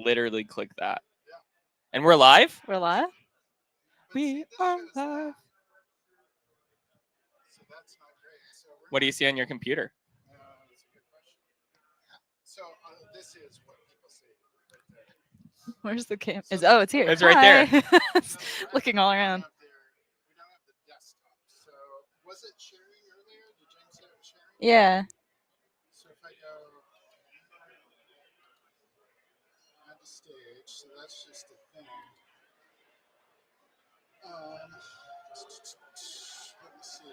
literally click that. And we're live? We're live? We are live. What do you see on your computer? That's a good question. So this is what people see right there. Where's the camera? Oh, it's here. It's right there. It's looking all around. We don't have the desktop. So was it sharing earlier? Did James say it was sharing? Yeah. So if I go add the stage, so that's just a thing. Let me see.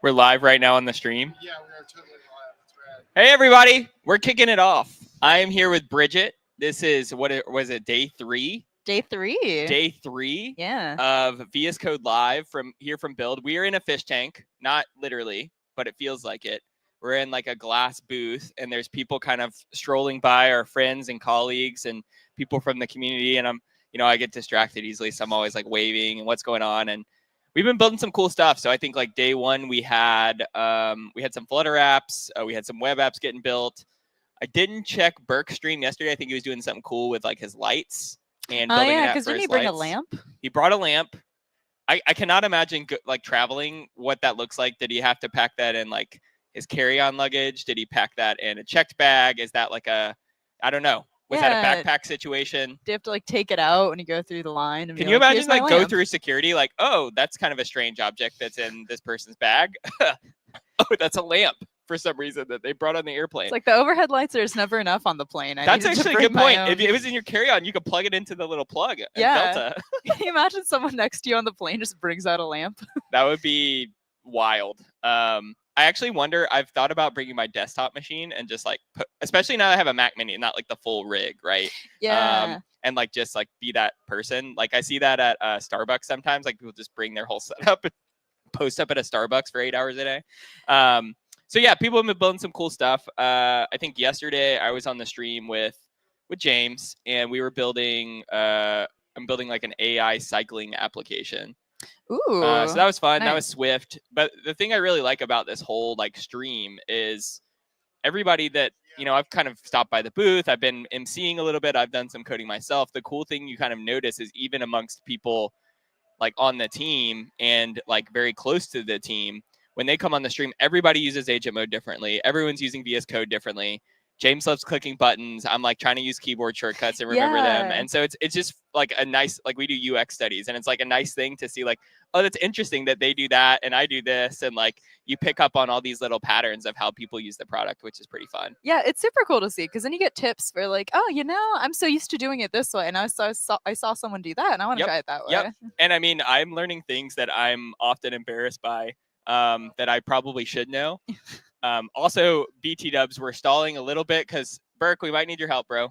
We're live right now on the stream. Yeah, we are totally live. That's rad. Hey, everybody. We're kicking it off. I am here with Brigit. This is, was it, day 3? Day 3. Day 3 Yeah. of VS Code Live from Build. We are in a fish tank, not literally, but it feels like it. We're in like a glass booth, and there's people kind of strolling by, our friends and colleagues and people from the community. And I get distracted easily, so I'm always like waving and what's going on. And we've been building some cool stuff. So I think like day 1 we had some Flutter apps, we had some web apps getting built. I didn't check Burke's stream yesterday. I think he was doing something cool with like his lights and building an app because for didn't his he bring a lights. lamp? He brought a lamp. I cannot imagine like traveling what that looks like. Did he have to pack that in like his carry-on luggage? Did he pack that in a checked bag? Is that like I don't know. Was that a backpack situation? Do you have to like take it out when you go through the line? And Can be you like, imagine "Here's my like go lamp." through security like, oh, that's kind of a strange object that's in this person's bag. Oh, that's a lamp for some reason that they brought on the airplane. It's like the overhead lights are just never enough on the plane. That's actually a good point. If it was in your carry-on, you could plug it into the little plug at Delta. Can you imagine someone next to you on the plane just brings out a lamp? That would be wild. I actually wonder, I've thought about bringing my desktop machine and just like especially now that I have a Mac Mini, not like the full rig, right? Yeah. And like just like be that person. Like I see that at Starbucks sometimes, like people just bring their whole setup and post up at a Starbucks for 8 hours a day. So yeah, people have been building some cool stuff. I think yesterday I was on the stream with James, and we were building, I'm building like an AI cycling application. Ooh. So that was fun. Nice. That was Swift. But the thing I really like about this whole like stream is everybody that, I've kind of stopped by the booth. I've been emceeing a little bit. I've done some coding myself. The cool thing you kind of notice is even amongst people like on the team and like very close to the team, when they come on the stream, everybody uses agent mode differently. Everyone's using VS Code differently. James loves clicking buttons. I'm like trying to use keyboard shortcuts and remember them. And so it's just like a nice, like we do UX studies, and it's like a nice thing to see like, oh, that's interesting that they do that and I do this. And like you pick up on all these little patterns of how people use the product, which is pretty fun. Yeah, it's super cool to see, because then you get tips for like, oh, I'm so used to doing it this way, and I saw someone do that, and I want to try it that way. Yep. And I mean, I'm learning things that I'm often embarrassed by, that I probably should know. Also, BT dubs, we're stalling a little bit because Burke, we might need your help, bro. Yo,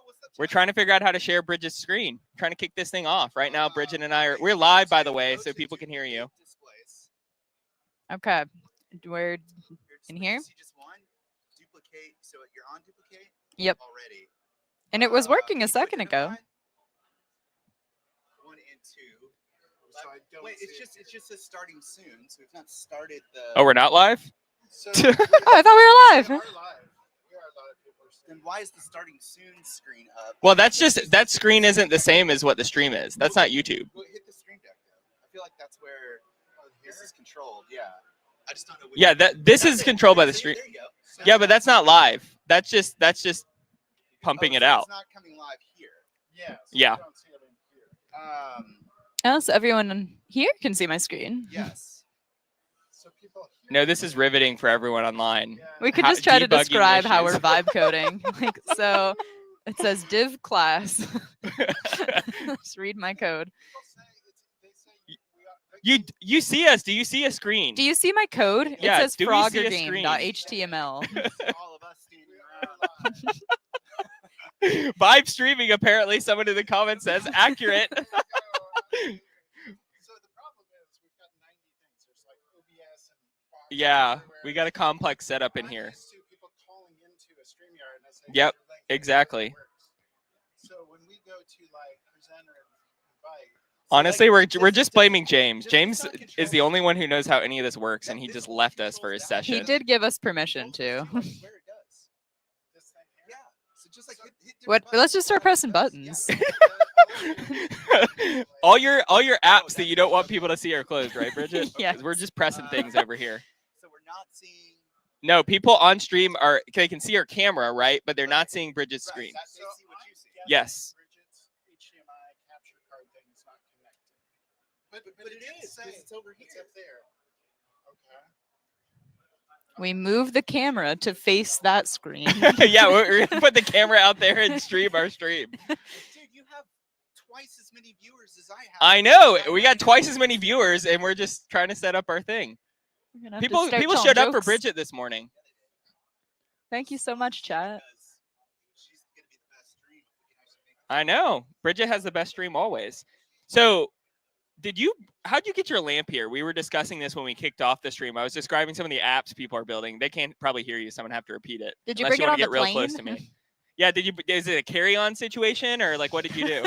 what's up, We're trying to figure out how to share Bridget's screen. Trying to kick this thing off right now. Bridget and I we're live, by the way, so people can hear you. Okay, we're in here. Just one, duplicate. So you're on duplicate. Yep. Already. And it was working a second ago. 1 and 2. So I don't it's just a starting soon. So we've not started the. Oh, we're not live? So Oh, I thought we were live. Then why is the starting soon screen up? Well, that's just that screen isn't the same as what the stream is. That's not YouTube. Well, hit the stream deck though. I feel like that's where this is controlled. Yeah. I just don't know. Yeah, this is controlled by the stream. There you go. So Yeah, but that's not live. That's just pumping it out. It's not coming live here. Yeah. So Yeah. you don't see it in here. Oh, so everyone here can see my screen. Yes. So people here. No, this is riveting for everyone online. Yeah. We could just try to Debugging describe how we're issues. vibe coding. Like, so it says div class. Just read my code. People say they say You see us? Do you see a screen? Do you see my code? Yeah, It says do we see a screen? froggergame.html. all of us standing around. Vibe streaming, apparently. Someone in the comments says accurate. So the problem is we've got 90 things. There's like OBS and bots Yeah, everywhere. we got a complex setup in I'm here. used to people calling into a StreamYard and I say, Yep, like, exactly. it works. So when we go to like present or invite. Honestly, like, we're this just is blaming James. just James not is the control. only one who knows how any of this works, and he This just one left us for controls his that. He session. did give us permission to. Where it does. This thing here. Yeah. So just like hit What? Let's just start pressing buttons. all your apps that you don't want people to see are closed, right, Bridget? Yes. We're just pressing things over here. So we're not seeing. No, people on stream they can see our camera, right? But they're not seeing Bridget's screen. They see what you see. Yes. Bridget's HDMI capture card thing is not connected. But it is. 'Cause it's over here. It's up there. Okay. We move the camera to face that screen. Yeah, we're gonna put the camera out there and stream our stream. Dude, you have twice as many viewers as I have. I know. We got twice as many viewers, and we're just trying to set up our thing. We're gonna have to People start telling showed up for jokes. Bridget this morning. Thank you so much, chat. Because she's gonna be the best stream. We can actually make I know. Bridget has the best stream always. So, how'd you get your lamp here? We were discussing this when we kicked off the stream. I was describing some of the apps people are building. They can't probably hear you, so I'm gonna have to repeat it. Did you unless bring it wanna on the get real close to plane? me. Yeah, is it a carry-on situation or like what did you do?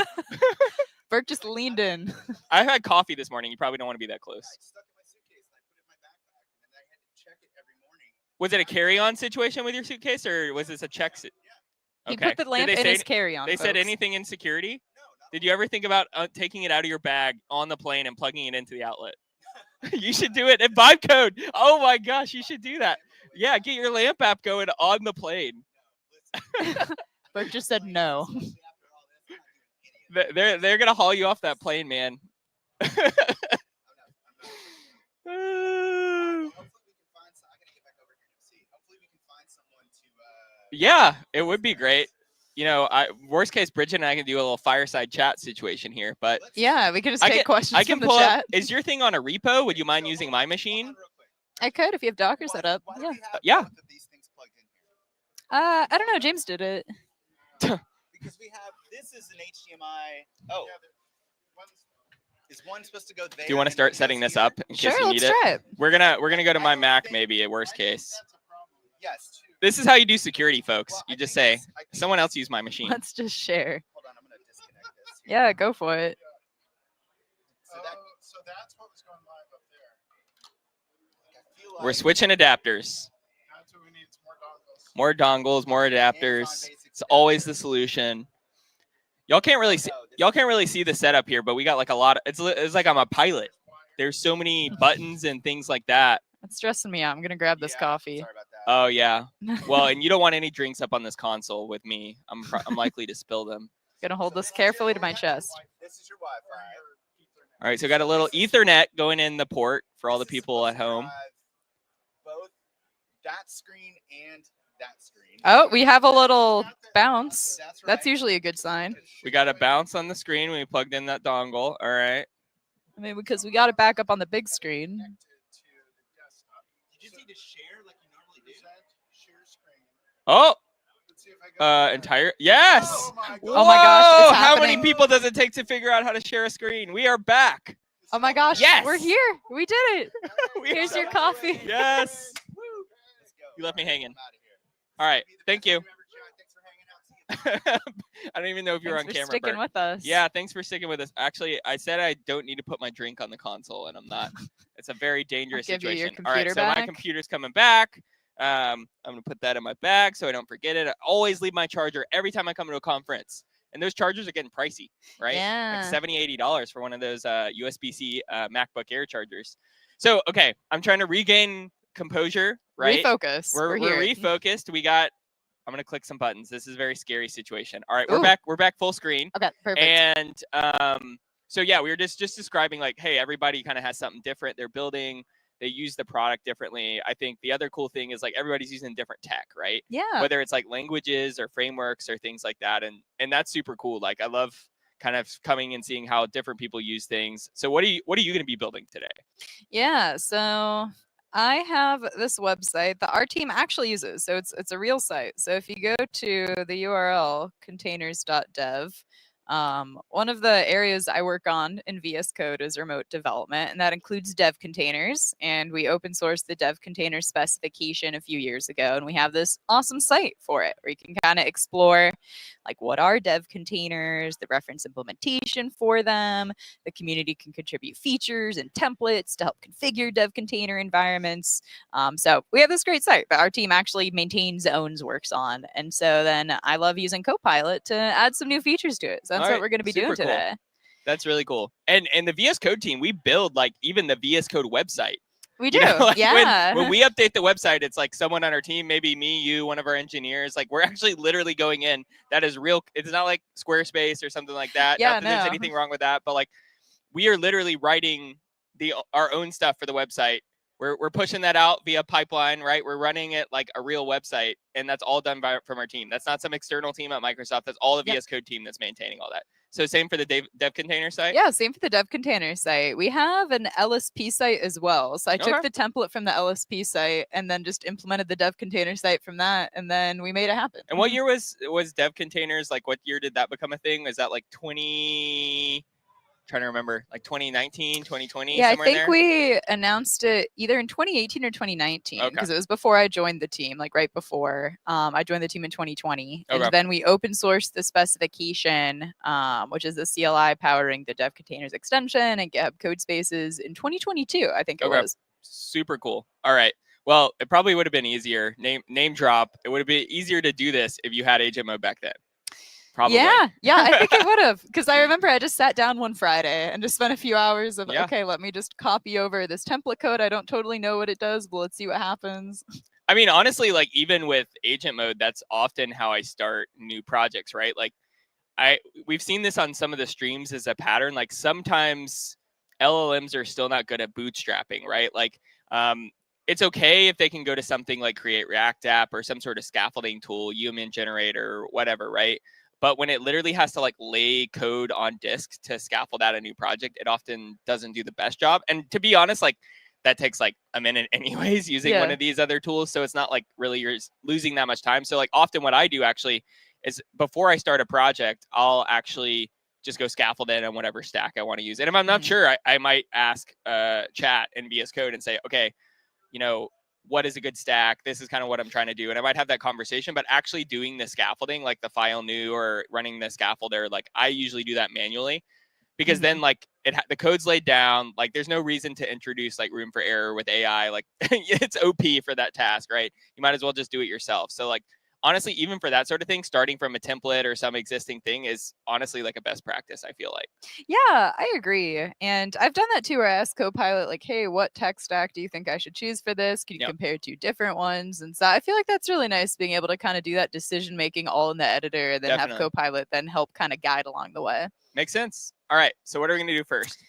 Bert just leaned in. I had coffee this morning. You probably don't want to be that close. I stuck in my suitcase and I put it in my backpack and then I had to check it every morning. Was it a carry-on situation with your suitcase or was this a check? He Okay. put the Did lamp they in say his carry-on. They said folks. anything in security? No, not Did you ever think about taking it out of your bag on the plane and plugging it into the outlet? You should do it. And vibe code. Oh my gosh, you should do that. Yeah, get your lamp app going on the plane. Bert just said no. especially after all this. I'm not doing any of They're gonna haul you off that plane, man. I'm not. Hopefully we can find some. I gotta get back over here and see. Hopefully we can find someone to. Yeah, it would be great. You know, worst case, Bridget and I can do a little fireside chat situation here, but Yeah, we could just I take questions I can from the pull chat. up. Is your thing on a repo? Would you mind using my machine? I could if you have Docker set up. Why do Yeah. we have Yeah. both of these things plugged in here? I don't know. James did it. Because we have this is an HDMI. Oh, Yeah, one's is one supposed to go there? Do you want to and start one setting goes this up in Sure, case you let's need it? try it. We're gonna go to my Mac maybe at worst case. That's a problem. Yes. This is how you do security, folks. Well, You I just think say, this- I think someone this- else use my machine. Let's just share. Hold on, I'm gonna disconnect this. Yeah, go for it. So that So that's what was going live up there. I feel like We're switching adapters. That's what we need. More dongles. More dongles, more adapters. It's always the solution. Y'all can't really see the setup here, but we got like a lot of it's like I'm a pilot. There's so many buttons and things like that. That's stressing me out. I'm gonna grab this coffee. Sorry about that. Oh yeah. Well, and you don't want any drinks up on this console with me. I'm likely to spill them. Gonna hold this carefully to my chest. This is your Wi-Fi. All right, so got a little Ethernet going in the port for all the This is people at supposed to home. drive Both that screen and that screen. Oh, we have a little bounce. That's right. That's usually a good sign. We got a bounce on the screen when we plugged in that dongle. All right. I mean, because we got it back up on the big screen. Connected to the desktop. You just need to share like you normally do. Share screen. Oh, Let's see if I go entire. Yes. Oh my god. Oh my gosh, it's Whoa, how many happening. people does it take to figure out how to share a screen? We are back. Oh my gosh, Yes! we're here. We did it. We Here's are your coffee. Yes. Let's go. You left me hanging. I'm outta here. All right. Be the Thank best you. stream ever, Chad. Thanks for hanging out. See you. I don't even know if you're Thanks on for camera. sticking Bert. with us. Yeah, thanks for sticking with us. Actually, I said I don't need to put my drink on the console, and I'm not. It's a very dangerous give you your situation. All right, computer so my back. computer's coming back. I'm gonna put that in my bag so I don't forget it. I always leave my charger every time I come to a conference, and those chargers are getting pricey, right? Yeah. Like $70-$80 for one of those USB-C MacBook Air chargers. So okay, I'm trying to regain composure, right? Refocus. We're here. refocused. I'm gonna click some buttons. This is a very scary situation. All right, we're Ooh. back. We're back full screen. Okay, perfect. And so yeah, we were just describing like, hey, everybody kind of has something different. They're building, they use the product differently. I think the other cool thing is like everybody's using different tech, right? yeah. Whether it's like languages or frameworks or things like that. And that's super cool. Like I love kind of coming and seeing how different people use things. So what are you gonna be building today? Yeah, so I have this website that our team actually uses. So it's a real site. So if you go to the URL containers.dev, One of the areas I work on in VS Code is remote development, and that includes dev containers. And we open sourced the dev container specification a few years ago, and we have this awesome site for it where you can kind of explore like what are dev containers, the reference implementation for them. The community can contribute features and templates to help configure dev container environments. So we have this great site that our team actually maintains, owns, works on. And so then I love using Copilot to add some new features to it. So that's what we're going to be doing today. That's really cool. And the VS Code team, we build like even the VS Code website. We do, like yeah. When we update the website, it's like someone on our team, maybe me, you, one of our engineers. Like we're actually literally going in. That is real. It's not like Squarespace or something like that. Yeah, not that there's anything wrong with that, but like we are literally writing our own stuff for the website. We're pushing that out via pipeline, right? We're running it like a real website, and that's all done from our team. That's not some external team at Microsoft. That's all the VS Code team that's maintaining all that. So same for the dev container site? Yeah, same for the dev container site. We have an LSP site as well. So I took the template from the LSP site and then just implemented the dev container site from that, and then we made it happen. And what year was dev containers? Like what year did that become a thing? Was that like trying to remember, like 2019, 2020? Yeah, I think we announced it either in 2018 or 2019 because it was before I joined the team, like right before I joined the team in 2020. And then we open sourced the specification, which is the CLI powering the dev containers extension and GitHub code spaces in 2022, I think it was. Super cool. All right. Well, it probably would have been easier. Name drop. It would have been easier to do this if you had agent mode back then. Probably. Yeah, I think it would have, because I remember I just sat down one Friday and just spent a few hours of, okay, let me just copy over this template code. I don't totally know what it does, but let's see what happens. I mean, honestly, like even with agent mode, that's often how I start new projects, right? Like we've seen this on some of the streams as a pattern. Like sometimes LLMs are still not good at bootstrapping, right? Like it's okay if they can go to something like Create React App or some sort of scaffolding tool, UMN generator, whatever, right? But when it literally has to like lay code on disk to scaffold out a new project, it often doesn't do the best job. And to be honest, like that takes like a minute anyways using one of these other tools. So it's not like really you're losing that much time. So like often what I do actually is before I start a project, I'll actually just go scaffold it on whatever stack I want to use. And if I'm not sure, I might ask chat in VS Code and say, okay, you know, what is a good stack? This is kind of what I'm trying to do. And I might have that conversation, but actually doing the scaffolding, like the file new or running the scaffolder, like I usually do that manually because then like the code's laid down. Like there's no reason to introduce like room for error with AI. Like it's OP for that task, right? You might as well just do it yourself. So like, honestly, even for that sort of thing, starting from a template or some existing thing is honestly like a best practice, I feel like. Yeah, I agree. And I've done that too, where I ask Copilot, like, hey, what tech stack do you think I should choose for this? Can you compare two different ones? And so I feel like that's really nice being able to kind of do that decision making all in the editor and then have Copilot then help kind of guide along the way. Makes sense. All right. So what are we going to do first?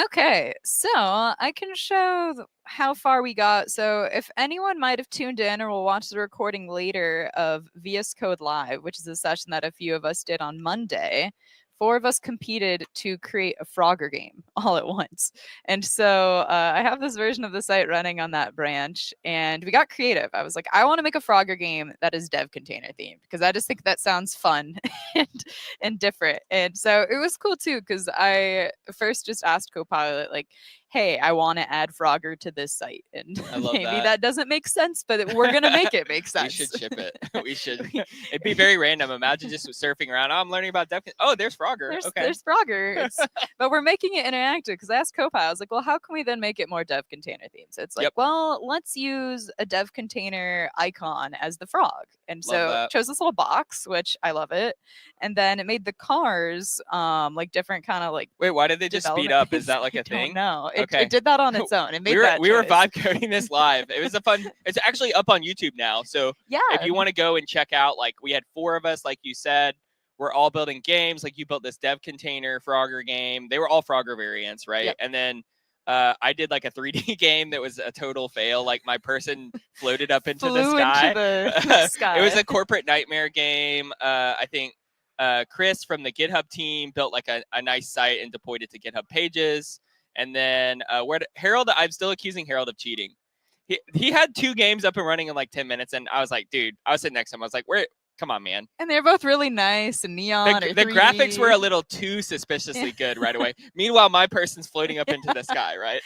Okay, so I can show how far we got. So if anyone might have tuned in or will watch the recording later of VS Code Live, which is a session that a few of us did on Monday, 4 of us competed to create a Frogger game all at once. And so I have this version of the site running on that branch, and we got creative. I was like, I want to make a Frogger game that is dev container themed because I just think that sounds fun and different. And so it was cool too, because I first just asked Copilot, like, hey, I want to add Frogger to this site. And maybe that doesn't make sense, but we're going to make it make sense. We should ship it. We should. It'd be very random. Imagine just surfing around. Oh, I'm learning about dev. Oh, there's Frogger. There's Frogger. But we're making it interactive because I asked Copilot, I was like, well, how can we then make it more dev container themed? So it's like, well, let's use a dev container icon as the frog. And so it chose this little box, which I love it. And then it made the cars like different kind of like. Wait, why did they just speed up? Is that like a thing? No, it did that on its own. It made we were vibe coding this live. It was a fun. It's actually up on YouTube now. So if you want to go and check out, like we had 4 of us, like you said, we're all building games. Like you built this dev container Frogger game. They were all Frogger variants, right? And then I did like a 3D game that was a total fail. Like my person floated up into the sky. Into the sky. It was a corporate nightmare game. I think Chris from the GitHub team built like a nice site and deployed it to GitHub pages. And then Harold, I'm still accusing Harold of cheating. He had 2 games up and running in like 10 minutes. And I was like, dude, I was sitting next to him. I was like, come on, man. And they're both really nice and neon. The or graphics were a 3D. little too suspiciously good right away. Meanwhile, my person's floating up into the sky, right?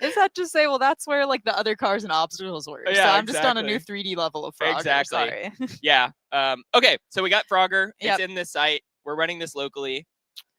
Is that to say, well, that's where like the other cars and obstacles were. So Yeah, I'm just on a new exactly. 3D level of Frogger. Exactly. Sorry. Yeah. Okay, so we got Frogger. Yep. It's in this site. We're running this locally.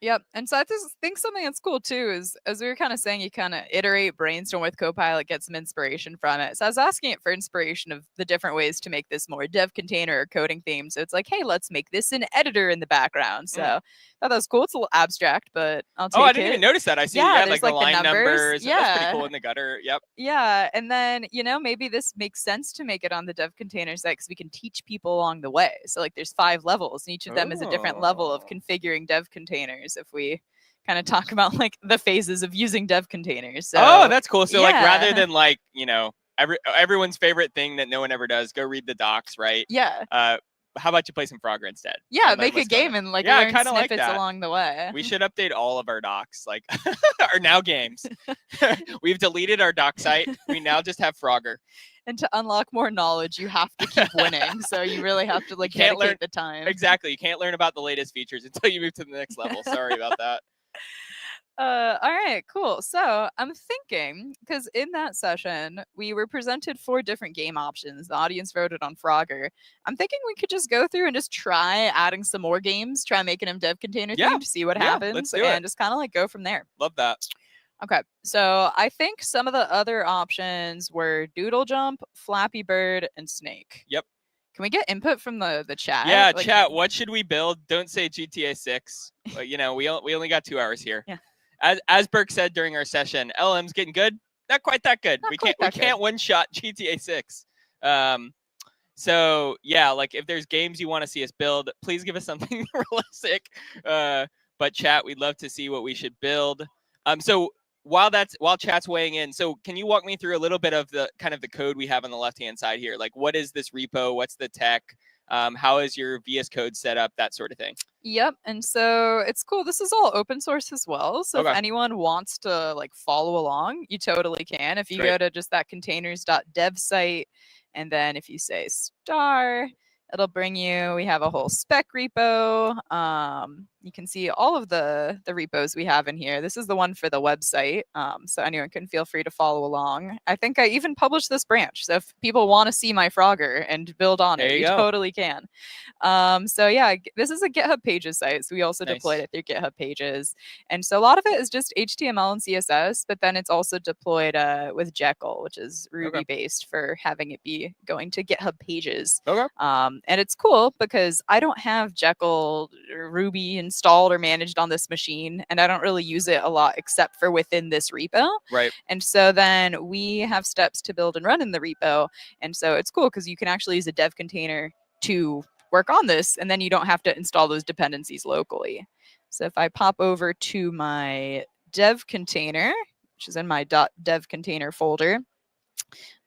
Yep. And so I just think something that's cool too is, as we were kind of saying, you kind of iterate, brainstorm with Copilot, get some inspiration from it. So I was asking it for inspiration of the different ways to make this more dev container or coding theme. So it's like, hey, let's make this an editor in the background. So I thought that was cool. It's a little abstract, but I'll take it. Oh, I didn't even notice that. I see Yeah, like there's, the like, the line numbers. That's pretty Yeah. cool in the gutter. Yep. Yeah, and then, maybe this makes sense to make it on the dev container site because we can teach people along the way. So like there's 5 levels and each of them is a different level of Oh. configuring dev containers if we kind of talk about like the phases of using dev containers. So Oh, that's cool. So like rather yeah. than like, everyone's favorite thing that no one ever does, go read the docs, right? yeah. How about you play some Frogger instead? Yeah, And learn make a what's going game on? and like Yeah, I learn kinda like snippets that. along the way. We should update all of our docs, like our now games. We've deleted our doc site. We now just have Frogger. And to unlock more knowledge, you have to keep winning. So you really have to like can't dedicate learn- the time. Exactly. You can't learn about the latest features until you move to the next level. Sorry about that. All right, cool. So I'm thinking, because in that session, we were presented 4 different game options. The audience voted on Frogger. I'm thinking we could just go through and just try adding some more games, try making them dev container Yeah, themed, see what yeah, happens, let's do and it. just kind of like go from there. Love that. Okay, so I think some of the other options were Doodle Jump, Flappy Bird, and Snake. Yep. Can we get input from the chat? Yeah, Like, chat. What should we build? Don't say GTA 6. But, we only got 2 hours here. Yeah. As Burke said during our session, LM's getting good. Not quite that good. Not we quite can't that we can't one shot GTA 6. So yeah, like if there's games you want to see us build, please give us something realistic. But chat, we'd love to see what we should build. So while chat's weighing in, so can you walk me through a little bit of the kind of the code we have on the left-hand side here? Like what is this repo? What's the tech? How is your VS Code set up? That sort of thing. Yep. And so it's cool. This is all open source as well. So Okay. if anyone wants to like follow along, you totally can. If you Great. go to just that containers.dev site, and then if you say star, it'll bring you, we have a whole spec repo. You can see all of the repos we have in here. This is the one for the website. So anyone can feel free to follow along. I think I even published this branch. So if people want to see my Frogger and build on There it, you you go. totally can. So yeah, this is a GitHub Pages site. So we also Nice. deployed it through GitHub Pages. And so a lot of it is just HTML and CSS, but then it's also deployed with Jekyll, which is Ruby based for having it be going to GitHub Pages. Okay. And it's cool because I don't have Jekyll or Ruby installed or managed on this machine, and I don't really use it a lot except for within this repo. Right. And so then we have steps to build and run in the repo. And so it's cool because you can actually use a dev container to work on this, and then you don't have to install those dependencies locally. So if I pop over to my dev container, which is in my .dev container folder,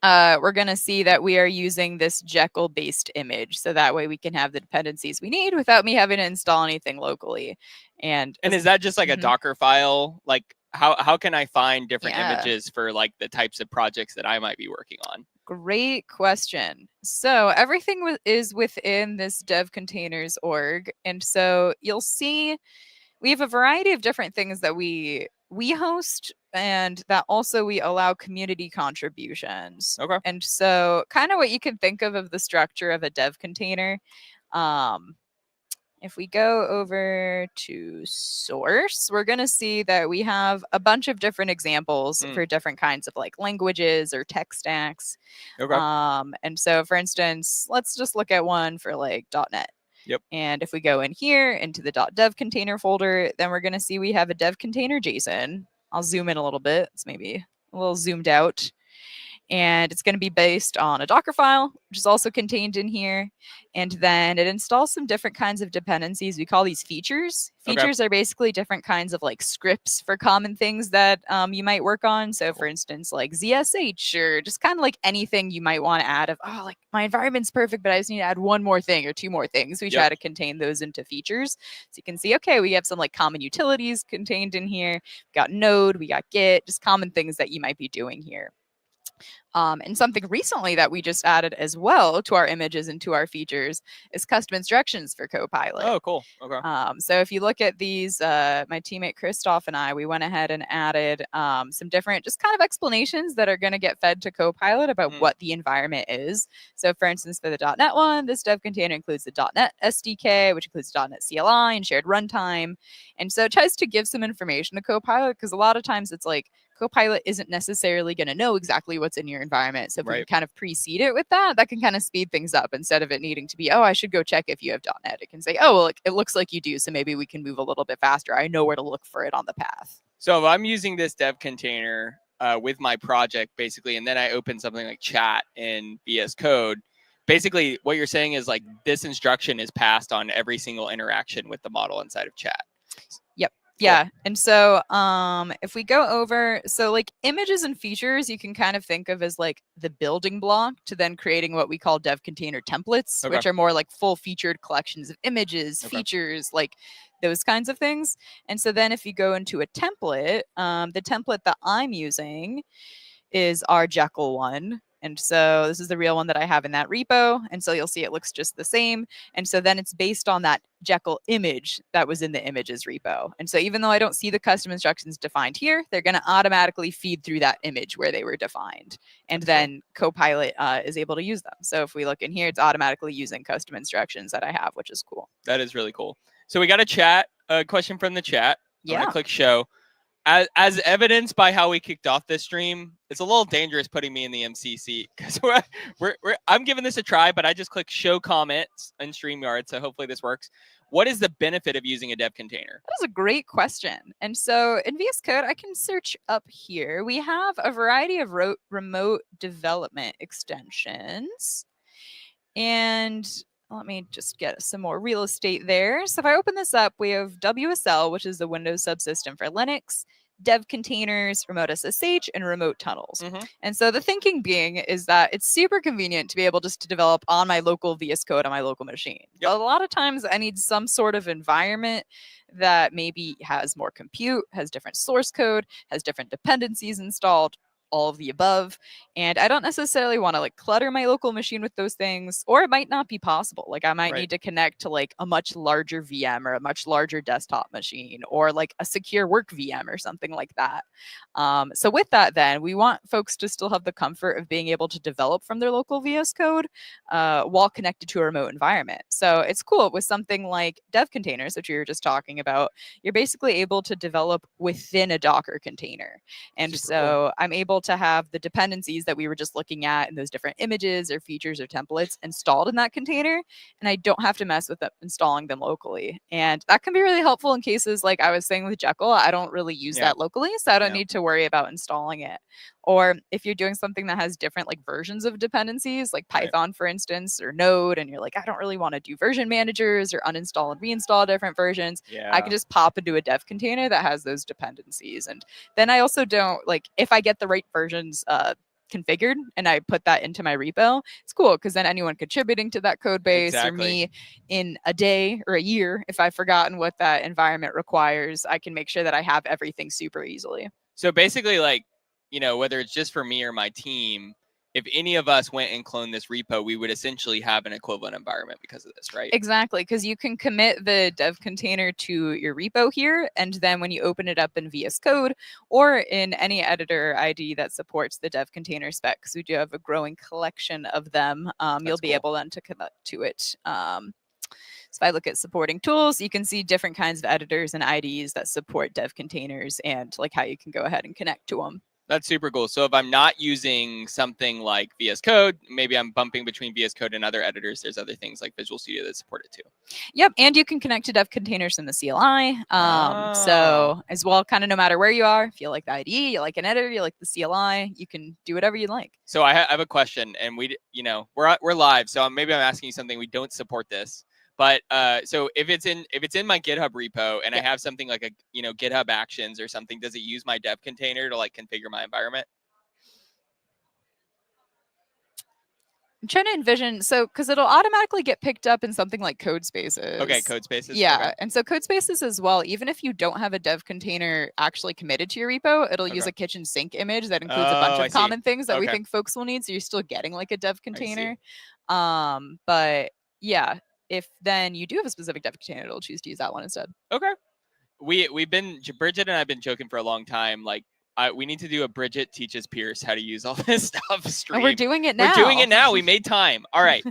we're going to see that we are using this Jekyll based image. So that way we can have the dependencies we need without me having to install anything locally. And is that just like a Mhm. Docker file? Like how can I find different Yeah. images for like the types of projects that I might be working on? Great question. So everything is within this dev containers org. And so you'll see we have a variety of different things that we host, and that also we allow community contributions. Okay. And so kind of what you can think of the structure of a dev container. If we go over to source, we're going to see that we have a bunch of different examples for different kinds of like languages or tech stacks. Okay. And so for instance, let's just look at one for like .NET. Yep. And if we go in here into the .dev container folder, then we're going to see we have a dev container JSON. I'll zoom in a little bit. It's maybe a little zoomed out. And it's going to be based on a Docker file, which is also contained in here. And then it installs some different kinds of dependencies. We call these features. Features are basically different kinds of like scripts for common things that you might work on. So for instance, like ZSH or just kind of like anything you might want to add of, oh, like my environment's perfect, but I just need to add one more thing or 2 more things. We try to contain those into features. So you can see, okay, we have some like common utilities contained in here. We got Node, we got Git, just common things that you might be doing here. And something recently that we just added as well to our images and to our features is custom instructions for Copilot. Oh, cool. Okay. So if you look at these, my teammate Christoph and I, we went ahead and added some different just kind of explanations that are going to get fed to Copilot about what the environment is. So for instance, for the .NET one, this dev container includes the .NET SDK, which includes .NET CLI and shared runtime. And so it tries to give some information to Copilot because a lot of times it's like, Copilot isn't necessarily going to know exactly what's in your environment. So if we can kind of precede it with that, that can kind of speed things up instead of it needing to be, oh, I should go check if you have .NET. It can say, oh, well, it looks like you do. So maybe we can move a little bit faster. I know where to look for it on the path. So if I'm using this dev container with my project, basically, and then I open something like chat in VS Code, basically what you're saying is like this instruction is passed on every single interaction with the model inside of chat. Yep. Yeah. And so if we go over, so like images and features, you can kind of think of as like the building block to then creating what we call dev container templates, which are more like full featured collections of images, features, like those kinds of things. And so then if you go into a template, the template that I'm using is our Jekyll one. And so this is the real one that I have in that repo. And so you'll see it looks just the same. And so then it's based on that Jekyll image that was in the images repo. And so even though I don't see the custom instructions defined here, they're going to automatically feed through that image where they were defined. And then Copilot is able to use them. So if we look in here, it's automatically using custom instructions that I have, which is cool. That is really cool. So we got a question from the chat. I'm going to click show. As evidenced by how we kicked off this stream, it's a little dangerous putting me in the MC seat because I'm giving this a try, but I just click show comments in StreamYard, so hopefully this works. What is the benefit of using a dev container? That is a great question. And so in VS Code, I can search up here. We have a variety of remote development extensions. And let me just get some more real estate there. So if I open this up, we have WSL, which is the Windows subsystem for Linux, dev containers, remote SSH, and remote tunnels. And so the thinking being is that it's super convenient to be able just to develop on my local VS Code on my local machine. But a lot of times I need some sort of environment that maybe has more compute, has different source code, has different dependencies installed, all of the above. And I don't necessarily want to like clutter my local machine with those things, or it might not be possible. Like I might need to connect to like a much larger VM or a much larger desktop machine or like a secure work VM or something like that. So with that, then we want folks to still have the comfort of being able to develop from their local VS Code while connected to a remote environment. So it's cool with something like dev containers, which we were just talking about. You're basically able to develop within a Docker container. And so I'm able to have the dependencies that we were just looking at in those different images or features or templates installed in that container, and I don't have to mess with installing them locally. And that can be really helpful in cases like I was saying with Jekyll. I don't really use that locally, so I don't need to worry about installing it. Or if you're doing something that has different like versions of dependencies, like Python, for instance, or Node, and you're like, I don't really want to do version managers or uninstall and reinstall different versions. I can just pop into a dev container that has those dependencies. And then I also don't like, if I get the right versions configured and I put that into my repo, it's cool because then anyone contributing to that code base or me in a day or a year, if I've forgotten what that environment requires, I can make sure that I have everything super easily. So basically, like, you know, whether it's just for me or my team, if any of us went and cloned this repo, we would essentially have an equivalent environment because of this, right? Exactly, because you can commit the dev container to your repo here, and then when you open it up in VS Code or in any editor ID that supports the dev container spec, because we do have a growing collection of them, you'll be able then to commit to it. So if I look at supporting tools, you can see different kinds of editors and IDs that support dev containers and like how you can go ahead and connect to them. That's super cool. So if I'm not using something like VS Code, maybe I'm bumping between VS Code and other editors. There's other things like Visual Studio that support it too. Yep, and you can connect to dev containers in the CLI. So as well, kind of no matter where you are, if you like the IDE, you like an editor, you like the CLI, you can do whatever you like. So I have a question, and we're live, so maybe I'm asking you something. We don't support this. But so if it's in my GitHub repo and I have something like a GitHub Actions or something, does it use my dev container to like configure my environment? I'm trying to envision, so because it'll automatically get picked up in something like code spaces. Okay, code spaces. Yeah, Okay. and so code spaces as well, even if you don't have a dev container actually committed to your repo, it'll use Okay. a kitchen sink image that includes a bunch Oh, I of see. common things that we Okay. think folks will need, so you're still getting like a dev see. container. But yeah, if then you do have a specific dev container, it'll choose to use that one instead. Okay. We've been Brigit and I've been joking for a long time. Like, we need to do a Brigit teaches Pierce how to use all this stuff stream. And we're doing it now. We're doing it now. We made time. All right.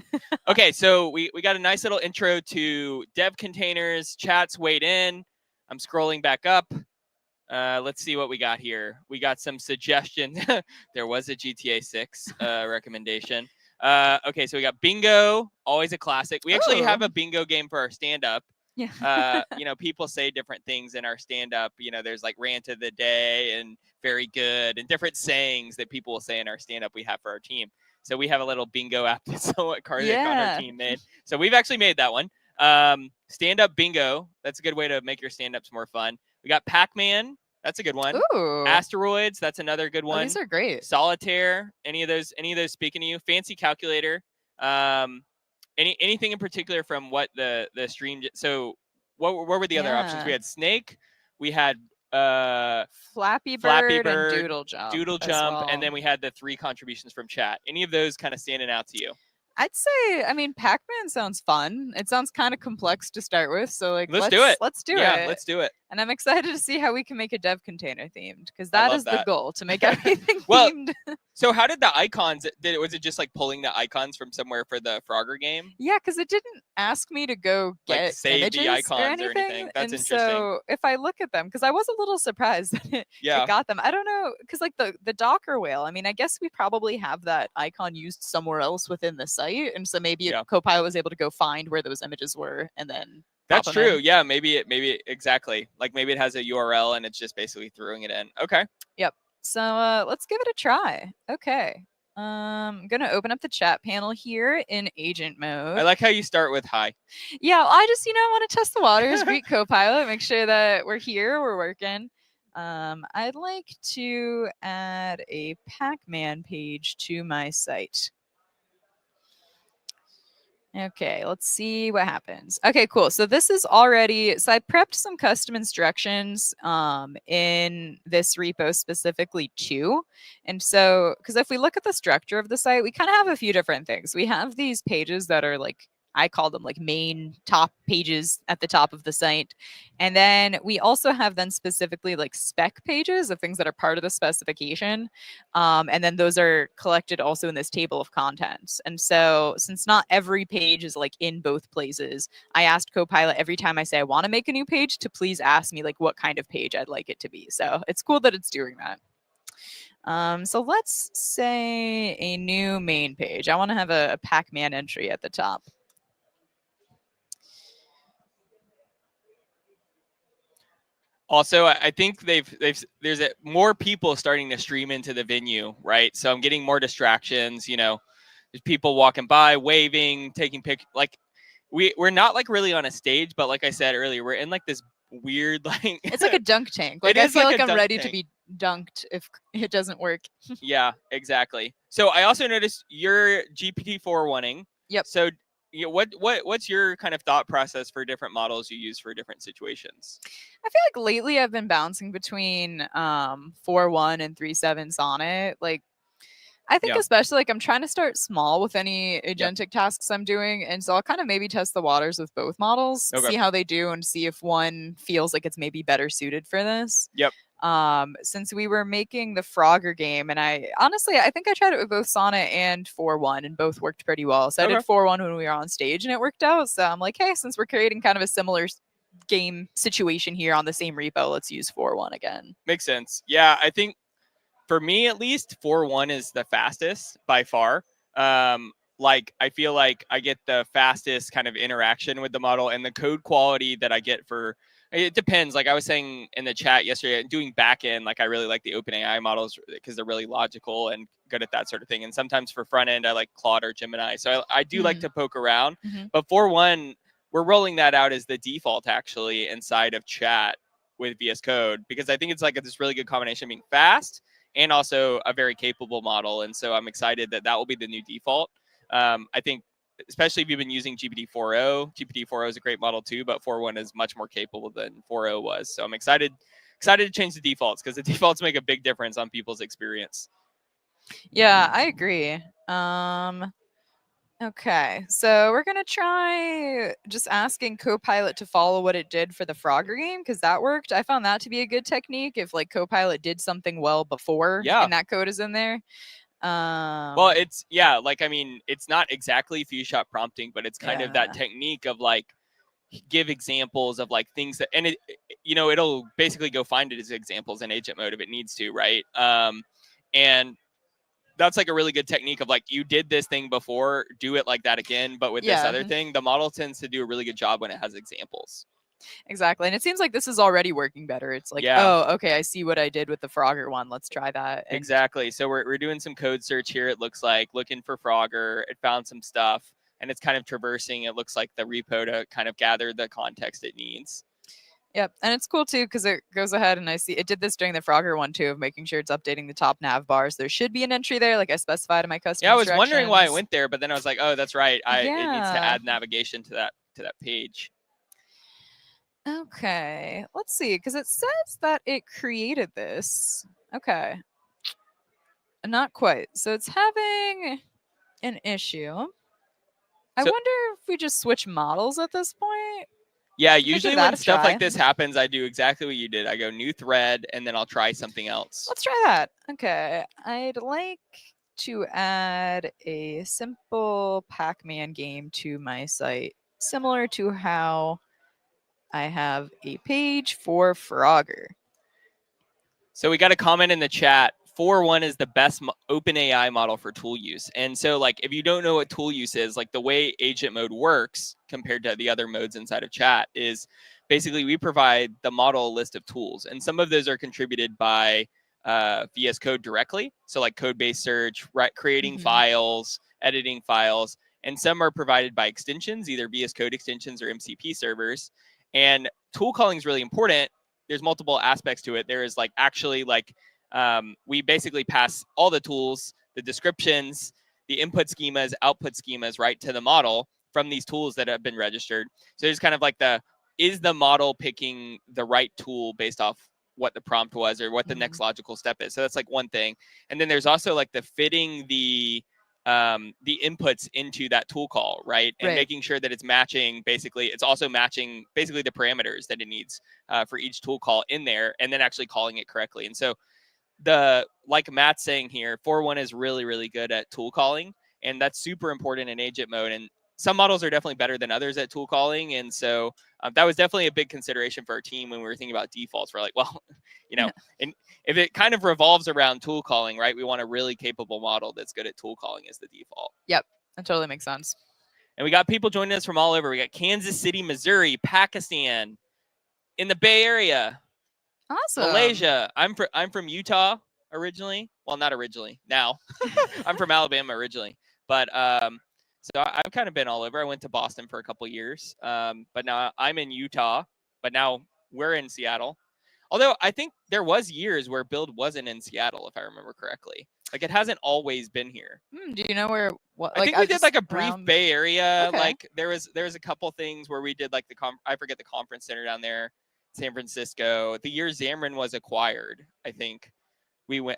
Okay, so we got a nice little intro to dev containers. Chat's weighed in. I'm scrolling back up. Let's see what we got here. We got some suggestions. There was a GTA 6 recommendation. Okay, so we got bingo, always a classic. We actually have a bingo game for our stand-up. Yeah. People say different things in our stand-up. There's like rant of the day and very good and different sayings that people will say in our stand-up we have for our team. So we have a little bingo app that's what Karthik on our team made. So we've actually made that one. Stand-up bingo. That's a good way to make your stand-ups more fun. We got Pac-Man. That's a good one. Ooh. Asteroids. That's another good one. Oh, these are great. Solitaire. Any of those speaking to you? Fancy calculator. Anything in particular from what the stream? So what were the other options? We had Snake. We had Flappy Bird and Doodle Jump, and then we had the 3 contributions from chat. Any of those kind of standing out to you? I'd say, Pac-Man sounds fun. It sounds kind of complex to start with, so let's do it. Let's do it. Yeah, let's do it. And I'm excited to see how we can make a dev container themed, because that is the goal, to make everything well, themed. So how did the icons? Was it just like pulling the icons from somewhere for the Frogger game? Yeah, because it didn't ask me to go get save images the icons or anything. That's and interesting. So if I look at them, because I was a little surprised that it got them. I don't know, because like the Docker whale, I guess we probably have that icon used somewhere else within the site, and so maybe Copilot was able to go find where those images were and then. That's true. Yeah, maybe exactly. Like maybe it has a URL and it's just basically throwing it in. Okay. Yep. So let's give it a try. Okay. I'm gonna open up the chat panel here in agent mode. I like how you start with hi. Yeah, I just want to test the waters, greet Copilot, make sure that we're here, we're working. I'd like to add a Pac-Man page to my site. Okay, let's see what happens. Okay, cool. So this is already, so I prepped some custom instructions in this repo specifically too. And so, because if we look at the structure of the site, we kind of have a few different things. We have these pages that are like, I call them like main top pages at the top of the site. And then we also have then specifically like spec pages of things that are part of the specification. And then those are collected also in this table of contents. And so since not every page is like in both places, I asked Copilot every time I say I want to make a new page to please ask me like what kind of page I'd like it to be. So it's cool that it's doing that. So let's say a new main page. I want to have a Pac-Man entry at the top. Also, I think there's more people starting to stream into the venue, right? So I'm getting more distractions. There's people walking by, waving, taking pictures. Like we're not like really on a stage, but like I said earlier, we're in like this weird like. It's like a dunk tank. Like I feel like I'm ready to be dunked if it doesn't work. Yeah, exactly. So I also noticed you're GPT-4 Yep. So. What's your kind of thought process for different models you use for different situations? I feel like lately I've been bouncing between 4.1 and 3.7 Sonnet. Like I think especially like I'm trying to start small with any agentic tasks I'm doing, and so I'll kind of maybe test the waters with both models, see how they do, and see if one feels like it's maybe better suited for this. Yep. Since we were making the Frogger game, and I think I tried it with both Sonnet and 4.1, and both worked pretty well. So I did 4.1 when we were on stage, and it worked out. So I'm like, hey, since we're creating kind of a similar game situation here on the same repo, let's use 4.1 again. Makes sense. Yeah, I think for me at least, 4.1 is the fastest by far. Like I feel like I get the fastest kind of interaction with the model, and the code quality that I get for. It depends. Like I was saying in the chat yesterday, doing backend, like I really like the OpenAI models because they're really logical and good at that sort of thing. And sometimes for front end, I like Claude or Gemini. So I do like to poke around. But 4.1, we're rolling that out as the default actually inside of chat with VS Code, because I think it's like this really good combination of being fast and also a very capable model. And so I'm excited that will be the new default. I think, especially if you've been using GPT-4o, GPT-4o is a great model too, but 4.1 is much more capable than 4.0 was. So I'm excited to change the defaults, because the defaults make a big difference on people's experience. Yeah, I agree. Okay, so we're gonna try just asking Copilot to follow what it did for the Frogger game, because that worked. I found that to be a good technique if like Copilot did something well before Yeah. and that code is in there. Well, it's like, I mean, it's not exactly few shot prompting, but it's kind of that Yeah. technique of like give examples of like things that, and it, it'll basically go find it as examples in agent mode if it needs to, right? And that's like a really good technique of like, you did this thing before, do it like that again, but with this Yeah. other thing, the model tends to do a really good job when it has examples. Exactly. And it seems like this is already working better. It's like, Yeah. oh, okay, I see what I did with the Frogger one. Let's try that. And Exactly. So we're doing some code search here. It looks like looking for Frogger. It found some stuff, and it's kind of traversing. It looks like the repo to kind of gather the context it needs. Yep. And it's cool too, because it goes ahead and I see it did this during the Frogger one too, of making sure it's updating the top nav bars. There should be an entry there, like I specified in my custom Yeah, I was wondering why it instructions. went there, but then I was like, oh, that's right. It needs to Yeah. add navigation to that page. Okay, let's see, because it says that it created this. Okay. Not quite. So it's having an issue. I So- wonder if we just switch models at this point. Yeah, give usually that when a stuff try. like this happens, I do exactly what you did. I go new thread, and then I'll try something else. Let's try that. Okay. I'd like to add a simple Pac-Man game to my site, similar to how I have a page for Frogger. So we got a comment in the chat. 4.1 is the best OpenAI model for tool use. And so, like, if you don't know what tool use is, like the way agent mode works compared to the other modes inside of chat is basically we provide the model a list of tools. And some of those are contributed by VS Code directly. So like code-based search, creating files, editing files. And some are provided by extensions, either VS Code extensions or MCP servers. And tool calling is really important. There's multiple aspects to it. There is like actually like we basically pass all the tools, the descriptions, the input schemas, output schemas, right, to the model from these tools that have been registered. So there's kind of like is the model picking the right tool based off what the prompt was or what the next logical step is. So that's like one thing. And then there's also like the fitting the inputs into that tool call, right? And making sure that it's matching, basically, it's also matching basically the parameters that it needs for each tool call in there, and then actually calling it correctly. And so like Matt's saying here, 4.1 is really, really good at tool calling, and that's super important in agent mode. And some models are definitely better than others at tool calling. And so that was definitely a big consideration for our team when we were thinking about defaults. We're like, well, and if it kind of revolves around tool calling, right, we want a really capable model that's good at tool calling as the default. Yep, that totally makes sense. And we got people joining us from all over. We got Kansas City, Missouri, Pakistan, in the Bay Area. Awesome. Malaysia. I'm from Utah originally. Well, not originally. Now I'm from Alabama originally, but so I've kind of been all over. I went to Boston for a couple years, but now I'm in Utah. But now we're in Seattle. Although I think there was years where Build wasn't in Seattle, if I remember correctly. Like it hasn't always been here. Do you know where? What? I think we did like a brief Bay Area. Okay. Like there was a couple things where we did like I forget the conference center down there. San Francisco. The year Xamarin was acquired, I think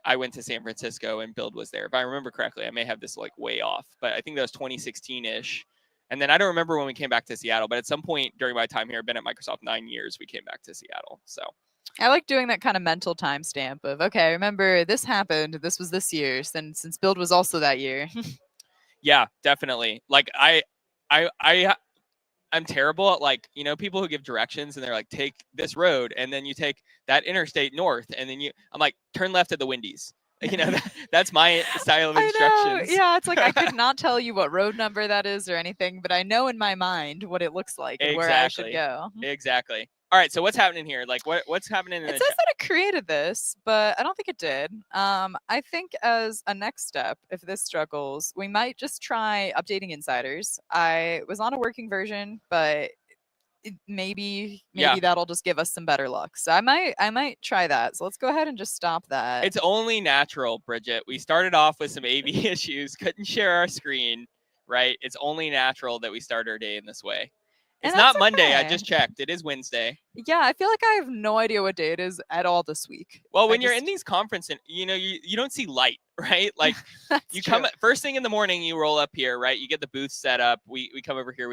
I went to San Francisco and Build was there. If I remember correctly, I may have this like way off, but I think that was 2016-ish. And then I don't remember when we came back to Seattle, but at some point during my time here, I've been at Microsoft 9 years, we came back to Seattle. So I like doing that kind of mental timestamp of, okay, I remember this happened. This was this year, since Build was also that year. Yeah, definitely. Like I'm terrible at like, people who give directions and they're like, take this road and then you take that interstate north and then I'm like, turn left at the Wendy's. That's my style of instructions. I know. Yeah, it's like I could not tell you what road number that is or anything, but I know in my mind what it looks like and where I should go. Exactly. All right, so what's happening here? Like what's happening in It says that it created this, but I don't think it did. I think as a next step, if this struggles, we might just try updating insiders. I was on a working version, but maybe that'll just give us some better luck. So I might try that. So let's go ahead and just stop that. It's only natural, Brigit. We started off with some AV issues, couldn't share our screen, right? It's only natural that we start our day in this way. And It's not that's Monday. I okay. just checked. It is Wednesday. Yeah, I feel like I have no idea what day it is at all this week. Well, I when you're just- in these conferences, you know, you don't see light, right? Like That's you true. come first thing in the morning, you roll up here, right? You get the booth set up. We come over here.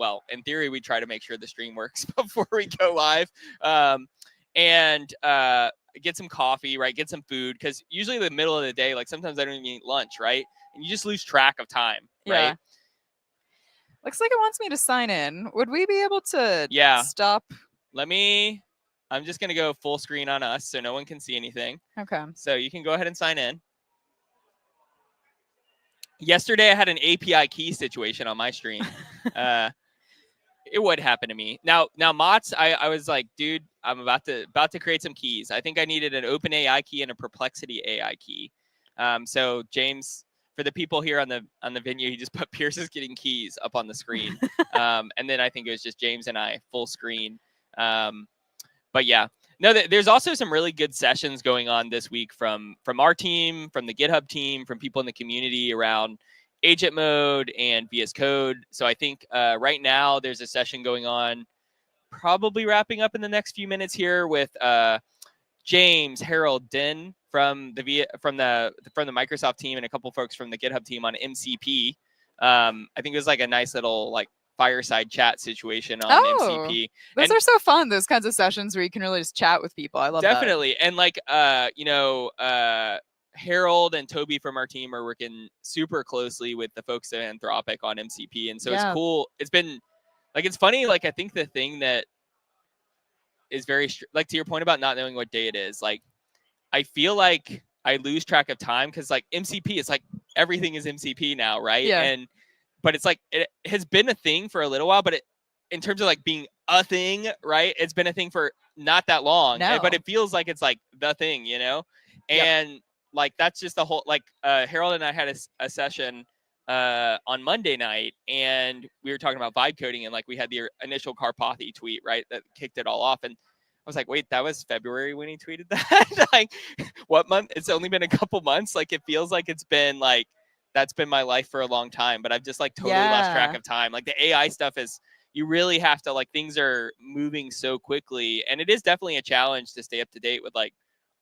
Well, in theory, we try to make sure the stream works before we go live. And get some coffee, right? Get some food. Because usually the middle of the day, like sometimes I don't even eat lunch, right? And you just lose track of time, Yeah. right? Looks like it wants me to sign in. Would we be able to Yeah. stop? I'm just going to go full screen on us so no one can see anything. Okay. So you can go ahead and sign in. Yesterday, I had an API key situation on my stream. It would happen to me. Now, Mott's, I was like, dude, I'm about to create some keys. I think I needed an OpenAI key and a Perplexity AI key. So James, for the people here on the venue, he just put Pierce is getting keys up on the screen. And then I think it was just James and I full screen. But yeah, no, there's also some really good sessions going on this week from our team, from the GitHub team, from people in the community around agent mode and VS Code. So I think right now there's a session going on, probably wrapping up in the next few minutes here with James, Harold, Den from the Microsoft team and a couple folks from the GitHub team on MCP. I think it was like a nice little like fireside chat situation on MCP. Those are so fun, those kinds of sessions where you can really just chat with people. I love definitely. And like Harold and Toby from our team are working super closely with the folks at Anthropic on MCP. And so it's cool. It's been like, it's funny. Like, I think the thing that is very like to your point about not knowing what day it is, like, I feel like I lose track of time because like MCP, it's like everything is MCP now. Right. Yeah. But it's like, it has been a thing for a little while, but in terms of like being a thing, right? It's been a thing for not that long, but it feels like it's like the thing, you know? And like, that's just the whole, like Harold and I had a session on Monday night and we were talking about vibe coding and like we had the initial Karpathy tweet, right? That kicked it all off. And I was like, wait, that was February when he tweeted that? Like what month? It's only been a couple months. Like it feels like it's been like, that's been my life for a long time, but I've just like totally lost track of time. Like the AI stuff is, you really have to like, things are moving so quickly. And it is definitely a challenge to stay up to date with like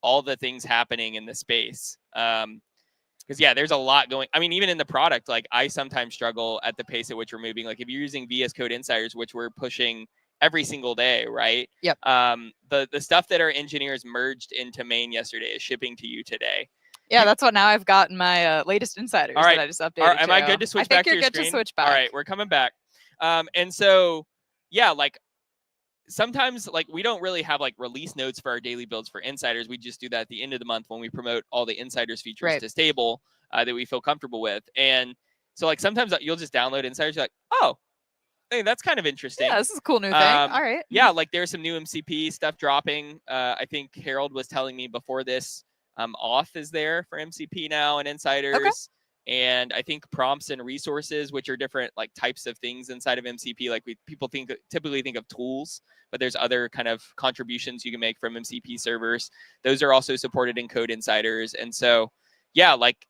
all the things happening in the space. Because yeah, there's a lot going. I mean, even in the product, like I sometimes struggle at the pace at which we're moving. Like if you're using VS Code Insiders, which we're pushing every single day, right? Yep. The stuff that our engineers merged into main yesterday is shipping to you today. Yeah, that's what now I've got in my latest Insiders that I just updated. Am I good to switch back to your screen? I think you're good to switch back. All right, we're coming back. And so, yeah, like sometimes like we don't really have like release notes for our daily builds for Insiders. We just do that at the end of the month when we promote all the Insiders features to stable that we feel comfortable with. And so like sometimes you'll just download Insiders. You're like, oh, hey, that's kind of interesting. Yeah, this is a cool new thing. All right. Yeah, like there's some new MCP stuff dropping. I think Harold was telling me before this, auth is there for MCP now and Insiders. Okay. And I think prompts and resources, which are different like types of things inside of MCP. Like people typically think of tools, but there's other kind of contributions you can make from MCP servers. Those are also supported in Code Insiders. And so, yeah, like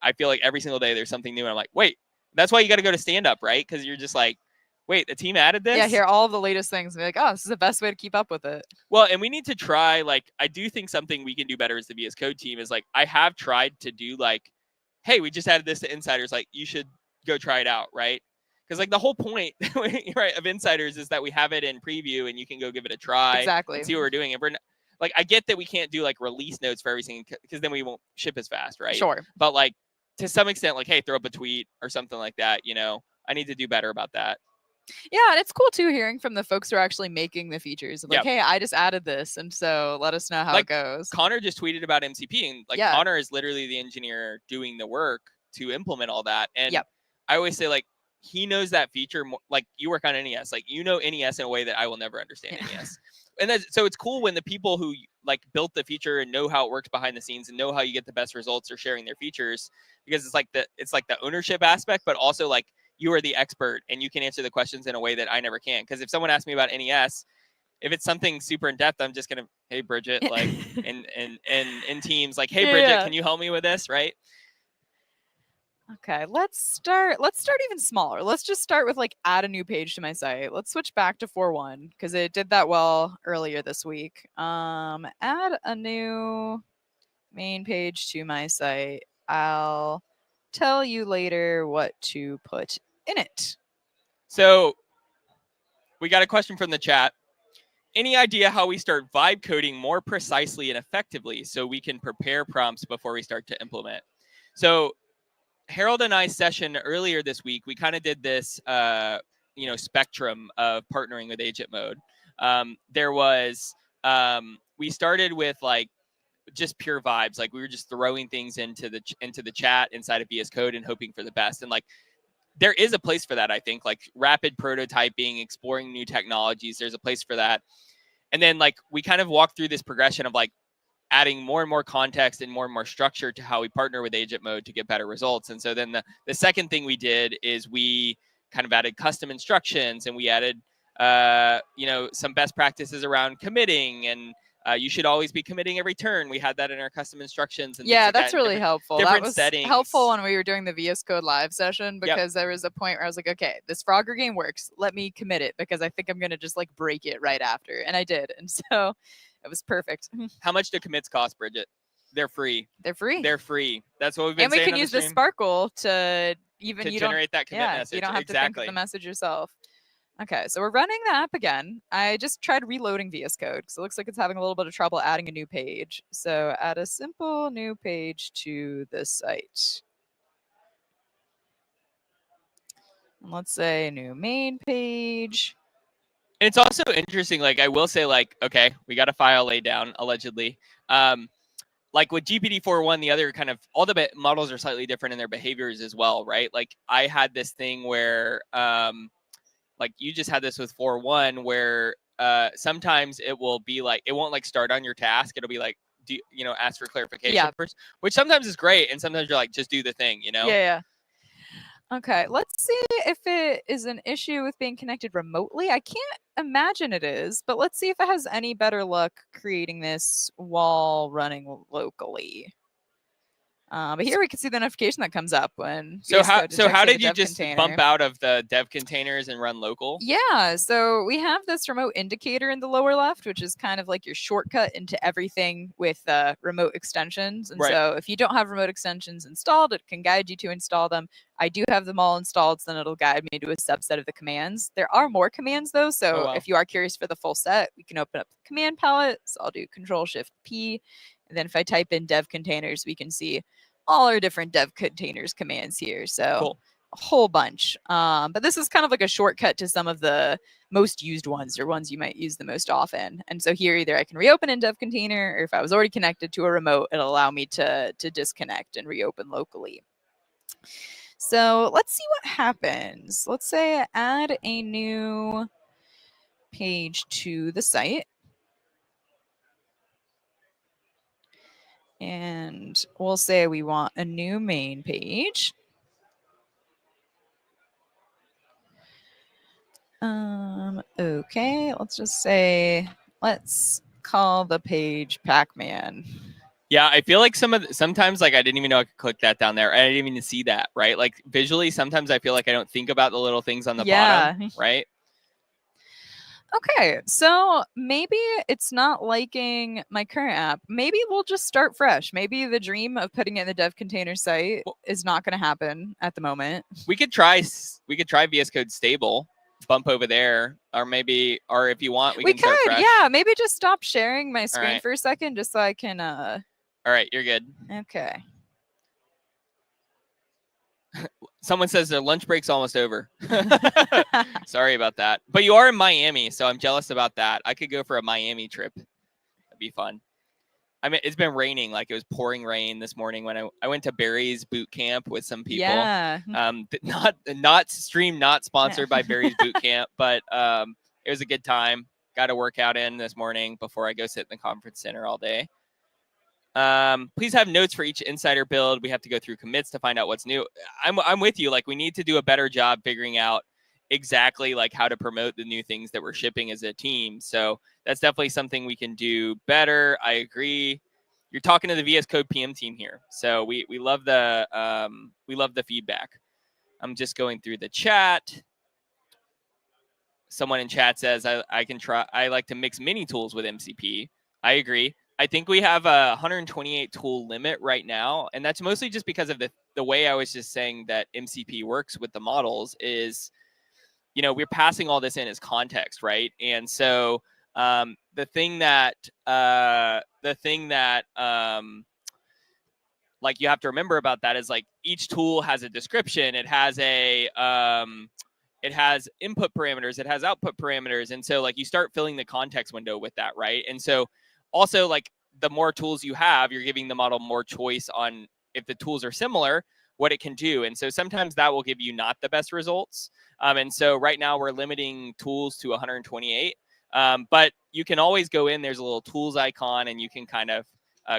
I feel like every single day there's something new. And I'm like, wait, that's why you got to go to stand up, right? Because you're just like, wait, the team added this? Yeah, hear all of the latest things and be like, oh, this is the best way to keep up with it. Well, and we need to try, like, I do think something we can do better as the VS Code team is like, I have tried to do like, hey, we just added this to Insiders, like you should go try it out, right? Because like the whole point right, of Insiders is that we have it in preview and you can go give it a try. Exactly. And see what we're doing. And we're like, I get that we can't do like release notes for everything because then we won't ship as fast, right? Sure. But like to some extent, like, hey, throw up a tweet or something like that, you know, I need to do better about that. Yeah, and it's cool too hearing from the folks who are actually making the features. Like, hey, I just added this, and so let us know how it goes. Connor just tweeted about MCP, and like Connor is literally the engineer doing the work to implement all that. And I always say like he knows that feature more, like you work on NES, like you know NES in a way that I will never understand NES. And so it's cool when the people who like built the feature and know how it works behind the scenes and know how you get the best results are sharing their features, because it's like the ownership aspect, but also like you are the expert and you can answer the questions in a way that I never can. Because if someone asks me about NES, if it's something super in depth, I'm just gonna, hey Brigit, like in Teams, like, hey Brigit, can you help me with this, right? Okay, let's start even smaller. Let's just start with like add a new page to my site. Let's switch back to 4.1 because it did that well earlier this week. Add a new main page to my site. I'll tell you later what to put in it. So we got a question from the chat. Any idea how we start vibe coding more precisely and effectively so we can prepare prompts before we start to implement? So Harold and I's session earlier this week, we kind of did this, spectrum of partnering with agent mode. We started with like just pure vibes. Like we were just throwing things into the chat inside of VS Code and hoping for the best. And like, there is a place for that, I think, like rapid prototyping, exploring new technologies. There's a place for that. And then like we kind of walked through this progression of like adding more and more context and more structure to how we partner with agent mode to get better results. And so then the second thing we did is we kind of added custom instructions, and we added some best practices around committing, and you should always be committing every turn. We had that in our custom instructions. And yeah, like that's that really helpful. Different That was settings. helpful when we were doing the VS Code live session because there was a point where I was like, okay, this Frogger game works. Let me commit it because I think I'm going to just like break it right after. And I did. And so it was perfect. How much do commits cost, Brigit? They're free. They're free. They're free. That's what we've been and we saying can on use the the stream. Sparkle to even To you generate don't that commit message. you don't have to think Exactly. of the message yourself. Okay, so we're running the app again. I just tried reloading VS Code because it looks like it's having a little bit of trouble adding a new page. So add a simple new page to the site. And let's say new main page. And it's also interesting, like I will say, like, okay, we got a file laid down, allegedly. Like with GPT-4.1, the other kind of, all the models are slightly different in their behaviors as well, right? Like I had this thing where, like you just had this with 4.1 where sometimes it will be like, it won't like start on your task. It'll be like, ask for clarification first, which sometimes is great. And sometimes you're like, just do the thing, Yeah. Okay, let's see if it is an issue with being connected remotely. I can't imagine it is, but let's see if it has any better luck creating this while running locally. But here we can see the notification that comes up when. So how did you just bump out of the dev containers and run local? Yeah, so we have this remote indicator in the lower left, which is kind of like your shortcut into everything with remote extensions. And so if you don't have remote extensions installed, it can guide you to install them. I do have them all installed, so then it'll guide me to a subset of the commands. There are more commands though, so if you are curious for the full set, we can open up the command palette. So I'll do Control-Shift-P. And then if I type in dev containers, we can see all our different dev containers commands here. So a whole bunch. But this is kind of like a shortcut to some of the most used ones or ones you might use the most often. And so here either I can reopen in dev container, or if I was already connected to a remote, it'll allow me to disconnect and reopen locally. So let's see what happens. Let's say I add a new page to the site. And we'll say we want a new main page. Okay, let's just say, let's call the page Pac-Man. Yeah, I feel like sometimes like I didn't even know I could click that down there. I didn't even see that, right? Like visually, sometimes I feel like I don't think about the little things on the bottom, right? Okay, so maybe it's not liking my current app. Maybe we'll just start fresh. Maybe the dream of putting it in the dev container site is not going to happen at the moment. We could try VS Code stable, bump over there, or if you want, we can start fresh. Yeah, maybe just stop sharing my screen for a second just so I can. All right, you're good. Okay. Someone says their lunch break's almost over. Sorry about that. But you are in Miami, so I'm jealous about that. I could go for a Miami trip. That'd be fun. I mean, it's been raining. Like it was pouring rain this morning when I went to Barry's boot camp with some people. Yeah. Not sponsored by Barry's boot camp, but it was a good time. Got a workout in this morning before I go sit in the conference center all day. Please have notes for each insider build. We have to go through commits to find out what's new. I'm with you. Like we need to do a better job figuring out exactly like how to promote the new things that we're shipping as a team. So that's definitely something we can do better. I agree. you're talking to the VS Code PM team here. So we love the feedback. I'm just going through the chat. Someone in chat says I like to mix mini tools with MCP. I agree. I think we have a 128 tool limit right now, and that's mostly just because of the way I was just saying that MCP works with the models is, we're passing all this in as context, right? And so the thing that like you have to remember about that is like each tool has a description. It has it has input parameters, it has output parameters. And so like you start filling the context window with that, right? And so also like the more tools you have, you're giving the model more choice on if the tools are similar, what it can do. And so sometimes that will give you not the best results. And so right now we're limiting tools to 128. But you can always go in, there's a little tools icon, and you can kind of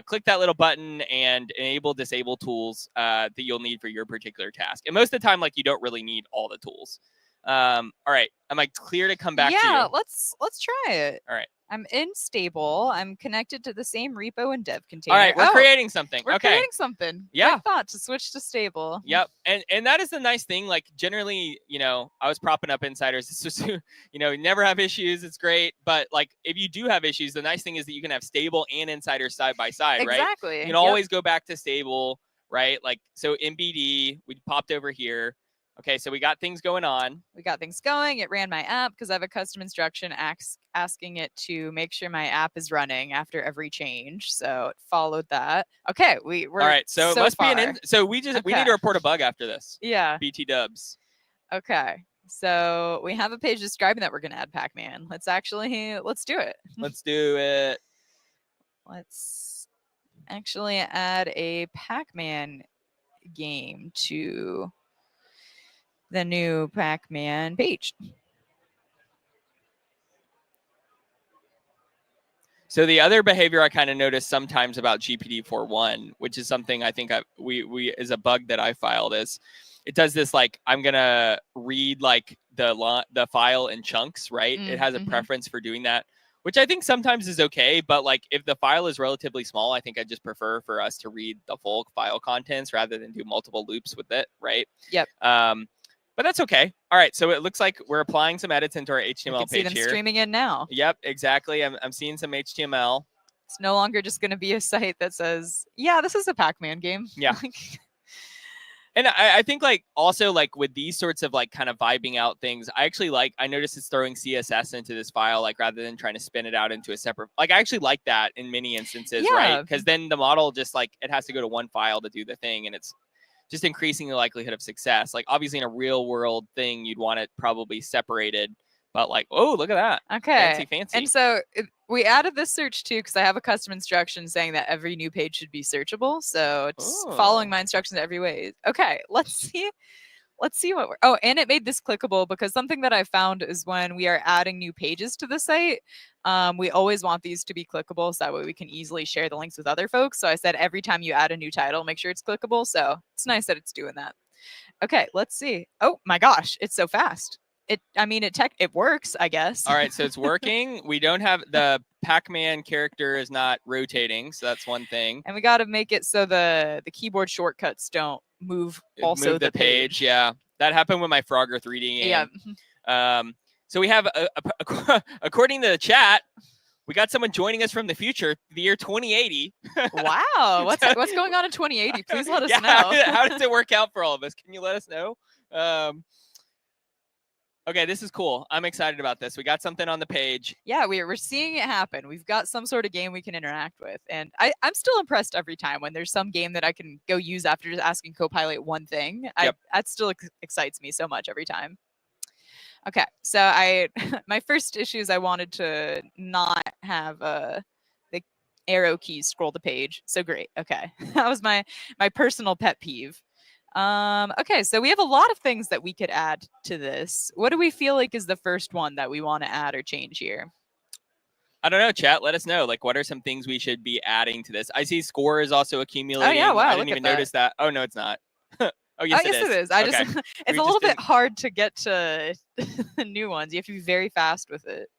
click that little button and disable tools that you'll need for your particular task. And most of the time, like you don't really need all the tools. All right. Am I clear to come back to you? Yeah, let's try it. All right. I'm in stable. I'm connected to the same repo and dev container. All right, we're creating something. We're creating something. Yeah. I thought to switch to stable. Yep. And that is the nice thing. Like generally, I was propping up insiders. It's just, you never have issues. It's great. But like if you do have issues, the nice thing is that you can have stable and insiders side by side, right? Exactly. You can always go back to stable, right? Like, so MBD, we popped over here. Okay, so we got things going on. We got things going. It ran my app because I have a custom instruction asking it to make sure my app is running after every change. So it followed that. Okay, we're all right. So it must far. be so we need to report a bug after this. Yeah. BT dubs. Okay. So we have a page describing that we're going to add Pac-Man. let's do it. Let's do it. Let's actually add a Pac-Man game to the new Pac-Man page. So the other behavior I kind of noticed sometimes about GPT-4.1, which is something I think we is a bug that I filed, is it does this like I'm gonna read like the file in chunks, right? It has a preference for doing that, which I think sometimes is okay. But like if the file is relatively small, I think I just prefer for us to read the full file contents rather than do multiple loops with it, right? Yep. But that's okay. All right, so it looks like we're applying some edits into our HTML you can page see them here. streaming in now. Yep, exactly. I'm seeing some HTML. It's no longer just going to be a site that says, yeah, this is a Pac-Man game. Yeah. And I think like also like with these sorts of like kind of vibing out things, I noticed it's throwing CSS into this file, like rather than trying to spin it out into a separate, like I actually like that in many instances, right? Because then the model just like, it has to go to one file to do the thing, and it's just increasing the likelihood of success. Like obviously in a real world thing, you'd want it probably separated, but like, oh, look at that. Okay. Fancy. And so we added this search too, because I have a custom instruction saying that every new page should be searchable. So it's following my instructions every way. Okay, let's see what and it made this clickable, because something that I found is when we are adding new pages to the site, we always want these to be clickable so that way we can easily share the links with other folks. So I said every time you add a new title, make sure it's clickable. So it's nice that it's doing that. Okay, let's see. Oh my gosh, it's so fast. It works, I guess. All right, so it's working. We don't have the Pac-Man character is not rotating, so that's one thing. And we got to make it so the keyboard shortcuts don't move the page. Yeah, that happened with my Frogger 3D game. Yeah. So we have, according to the chat, we got someone joining us from the future, the year 2080. Wow, what's going on in 2080? Please let us know. How does it work out for all of us? Can you let us know? Okay, this is cool. I'm excited about this. We got something on the page. Yeah, we're seeing it happen. We've got some sort of game we can interact with. And I'm still impressed every time when there's some game that I can go use after just asking Copilot one thing. Yep. That still excites me so much every time. Okay, so my first issue is I wanted to not have the arrow keys scroll the page. So great. Okay, that was my personal pet peeve. Okay, so we have a lot of things that we could add to this. What do we feel like is the first one that we want to add or change here? I don't know, chat. Let us know. Like, what are some things we should be adding to this? I see score is also accumulating. Oh, yeah, wow. I didn't even notice that. Oh, no, it's not. Oh, yes, it is. I just it's a little bit hard to get to the new ones. You have to be very fast with it.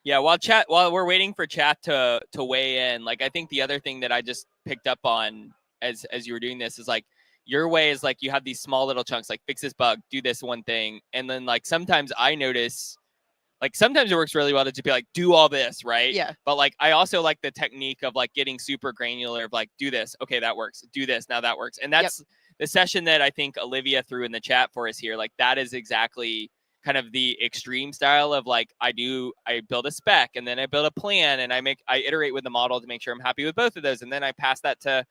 Yeah, while we're waiting for chat to weigh in, like I think the other thing that I just picked up on as you were doing this is like your way is like you have these small little chunks, like fix this bug, do this one thing, and then like sometimes I notice like sometimes it works really well to just be like do all this, right? Yeah. But like I also like the technique of like getting super granular of like do this, okay, that works, do this, now that works, and that's the session that I think Olivia threw in the chat for us here. Like that is exactly kind of the extreme style of like I build a spec and then I build a plan and I iterate with the model to make sure I'm happy with both of those, and then I pass that to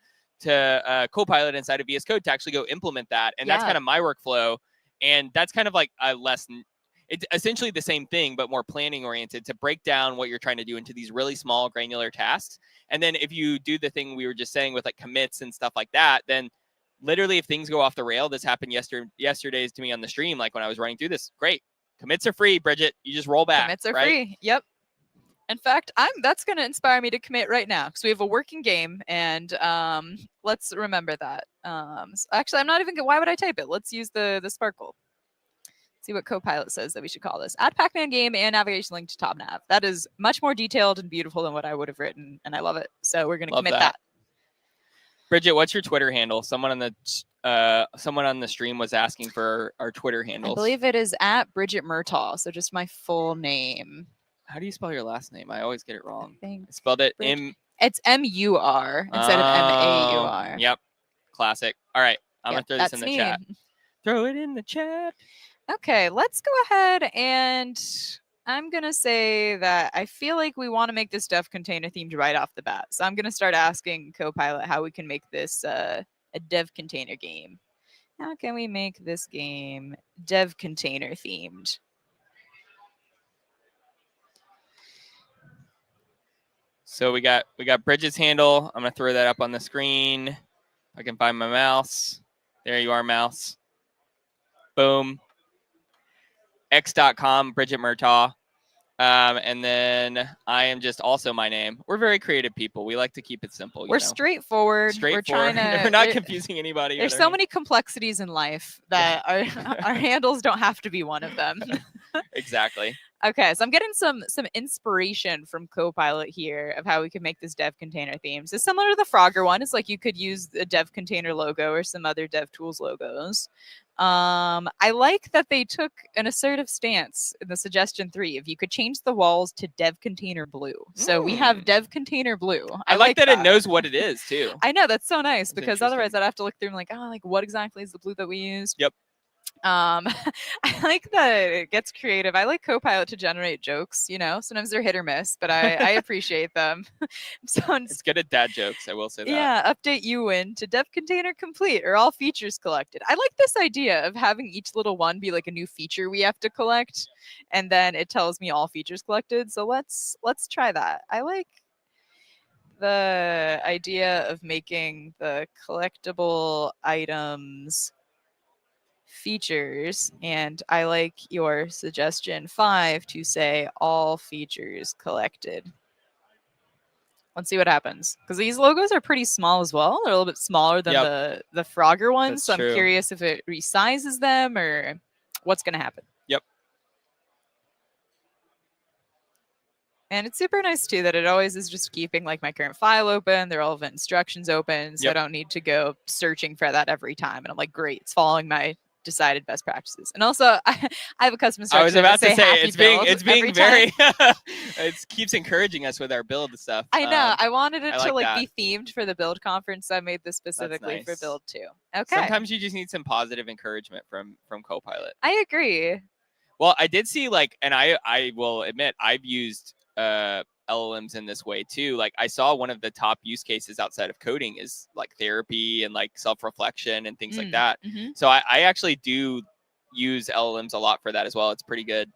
Copilot inside of VS Code to actually go implement that, and that's kind of my workflow, and that's kind of like a less. It's essentially the same thing, but more planning oriented to break down what you're trying to do into these really small granular tasks. And then if you do the thing we were just saying with like commits and stuff like that, then literally if things go off the rail, this happened yesterday's to me on the stream, like when I was running through this, great. Commits are free, Brigit. You just roll back. Commits are free. Yep. In fact, that's going to inspire me to commit right now because we have a working game, and let's remember that. So actually, I'm not even. Why would I type it? Let's use the Sparkle. See what Copilot says that we should call this. Add Pac-Man game and navigation link to top nav. That is much more detailed and beautiful than what I would have written, and I love it. So we're going to commit that. Brigit, what's your Twitter handle? Someone on the stream was asking for our Twitter handles. I believe it is at Brigit Murtaugh. So just my full name. How do you spell your last name? I always get it wrong. I spelled it It's M-U-R instead of M-A-U-R. Yep. Classic. All right. I'm going to throw this in the me. chat. Throw it in the chat. Okay, let's go ahead and I'm going to say that I feel like we want to make this dev container themed right off the bat. So I'm going to start asking Copilot how we can make this a dev container game. How can we make this game dev container themed? So we got Brigit's handle. I'm going to throw that up on the screen. If I can find my mouse. There you are, mouse. Boom. X.com, Brigit Murtaugh. And then I am just also my name. We're very creative people. We like to keep it simple. We're straightforward. We're trying to. We're not confusing anybody. There's so many complexities in life that our handles don't have to be one of them. Exactly. Okay, so I'm getting some inspiration from Copilot here of how we could make this dev container themes. It's similar to the Frogger one. It's like you could use a dev container logo or some other dev tools logos. I like that they took an assertive stance in the suggestion 3. If you could change the walls to dev container blue. So we have dev container blue. I like that it knows what it is too. I know, that's so nice because otherwise I'd have to look through and like, oh, like what exactly is the blue that we used? Yep. I like that it gets creative. I like Copilot to generate jokes, you know, sometimes they're hit or miss, but I appreciate them. So it's good at dad jokes, I will say that. Yeah, update you win to dev container complete or all features collected. I like this idea of having each little one be like a new feature we have to collect, and then it tells me all features collected. So let's try that. I like the idea of making the collectible items features, and I like your suggestion 5 to say all features collected. Let's see what happens, because these logos are pretty small as well. They're a little bit smaller than the Frogger ones. So I'm curious if it resizes them or what's going to happen. Yep. And it's super nice too that it always is just keeping like my current file open, the relevant instructions open, so I don't need to go searching for that every time. And I'm like, great, it's following my decided best practices. And also I have a custom instruction. I was about to say it's being very it keeps encouraging us with our build stuff. I know. I wanted it to like be themed for the build conference. So I made this specifically for build too. Okay. Sometimes you just need some positive encouragement from Copilot. I agree. Well, I did see and I will admit I've used LLMs in this way too. Like I saw one of the top use cases outside of coding is like therapy and like self-reflection and things like that. Mm-hmm. So I actually do use LLMs a lot for that as well. It's pretty good.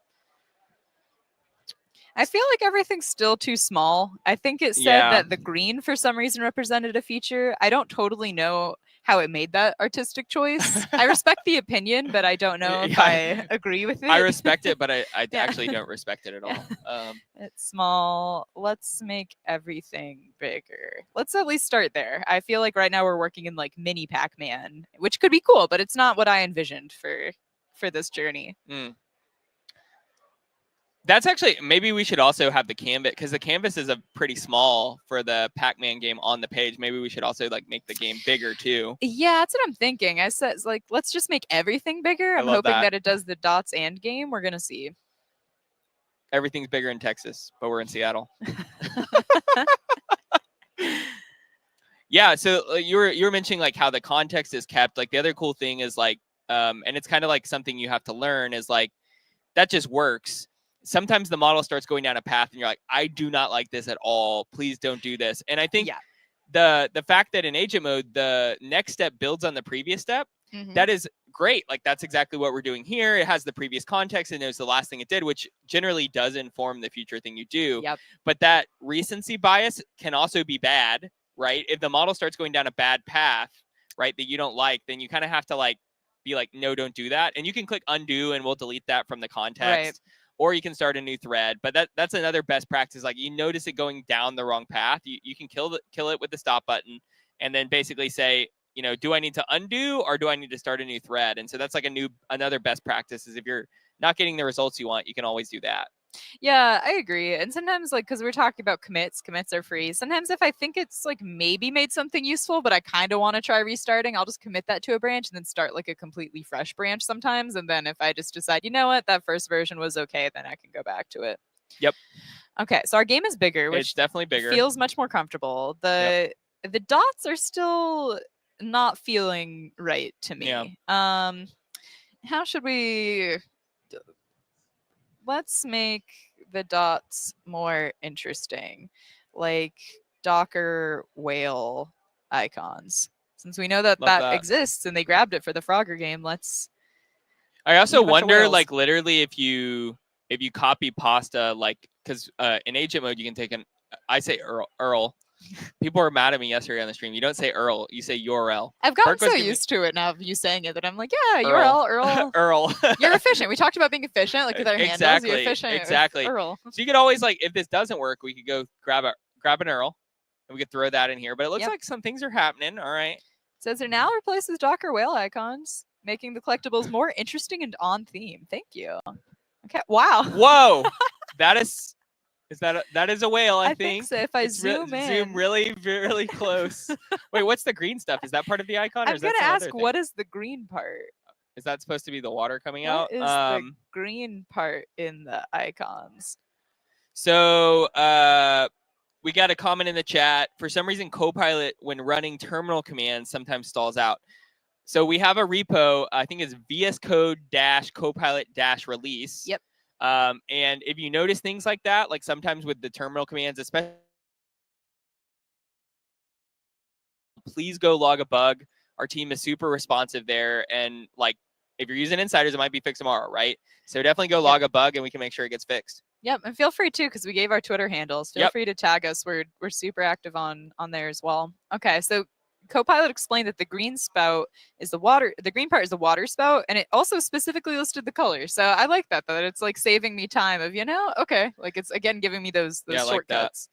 I feel like everything's still too small. I think it said that the green for some reason represented a feature. I don't totally know how it made that artistic choice. I respect the opinion, but I don't know if I agree with it. I respect it, but I actually don't respect it at all. It's small. Let's make everything bigger. Let's at least start there. I feel like right now we're working in like mini Pac-Man, which could be cool, but it's not what I envisioned for this journey. That's actually, maybe we should also have the canvas, because the canvas is a pretty small for the Pac-Man game on the page. Maybe we should also like make the game bigger too. Yeah, that's what I'm thinking. I said, like, let's just make everything bigger. I I'm love hoping that. that it does the dots and game. We're gonna see. Everything's bigger in Texas, but we're in Seattle. Yeah, so you were mentioning like how the context is kept. Like the other cool thing is like, and it's kind of like something you have to learn is like that just works. Sometimes the model starts going down a path, and you're like, I do not like this at all. Please don't do this. And I think Yeah. the fact that in agent mode the next step builds on the previous step, Mhm. that is great. Like that's exactly what we're doing here. It has the previous context and knows the last thing it did, which generally does inform the future thing you do. Yep. But that recency bias can also be bad, right? If the model starts going down a bad path, right, that you don't like, then you kind of have to like be like, no, don't do that. And you can click undo and we'll delete that from the context. Or you can start a new thread. But that's another best practice. Like you notice it going down the wrong path, you can kill it with the stop button, and then basically say, you know, do I need to undo or do I need to start a new thread? And so that's like another best practice is if you're not getting the results you want, you can always do that. Yeah, I agree. And sometimes, like, because we're talking about commits are free. Sometimes if I think it's like maybe made something useful, but I kind of want to try restarting, I'll just commit that to a branch and then start like a completely fresh branch sometimes. And then if I just decide, you know what, that first version was okay, then I can go back to it. Yep. Okay, so our game is bigger, It's which definitely bigger. feels much more comfortable. The dots are still not feeling right to me. Yeah. How should we let's make the dots more interesting, like Docker whale icons. Since we know that Love that. exists and they grabbed it for the Frogger game, let's. I also Need a bunch of wonder, whales. like literally, if you copy pasta, like because in agent mode you can take I say Earl. People were mad at me yesterday on the stream. You don't say Earl, you say URL. I've gotten Burke was so giving me- used to it now of you saying it that I'm like, yeah, Earl. URL, Earl. Earl. You're efficient. We talked about being efficient, like with our handles. You're Exactly, efficient. with exactly. Earl. So you could always like, if this doesn't work, we could go grab an Earl, and we could throw that in here. But it looks Yep. like some things are happening. All right. It says it now replaces Docker whale icons, making the collectibles more interesting and on theme. Thank you. Okay. Wow. Whoa, that is that is a whale. I think. so. If I It's zoom in, zoom really, really close. Wait, what's the green stuff? Is that part of the icon? Or I'm is that gonna some ask, other thing? what is the green part? Is that supposed to be the water coming What out? is the green part in the icons? So we got a comment in the chat. For some reason, Copilot, when running terminal commands, sometimes stalls out. So we have a repo. I think it's VS Code -Copilot -release. Yep. And if you notice things like that, like sometimes with the terminal commands, especially, please go log a bug. Our team is super responsive there. And like, if you're using insiders, it might be fixed tomorrow, right? So definitely go log a bug and we can make sure it gets fixed. Yep, and feel free too, because we gave our Twitter handles. Feel free to tag us. We're super active on there as well. Okay, so Copilot explained that the green spout is the water. The green part is the water spout, and it also specifically listed the color. So I like that it's like saving me time of okay, like it's again giving me those shortcuts.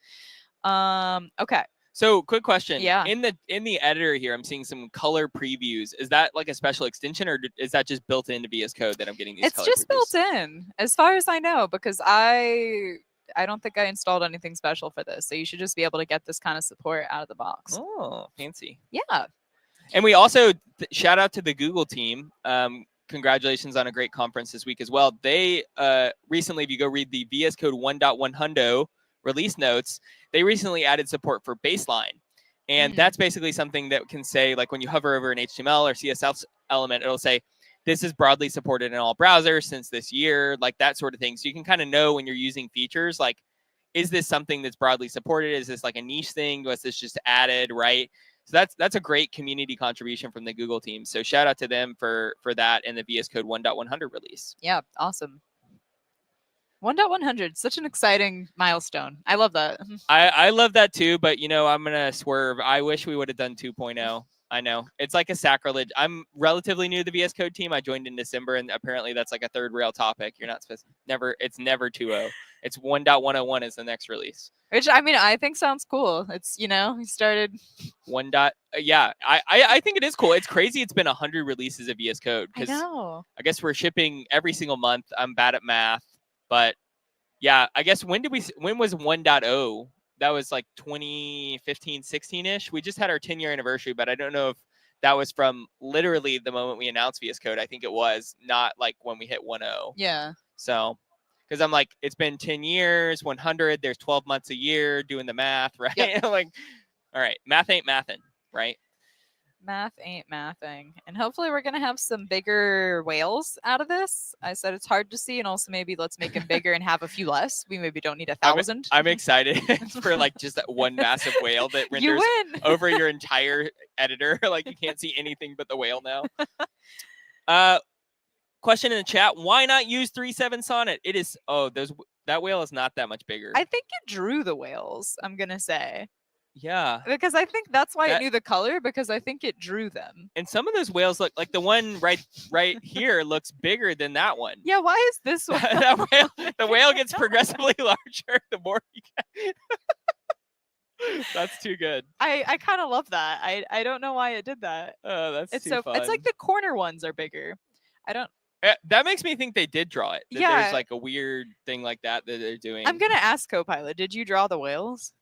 Okay. So quick question. Yeah. In the editor here, I'm seeing some color previews. Is that like a special extension, or is that just built into VS Code that I'm getting these? It's just built in, as far as I know, because I don't think I installed anything special for this. So you should just be able to get this kind of support out of the box. Oh, fancy. Yeah. And we also shout out to the Google team. Congratulations on a great conference this week as well. They recently, if you go read the VS Code 1.100 release notes, they recently added support for baseline. And that's basically something that can say, like when you hover over an HTML or CSS element, it'll say, this is broadly supported in all browsers since this year, like that sort of thing. So you can kind of know when you're using features, like, is this something that's broadly supported? Is this like a niche thing? Was this just added, right? So that's a great community contribution from the Google team. So shout out to them for that and the VS Code 1.100 release. Yeah, awesome. 1.100, such an exciting milestone. I love that. I love that too, but I'm going to swerve. I wish we would have done 2.0. I know. It's like a sacrilege. I'm relatively new to the VS Code team. I joined in December, and apparently that's like a third rail topic. You're not supposed it's never 2.0. It's 1.101 is the next release. Which, I mean, I think sounds cool. It's, you started... Yeah, I think it is cool. It's crazy it's been 100 releases of VS Code. I know. I guess we're shipping every single month. I'm bad at math, but Yeah, I guess when was 1.0? That was like 2015, 16-ish. We just had our 10-year anniversary, but I don't know if that was from literally the moment we announced VS Code. I think it was, not like when we hit 1.0. Yeah. So, because I'm like, it's been 10 years, 100, there's 12 months a year, doing the math, right? Yep. Like, all right, math ain't mathin', right? Math ain't mathing. And hopefully we're going to have some bigger whales out of this. I said it's hard to see, and also maybe let's make them bigger and have a few less. We maybe don't need 1,000. I'm excited for like just that one massive whale that You renders win. over your entire editor. Like you can't see anything but the whale now. Question in the chat: why not use 3.7 Sonnet? It is that whale is not that much bigger. I think it drew the whales, I'm going to say. Yeah. Because I think that's why it That- knew the color, because I think it drew them. And some of those whales look like the one right here looks bigger than that one. Yeah, why is this one? The whale gets progressively larger the more you get. That's too good. I kind of love that. I don't know why it did that. Oh, that's It's too so fun. it's like the corner ones are bigger. I don't. That makes me think they did draw it. That Yeah. There's like a weird thing like that they're doing. I'm gonna ask Copilot. Did you draw the whales?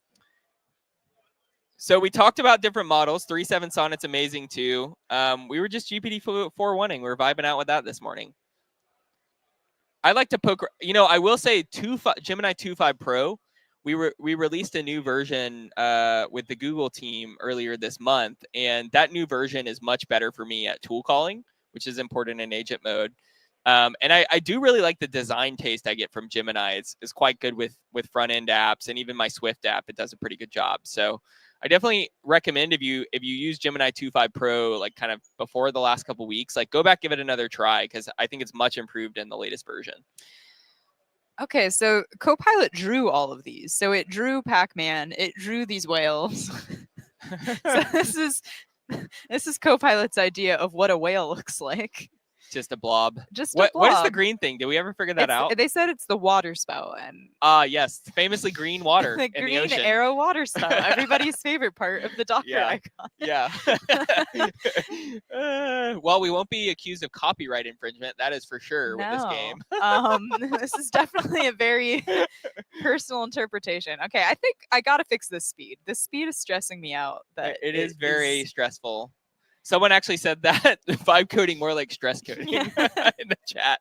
So we talked about different models. 3.7 Sonnet's amazing too. We were just GPT-4.1ing. We were vibing out with that this morning. I like to poke. I will say Gemini 2.5 Pro. We released a new version with the Google team earlier this month, and that new version is much better for me at tool calling, which is important in agent mode. And I do really like the design taste I get from Gemini. It's quite good with front end apps, and even my Swift app, it does a pretty good job. So I definitely recommend if you use Gemini 2.5 Pro, like kind of before the last couple weeks, like go back, give it another try, because I think it's much improved in the latest version. Okay, so Copilot drew all of these. So it drew Pac-Man. It drew these whales. So this is Copilot's idea of what a whale looks like. Just a blob. Just What a blob. is the green thing? Did we ever figure that out? They said it's the water spout, and Yes, famously green water the in the green ocean. arrow water spout. Everybody's favorite part of the Docker Yeah. icon. Yeah. Well, we won't be accused of copyright infringement. That is for sure with this game. This is definitely a very personal interpretation. Okay, I think I gotta fix this speed. This speed is stressing me out. That It is very stressful. Someone actually said that vibe coding more like stress coding in the chat.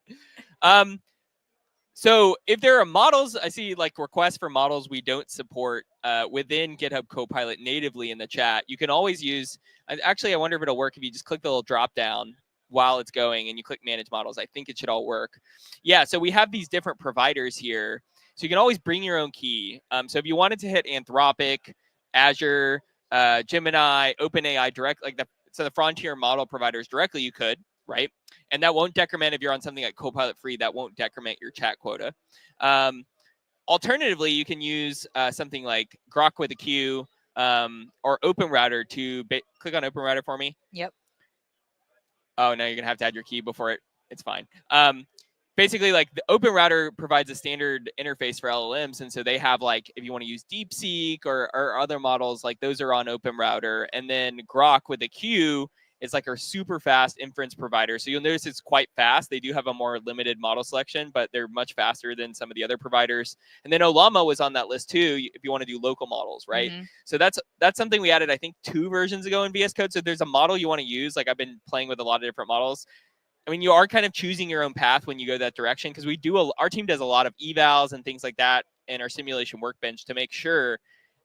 So if there are models, I see like requests for models we don't support within GitHub Copilot natively in the chat. You can always use, actually, I wonder if it'll work if you just click the little drop down while it's going and you click manage models. I think it should all work. Yeah, so we have these different providers here. So you can always bring your own key. So if you wanted to hit Anthropic, Azure, Gemini, OpenAI direct, like the frontier model providers directly, you could, right? And that won't decrement if you're on something like Copilot free. That won't decrement your chat quota. Alternatively, you can use something like Grok with a Q or OpenRouter to click on OpenRouter for me. Yep. Oh, no, you're going to have to add your key before it's fine. Basically, like the OpenRouter provides a standard interface for LLMs. And so they have like, if you want to use DeepSeek or other models, like those are on OpenRouter. And then Grok with a Q is like our super fast inference provider. So you'll notice it's quite fast. They do have a more limited model selection, but they're much faster than some of the other providers. And then Olama was on that list too, if you want to do local models, right? Mm-hmm. So that's something we added, I think, 2 versions ago in VS Code. So there's a model you want to use. Like I've been playing with a lot of different models. I mean, you are kind of choosing your own path when you go that direction, because our team does a lot of evals and things like that in our simulation workbench to make sure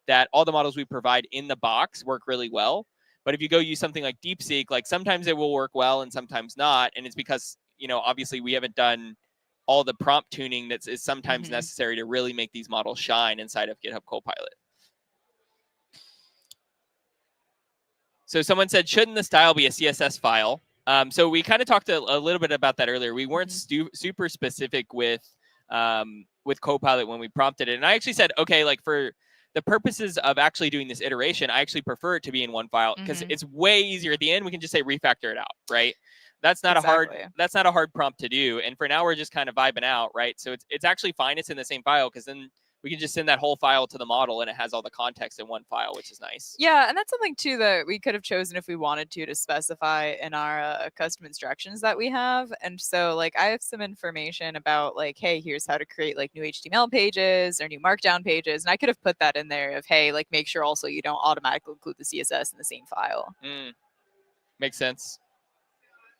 that all the models we provide in the box work really well. But if you go use something like DeepSeek, like sometimes it will work well and sometimes not. And it's because, obviously we haven't done all the prompt tuning that is sometimes necessary to really make these models shine inside of GitHub Copilot. So someone said, shouldn't the style be a CSS file? So we kind of talked a little bit about that earlier. We weren't super specific with Copilot when we prompted it. And I actually said, okay, like for the purposes of actually doing this iteration, I actually prefer it to be in one file because it's way easier. At the end, we can just say refactor it out, right? That's not a hard prompt to do. And for now, we're just kind of vibing out, right? So it's actually fine. It's in the same file because then we can just send that whole file to the model and it has all the context in one file, which is nice. Yeah, and that's something too that we could have chosen if we wanted to specify in our custom instructions that we have. And so like I have some information about like, hey, here's how to create like new HTML pages or new markdown pages. And I could have put that in there of, hey, like make sure also you don't automatically include the CSS in the same file. Makes sense.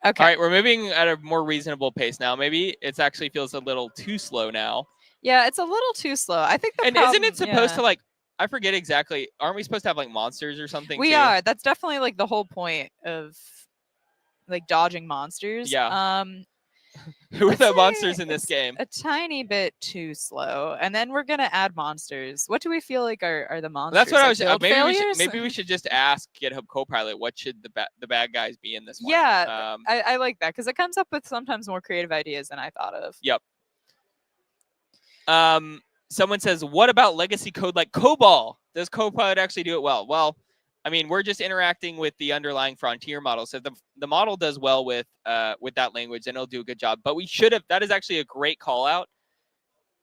Okay. All right, we're moving at a more reasonable pace now. Maybe it actually feels a little too slow now. Yeah, it's a little too slow. I think the And problem, isn't it supposed to like, I forget exactly, aren't we supposed to have like monsters or something we too? are. That's definitely like the whole point of like dodging monsters. Yeah. Who are Let's the say monsters in this it's game? a tiny bit too slow, and then we're gonna add monsters. What do we feel like are the monsters? That's what I Like was. build failures? Maybe we should just ask GitHub Copilot what should the bad guys be in this one. Yeah, I like that because it comes up with sometimes more creative ideas than I thought of. Yep. Someone says, what about legacy code like COBOL? Does Copilot actually do it well? Well, I mean, we're just interacting with the underlying frontier model. So if the model does well with that language, then it'll do a good job. But we should have, that is actually a great call out.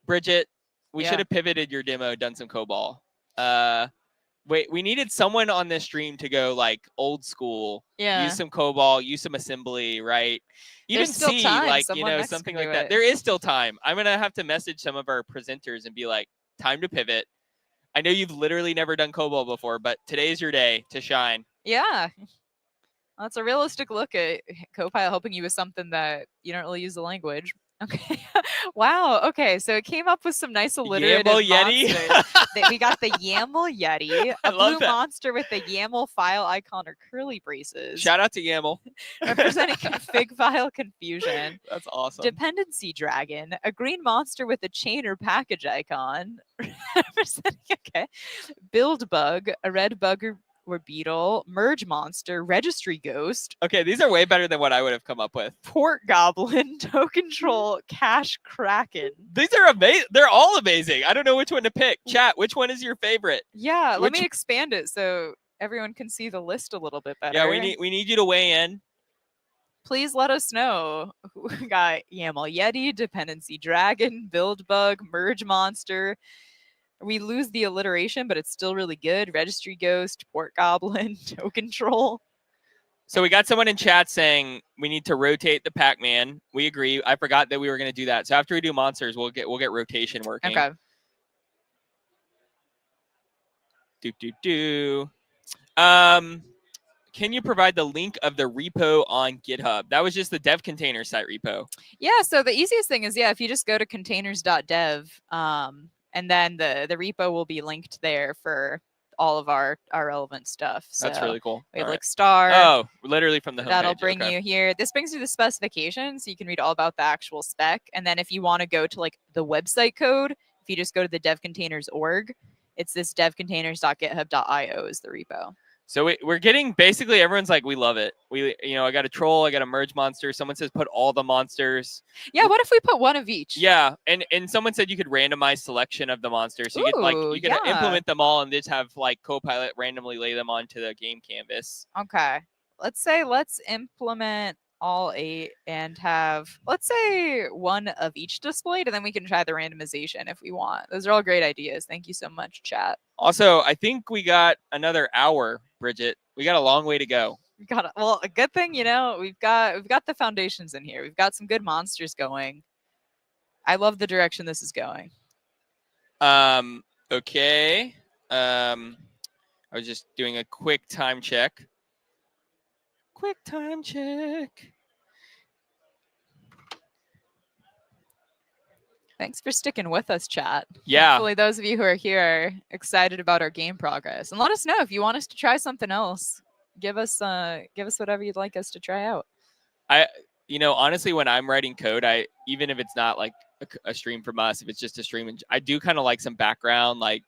Brigit, we should have pivoted your demo, done some COBOL. We needed someone on this stream to go like old school. Yeah. Use some COBOL, use some assembly, right? Even There's still C, time. like, Someone next something can like do that. it. There is still time. I'm going to have to message some of our presenters and be like, time to pivot. I know you've literally never done COBOL before, but today's your day to shine. Yeah. That's a realistic look at Copilot helping you with something that you don't really use the language. Okay. Wow. Okay. So it came up with some nice alliterative YAML Yeti. monsters. We got the YAML Yeti, I a love blue that. monster with the YAML file icon or curly braces, Shout out to YAML. representing config file confusion. That's awesome. Dependency dragon, a green monster with a chain or package icon, representing build bug, a red bug or beetle, merge monster, registry ghost, Okay, these are way better than what I would have come up with. port goblin, token troll, cache kraken. These are amazing. They're all amazing. I don't know which one to pick. Chat, which one is your favorite? Yeah, let Which- me expand it so everyone can see the list a little bit better. Yeah, we need you to weigh in. Please let us know. We got YAML Yeti, dependency dragon, build bug, merge monster. We lose the alliteration, but it's still really good. Registry ghost, port goblin, token troll. So we got someone in chat saying we need to rotate the Pac-Man. We agree. I forgot that we were going to do that. So after we do monsters, we'll get rotation working. Okay. Can you provide the link of the repo on GitHub? That was just the dev container site repo. Yeah, so the easiest thing is, if you just go to containers.dev, and then the repo will be linked there for all of our relevant stuff. So That's really cool. we have All like star. Oh, literally from the homepage. That'll bring Okay. you here. This brings you the specifications, so you can read all about the actual spec. And then if you want to go to like the website code, if you just go to the devcontainers.org, it's this devcontainers.github.io is the repo. So we're getting basically everyone's like, we love it. I got a troll, I got a merge monster. Someone says put all the monsters. Yeah, what if we put one of each? Yeah, and someone said you could randomize selection of the monsters. So you could Ooh, you could implement them all and just have like Copilot randomly lay them onto the game canvas. Okay. Let's implement all 8 and have, let's say, one of each displayed, and then we can try the randomization if we want. Those are all great ideas. Thank you so much, chat. Also, I think we got another hour, Brigit. We got a long way to go. We got it. Well, a good thing, we've got the foundations in here. We've got some good monsters going. I love the direction this is going. Okay. I was just doing a quick time check. Quick time check. Thanks for sticking with us, chat. Yeah. Hopefully those of you who are here are excited about our game progress. And let us know if you want us to try something else. Give us whatever you'd like us to try out. Honestly, when I'm writing code, even if it's not like a stream from us, if it's just a stream, I do kind of like some background, like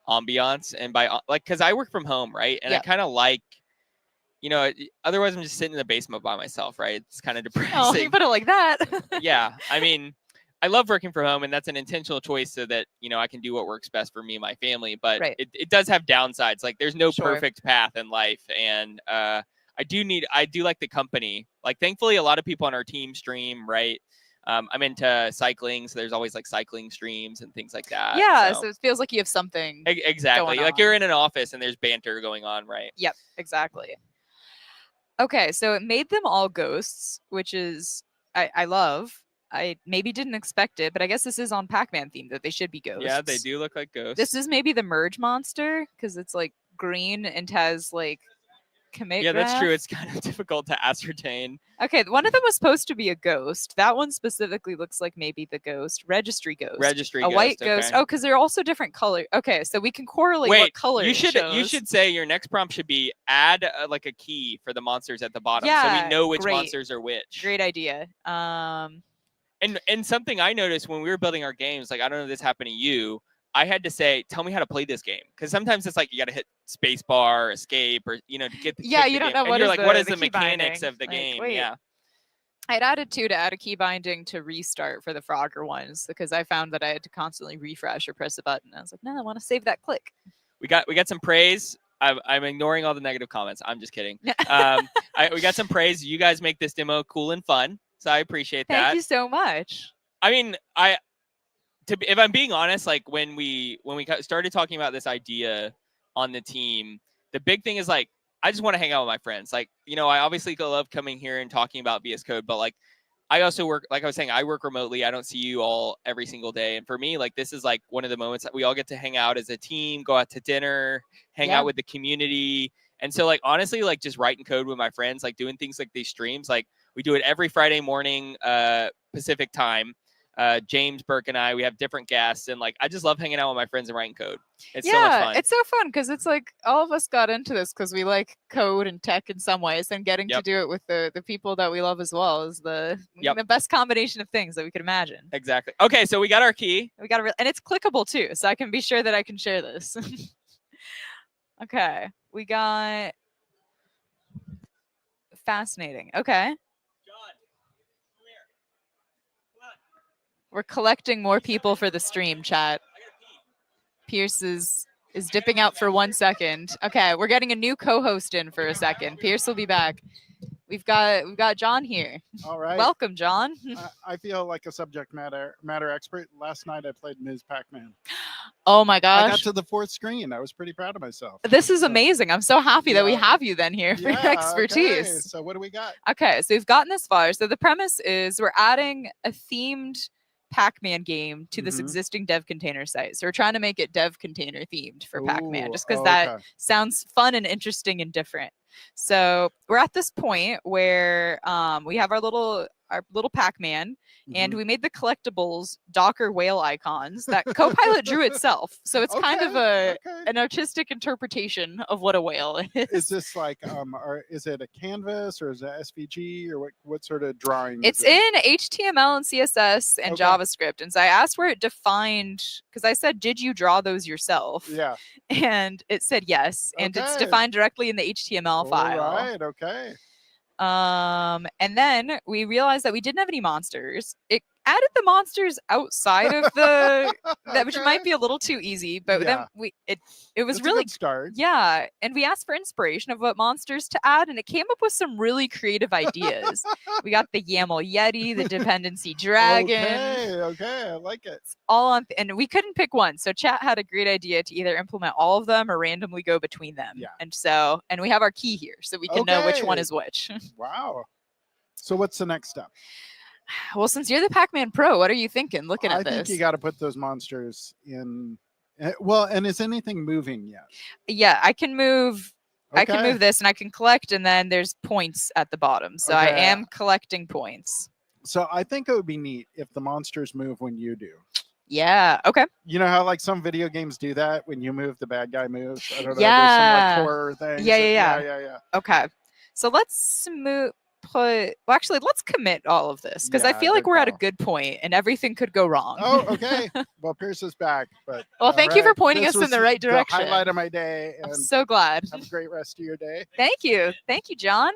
ambiance, and because I work from home, right? And I kind of like, otherwise I'm just sitting in the basement by myself, right? It's kind of depressing. Oh, you put it like that. Yeah, I mean, I love working from home, and that's an intentional choice so that I can do what works best for me and my family. But it does have downsides. Like there's no perfect path in life, and I do like the company. Like thankfully, a lot of people on our team stream, right? I'm into cycling, so there's always like cycling streams and things like that. Yeah, so it feels like you have something. Exactly. going Like you're on. in an office and there's banter going on, right? Yep, exactly. Okay, so it made them all ghosts, which is I love. I maybe didn't expect it, but I guess this is on Pac-Man theme that they should be ghosts. Yeah, they do look like ghosts. This is maybe the merge monster because it's like green and has like commit. Yeah, that's true. graph. It's kind of difficult to ascertain. Okay, one of them was supposed to be a ghost. That one specifically looks like maybe the ghost. Registry ghost. Registry a ghost, white ghost. okay. Oh, because they're also different color. Okay, so we can correlate Wait, what color you it should shows. you should say your next prompt should be add like a key for the monsters at the bottom, so Yeah, we know which great. monsters are which. Great idea. And something I noticed when we were building our games, like I don't know if this happened to you, I had to say, tell me how to play this game, because sometimes it's like you got to hit spacebar, escape, or to get the Yeah, kick you the don't game. know And what you're is like, the- what is the the key mechanics binding? of the Like, game? wait. Yeah. I'd added 2 to add a key binding to restart for the Frogger ones because I found that I had to constantly refresh or press a button. I was like, no, I want to save that click. We got some praise. I'm ignoring all the negative comments. I'm just kidding. We got some praise. You guys make this demo cool and fun, so I appreciate that. Thank you so much. I mean, if I'm being honest, like when we started talking about this idea on the team, the big thing is like I just want to hang out with my friends. Like, I obviously love coming here and talking about VS Code, but like I also work, like I was saying, I work remotely. I don't see you all every single day. And for me, like this is like one of the moments that we all get to hang out as a team, go out to dinner, hang Yeah. out with the community. And so like honestly, like just writing code with my friends, like doing things like these streams, like we do it every Friday morning, Pacific time. James, Burke, and I, we have different guests, and like I just love hanging out with my friends and writing code. It's so much fun. It's so fun because it's like all of us got into this because we like code and tech in some ways, and getting to Yep. do it with the people that we love as well is the best combination of things that we could imagine. Exactly. Okay, so we got our key. We got and it's clickable too, so I can be sure that I can share this. Okay, we got fascinating. Okay. We're collecting more people for the stream, chat. Pierce is dipping out for 1 second. Okay, we're getting a new co-host in for a second. Pierce will be back. We've got John here. All right. Welcome, John. I feel like a subject matter expert. Last night I played Ms. Pac-Man. Oh my I got gosh. to the 4th screen. I was pretty proud of myself. This is amazing. I'm so happy that we Yeah. have you then here for your expertise. Okay. So what do we got? Okay, so we've gotten this far. So the premise is we're adding a themed Pac-Man game to this Mhm. existing dev container site. So we're trying to make it dev container themed for Pac-Man, Ooh, just because that okay. sounds fun and interesting and different. So we're at this point where we have our little Pac-Man, and Mhm. we made the collectibles Docker whale icons that Copilot drew itself. So it's kind of Okay. an artistic interpretation of what a whale is. Is this like is it a canvas or is it SVG or what sort of drawing? It's is it? in HTML and CSS and Okay. JavaScript. And so I asked where it defined, because I said, did you draw those yourself? Yeah. And it said yes. And it's Okay. defined directly in the HTML file. All right. Okay. And then we realized that we didn't have any monsters. It added the monsters outside of the that, which might Okay. be a little too easy, but Yeah. then it was That's a really good start. yeah, and we asked for inspiration of what monsters to add, and it came up with some really creative ideas. We got the YAML Yeti, the dependency dragon, Okay. I like it. all on, and we couldn't pick one. So chat had a great idea to either implement all of them or randomly go between them. Yeah. And we have our key here, so we can know which one Okay. is which. Wow. So what's the next step? Well, since you're the Pac-Man Pro, what are you thinking? Looking at I this, think you got to put those monsters in. Well, and is anything moving yet? yeah, I can move. I can Okay. move this, and I can collect, and then there's points at the bottom. So I Okay. am collecting points. So I think it would be neat if the monsters move when you do. Yeah. Okay. You know how like some video games do that when you move, the bad guy moves. I don't know. Yeah. There's some like horror things. Yeah. Yeah. Okay. So let's actually, let's commit all of this because I Yeah, feel like good we're at a call. good point and everything could go wrong. Oh, okay. Well, Pierce is back, but Well, thank you for alright. pointing This us in was the right direction. The highlight of my day, I'm and so glad. have a great rest of your day. Thank you, John.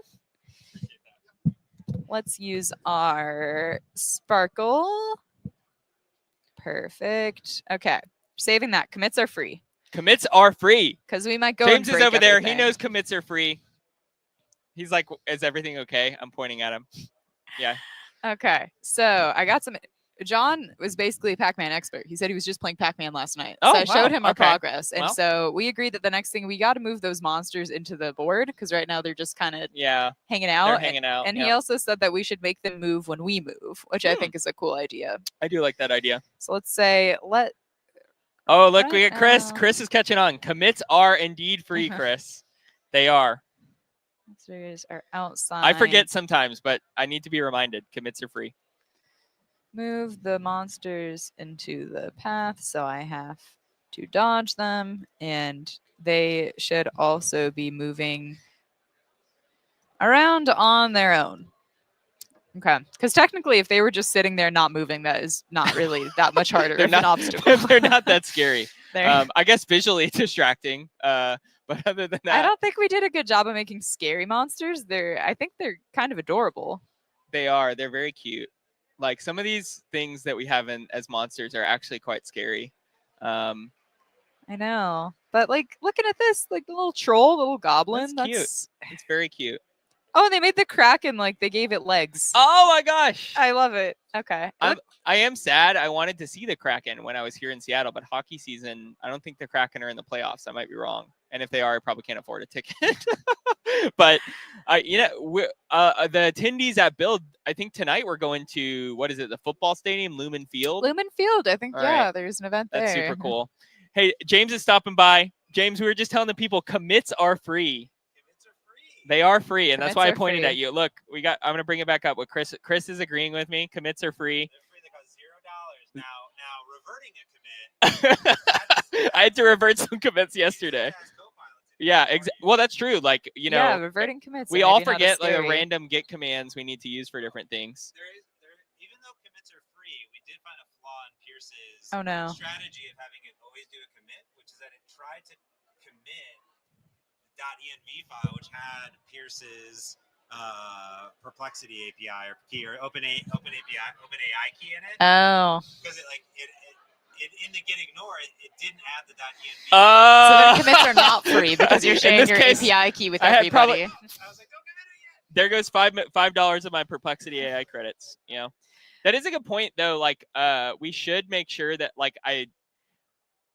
Let's use our sparkle. Perfect. Okay, saving that. Commits are free Commits are free. because we might go. and James is break over there. He everything. knows commits are free. He's like, is everything okay? I'm pointing at him. Yeah. Okay, so I got some. John was basically a Pac-Man expert. He said he was just playing Pac-Man last night. Oh, So I showed wow, him our okay. progress. And Well. so we agreed that the next thing, we got to move those monsters into the board because right now they're just kind of Yeah, hanging out. they're hanging out. And he yeah. also said that we should make them move when we move, which I think is a cool idea. I do like that idea. So let's say, Oh, look, we Right get Chris. now- Chris is catching on. Commits are indeed free, Chris. They are. monsters are outside. I forget sometimes, but I need to be reminded. Commits are free. Move the monsters into the path, so I have to dodge them, and they should also be moving around on their own. Okay, because technically, if they were just sitting there not moving, that is not really that much harder They're of an not- obstacle. They're not that scary. They're- I guess visually distracting. But other than that, I don't think we did a good job of making scary monsters. I think they're kind of adorable. they are. They're very cute. Like some of these things that we have as monsters are actually quite scary. I know, but like looking at this, like the little troll, the little goblin. That's cute. That's It's very cute. Oh, and they made the Kraken like they gave it legs. Oh my gosh. I love it. Okay. I am sad. I wanted to see the Kraken when I was here in Seattle, but hockey season, I don't think the Kraken are in the playoffs. I might be wrong. And if they are, I probably can't afford a ticket. But the attendees at Build, I think tonight we're going to, what is it, the football stadium, Lumen Field? Lumen Field, I think. All Yeah, right. there's an event That's there. super cool. Hey, James is stopping by. James, we were just telling the people commits are free. Commits are free. They are free, and that's why I Commits are pointed free. at you. Look, I'm gonna bring it back up with Chris. Chris is agreeing with me. Commits are free. They're free. They cost $0. Now reverting a commit. I had to revert some commits yesterday. Has Copilot to do Yeah, it. well, that's true. Like, Yeah, reverting commits. we are all maybe not as forget like the scary. random git commands we need to use for different things. Even though commits are free, we did find a flaw in Pierce's Oh, no. strategy of having it always do a commit, which is that it tried to commit the .env file, which had Pierce's Perplexity API or key or OpenAI key in it, Oh. because it in the git ignore it didn't add the .env. So their commits are not free because you're In sharing this your case, API key with I had everybody. I was like, don't commit it yet. There goes $5 of my Perplexity AI credits. That is a good point though. Like, we should make sure that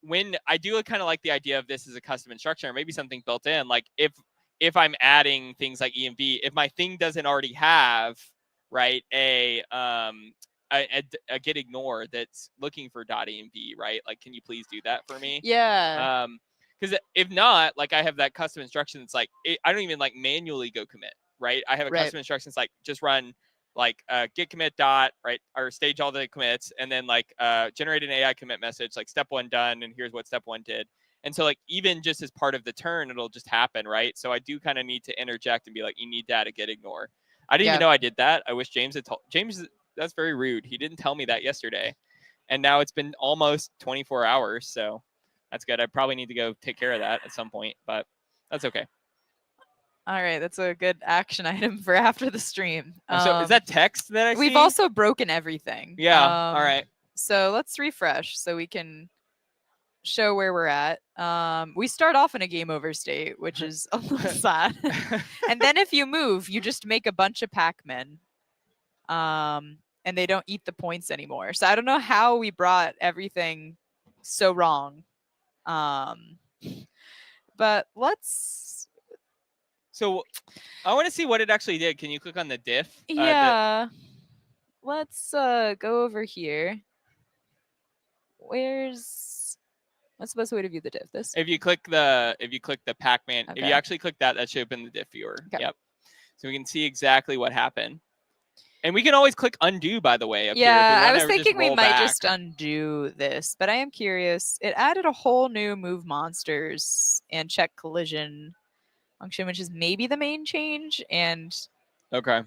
when I do kind of like the idea of this as a custom instruction or maybe something built in, like if I'm adding things like env, if my thing doesn't already have right a git ignore that's looking for .env, right? Like, can you please do that for me? Yeah. Because if not, like, I have that custom instruction that's like I don't even like manually go commit, right? I have a Right. custom instruction that's like just run like git commit dot, right, or stage all the commits, and then like generate an AI commit message, like step 1 done, and here's what step 1 did. And so like even just as part of the turn, it'll just happen, right? So I do kind of need to interject and be like, you need that to git ignore. I didn't even know I did that. I wish James had told James. That's very rude. He didn't tell me that yesterday, and now it's been almost 24 hours. So that's good. I probably need to go take care of that at some point, but that's okay. All right, that's a good action item for after the stream. So is that text that I see? We've also broken everything. Yeah. All right. So let's refresh so we can show where we're at. We start off in a game over state, which is a little sad. And then if you move, you just make a bunch of Pac-Men. And they don't eat the points anymore. So I don't know how we brought everything so wrong. But let's. So I want to see what it actually did. Can you click on the diff? Yeah. Let's go over here. What's the best way to view the diff? This? If you click the Pac-Man, if you Okay. actually click that should open the diff viewer. Okay. Yep. So we can see exactly what happened. And we can always click undo, by the way. Up here if Yeah, we I was wanna just thinking we roll might back. just undo this, but I am curious. It added a whole new move monsters and check collision function, which is maybe the main change. And Okay.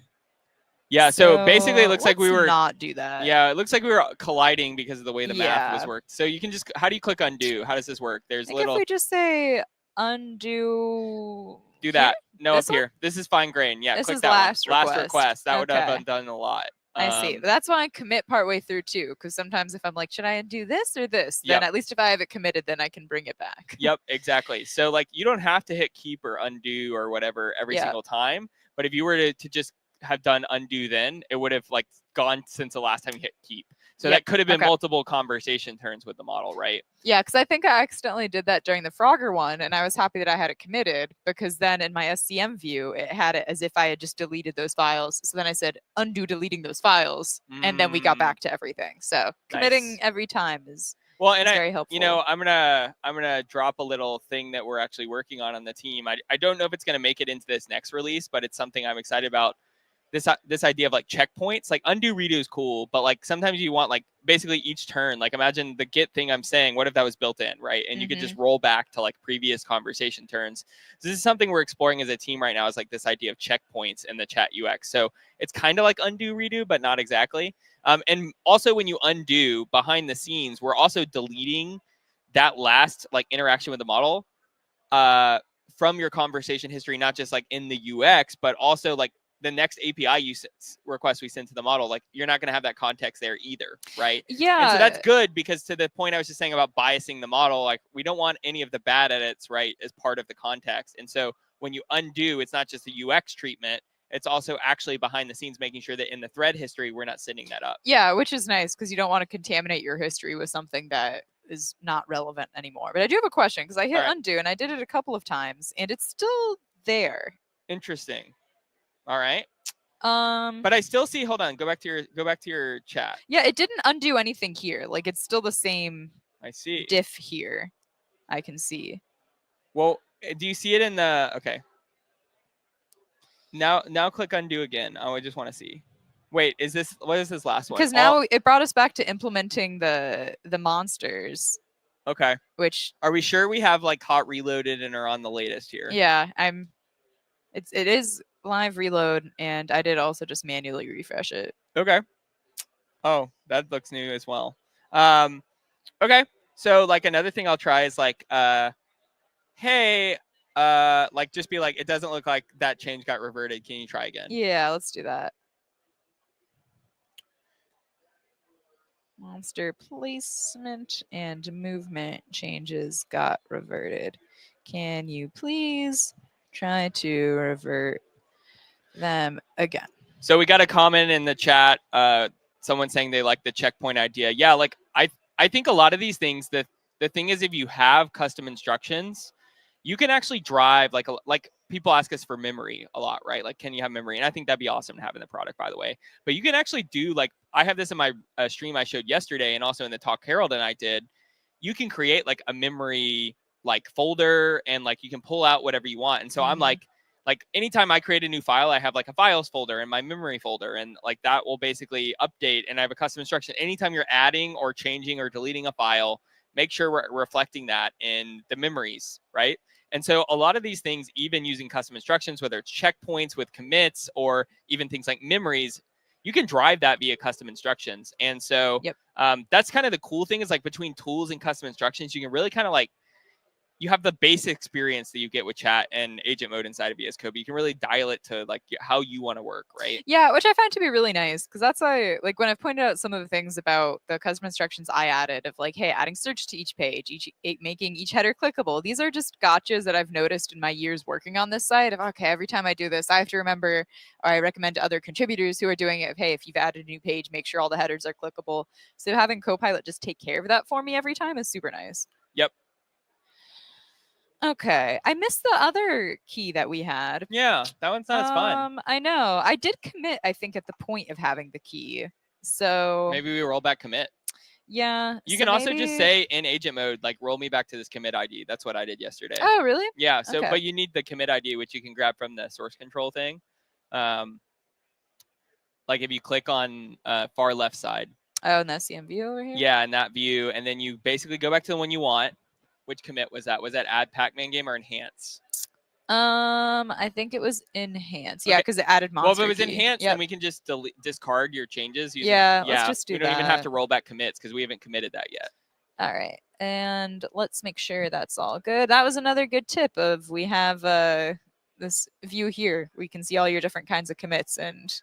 Yeah, so basically it looks like we let's were not do that. Yeah, it looks like we were colliding because of the way the math was Yeah. worked. So you can just how do you click undo? How does this work? I There's think little if we just say undo. do that. No, This up here. This is fine grain. Yeah, This click is that last one. Last request. request. That would have Okay. done a lot. I see. But that's why I commit partway through too, because sometimes if I'm like, should I undo this or this? Yep. Then at least if I have it committed, then I can bring it back. Yep, exactly. So like you don't have to hit keep or undo or whatever every Yeah. single time. But if you were to just have done undo then, it would have like gone since the last time you hit keep. So Yep, that could have been okay. multiple conversation turns with the model, right? Yeah, because I think I accidentally did that during the Frogger one, and I was happy that I had it committed because then in my SCM view, it had it as if I had just deleted those files. So then I said undo deleting those files, and then we got Mm, back to everything. So committing nice. every time is Well, and very helpful. you know, I'm gonna drop a little thing that we're actually working on the team. I don't know if it's gonna make it into this next release, but it's something I'm excited about. This idea of like checkpoints, like undo redo is cool, but like sometimes you want like basically each turn, like imagine the git thing I'm saying, what if that was built in, right? And you could just roll back to like previous conversation turns. So this is something we're exploring as a team right now, is like this idea of checkpoints in the chat UX. So it's kind of like undo redo, but not exactly. And also when you undo behind the scenes, we're also deleting that last like interaction with the model from your conversation history, not just like in the UX, but also like the next API request we send to the model, like you're not going to have that context there either, right? Yeah. And so that's good, because to the point I was just saying about biasing the model, like we don't want any of the bad edits, right, as part of the context. And so when you undo, it's not just a UX treatment, it's also actually behind the scenes making sure that in the thread history, we're not sending that up. Yeah, which is nice because you don't want to contaminate your history with something that is not relevant anymore. But I do have a question because I hit undo and I did it a couple of times and it's still there. Interesting. All right. But I still see, hold on, go back to your chat. Yeah, it didn't undo anything here. Like it's still the same I see diff here. I can see. Well, do you see it in the, okay. Now click undo again. Oh, I just want to see. Wait, what is this last one? Because now it brought us back to implementing the monsters. Okay. Which, are we sure we have like hot reloaded and are on the latest here? Yeah, it is live reload, and I did also just manually refresh it. Okay. Oh, that looks new as well. Okay. So like another thing I'll try is like, hey, like just be like, it doesn't look like that change got reverted. Can you try again? Yeah, let's do that. Monster placement and movement changes got reverted. Can you please try to revert them again? So we got a comment in the chat, someone saying they like the checkpoint idea. Yeah, like I think a lot of these things, the thing is, if you have custom instructions, you can actually drive like people ask us for memory a lot, right? Like, can you have memory? And I think that'd be awesome to have in the product, by the way. But you can actually do, like, I have this in my stream I showed yesterday, and also in the talk Harold and I did. You can create like a memory like folder, and like you can pull out whatever you want. And so I'm like anytime I create a new file, I have like a files folder and my memory folder, and like that will basically update, and I have a custom instruction. Anytime you're adding or changing or deleting a file, make sure we're reflecting that in the memories, right? And so a lot of these things, even using custom instructions, whether it's checkpoints with commits or even things like memories, you can drive that via custom instructions. And so that's kind of the cool thing, is like between tools and custom instructions, you can really kind of like, you have the basic experience that you get with chat and agent mode inside of VS Code, but you can really dial it to like how you want to work, right? Yeah, which I find to be really nice, because that's why, like, when I've pointed out some of the things about the custom instructions I added of like, hey, adding search to each page, making each header clickable. These are just gotchas that I've noticed in my years working on this site of, okay, every time I do this, I have to remember, or I recommend to other contributors who are doing it, hey, if you've added a new page, make sure all the headers are clickable. So having Copilot just take care of that for me every time is super nice. Yep. Okay, I missed the other key that we had. Yeah, that one's not as fun. I know. I did commit, I think, at the point of having the key. So maybe we roll back commit. Yeah. You can also just say in agent mode, like, roll me back to this commit ID. That's what I did yesterday. Oh, really? Yeah. So, Okay. but you need the commit ID, which you can grab from the source control thing. Like if you click on far left side. Oh, and that's the view over here? Yeah, in that view. And then you basically go back to the one you want. Which commit was that? Was that add Pac-Man game or enhance? I think it was enhance. Yeah, because it added monster. Well, if it was key. enhanced, then we can just discard your changes. Let's just do that. We don't even have to roll back commits because we haven't committed that yet. All right, and let's make sure that's all good. That was another good tip of we have this view here. We can see all your different kinds of commits, and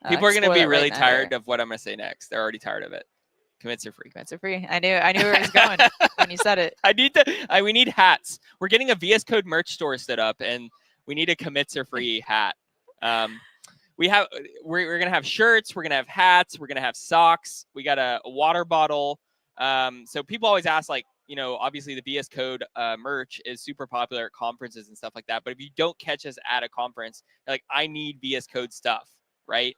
people are going to be really tired of what I'm going to say next. They're already tired of it. Commits are free. Commits are free. I knew where it was going when you said it. We need hats. We're getting a VS Code merch store set up, and we need a commits are free hat. we're gonna have shirts, we're gonna have hats, we're gonna have socks. We got a water bottle. So people always ask, like, obviously the VS Code merch is super popular at conferences and stuff like that. But if you don't catch us at a conference, you're like, I need VS Code stuff, right?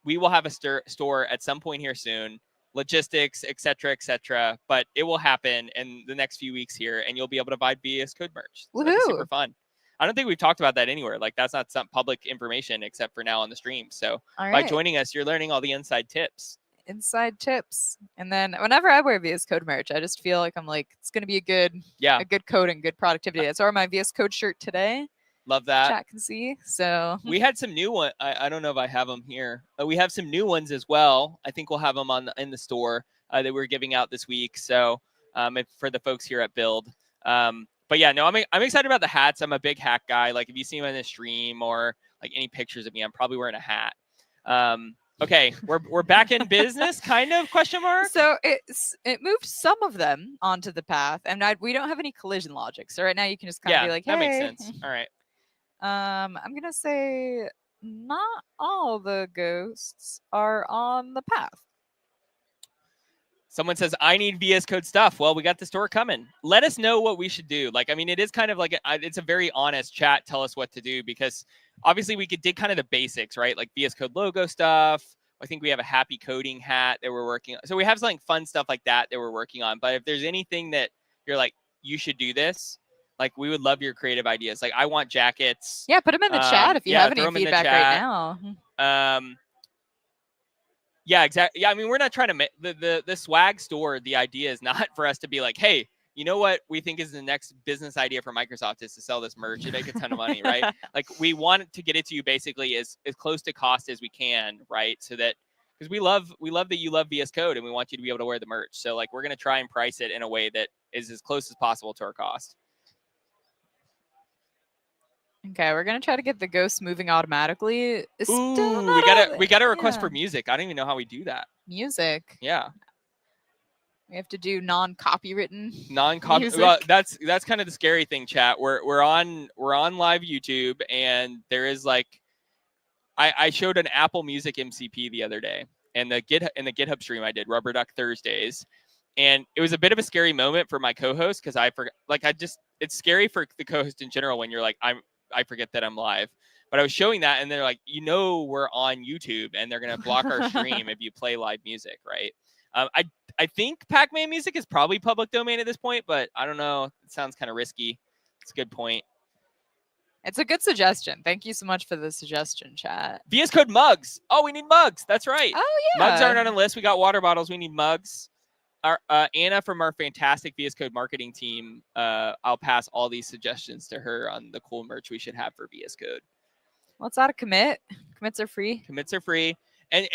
We will have a store at some point here soon, logistics, et cetera, but it will happen in the next few weeks here, and you'll be able to buy VS Code merch. So that'd be super fun. I don't think we've talked about that anywhere. Like, that's not some public information except for now on the stream. So by joining us, you're learning all the inside tips. And then whenever I wear VS Code merch, I just feel like it's going to be a good code and good productivity. That's why my VS Code shirt today. Love that. Chat can see. So we had some new ones. I don't know if I have them here. We have some new ones as well. I think we'll have them in the store that we're giving out this week. So for the folks here at Build. But yeah, no, I'm excited about the hats. I'm a big hat guy. Like, if you see me on the stream or like any pictures of me, I'm probably wearing a hat. Okay, we're back in business, kind of, question mark? So it moved some of them onto the path, and we don't have any collision logic. So right now you can just kind of be like, hey. That makes sense. All right. I'm gonna say not all the ghosts are on the path. Someone says, I need VS Code stuff. Well, we got the store coming. Let us know what we should do. Like, I mean, it is kind of like, it's a very honest chat. Tell us what to do, because obviously we did kind of the basics, right? Like VS Code logo stuff. I think we have a happy coding hat that we're working on. So we have some fun stuff like that we're working on. But if there's anything that you're like, you should do this, like, we would love your creative ideas. Like, I want jackets. Yeah, put them in the chat if you have any feedback right now. Yeah, exactly. Yeah, I mean, we're not trying to the swag store. The idea is not for us to be like, hey, you know what we think is the next business idea for Microsoft is to sell this merch and make a ton of money, right? Like, we want to get it to you basically as close to cost as we can, right? So that, because we love that you love VS Code and we want you to be able to wear the merch. So like, we're going to try and price it in a way that is as close as possible to our cost. Okay, we're gonna try to get the ghosts moving automatically. Ooh, we got a request for music. I don't even know how we do that. Music. Yeah. We have to do non-copywritten. Well, that's kind of the scary thing, chat. We're on live YouTube, and there is like, I showed an Apple Music MCP the other day, and the GitHub stream I did, Rubber Duck Thursdays, and it was a bit of a scary moment for my co-host because I forgot. Like, it's scary for the co-host in general when you're like, I forget that I'm live. But I was showing that, and they're like, we're on YouTube, and they're gonna block our stream if you play live music, right? I think Pac-Man music is probably public domain at this point, but I don't know. It sounds kind of risky. It's a good point. It's a good suggestion. Thank you so much for the suggestion, chat. VS Code mugs. Oh, we need mugs. That's right. Oh, yeah. Mugs aren't on the list. We got water bottles. We need mugs. Our Anna from our fantastic VS Code marketing team, I'll pass all these suggestions to her on the cool merch we should have for VS Code. Well, it's not a commit. Commits are free. Commits are free. And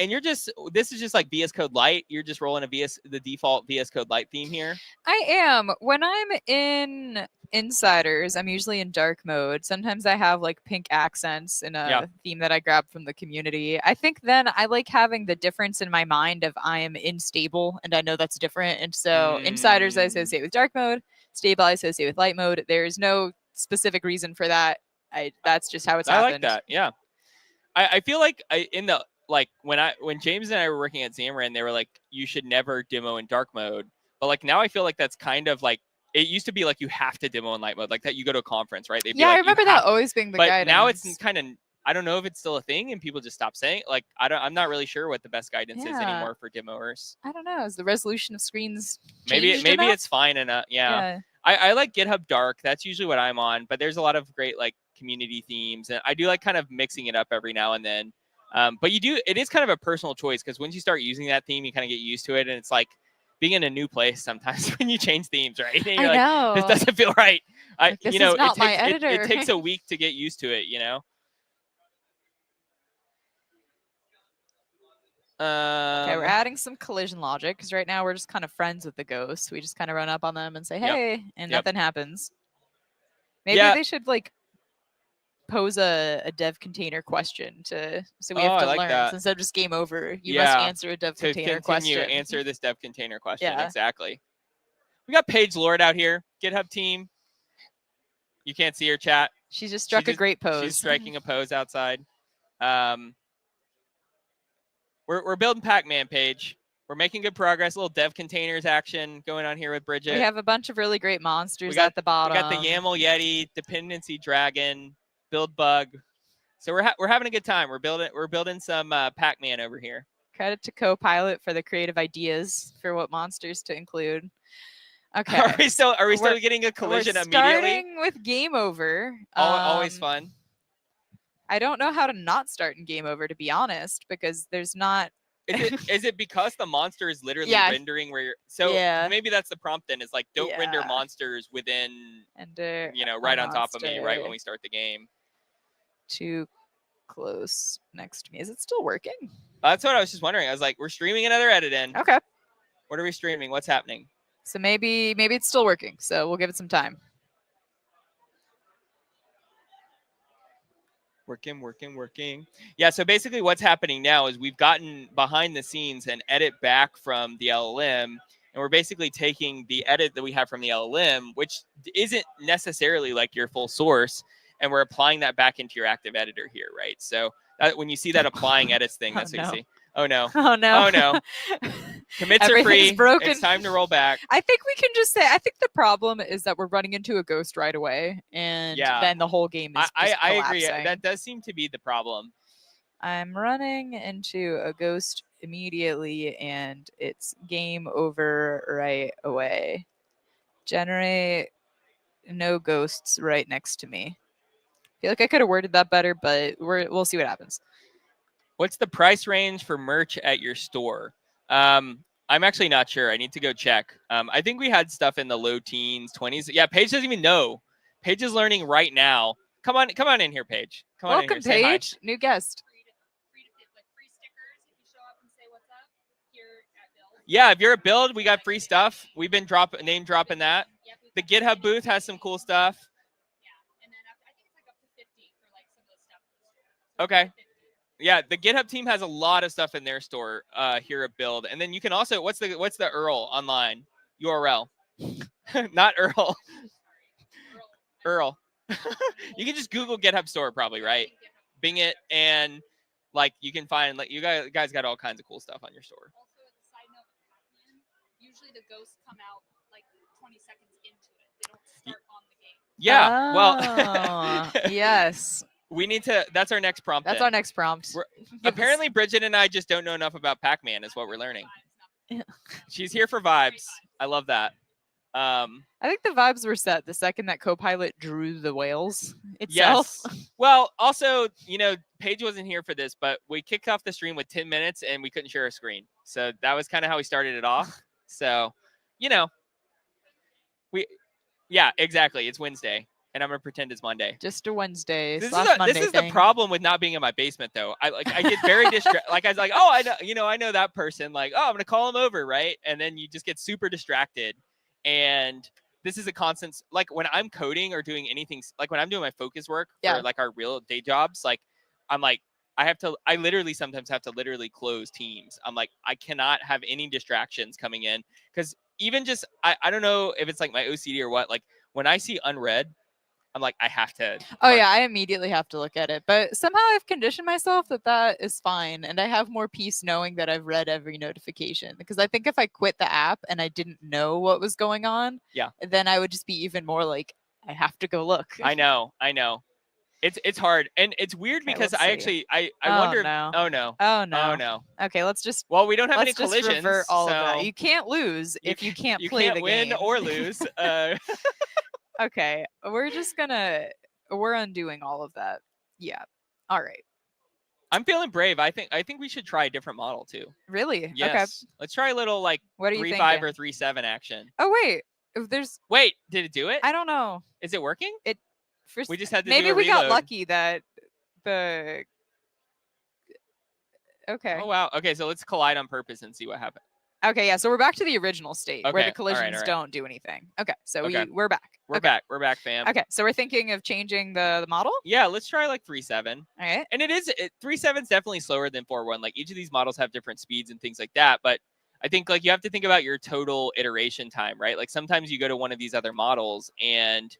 this is just like VS Code Lite. You're just rolling the default VS Code Lite theme here. I am. When I'm in Insiders, I'm usually in dark mode. Sometimes I have like pink accents in a theme that I grabbed from the community. I think then I like having the difference in my mind of I am in stable and I know that's different. And so Insiders I associate with dark mode, stable I associate with light mode. There's no specific reason for that. That's just how it's happened. I like that. Yeah. I feel like when James and I were working at Xamarin, they were like, you should never demo in dark mode. But like now I feel like that's kind of like, it used to be like you have to demo in light mode, like that you go to a conference, right? They'd be like, I remember that always being the guidance. But now it's kind of, I don't know if it's still a thing and people just stop saying it. Like, I'm not really sure what the best guidance is anymore for demoers. I don't know. Is the resolution of screens maybe enough? It's fine enough. Yeah. I like GitHub Dark. That's usually what I'm on, but there's a lot of great like community themes, and I do like kind of mixing it up every now and then. But it is kind of a personal choice because once you start using that theme, you kind of get used to it, and it's like being in a new place sometimes when you change themes, right? And you're know. This doesn't feel right. This is not my editor. It takes a week to get used to it, you know? Okay, we're adding some collision logic because right now we're just kind of friends with the ghosts. We just kind of run up on them and say, hey, and nothing happens. Maybe they should like pose a dev container question so we have to learn. So instead of just game over, you must answer a dev container question. Answer this dev container question. Exactly. We got Paige Lord out here, GitHub team. You can't see her chat. She just struck a great pose. She's striking a pose outside. we're building Pac-Man page. We're making good progress. A little dev containers action going on here with Brigit. We have a bunch of really great monsters We got- at the bottom. We got the YAML Yeti, dependency dragon, build bug. So we're having a good time. We're building some Pac-Man over here. Credit to Copilot for the creative ideas for what monsters to include. Okay. Are we still We're- getting a collision We're immediately? starting with game over. Always fun. I don't know how to not start in game over, to be honest, because there's not. Is it because the monster is literally Yeah. rendering where you're so Yeah. maybe that's the prompt then is like don't render Yeah. monsters within And right on top of me right when we start the game. Too close next to me. Is it still working? That's what I was just wondering. I was like, we're streaming another edit in. Okay. What are we streaming? What's happening? So maybe it's still working. So we'll give it some time. Working. Yeah, so basically what's happening now is we've gotten behind the scenes an edit back from the LLM, and we're basically taking the edit that we have from the LLM, which isn't necessarily like your full source, and we're applying that back into your active editor here, right? So when you see that applying edits thing, that's what you see. Oh no. Oh no. Oh no. Commits are Everything's free. broken. It's time to roll back. I think we can just say, I think the problem is that we're running into a ghost right away, and then the whole game is I agree. collapsing. That does seem to be the problem. I'm running into a ghost immediately, and it's game over right away. Generate no ghosts right next to me. I feel like I could have worded that better, but we'll see what happens. What's the price range for merch at your store? I'm actually not sure. I need to go check. I think we had stuff in the low teens, 20s. Yeah, Paige doesn't even know. Paige is learning right now. Come on in here, Paige. Come on Welcome, in here. Say hi. Paige. New guest. Yeah, if you're a build, we got free stuff. We've been name dropping that. The GitHub booth has some cool stuff. Okay. Yeah, the GitHub team has a lot of stuff in their store here at Build. And then you can also what's the URL online URL? Not Earl. Earl. You can just Google GitHub store probably, right? Bing it and like you can find like you guys got all kinds of cool stuff on your store. Also, as a side note with Pac-Man, usually the ghosts come out like 20 seconds into it. They don't start on the game. Yeah. Well, yes. we need to. That's our next prompt. That's then. our next prompt. Apparently, Brigit and I just don't know enough about Pac-Man. Is what we're learning. She's here for vibes. I love that. I think the vibes were set the second that Copilot drew the whales itself. Yes. Well, also, Paige wasn't here for this, but we kicked off the stream with 10 minutes and we couldn't share a screen. So that was kind of how we started it off. So, yeah, exactly. It's Wednesday and I'm going to pretend it's Monday. Just a Wednesday. This Monday is thing. the problem with not being in my basement, though. I get very distracted. Like I was like, oh, I know that person. Like, oh, I'm gonna call him over, right? And then you just get super distracted. And this is a constant. Like when I'm coding or doing anything, like when I'm doing my focus work for like our real day jobs, like I'm like I literally sometimes have to literally close Teams. I'm like I cannot have any distractions coming in because even just I don't know if it's like my OCD or what. Like when I see unread. I'm like, I have to. Oh, yeah, I immediately have to look at it. But somehow I've conditioned myself that is fine. And I have more peace knowing that I've read every notification. Because I think if I quit the app and I didn't know what was going on, then I would just be even more like, I have to go look. I know. It's hard. And it's weird because I wonder. No. Oh, no. Oh, no. Oh, no. Okay, let's just. Well, we don't have any Let's just collisions. revert all of so that. You can't lose if you can't play the game. You can't win or lose. Okay, we're undoing all of that. Yeah. All right. I'm feeling brave. I think we should try a different model too. Really? Yes. Okay. Let's try a little like What are you 3.5 thinking? or 3.7 action. Oh wait, Wait, did it do it? I don't know. Is it working? We just had to maybe do a we got reload. lucky that the. Okay. Oh wow. Okay, so let's collide on purpose and see what happens. Okay, yeah. So we're back to the original state where Okay, the all right, collisions all right. don't do anything. Okay, so Okay. we're back. We're Okay. back. We're back, fam. Okay, so we're thinking of changing the model. Yeah, let's try like 3.7. All right. And 3.7 is definitely slower than 4.1. Like each of these models have different speeds and things like that. But I think like you have to think about your total iteration time, right? Like sometimes you go to one of these other models and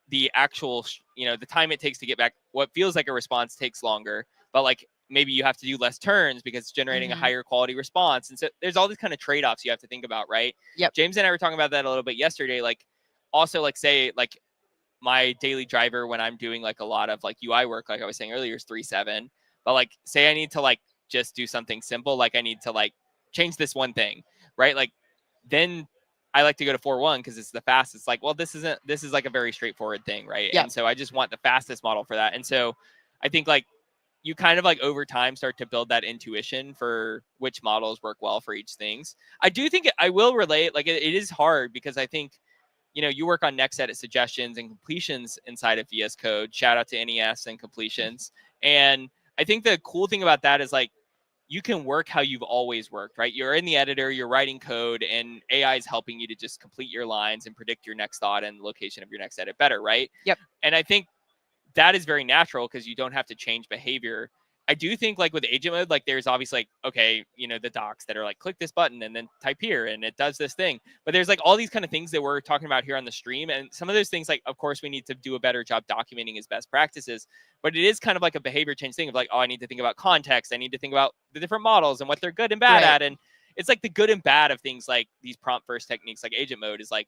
the actual, the time it takes to get back, what feels like a response takes longer. but like maybe you have to do less turns because it's generating a higher quality response. And so there's all these kind of trade-offs you have to think about, right? Yep. James and I were talking about that a little bit yesterday. Like also like say like my daily driver when I'm doing like a lot of like UI work, like I was saying earlier, is 3.7. But like say I need to like just do something simple, like I need to like change this one thing, right? Like then I like to go to 4.1 because it's the fastest. Like, well, this is like a very straightforward thing, right? Yep. And so I just want the fastest model for that. And so I think like you kind of like over time start to build that intuition for which models work well for each things. I do think I will relate, like it is hard because I think, you know, you work on next edit suggestions and completions inside of VS Code. Shout out to NES and completions. And I think the cool thing about that is like, you can work how you've always worked, right? You're in the editor, you're writing code, and AI is helping you to just complete your lines and predict your next thought and location of your next edit better, right? Yep. And I think that is very natural because you don't have to change behavior. I do think like with agent mode, like there's obviously like, okay, you know, the docs that are like, click this button and then type here and it does this thing. But there's like all these kind of things that we're talking about here on the stream. And some of those things, like, of course, we need to do a better job documenting as best practices. But it is kind of like a behavior change thing of like, oh, I need to think about context. I need to think about the different models and what they're good and bad at. And it's like the good and bad of things like these prompt first techniques, like agent mode is like,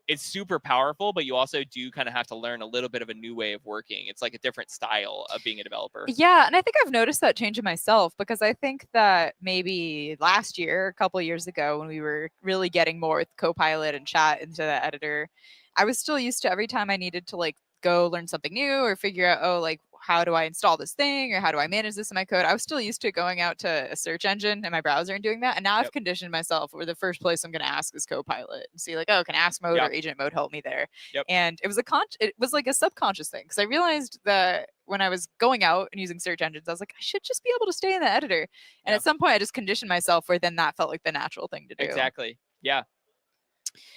it's super powerful, but you also do kind of have to learn a little bit of a new way of working. It's like a different style of being a developer. Yeah, and I think I've noticed that change in myself because I think that maybe last year, a couple of years ago, when we were really getting more with Copilot and chat into the editor, I was still used to every time I needed to like go learn something new or figure out, oh, like how do I install this thing or how do I manage this in my code? I was still used to going out to a search engine in my browser and doing that. And now I've conditioned myself where the first place I'm going to ask is Copilot and see like, oh, can ask mode or agent mode help me there? And it was it was like a subconscious thing because I realized that when I was going out and using search engines, I was like, I should just be able to stay in the editor. And at some point I just conditioned myself where then that felt like the natural thing to do. Exactly. Yeah.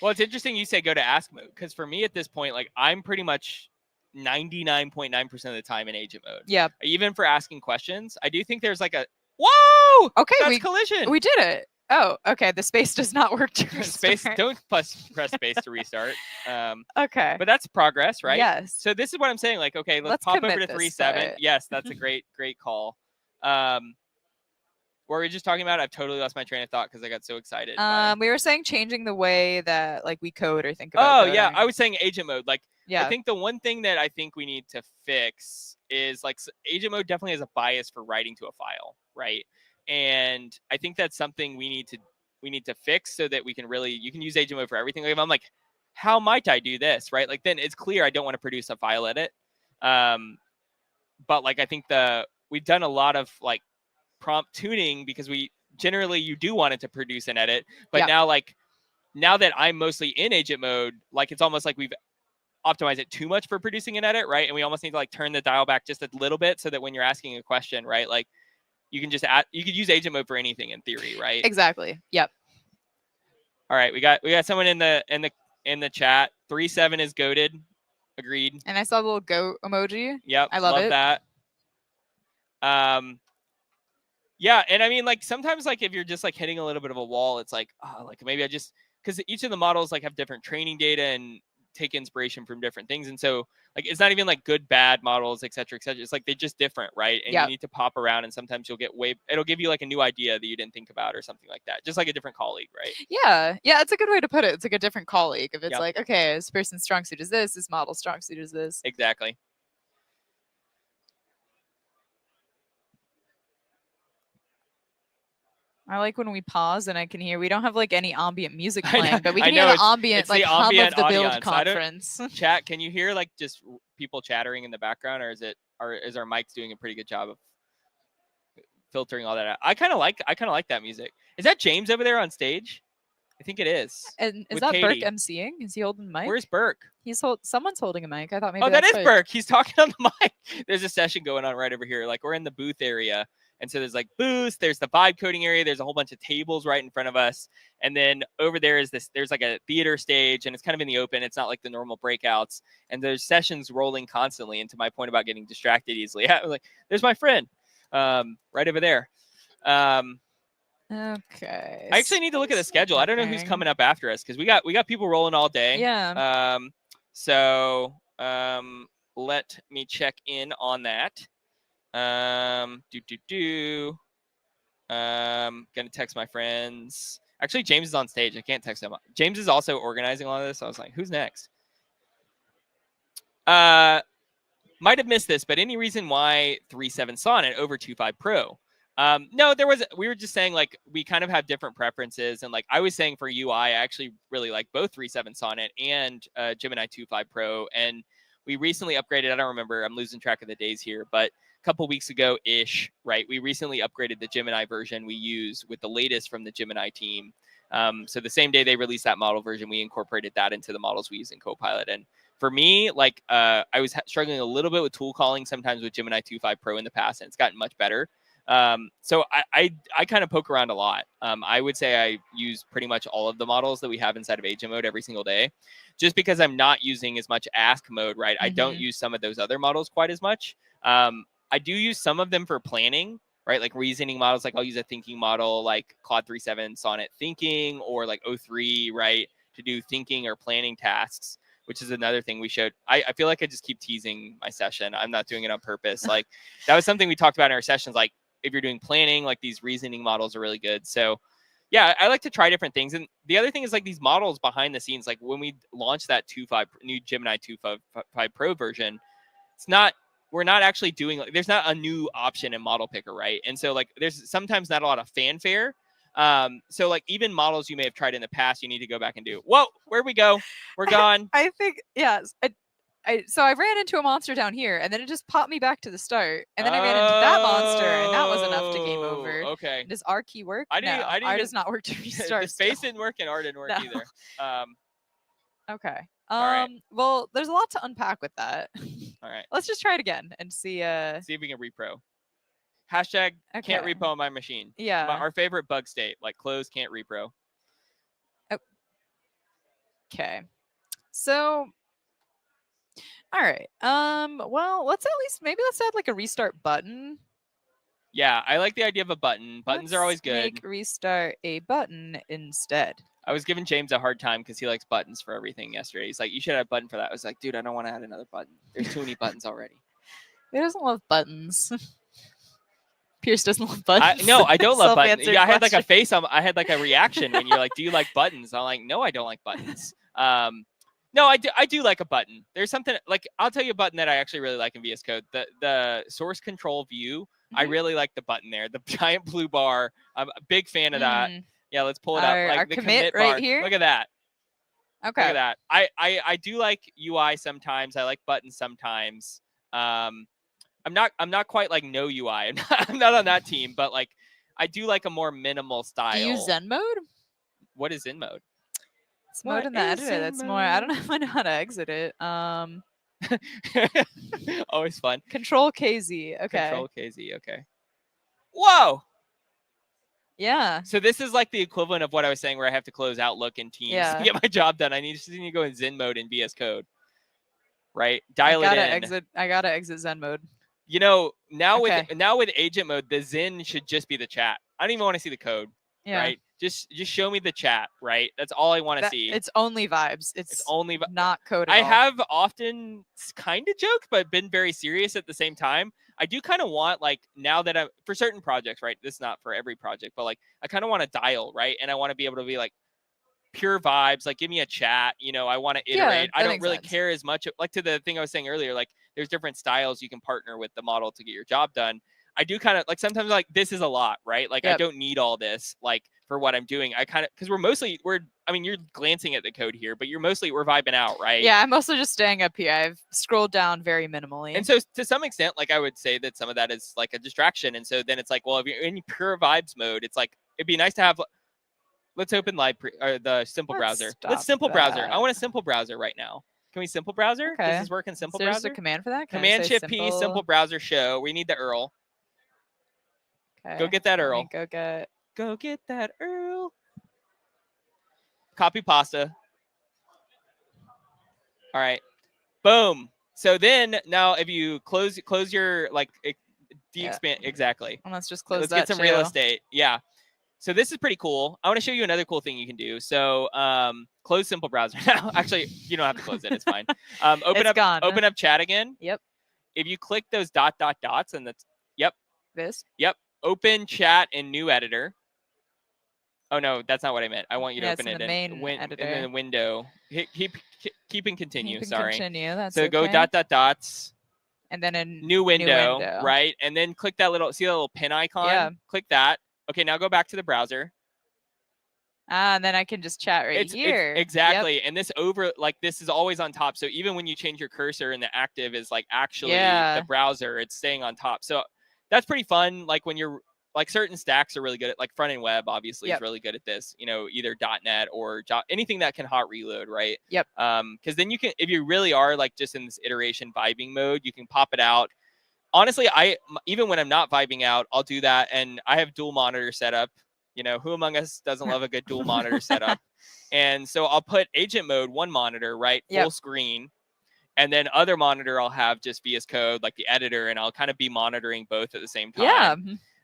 Well, it's interesting you say go to ask mode because for me at this point, like I'm pretty much 99.9% of the time in agent mode. Yeah. Even for asking questions, I do think there's like a whoa. Okay, that's collision. We did it. Oh, okay. The space does not work to restart. Space. Don't press space to restart. Okay. But that's progress, right? Yes. So this is what I'm saying. Like, okay, let's pop over to 3.7. Yes, that's a great call. What were we just talking about? I've totally lost my train of thought because I got so excited. We were saying changing the way that like we code or think about. Oh, yeah. I was saying agent mode. Like, yeah. I think the one thing that I think we need to fix is like agent mode definitely has a bias for writing to a file, right? And I think that's something we need to fix so that we can really, you can use agent mode for everything. Like if I'm like, how might I do this, right? Like then it's clear I don't want to produce a file edit. But like I think we've done a lot of like prompt tuning because you do want it to produce an edit, but now that I'm mostly in agent mode, like it's almost like we've optimize it too much for producing an edit, right? And we almost need to like turn the dial back just a little bit so that when you're asking a question, right, like you can just you could use agent mode for anything in theory, right? Exactly. Yep. All right, we got someone in the chat. 3.7 is goated. Agreed. And I saw the little goat emoji. Yep. I love it. that. Yeah, and I mean like sometimes like if you're just like hitting a little bit of a wall, it's like, oh, like maybe because each of the models like have different training data and take inspiration from different things. And so like, it's not even like good, bad models, et cetera, et cetera. It's like, they're just different. Right. And you need to pop around and sometimes you'll get it'll give you like a new idea that you didn't think about or something like that. Just like a different colleague. Right. Yeah. Yeah. It's a good way to put it. It's like a different colleague. If it's like, okay, this person's strong suit is this model's strong suit is this. Exactly. I like when we pause and I can hear, we don't have like any ambient music playing, but we can hear the ambient, like hum of the build conference. Chat, can you hear like just people chattering in the background or is our mics doing a pretty good job of filtering all that out? I kind of like that music. Is that James over there on stage? I think it is. And is that Katie. Burke emceeing? Is he holding the mic? Where's Burke? Someone's holding a mic. I thought maybe. Oh, that is Burke. He's talking on the mic. There's a session going on right over here. Like we're in the booth area. And so there's like booths, there's the vibe coding area, there's a whole bunch of tables right in front of us. And then over there is there's like a theater stage and it's kind of in the open. It's not like the normal breakouts. And there's sessions rolling constantly. And to my point about getting distracted easily, I was like, there's my friend right over there. Okay. I actually need to look at the schedule. I don't know who's coming up after us because we got people rolling all day. Yeah. So let me check in on that. Gonna text my friends. Actually, James is on stage. I can't text him. James is also organizing all of this. So I was like, who's next? Might have missed this, but any reason why 3.7 Sonnet over 2.5 Pro? No, there was. We were just saying like we kind of have different preferences, and like I was saying for UI, I actually really like both 3.7 Sonnet and Gemini 2.5 Pro, and we recently upgraded. I don't remember. I'm losing track of the days here, but a couple weeks ago ish, right? We recently upgraded the Gemini version we use with the latest from the Gemini team. So the same day they released that model version, we incorporated that into the models we use in Copilot. And for me, like I was struggling a little bit with tool calling sometimes with Gemini 2.5 Pro in the past, and it's gotten much better. So I kind of poke around a lot. I would say I use pretty much all of the models that we have inside of agent mode every single day, just because I'm not using as much ask mode, right? I don't use some of those other models quite as much. I do use some of them for planning, right? Like reasoning models, like I'll use a thinking model like Claude 3.7 Sonnet Thinking or like O3, right? To do thinking or planning tasks, which is another thing we showed. I feel like I just keep teasing my session. I'm not doing it on purpose. Like that was something we talked about in our sessions. Like if you're doing planning, like these reasoning models are really good. So yeah, I like to try different things. And the other thing is like these models behind the scenes, like when we launched that new Gemini 2.5 Pro version, we're not actually doing, like, there's not a new option in model picker, right? And so like there's sometimes not a lot of fanfare. So like even models you may have tried in the past, you need to go back and do. Whoa, where'd we go? We're gone. I think, yes. So I ran into a monster down here, and then it just popped me back to the start, and then I ran into that monster, and that was enough to game over. Okay. Does R key work? I didn't R even, does not work to restart. the space didn't work and R didn't work No. either. Okay. right. Well, there's a lot to unpack with that. All right. Let's just try it again and see. See if we can repro. Hashtag can't Okay. repo on my machine. Yeah. Our favorite bug state, like close can't repro. Okay. So, all right. Well, let's add like a restart button. Yeah, I like the idea of a button. Buttons are always good. Make restart a button instead. I was giving James a hard time because he likes buttons for everything yesterday. He's like, you should have a button for that. I was like, dude, I don't want to add another button. There's too many buttons already. He doesn't love buttons. Pierce doesn't love buttons. No, I don't love buttons. Self-answered Yeah, I had like a question. face on. I had like a reaction when you're like, "Do you like buttons?" I'm like, "No, I don't like buttons." No, I do like a button. There's something like I'll tell you a button that I actually really like in VS Code. The source control view. I really like the button there. The giant blue bar. I'm a big fan of that. Yeah, let's pull it up. Like our the commit bar. right here? Look at that. Okay. Look at that. I do like UI sometimes. I like buttons sometimes. I'm not quite like no UI. I'm not on that team, but like I do like a more minimal style. Do you use Zen mode? What is Zen mode? It's mode in the editor. That's more. I don't know if I know how to exit it. Always fun. Control KZ. Okay. Control KZ. Okay. Whoa. Yeah. So this is like the equivalent of what I was saying, where I have to close Outlook in Teams Yeah. to get my job done. I need to go in Zen mode in VS Code. Right. Dial it in. I gotta exit Zen mode. You know, now Okay. with agent mode, the Zen should just be the chat. I don't even want to see the code. Yeah. Right. Just show me the chat. Right. That's all I want to see. It's only vibes. It's only not code at I all. have often kind of joked, but been very serious at the same time. I do kind of want, like, now that I'm for certain projects, right? This is not for every project, but like I kind of want to dial, right? And I want to be able to be like pure vibes, like give me a chat, you know, I want to iterate. I don't really care as much, like to the thing I was saying earlier, like there's different styles you can partner with the model to get your job done. I do kind of like sometimes like this is a lot, right? Like I don't need all this like for what I'm doing. I kind of, because I mean, you're glancing at the code here, but we're vibing out, right? Yeah, I'm mostly just staying up here. I've scrolled down very minimally. And so to some extent, like I would say that some of that is like a distraction. And so then it's like, well, if you're in pure vibes mode, it's like, it'd be nice to have, let's open the simple browser. Let's simple browser. I want a simple browser right now. Can we simple browser? Okay. Does this work in simple There's browser? a command for that? Can I Command say Shift P, simple browser show. We need the URL. Okay. Go get that Let me URL. Go get that URL. Copy pasta. All right. Boom. So then now if you close your like de-expand exactly. And let's just close Let's that get some real estate. Yeah. So this is pretty cool. I want to show you another cool thing you can do. So close simple browser now. Actually, you don't have to close it. It's fine. Open up chat again. Yep. If you click those dots and Yep. This? Yep. Open chat in new editor. Oh no, that's not what I meant. I want you to Yeah, open it's it in the main in the editor. window. Keep and continue. Keep and Sorry. continue. That's So okay. go dots. And then a New window, right? And then click that little, see that little pin icon? Yeah. Click that. Okay, now go back to the browser. And then I can just chat right here. Exactly. Yep. And this this is always on top. So even when you change your cursor and the active is like actually Yeah. the browser, it's staying on top. So that's pretty fun. Like when you're like certain stacks are really good at like front end web, obviously is really good at this, either .NET or anything that can hot reload, right? Yep. Because then you can, if you really are like just in this iteration vibing mode, you can pop it out. Honestly, even when I'm not vibing out, I'll do that. And I have dual monitor setup. Who among us doesn't love a good dual monitor setup? And so I'll put agent mode, one monitor, right? Full screen. And then other monitor, I'll have just VS Code, like the editor, and I'll kind of be monitoring both at the same time.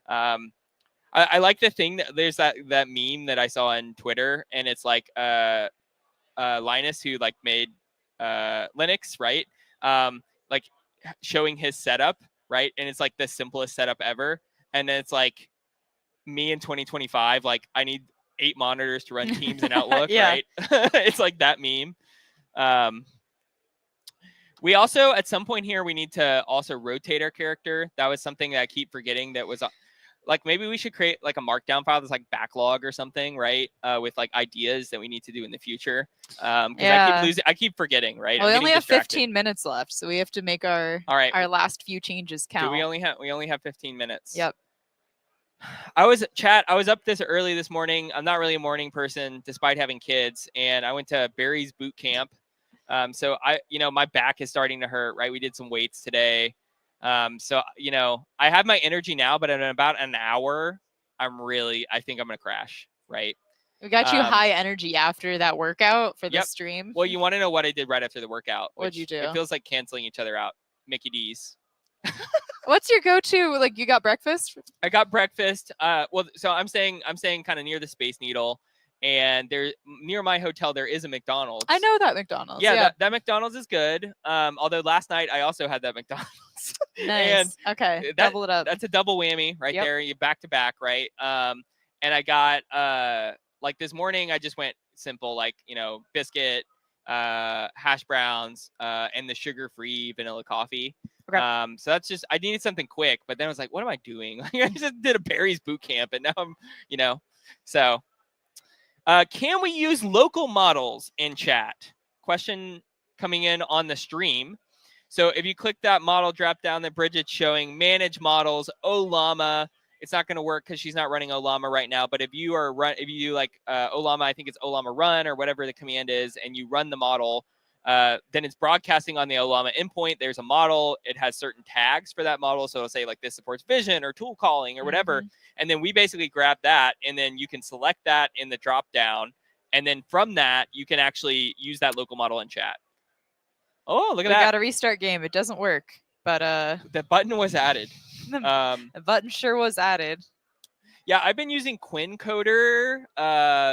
Yeah. I like the thing that there's that meme that I saw on Twitter, and it's like Linus, who like made Linux, right? Like showing his setup, right? And it's like the simplest setup ever. And then it's like me in 2025, like I need 8 monitors to run Teams and Outlook, right? It's like that meme. We also, at some point here, we need to also rotate our character. That was something that I keep forgetting. That was like, maybe we should create like a markdown file that's like backlog or something, right? With like ideas that we need to do in the future. Because I keep forgetting, right? Well, we only have 15 minutes left, so we have to make our last few changes count. We only have 15 minutes. Yep. I was up this early this morning. I'm not really a morning person despite having kids, and I went to Barry's boot camp. So my back is starting to hurt, right? We did some weights today. So I have my energy now, but in about an hour, I think I'm going to crash, right? We got you high energy after that workout for the stream. Well, you want to know what I did right after the workout? What'd you do? It feels like canceling each other out. Mickey D's. What's your go-to? Like, you got breakfast? I got breakfast. So I'm saying kind of near the Space Needle, and there near my hotel there is a McDonald's. I know that McDonald's. Yeah. That McDonald's is good. Although last night I also had that McDonald's. Nice. And okay. Double it up. That's a double whammy right there. You back to back, right? And I got like this morning I just went simple, like biscuit, hash browns, and the sugar-free vanilla coffee. Okay. So that's just, I needed something quick, but then I was like, what am I doing? I just did a Barry's boot camp, and now I'm, so can we use local models in chat? Question coming in on the stream. So if you click that model drop down that Brigit's showing, manage models, Olama, it's not going to work because she's not running Olama right now. But if you do like Olama, I think it's Olama run or whatever the command is, and you run the model, then it's broadcasting on the Olama endpoint. There's a model. It has certain tags for that model. So it'll say like this supports vision or tool calling or whatever. And then we basically grab that, and then you can select that in the drop down. And then from that, you can actually use that local model in chat. Oh, look at that. We got a restart game. It doesn't work, but the button was added. The button sure was added. Yeah, I've been using Quincoder.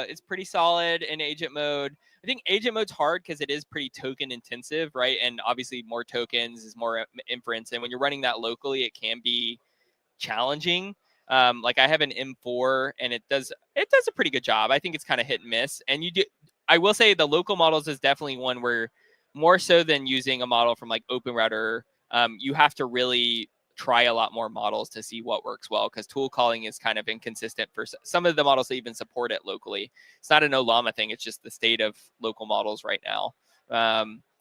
It's pretty solid in agent mode. I think agent mode's hard because it is pretty token intensive, right? And obviously more tokens is more inference. And when you're running that locally, it can be challenging. Like I have an M4 and it does a pretty good job. I think it's kind of hit and miss. And I will say the local models is definitely one where more so than using a model from like OpenRouter, you have to really try a lot more models to see what works well, because tool calling is kind of inconsistent for some of the models that even support it locally. It's not an Olama thing. It's just the state of local models right now.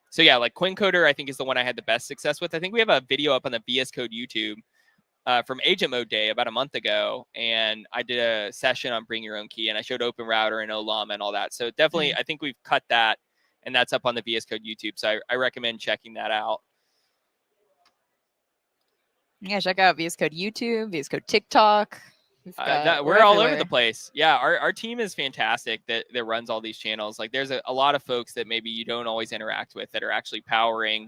So yeah, like Quincoder, I think is the one I had the best success with. I think we have a video up on the VS Code YouTube from Agent Mode Day about a month ago. And I did a session on Bring Your Own Key, and I showed OpenRouter and Olama and all that. So definitely, I think we've cut that, and that's up on the VS Code YouTube. So I recommend checking that out. Yeah, check out VS Code YouTube, VS Code TikTok. We're all over the place. Yeah, our team is fantastic that runs all these channels. Like there's a lot of folks that maybe you don't always interact with that are actually powering,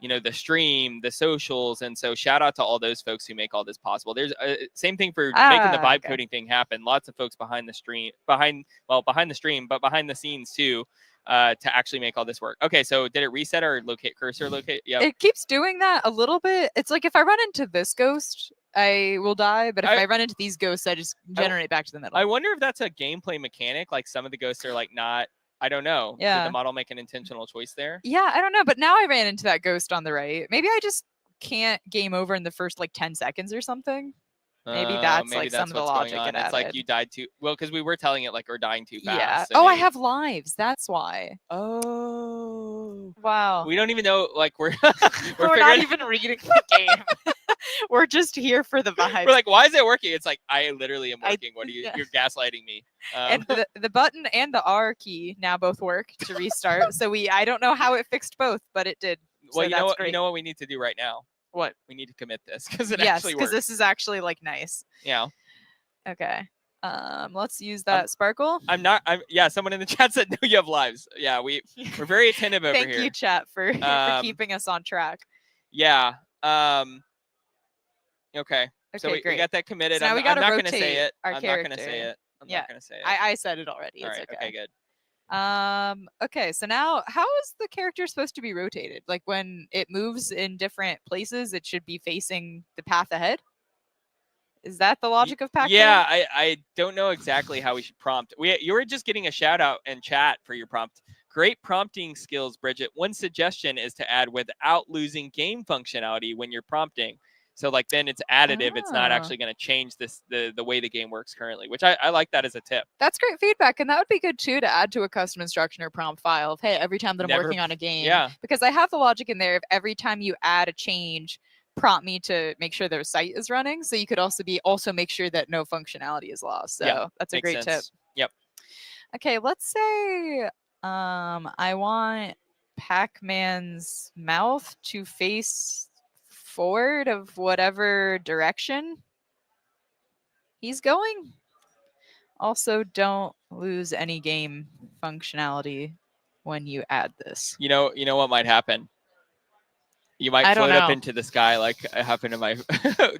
the stream, the socials. And so shout out to all those folks who make all this possible. There's same thing for making the vibe coding thing happen. Lots of folks behind the stream, but behind the scenes too. to actually make all this work. Okay, so did it reset our cursor locate? Yeah. It keeps doing that a little bit. It's like if I run into this ghost, I will die. But if I run into these ghosts, I just generate back to the middle. I wonder if that's a gameplay mechanic. Like some of the ghosts are like not. I don't know. Yeah. Did the model make an intentional choice there? Yeah, I don't know. But now I ran into that ghost on the right. Maybe I just can't game over in the first like 10 seconds or something. Maybe that's some of the logic it It's like you died too well because we were telling it like we're dying too fast. Yeah. So I have lives. That's why. Oh. Wow. We don't even know. Like we're we're not even reading the game. We're just here for the vibe. We're like, why is it working? It's like I literally am working. What are you? You're gaslighting me. And the button and the R key now both work to restart. So I don't know how it fixed both, but it did. Well, so you know what we need to do right now. What? We need to commit this because it actually works. Because this is actually like nice. Yeah. Okay. Let's use that sparkle. Yeah, someone in the chat said no, you have lives. Yeah, we're very attentive over here. Thank you, chat, for keeping us on track. Yeah. Okay. So we great. got that committed. So now I'm not going to say it. I'm not going to say it. I'm not going to say it. I said it already. All it's right. okay. Good. Okay, so now how is the character supposed to be rotated? Like when it moves in different places, it should be facing the path ahead? Is that the logic of Pac-Man? Yeah, I don't know exactly how we should prompt. You were just getting a shout out in chat for your prompt. Great prompting skills, Brigit. One suggestion is to add without losing game functionality when you're prompting. So like then it's additive. It's not actually going to change the way the game works currently, which I like that as a tip. That's great feedback. And that would be good too to add to a custom instruction or prompt file of, hey, every time that I'm working on a game. Yeah. Because I have the logic in there of every time you add a change, prompt me to make sure their site is running. So you could also make sure that no functionality is lost. So that's a great tip. Yep. Okay, let's say I want Pac-Man's mouth to face forward of whatever direction he's going. Also, don't lose any game functionality when you add this. You know what might happen? You might float up into the sky like it happened to my.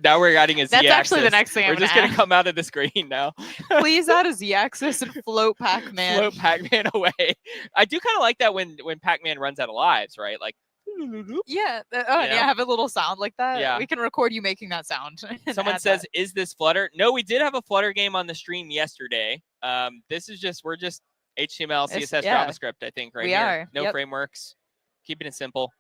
Now we're adding a Z-axis. That's actually the next thing we're just going to come out of the screen now. Please add a Z-axis and float Pac-Man. Float Pac-Man away. I do kind of like that when Pac-Man runs out of lives, right? Like. Yeah. Have a little sound like that. Yeah. We can record you making that sound. Someone says, "Is this Flutter?" No, we did have a Flutter game on the stream yesterday. This is we're just HTML, CSS, JavaScript. I think right here. No frameworks. Keeping it simple.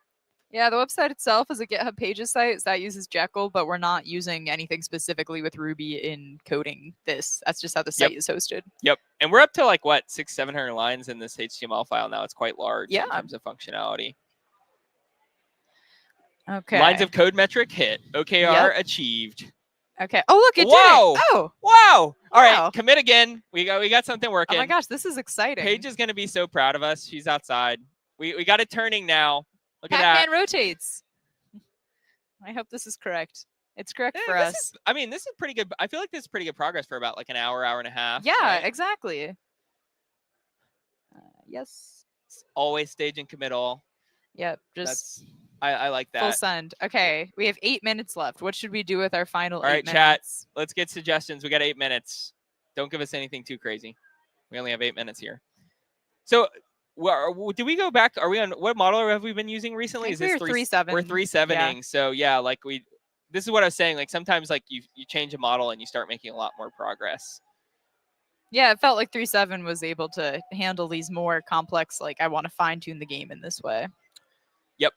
Yeah, the website itself is a GitHub Pages site. So that uses Jekyll, but we're not using anything specifically with Ruby in coding this. That's just how the site is hosted. Yep. And we're up to like what 600-700 lines in this HTML file now. It's quite large in terms of functionality. Okay. Lines of code metric hit. OKR achieved. Okay. Oh, look, it did it. Oh. Wow. All right. Commit again. We got something working. Oh my gosh, this is exciting. Paige is going to be so proud of us. She's outside. We got it turning now. Look at that. Pac-Man rotates. I hope this is correct. It's correct for us. This is pretty good. I feel like this is pretty good progress for about like an hour and a half. Yeah, right? exactly. Yes. Always stage and commit all. Yep. Just. I like that. Full send. Okay, we have 8 minutes left. What should we do with our final 8 minutes? All right, chat. Let's get suggestions. We got 8 minutes. Don't give us anything too crazy. We only have 8 minutes here. So, do we go back? Are we on what model have we been using recently? Is this 3.7? We're 3.7ing. Yeah. So yeah, like this is what I was saying. Like sometimes like you change a model and you start making a lot more progress. Yeah, it felt like 3.7 was able to handle these more complex. Like I want to fine tune the game in this way. Yep.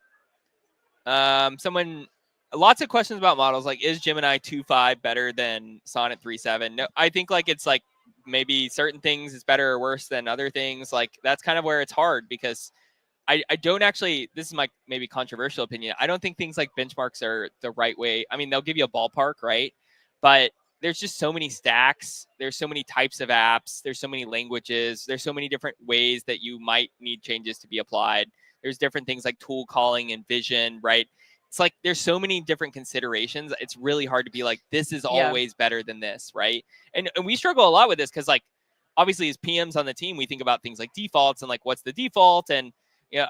Lots of questions about models. Like, is Gemini 2.5 better than Sonnet 3.7? No, I think like it's like maybe certain things is better or worse than other things. Like that's kind of where it's hard because I don't actually, this is my maybe controversial opinion. I don't think things like benchmarks are the right way. I mean, they'll give you a ballpark, right? But there's just so many stacks. There's so many types of apps. There's so many languages. There's so many different ways that you might need changes to be applied. There's different things like tool calling and vision, right? It's like there's so many different considerations. It's really hard to be like, this is always better than this, right? And we struggle a lot with this because like, obviously as PMs on the team, we think about things like defaults and like, what's the default? And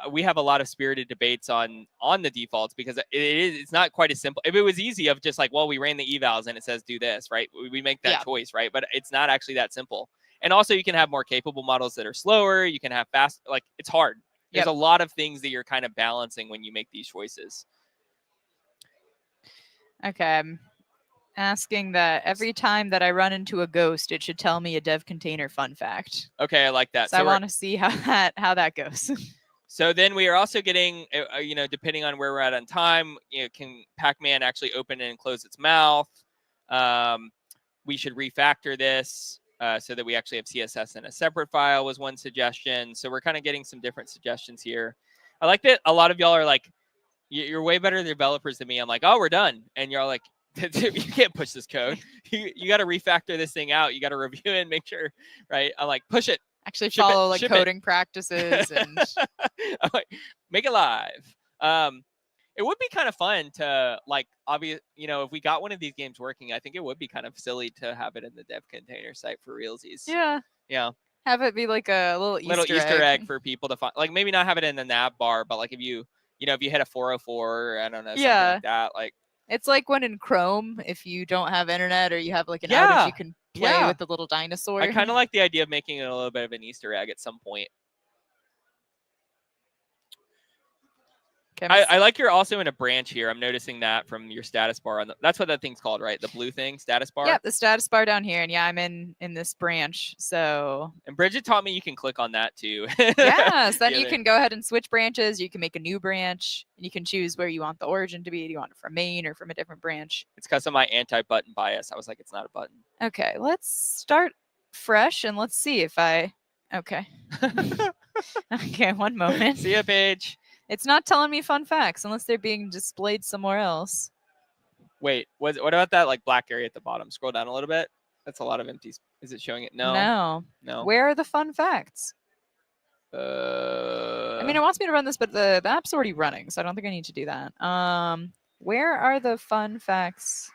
we have a lot of spirited debates on the defaults because it's not quite as simple. If it was easy of just like, well, we ran the evals and it says do this, right? We make that choice, right? But it's not actually that simple. And also you can have more capable models that are slower. You can have fast, like it's hard. There's Yep. a lot of things that you're kind of balancing when you make these choices. Okay, I'm asking that every time that I run into a ghost, it should tell me a dev container fun fact. Okay, I like that. So I we're- want to see how that goes. So then we are also getting, depending on where we're at on time, can Pac-Man actually open and close its mouth? We should refactor this so that we actually have CSS in a separate file was one suggestion. So we're kind of getting some different suggestions here. I like that a lot of y'all are like, you're way better developers than me. I'm like, oh, we're done. And you're all like, you can't push this code. You got to refactor this thing out. You got to review it and make sure, right? I'm like, push it. Actually Ship it, follow like ship it. coding practices and I'm like, make it live. It would be kind of fun to like, if we got one of these games working, I think it would be kind of silly to have it in the dev container site for realsies. yeah, have it be like a little Easter egg for people to find. Like maybe not have it in the nav bar, but like if you hit a 404, or I don't know, something like that. Like it's like when in Chrome, if you don't have internet or you have like an Yeah, outage, you can play yeah. with the little dinosaur. I kind of like the idea of making it a little bit of an Easter egg at some point. Okay, I like you're also in a branch here. I'm noticing that from your status bar on that's what that thing's called, right? The blue thing, status bar. Yep, the status bar down here, and yeah, I'm in this branch. So And Brigit taught me you can click on that too. yeah, so then The you other- can go ahead and switch branches. You can make a new branch, and you can choose where you want the origin to be. Do you want it from main or from a different branch? It's because of my anti-button bias. I was like, it's not a button. Okay, let's start fresh and let's see if I. Okay. Okay, one moment. See ya, Paige. It's not telling me fun facts unless they're being displayed somewhere else. Wait, what about that like black area at the bottom? Scroll down a little bit. That's a lot of empties. Is it showing it? No. Where are the fun facts? I I mean, it wants me to run this, but the app's already running, so I don't think I need to do that. Where are the fun facts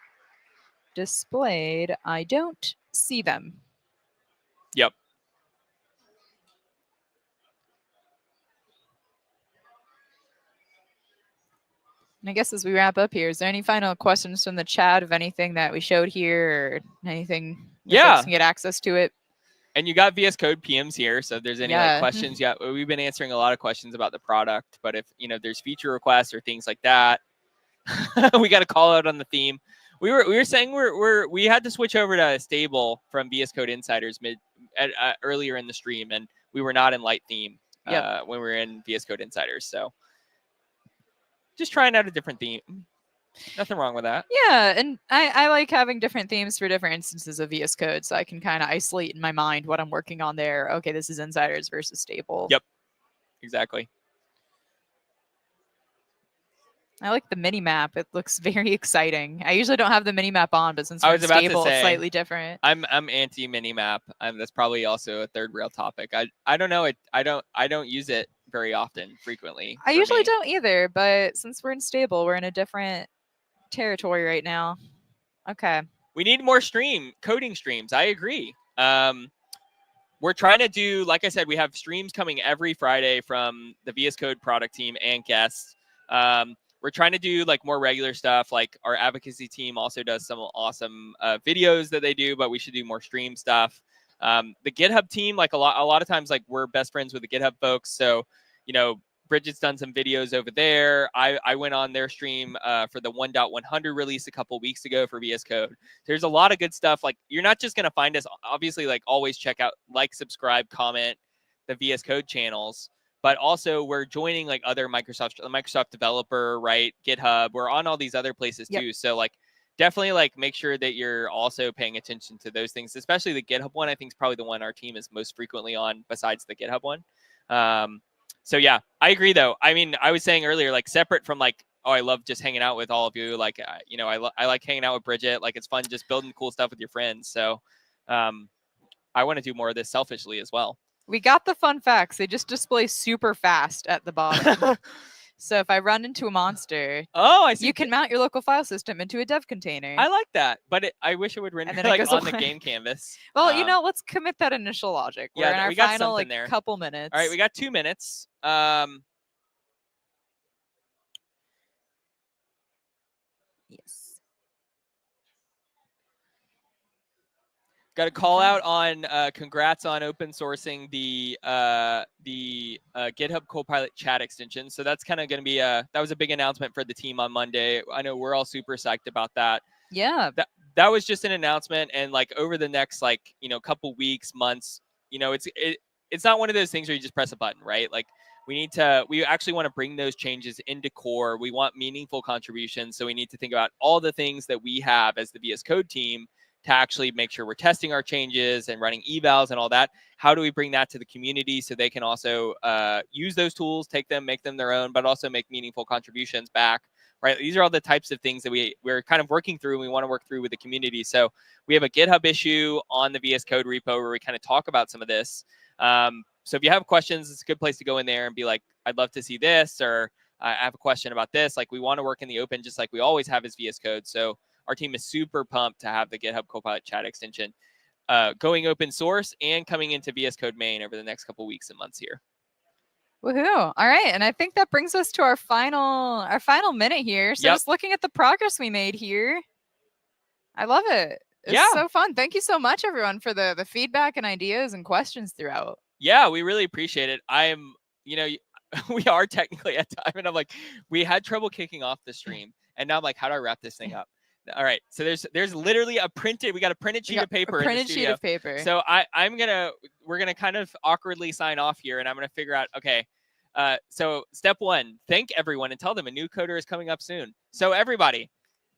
displayed? I don't see them. Yep. And I guess as we wrap up here, is there any final questions from the chat of anything that we showed here or anything? Where Yeah. folks can get access to it. And you got VS Code PMs here, so if there's any Yeah. like questions, we've been answering a lot of questions about the product. But if there's feature requests or things like that, we got to call out on the theme. We were saying we had to switch over to stable from VS Code Insiders earlier in the stream, and we were not in light theme when we were in VS Code Insiders. So just trying out a different theme. Nothing wrong with that. Yeah, and I like having different themes for different instances of VS Code, so I can kind of isolate in my mind what I'm working on there. Okay, this is Insiders versus Stable. Yep, exactly. I like the mini map. It looks very exciting. I usually don't have the mini map on, but since I we're was in about to Stable, it's say, slightly different. I'm anti minimap. That's probably also a third rail topic. I don't know it. I don't use it very often, frequently. I for usually me. don't either, but since we're in Stable, we're in a different territory right now. Okay. We need more coding streams. I agree. We're trying to do, like I said, we have streams coming every Friday from the VS Code product team and guests. We're trying to do like more regular stuff. Like our advocacy team also does some awesome videos that they do, but we should do more stream stuff. The GitHub team, like a lot of times, like we're best friends with the GitHub folks. So, Brigit's done some videos over there. I went on their stream for the 1.100 release a couple weeks ago for VS Code. There's a lot of good stuff. Like you're not just going to find us, obviously, like always check out, like, subscribe, comment the VS Code channels, but also we're joining like other Microsoft developer, right? GitHub. We're on all these other places too. So like definitely like make sure that you're also paying attention to those things, especially the GitHub one. I think is probably the one our team is most frequently on besides the GitHub one. So yeah, I agree though. I mean, I was saying earlier, like separate from like, oh, I love just hanging out with all of you. Like, I like hanging out with Brigit. Like it's fun just building cool stuff with your friends. So I want to do more of this selfishly as well. We got the fun facts. They just display super fast at the bottom. So if I run into a monster, I see. You can mount your local file system into a dev container. I like that, but I wish it would render then it like goes on the away. game canvas. Well, let's commit that initial logic. We're Yeah, in our we got final something there. couple minutes. All right, we got 2 minutes. Yes. Got a call out on congrats on open sourcing the GitHub Copilot chat extension. So that's kind of going to be that was a big announcement for the team on Monday. I know we're all super psyched about that. Yeah. That was just an announcement, and like over the next couple weeks, months, it's not one of those things where you just press a button, right? Like we actually want to bring those changes into core. We want meaningful contributions, so we need to think about all the things that we have as the VS Code team to actually make sure we're testing our changes and running evals and all that. How do we bring that to the community so they can also use those tools, take them, make them their own, but also make meaningful contributions back, right? These are all the types of things that we're kind of working through and we want to work through with the community. So we have a GitHub issue on the VS Code repo where we kind of talk about some of this. So if you have questions, it's a good place to go in there and be like, I'd love to see this, or I have a question about this. Like we want to work in the open just like we always have as VS Code. So our team is super pumped to have the GitHub Copilot chat extension going open source and coming into VS Code main over the next couple weeks and months here. Woohoo. All right. And I think that brings us to our final minute here. So just looking at the progress we made here. I love it. It's so fun. Thank you so much, everyone, for the feedback and ideas and questions throughout. Yeah, we really appreciate it. We are technically at time, and I'm like, we had trouble kicking off the stream, and now I'm like, how do I wrap this thing up? All right, so there's literally we got a printed sheet of paper. So we're gonna kind of awkwardly sign off here, and I'm gonna figure out, okay, so step one, thank everyone and tell them a new coder is coming up soon. So everybody,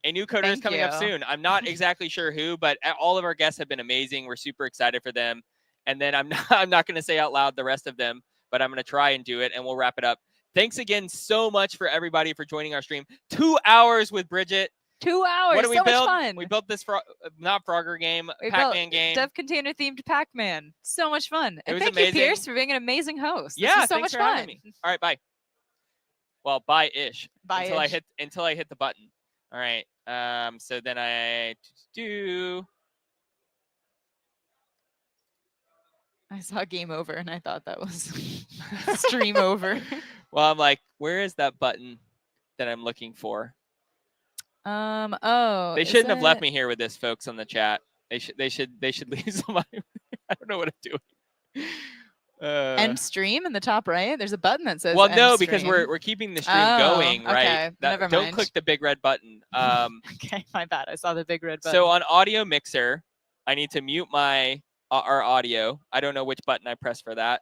a new coder is coming up soon. I'm not exactly sure who, but all of our guests have been amazing. We're super excited for them. And then I'm not going to say out loud the rest of them, but I'm going to try and do it, and we'll wrap it up. Thanks again so much for everybody for joining our stream. 2 hours with Brigit. 2 hours. What did we so build? Much fun. We built this not Frogger game, Pac-Man game. Dev container themed Pac-Man. So much fun. It was thank amazing. you, Pierce, for being an amazing host. Yeah, this was so thanks much for fun. having me. All right, bye. Well, bye-ish. Bye-ish. Until I hit the button. All right. So then I saw game over and I thought that was stream over. Well, I'm like, where is that button that I'm looking for? They shouldn't have left me here with this, folks, on the chat. They should leave somebody. I don't know what I'm doing. End stream in the top right. There's a button that says. Well, no, end because stream. we're keeping the stream going, right? Okay. Never mind. Don't click the big red button. Okay, my bad. I saw the big red button. So on Audio Mixer, I need to mute our audio. I don't know which button I press for that.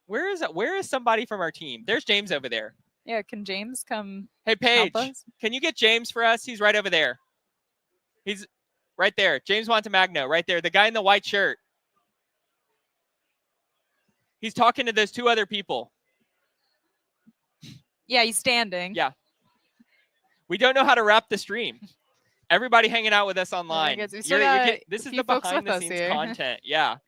Where is somebody from our team? There's James over there. Yeah, can James come? Hey, Paige, help us? Can you get James for us? He's right over there. He's right there. James Montemagno, right there. The guy in the white shirt. He's talking to those 2 other people. Yeah, he's standing. Yeah. We don't know how to wrap the stream. Everybody hanging out with us online. This is the behind the scenes content. Yeah.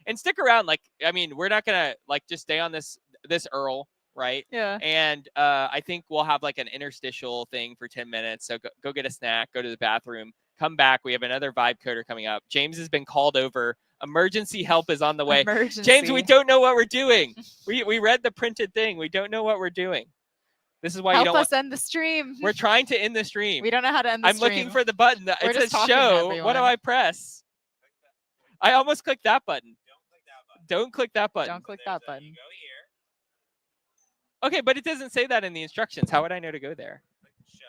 And stick around. We're not going to just stay on this URL, right? Yeah. And I think we'll have an interstitial thing for 10 minutes. So go get a snack, go to the bathroom, come back. We have another Vibe Coder coming up. James has been called over. Emergency help is on the way. Emergency. James, we don't know what we're doing. We read the printed thing. We don't know what we're doing. This is why help you don't us end the stream. We're trying to end the stream. We don't know how to end the stream. I'm looking for the button that We're it says just show. What do I press? I almost clicked that button. Don't click that button. Don't click that button. You go here. Okay, but it doesn't say that in the instructions. How would I know to go there? Click show.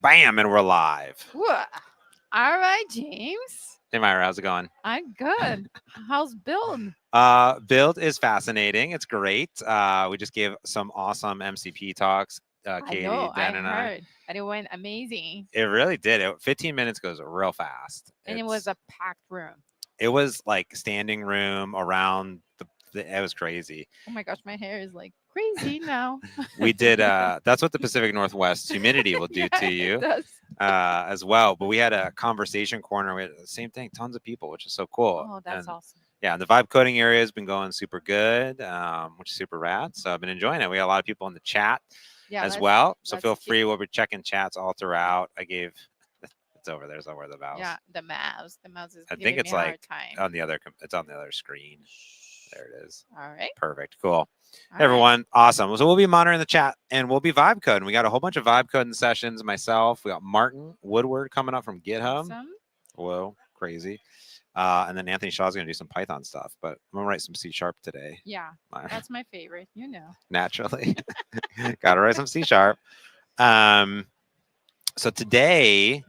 Bam, and we're live. Whoa. All right, James. Hey, Myra, how's it going? I'm good. How's build? Build is fascinating. It's great. We just gave some awesome MCP talks. Katie, I know. Dan, I and heard. And it went amazing. It really did. 15 minutes goes real fast. And it was a packed room. It was like standing room around it was crazy. Oh my gosh, my hair is like crazy now. We did that's what the Pacific Northwest humidity will do Yeah, to you it does. as well. But we had a conversation corner. We had the same thing, tons of people, which is so cool. Oh, that's And, awesome. yeah, and the vibe coding area has been going super good, which is super rad. So I've been enjoying it. We got a lot of people in the chat as well. So feel free. We'll be checking chats all throughout. I gave it's over there somewhere, the mouse. Yeah, the mouse. The mouse is I giving think it's me a hard like time. on the other it's on the other screen. There it is. All right. Perfect. Cool. All Hey, everyone. Awesome. So we'll be monitoring the chat and we'll be vibe coding. We got a whole bunch of vibe coding sessions. Myself, we got Martin Woodward coming up from GitHub. Awesome. Whoa, crazy. And then Anthony Shaw's going to do some Python stuff, but I'm going to write some C# today. Yeah, that's my favorite, you know. Naturally. Got to write some C#. So today,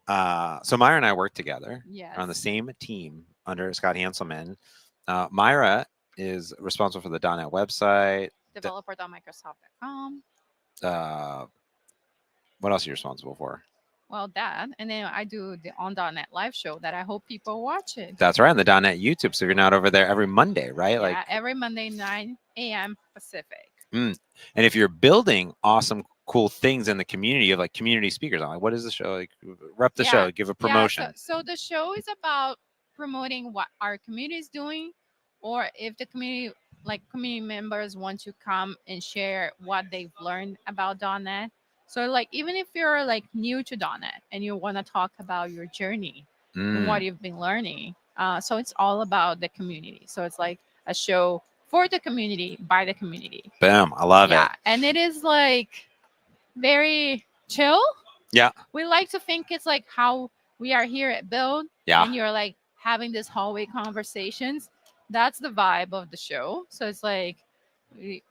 so Myra and I work together. Yes. We're on the same team under Scott Hanselman. Myra is responsible for the .NET website. Developer.microsoft.com. What else are you responsible for? Well, that, and then I do the on.NET live show that I hope people watch it. That's right, on the .NET YouTube. So you're not over there every Monday, right? Yeah, like every Monday, 9 a.m. Pacific. And if you're building awesome, cool things in the community, you have like community speakers on. Like, what is the show? Like, rep the show, give a promotion. Yeah, so the show is about promoting what our community is doing, or if the community, like community members, want to come and share what they've learned about .NET. So like even if you're like new to .NET and you want to talk about your journey and what you've been learning, so it's all about the community. So it's like a show for the community by the community. Boom, I love it. Yeah, and it is like very chill. Yeah, we like to think it's like how we are here at Build. Yeah, and you're like having this hallway conversations. That's the vibe of the show. So it's like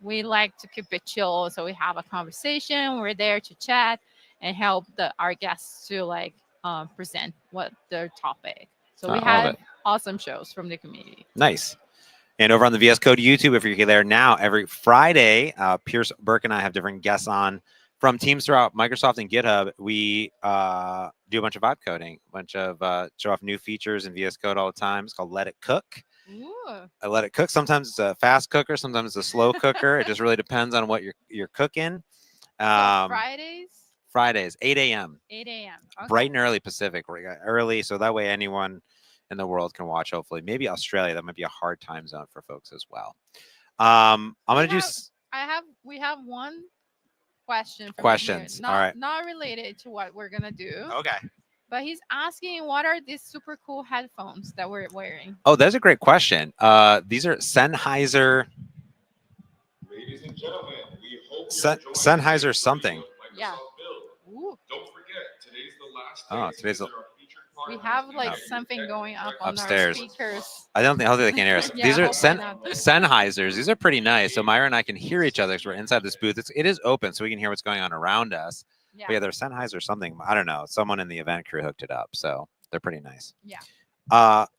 we like to keep it chill. So we have a conversation. We're there to chat and help our guests to like present what their topic. So we had awesome shows from the community. Nice. And over on the VS Code YouTube, if you're there now, every Friday, Pierce Burke and I have different guests on from teams throughout Microsoft and GitHub. We do a bunch of vibe coding, a bunch of show off new features in VS Code all the time. It's called Let It Cook. Ooh. I let it cook. Sometimes it's a fast cooker. Sometimes it's a slow cooker. It just really depends on what you're cooking. So Fridays, 8 a.m. 8 a.m. Okay. Bright and early Pacific. Early, so that way anyone in the world can watch. Hopefully, maybe Australia. That might be a hard time zone for folks as well. I'm gonna do. We have one question. Questions. Not, all right. Not related to what we're gonna do. Okay. But he's asking, what are these super cool headphones that we're wearing? Oh, that's a great question. These are Sennheiser. Ladies and gentlemen, we hope Sennheiser something. Yeah. Ooh. Don't forget, today's the last day. Oh, today's the. We have like something going up on upstairs. our speakers. I don't think they can hear us. Yeah, These are hopefully Sennheisers. These are pretty nice. So Myra and I can hear each other because we're inside this booth. It is open, so we can hear what's going on around us. Yeah. But yeah, they're Sennheiser something. I don't know. Someone in the event crew hooked it up, so they're pretty nice. Yeah.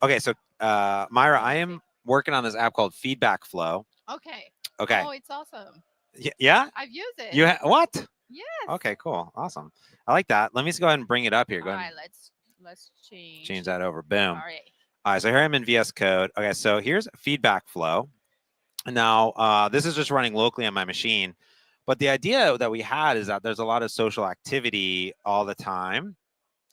Okay, so Myra, I am working on this app called Feedback Flow. Okay. Okay. Oh, it's awesome. Yeah. I've used it. You what? Yes. Okay, cool, awesome. I like that. Let me just go ahead and bring it up here. Go All ahead. right, let's Change that over. Boom. All right. All right, so here I'm in VS Code. Okay, so here's Feedback Flow. Now, this is just running locally on my machine. But the idea that we had is that there's a lot of social activity all the time.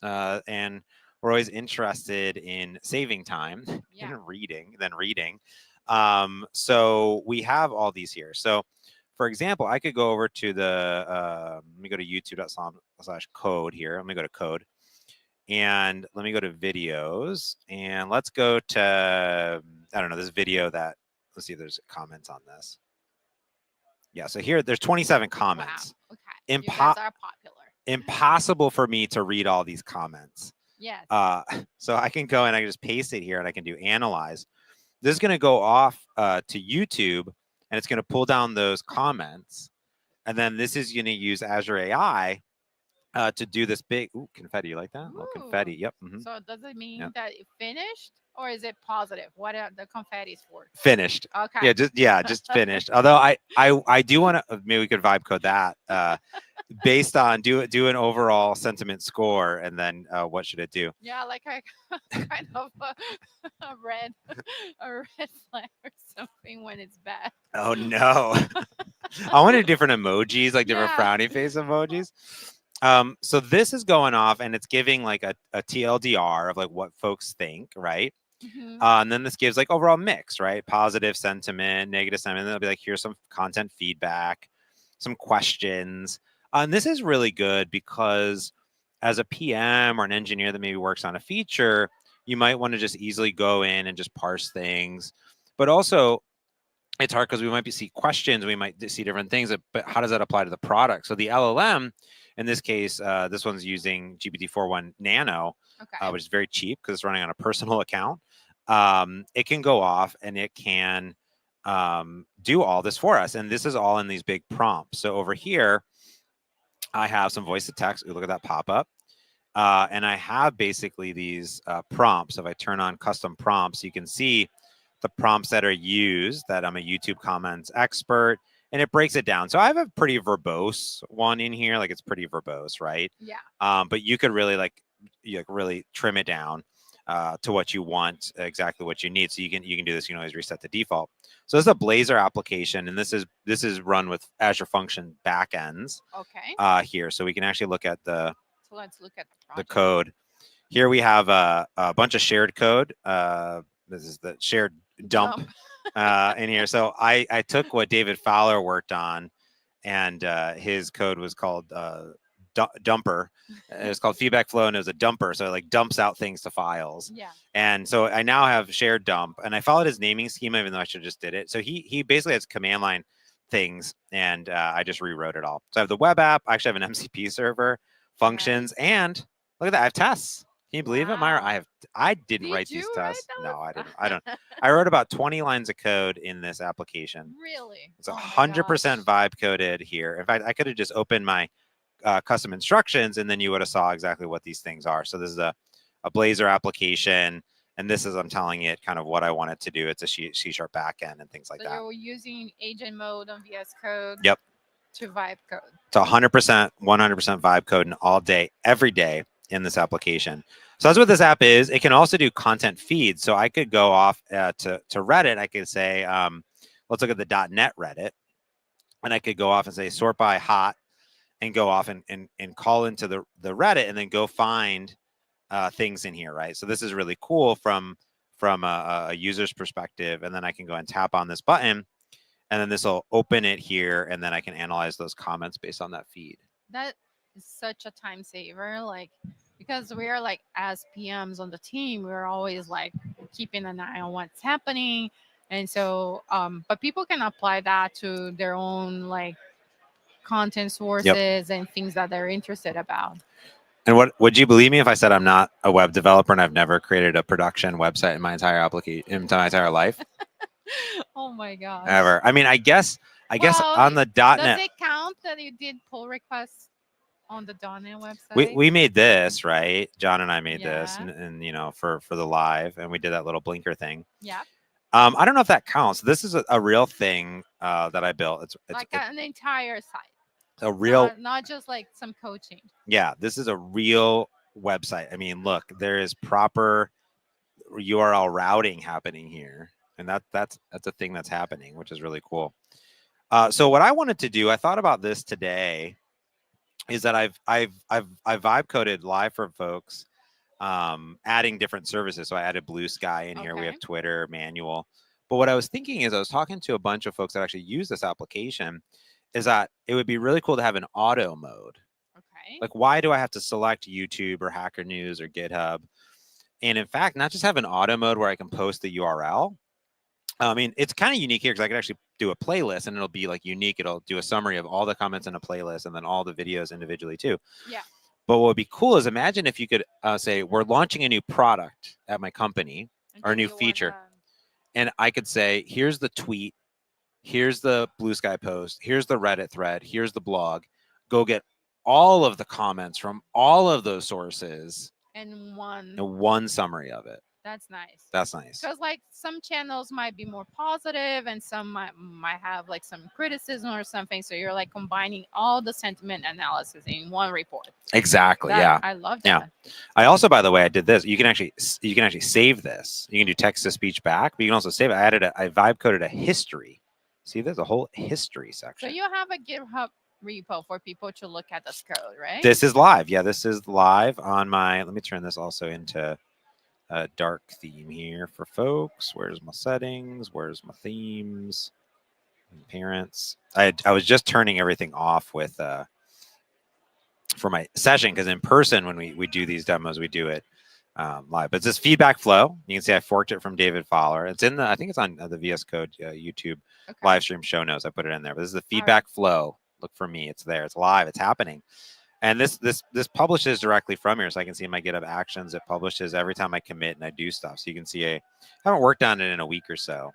And we're always interested in saving time and reading. So we have all these here. So, for example, I could go over to the, let me go to youtube.com/code here. Let me go to code. And let me go to videos. And let's go to, I don't know, this video that, let's see if there's comments on this. Yeah, so here there's 27 comments. Wow. Okay. You guys are popular. Impossible for me to read all these comments. Yes. So I can go and I can just paste it here and I can do analyze. This is going to go off to YouTube and it's going to pull down those comments. And then this is going to use Azure AI to do this big confetti. You like that? A little confetti. Yep. So does it mean Yep. that it finished, or is it positive? What are the confettis for? Finished. Okay. Just finished. Although I do want to, maybe we could vibe code that based on do an overall sentiment score, and then what should it do? Yeah, like a kind of a red flag or something when it's bad. Oh no. I wanted different emojis, like different Yeah. frowny face emojis. So this is going off, and it's giving like a TLDR of like what folks think, right? Mhm. And then this gives like overall mix, right? Positive sentiment, negative sentiment. Then it'll be like, here's some content feedback, some questions. And this is really good because as a PM or an engineer that maybe works on a feature, you might want to just easily go in and just parse things. But also, it's hard because we might see questions, we might see different things, but how does that apply to the product? So the LLM, in this case, this one's using GPT-4.1 Nano, Okay. which is very cheap because it's running on a personal account. It can go off and it can do all this for us. And this is all in these big prompts. So over here, I have some voice to text. Look at that pop up. And I have basically these prompts. If I turn on custom prompts, you can see the prompts that are used, that I'm a YouTube comments expert, and it breaks it down. So I have a pretty verbose one in here. Like it's pretty verbose, right? Yeah. But you could really really trim it down to what you want, exactly what you need. So you can do this. You can always reset the default. So this is a Blazor application, and this is run with Azure Function backends Okay. here. So we can actually look at So let's look at the project. code. Here we have a bunch of shared code. This is the shared dump in here. So I took what David Fowler worked on, and his code was called dumper. It was called feedback flow, and it was a dumper. So it like dumps out things to files. Yeah. And so I now have shared dump, and I followed his naming schema, even though I should have just did it. So he basically has command line things, and I just rewrote it all. So I have the web app. I actually have an MCP server, functions, and look at that. I have tests. Can you believe it, Myra? Wow. I didn't Did write these you write tests. No, I those? didn't. I don't. I wrote about 20 lines of code in this application. Really? It's Oh my 100% gosh. vibe coded here. In fact, I could have just opened my custom instructions, and then you would have saw exactly what these things are. So this is a Blazor application, and this is, I'm telling it kind of what I want it to do. It's a C# backend and things like So that. you're using agent mode on VS Code. Yep. To vibe code. It's 100%, 100% vibe coding all day, every day in this application. So that's what this app is. It can also do content feeds. So I could go off to Reddit. I could say, let's look at the .NET Reddit, and I could go off and say sort by hot, and go off and call into the Reddit, and then go find things in here, right? So this is really cool from a user's perspective. And then I can go and tap on this button, and then this will open it here, and then I can analyze those comments based on that feed. That is such a time saver, like, because we are like, as PMs on the team, we're always like keeping an eye on what's happening. And so but people can apply that to their own like content sources and things that they're interested about. And what would you believe me if I said I'm not a web developer and I've never created a production website in my entire life? Oh my gosh. Ever. I mean, I guess Well, on the Does .NET, it count that you did pull requests on the .NET website? we made this, right? John and I made this, Yeah. and you know, for the live, and we did that little blinker thing. Yeah. I don't know if that counts. This is a real thing that I built. It's Like an entire site. a real, Not just like some coaching. yeah, this is a real website. I mean, look, there is proper URL routing happening here, and that's a thing that's happening, which is really cool. So what I wanted to do, I thought about this today, is that I've vibe coded live for folks, adding different services. So I added Blue Sky in here. We have Twitter, Manual. But what I was thinking is I was talking to a bunch of folks that actually use this application, is that it would be really cool to have an auto mode. Okay. Like, why do I have to select YouTube or Hacker News or GitHub? And in fact, not just have an auto mode where I can post the URL. I mean, it's kind of unique here because I could actually do a playlist, and it'll be like unique. It'll do a summary of all the comments in a playlist and then all the videos individually too. Yeah. But what would be cool is imagine if you could say, we're launching a new product at my company or a new feature. And I could say, here's the tweet, here's the Blue Sky post, here's the Reddit thread, here's the blog. Go get all of the comments from all of those sources And one, in one summary of it. that's nice. That's nice. Because like some channels might be more positive and some might have like some criticism or something. So you're like combining all the sentiment analysis in one report. Exactly. Yeah. I love that. Yeah. I also, by the way, I did this. You can actually save this. You can do text to speech back, but you can also save it. I vibe coded a history. See, there's a whole history So section. you have a GitHub repo for people to look at this code, right? This is live. Yeah, this is live on my. Let me turn this also into a dark theme here for folks. Where's my settings? Where's my themes? Parents. I was just turning everything off with for my session, because in person when we do these demos, we do it live. But it's this feedback flow. You can see I forked it from David Fowler. It's in the, I think it's on the VS Code YouTube live stream show notes. I put it in there. But this is the feedback flow. Look for me. It's there. It's live. It's happening. And this publishes directly from here, so I can see my GitHub actions. It publishes every time I commit and I do stuff. So you can see I haven't worked on it in a week or so.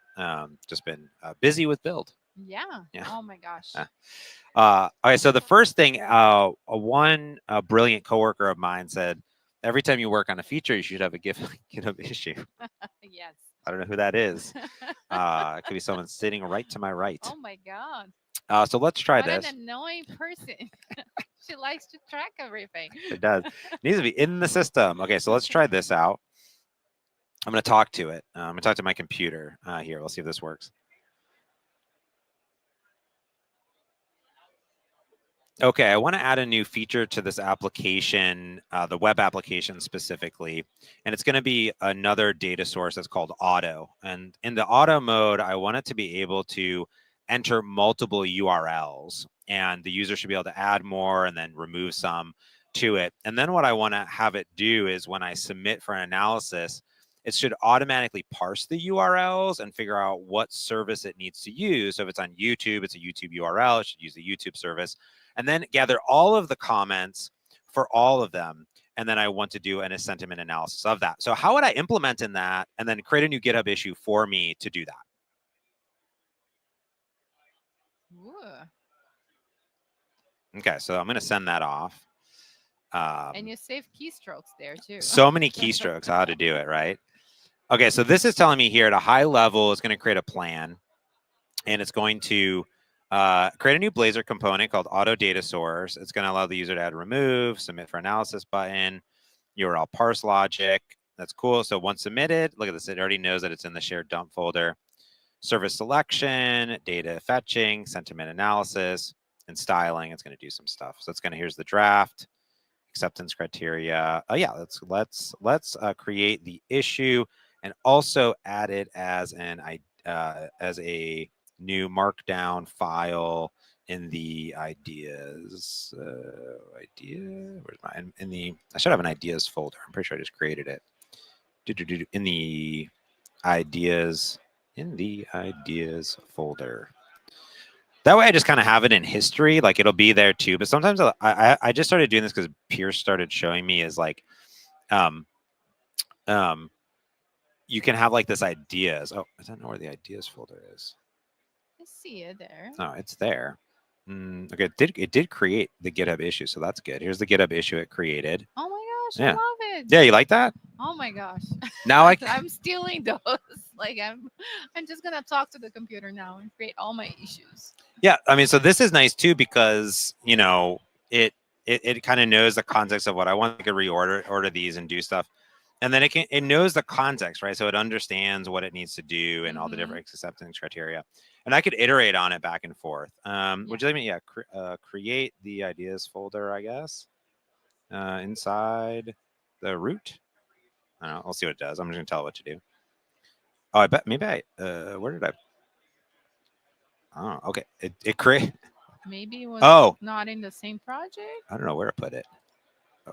Just been busy with build. Yeah. Yeah. Oh my gosh. Okay, so the first thing, one brilliant coworker of mine said, every time you work on a feature, you should have a GitHub issue. Yes. I don't know who that is. It could be someone sitting right to my right. Oh my god. So let's try What this. an annoying person. She likes to track everything. It does. It needs to be in the system. Okay, so let's try this out. I'm going to talk to it. I'm going to talk to my computer here. We'll see if this works. Okay, I want to add a new feature to this application, the web application specifically, and it's going to be another data source that's called auto. And in the auto mode, I want it to be able to enter multiple URLs, and the user should be able to add more and then remove some to it. And then what I want to have it do is when I submit for an analysis, it should automatically parse the URLs and figure out what service it needs to use. So if it's on YouTube, it's a YouTube URL, it should use the YouTube service. And then gather all of the comments for all of them. And then I want to do a sentiment analysis of that. So how would I implement in that and then create a new GitHub issue for me to do that? Ooh. Okay, so I'm going to send that off. And you save keystrokes there too. So many keystrokes, how to do it, right? Okay, so this is telling me here at a high level, it's going to create a plan. And it's going to create a new Blazor component called auto data source. It's going to allow the user to add remove, submit for analysis button, URL parse logic. That's cool. So once submitted, look at this. It already knows that it's in the shared dump folder. Service selection, data fetching, sentiment analysis, and styling. It's going to do some stuff. So it's going to, here's the draft, acceptance criteria. Oh yeah, let's create the issue and also add it as a new markdown file in the ideas where's mine in the, I should have an ideas folder. I'm pretty sure I just created it in the ideas folder. That way I just kind of have it in history, like it'll be there too. But sometimes I just started doing this because Pierce started showing me is like you can have like this ideas. Oh, I don't know where the ideas folder is. I see it there. Oh, it's there. Okay, it did create the GitHub issue, so that's good. Here's the GitHub issue it created. Oh my gosh, Yeah. I love it. Yeah, you like that? Oh my gosh. Now I'm stealing those. Like I'm just gonna talk to the computer now and create all my issues. Yeah, I mean, so this is nice too because you know it kind of knows the context of what I want. I could order these and do stuff, and then it knows the context, right? So it understands what it needs to do and all the different acceptance criteria, and I could iterate on it back and forth. Would you like me? Yeah, create the ideas folder, I guess, inside the root. I don't know. I'll see what it does. I'm just gonna tell it what to do. Oh, I bet maybe where did I? Oh, okay. It create. Maybe it was not in the same project. I don't know where to put it.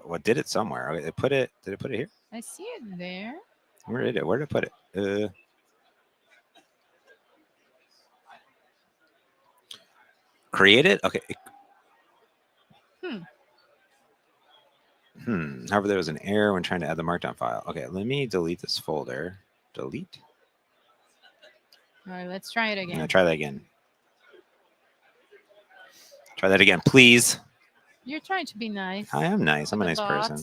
What did it somewhere? Okay, Did it put it here? I see it there. Where did I put it? Create it? Okay. However, there was an error when trying to add the markdown file. Okay, let me delete this folder. Delete. All right, let's try it again. Try that again. Try that again, please. You're trying to be nice. I am nice. I'm a with nice the person.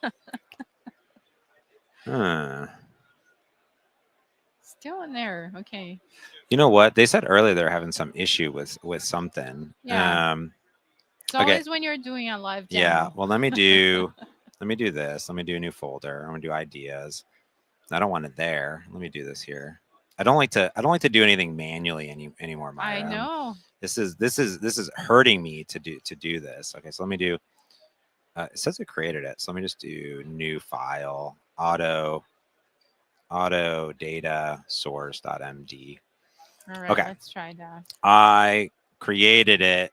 bots. Huh. Still an error. Okay. You know what? They said earlier they're having some issue with something. Yeah. It's okay. always when you're doing a live demo. Yeah. Well, let me do this. Let me do a new folder. I'm gonna do ideas. I don't want it there. Let me do this here. I don't like to do anything manually anymore, Myra. I know. This is hurting me to do this. Okay, so let me do. It says it created it, so let me just do new file auto data source.md. All right. Okay. Let's try that. I created it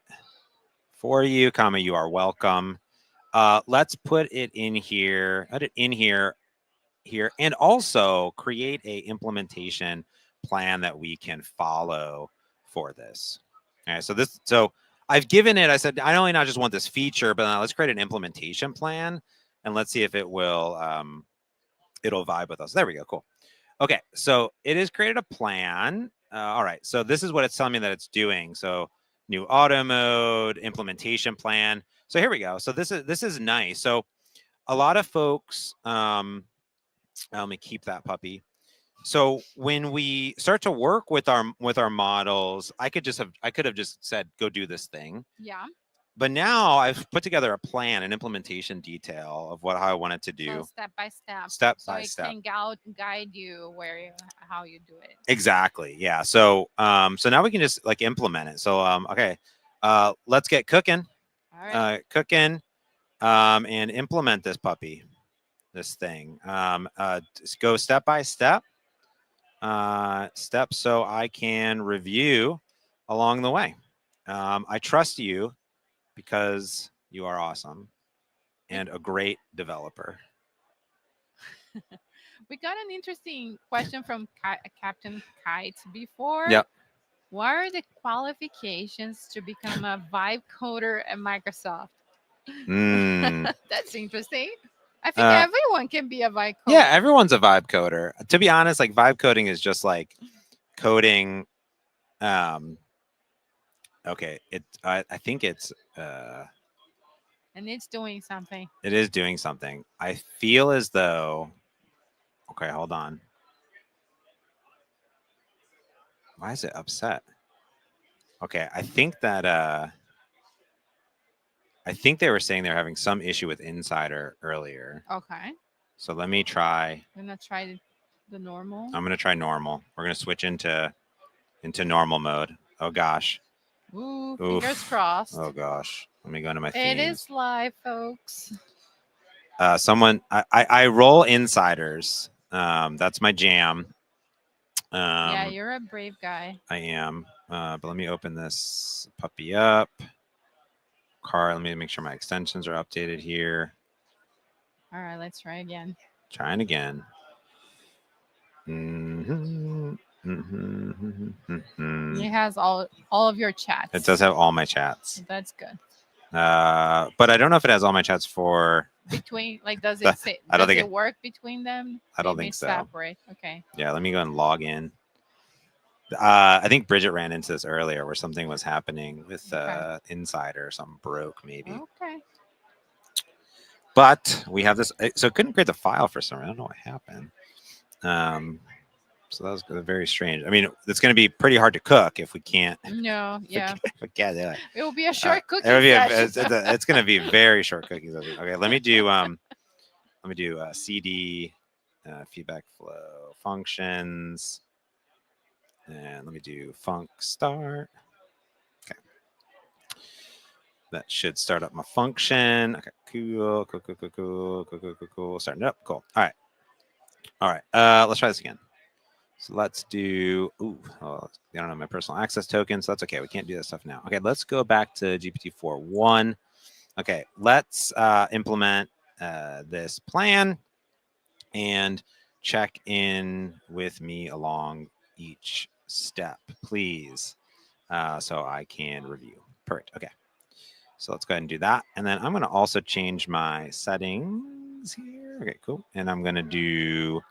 for you, comma, you are welcome. Let's put it in here, here, and also create a implementation plan that we can follow for this. Okay, so I've given it, I said, I only not just want this feature, but let's create an implementation plan and let's see if it will, it'll vibe with us. There we go, cool. Okay, so it has created a plan. All right, so this is what it's telling me that it's doing. So new auto mode, implementation plan. So here we go. So this is nice. So a lot of folks, let me keep that puppy. So when we start to work with our models, I could have just said, go do this thing. Yeah. But now I've put together a plan, an implementation detail of how I want it to do. So step by step. Step so by it step. can guide you how you do it. Exactly. Yeah. So so now we can just like implement it. So okay. Let's get cooking. All right. Cooking and implement this puppy. This thing. Just go step by step. Steps so I can review along the way. I trust you because you are awesome and a great developer. We got an interesting question from Captain Kite before. Yep. What are the qualifications to become a vibe coder at Microsoft? That's interesting. I think everyone can be a vibe coder. Yeah, everyone's a vibe coder. To be honest, like vibe coding is just like coding. Okay, I think it's and it's doing something. It is doing something. I feel as though. Okay, hold on. Why is it upset? Okay, I think that I think they were saying they're having some issue with Insider earlier. Okay. So let me try. I'm gonna try the normal. I'm gonna try normal. We're gonna switch into normal mode. Oh gosh. Ooh, fingers crossed. Oh gosh. Let me go into my themes. It is live, folks. Someone I roll Insiders. That's my jam. Yeah, you're a brave guy. I am. But let me open this puppy up. Let me make sure my extensions are updated here. All right, let's try again. Trying again. Mm-hmm. Mm-hmm. It has all of your chats. It does have all my chats. That's good. But I don't know if it has all my chats for between. Like, does it say? I don't think it work between them? I don't think so. Separate. Okay. Yeah, let me go and log in. I think Brigit ran into this earlier, where something was happening with Insider, something broke maybe. Okay. But we have this, so it couldn't create the file for some reason. I don't know what happened. So that was very strange. I mean, it's going to be pretty hard to cook if we can't. No, yeah. If we can't do it. It will be a short cooking session. It's going to be very short cooking. Okay, let me do CD feedback flow functions, and let me do func start. Okay, that should start up my function. Okay, cool. Starting it up. Cool. All right. Let's try this again. So let's do, I don't know my personal access token, so that's okay. We can't do that stuff now. Okay, let's go back to GPT-4.1. Okay, let's implement this plan and check in with me along each step, please, so I can review. Perfect, okay. So let's go ahead and do that. And then I'm gonna also change my settings here. Okay, cool. And I'm gonna do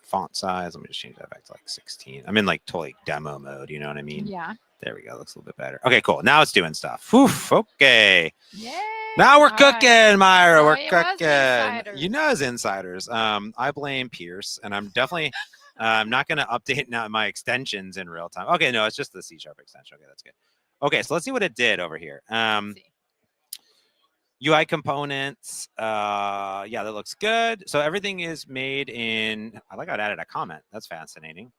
Font size. Let me just change that back to like 16. I'm in like totally demo mode. You know what I mean? Yeah. There we go. Looks a little bit better. Okay, cool. Now it's doing stuff. Oof, okay. Yeah. Now we're All right. cooking, Myra. So We're it was the cooking. You insiders. know, as insiders, I blame Pierce, and I'm definitely not going to update now my extensions in real time. Okay, no, it's just the C# extension. Okay, that's good. Okay, so let's see what it did over here. Let's see. UI components. Yeah, that looks good. So everything is made in. I like how it added a comment. That's fascinating.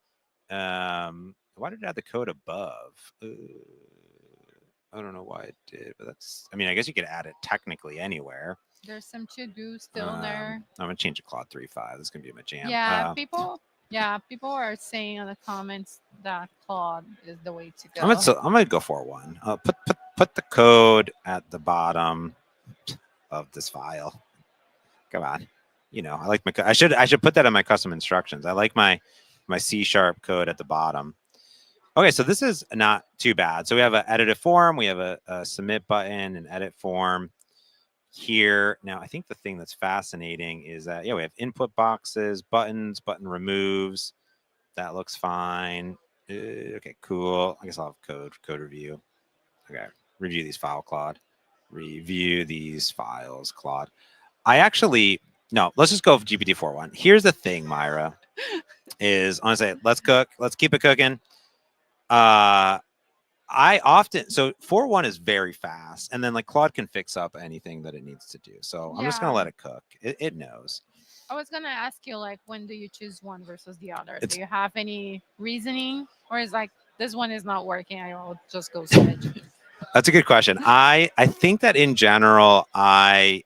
Why did it add the code above? I don't know why it did, but that's. I mean, I guess you could add it technically anywhere. There's some to-do still there. I'm gonna change to Claude 3.5. This is gonna be my jam. Yeah, people are saying in the comments that Claude is the way to go. I'm gonna go for one. Put the code at the bottom of this file. Come on, you know I like my. I should put that in my custom instructions. I like my C# code at the bottom. Okay, so this is not too bad. So we have an edit a form, we have a submit button, an edit form here. Now, I think the thing that's fascinating is that, yeah, we have input boxes, buttons, button removes. That looks fine. Okay, cool. I guess I'll have code review. Okay, review these files, Claude. Review these files, Claude. No, let's just go with GPT-4.1. Here's the thing, Myra, is honestly, let's cook. Let's keep it cooking. So 4.1 is very fast, and then like Claude can fix up anything that it needs to do. So I'm just gonna let it cook. It knows. I was gonna ask you, like, when do you choose one versus the other? Do you have any reasoning, or is like this one is not working, I will just go switch? That's a good question. I think that in general, I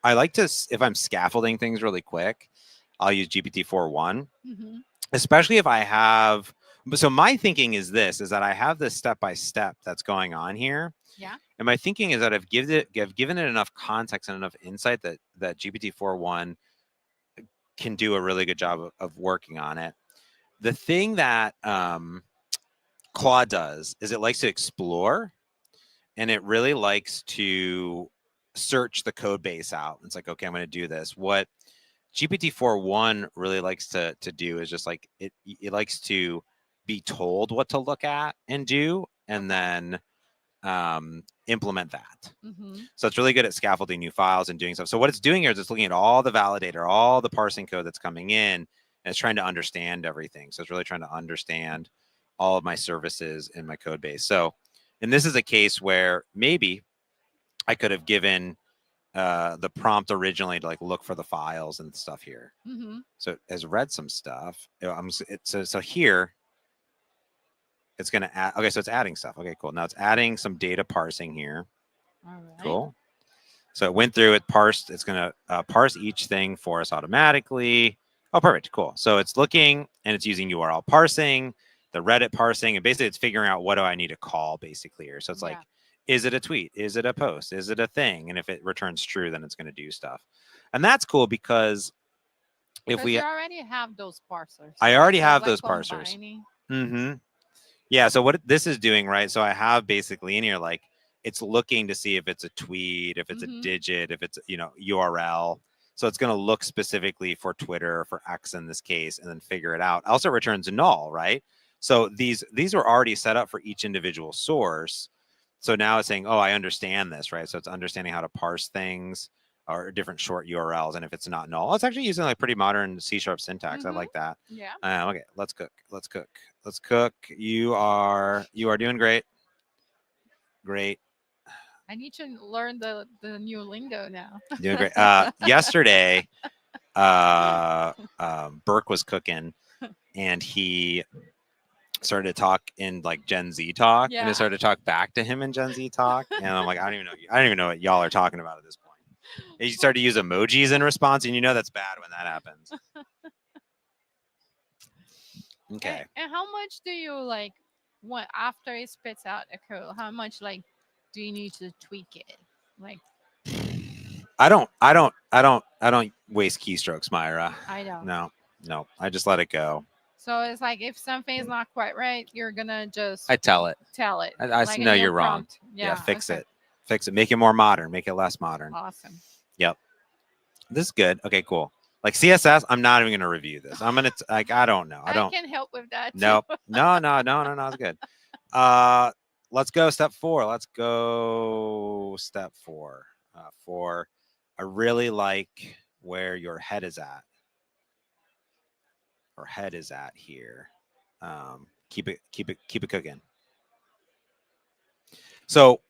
like to, if I'm scaffolding things really quick, I'll use GPT-4.1, especially if I have. So my thinking is that I have this step-by-step that's going on here. Yeah. And my thinking is that I've given it enough context and enough insight that GPT-4.1 can do a really good job of working on it. The thing that Claude does is it likes to explore, and it really likes to search the code base out. It's like, okay, I'm going to do this. What GPT-4.1 really likes to do is just like it likes to be told what to look at and do, and then implement that. So it's really good at scaffolding new files and doing stuff. So what it's doing here is it's looking at all the validator, all the parsing code that's coming in, and it's trying to understand everything. So it's really trying to understand all of my services in my code base. So, and this is a case where maybe I could have given the prompt originally to like look for the files and stuff here. So it has read some stuff. So here it's going to add. Okay, so it's adding stuff. Okay, cool. Now it's adding some data parsing here. All right. Cool. So it went through, it parsed. It's going to parse each thing for us automatically. Oh, perfect. Cool. So it's looking and it's using URL parsing, the Reddit parsing, and basically it's figuring out what do I need to call basically here. So it's like, is it a tweet? Is it a post? Is it a thing? And if it returns true, then it's going to do stuff. And that's cool because if we you already have those parsers. I already have like those combining. parsers. Yeah. So what this is doing, right? So I have basically in here, like it's looking to see if it's a tweet, if it's a digit, if it's, URL. So it's going to look specifically for Twitter, for X in this case, and then figure it out. Also returns null, right? So these were already set up for each individual source. So now it's saying, oh, I understand this, right? So it's understanding how to parse things or different short URLs. And if it's not null, it's actually using like pretty modern C# syntax. I like that. Yeah. Okay, let's cook. Let's cook. Let's cook. You are doing great. Great. I need to learn the new lingo now. Doing great. Yesterday, Burke was cooking, and he started to talk in like Gen Z talk, and I started to talk back to him in Gen Z talk, and I'm like, I don't even know what y'all are talking about at this point. And he started to use emojis in response, and that's bad when that happens. Okay. And how much do you like what after it spits out a code? How much like do you need to tweak it? Like I don't waste keystrokes, Myra. I don't. No. I just let it go. So it's like if something is not quite right, you're gonna just I tell it. I like know you're wrong. Yeah, fix it. Fix it. Make it more modern. Make it less modern. Awesome. Yep. This is good. Okay, cool. Like CSS, I'm not even gonna review this. I'm gonna like I don't know. I don't. can help with that. Nope. No. It's good. Let's go step 4. Let's go step 4. I really like where your head is at. Or head is at here. Keep it cooking. So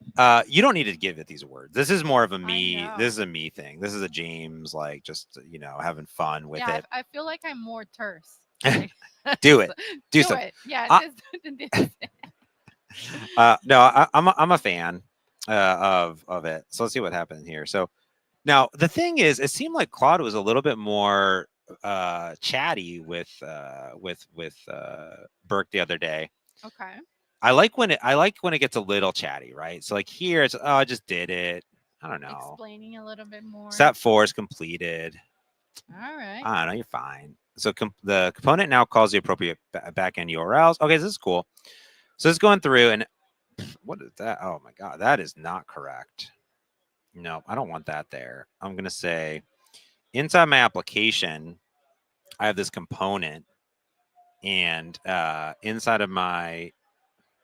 you don't need to give it these words. This is more of a me. know. This is a me thing. This is a James, like just having fun with Yeah, it. I feel like I'm more terse. Do it. Do Do something. it. Yeah. I- just do this. No, I'm a fan of it. So let's see what happened here. So now the thing is, it seemed like Claude was a little bit more chatty with Burke the other day. Okay. I like when it gets a little chatty, right? So like here it's I just did it. I don't know. Explaining a little bit more. Step 4 is completed. All right. I don't know, you're fine. So the component now calls the appropriate backend URLs. Okay, this is cool. So it's going through and what is that? Oh my God, that is not correct. No, I don't want that there. I'm going to say inside my application, I have this component and inside of my,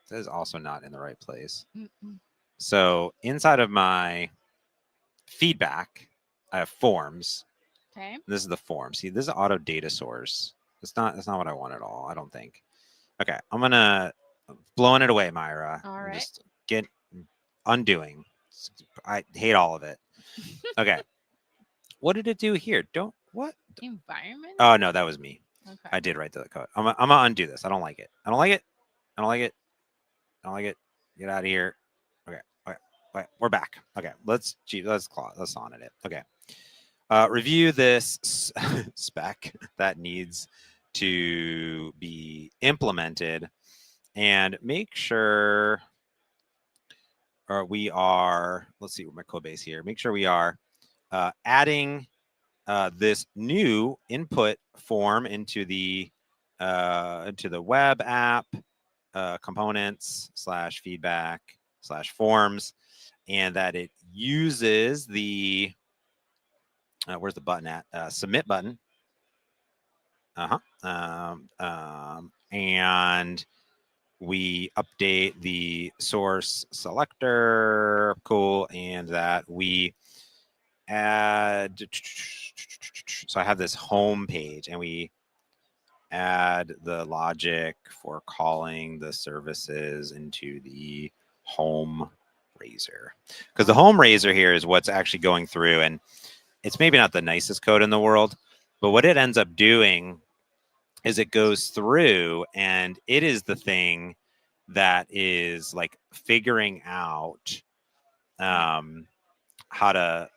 that is also not in the right place. Mm-mm. So inside of my feedback, I have forms. Okay. This is the form. See, this is auto data source. That's not what I want at all. I don't think. Okay, I'm gonna blowing it away, Myra. All I'm right. just undoing. I hate all of it. Okay. What did it do here? What? Environment. Oh no, that was me. Okay. I did write the code. I'm gonna undo this. I don't like it. I don't like it. I don't like it. I don't like it. Get out of here. Okay. We're back. Okay. Let's on it. Okay. Review this spec that needs to be implemented and make sure we are, let's see my code base here. Make sure we are adding this new input form into the web app components / feedback / forms, and that it uses the where's the button at? Submit button. And we update the source selector. Cool. And that we add. So I have this home page and we add the logic for calling the services into the home razor. Because the home razor here is what's actually going through, and it's maybe not the nicest code in the world, but what it ends up doing is it goes through and it is the thing that is like figuring out how to,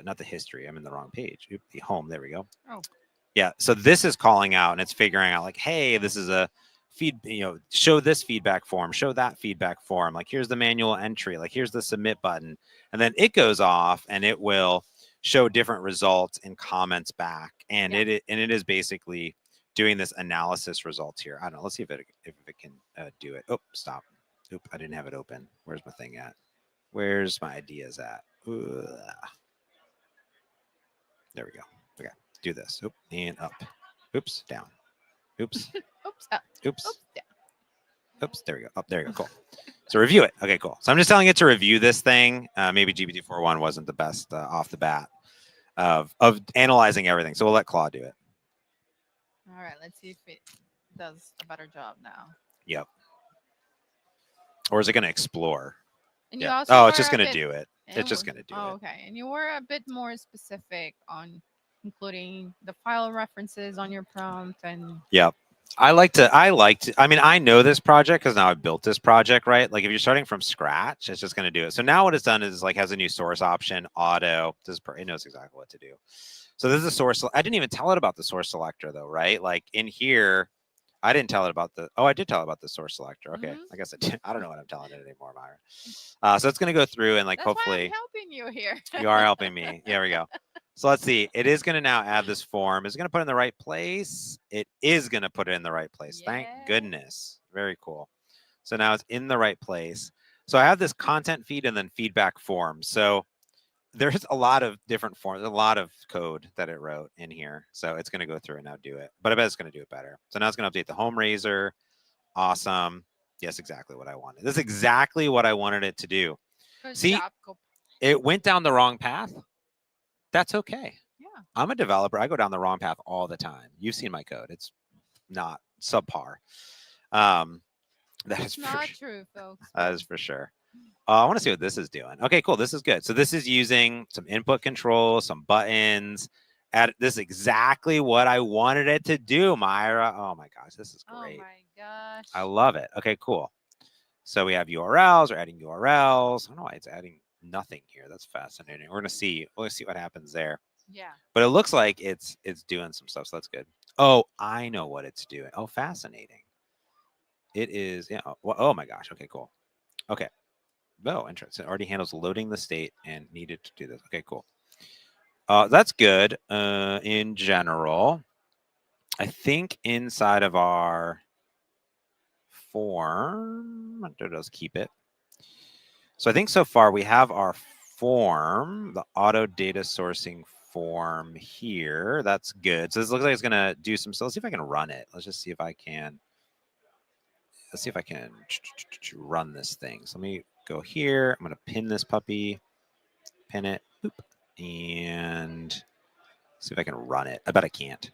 not the history, I'm in the wrong page. Oop, the home, there we go. Oh. Yeah, so this is calling out and it's figuring out like, hey, this is a feed, show this feedback form, show that feedback form. Like here's the manual entry, like here's the submit button. And then it goes off and it will show different results and comments back. And it is basically doing this analysis results here. I don't know. Let's see if it can do it. Oh, stop. Oop, I didn't have it open. Where's my thing at? Where's my ideas at? Ugh. There we go. Okay, do this. Oop, and up. Oops, down. Oops. Oops. Up. Oops. Oops. Down. Oops. There we go. Up. There you go. Cool. So review it. Okay, cool. So I'm just telling it to review this thing. Maybe GPT-4.1 wasn't the best off the bat of analyzing everything. So we'll let Claude do it. All right. Let's see if it does a better job now. Yep. Or is it going to explore? And you Yeah. also Oh, it's were just a going to bit- do it. and It's just we- going to do Oh, it. okay. And you were a bit more specific on including the file references on your prompt and Yep. I mean, I know this project because now I built this project, right? Like if you're starting from scratch, it's just going to do it. So now what it's done is like has a new source option, auto. It knows exactly what to do. So this is a source. I didn't even tell it about the source selector though, right? Like in here, I didn't tell it about I did tell it about the source selector. Okay. I guess I did. I don't know what I'm telling it anymore, Myra. So it's going to go through and like that's why hopefully I'm helping you here. you are helping me. There we go. So let's see. It is going to now add this form. Is it going to put it in the right place? It is going to put it in the right place. Thank Yeah. goodness. Very cool. So now it's in the right place. So I have this content feed and then feedback form. So there's a lot of different forms, a lot of code that it wrote in here. So it's going to go through and now do it. But I bet it's going to do it better. So now it's going to update the home razor. Awesome. Yes, exactly what I wanted. This is exactly what I wanted it to do. Good See, job, it went down the wrong path. That's okay. Yeah. I'm a developer. I go down the wrong path all the time. You've seen my code. It's not subpar. That It's is not for, true, folks. that is for sure. I want to see what this is doing. Okay, cool. This is good. So this is using some input control, some buttons. This is exactly what I wanted it to do, Myra. Oh my gosh, this is great. Oh my gosh. I love it. Okay, cool. So we have URLs. We're adding URLs. I don't know why it's adding nothing here. That's fascinating. We're gonna see. We'll see what happens there. Yeah. But it looks like it's doing some stuff. So that's good. Oh, I know what it's doing. Oh, fascinating. It is. Yeah. Oh my gosh. Okay, cool. Okay. Oh, interesting. It already handles loading the state and needed to do this. Okay, cool. That's good. In general, I think inside of our form, let's keep it. So I think so far we have our form, the auto data sourcing form here. That's good. So this looks like it's gonna do some. So let's see if I can run it. Let's just see if I can. Let's see if I can run this thing. So let me go here. I'm gonna pin this puppy, pin it, boop, and see if I can run it. I bet I can't.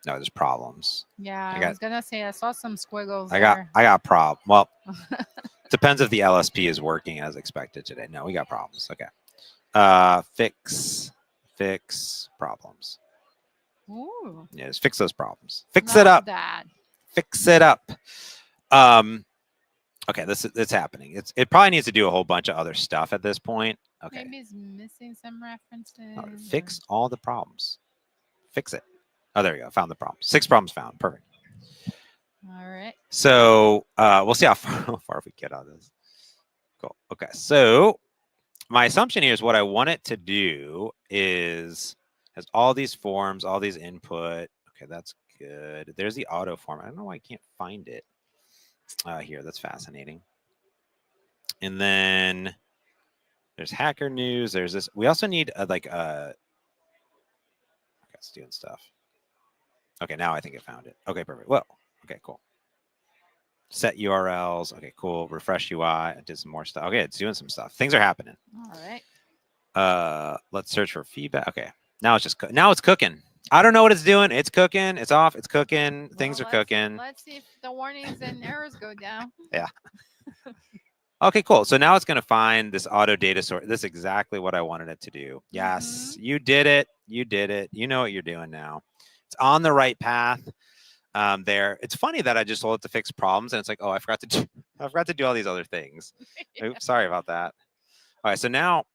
No, there's problems. Yeah, I I got- was gonna say I saw some squiggles I there. got problem. Well, depends if the LSP is working as expected today. No, we got problems. Okay. Fix problems. Ooh, Yeah, just fix those problems. Fix it love up. that. Fix it up. Okay, it's happening. It probably needs to do a whole bunch of other stuff at this point. Okay. Maybe it's missing some references. No, or- fix all the problems. Fix it. Oh, there we go. Found the problem. 6 problems found. Perfect. All right. So we'll see how far we get on this. Cool. Okay. So my assumption here is what I want it to do is has all these forms, all these input. Okay, that's good. There's the auto form. I don't know why I can't find it here. That's fascinating. And then there's hacker news. There's this. We also need okay, it's doing stuff. Okay, now I think it found it. Okay, perfect. Well, okay, cool. Set URLs. Okay, cool. Refresh UI. I did some more stuff. Okay, it's doing some stuff. Things are happening. All right. Let's search for feedback. Okay, now it's just now it's cooking. I don't know what it's doing. It's cooking. It's off. It's cooking. Things Well, are cooking. Let's see if the warnings and errors go down. Yeah. Okay, cool. So now it's going to find this auto data source. This is exactly what I wanted it to do. Yes, you did it. You did it. You know what you're doing now. It's on the right path. There. It's funny that I just told it to fix problems, and it's like, oh, I forgot to do all these other things. Oops, sorry about that. All right, so now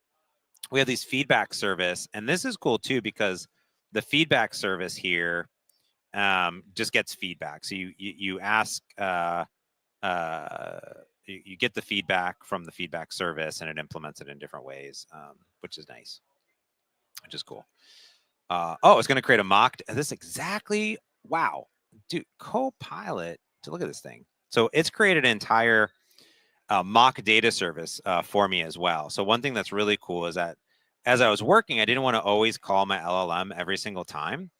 we have these feedback service, and this is cool too because the feedback service here just gets feedback. So you ask, you get the feedback from the feedback service, and it implements it in different ways, which is nice, which is cool. Oh, it's going to create a mock. This exactly. Wow, dude, Copilot. Look at this thing. So it's created an entire mock data service for me as well. So one thing that's really cool is that as I was working, I didn't want to always call my LLM every single time.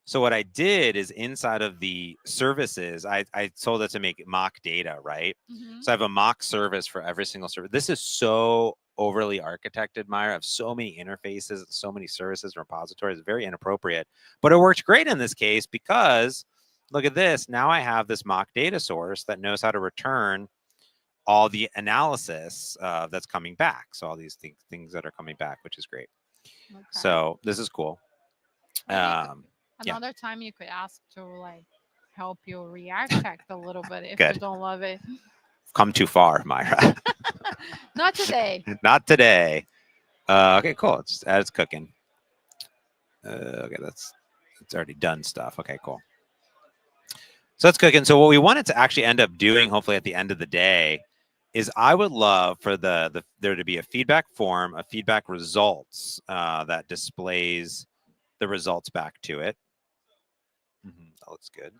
So what I did is inside of the services, I told it to make mock data, right? So I have a mock service for every single service. This is so overly architected, Myra. I have so many interfaces, so many services and repositories. Very inappropriate, but it worked great in this case because look at this. Now I have this mock data source that knows how to return all the analysis that's coming back. So all these things that are coming back, which is great. Okay. So this is cool. Another time you could ask to like help you react check a little bit if Good. you don't love it. Come too far, Myra. Not today. Not today. Okay, cool. It's cooking. Okay, it's already done stuff. Okay, cool. So it's cooking. So what we want it to actually end up doing, hopefully at the end of the day, is I would love for there to be a feedback form, a feedback results that displays the results back to it. That looks good.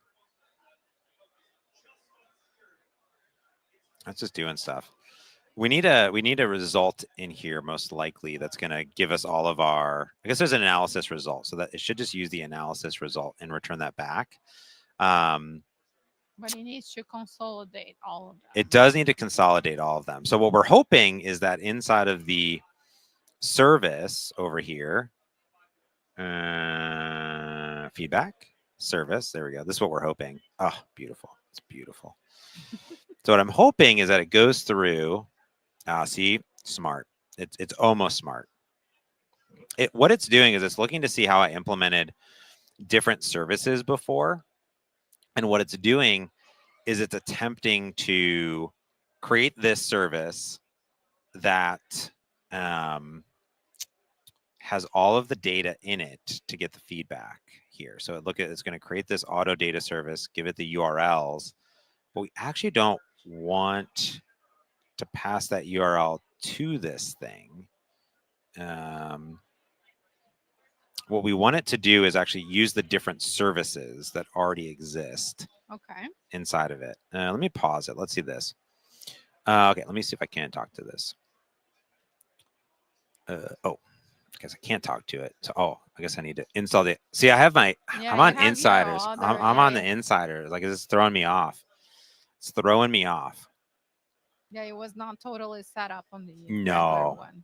That's just doing stuff. we need a result in here, most likely, that's going to give us all of our, I guess there's an analysis result, so that it should just use the analysis result and return that back. But it needs to consolidate all of them. It does need to consolidate all of them. So what we're hoping is that inside of the service over here, feedback service, there we go. This is what we're hoping. Oh, beautiful. It's beautiful. So what I'm hoping is that it goes through, see, smart. It's almost smart. What it's doing is it's looking to see how I implemented different services before. And what it's doing is it's attempting to create this service that has all of the data in it to get the feedback here. So it's going to create this auto data service, give it the URLs, but we actually don't want to pass that URL to this thing. What we want it to do is actually use the different services that already exist inside of it. Let me pause it. Let's see this. Okay, let me see if I can talk to this. Oh, I guess I can't talk to it. So, I guess I need to install the. See, I have my. I'm on Insiders. I'm on the Insiders. Like, it's throwing me off. It's throwing me off. Yeah, it was not totally set up on the no one.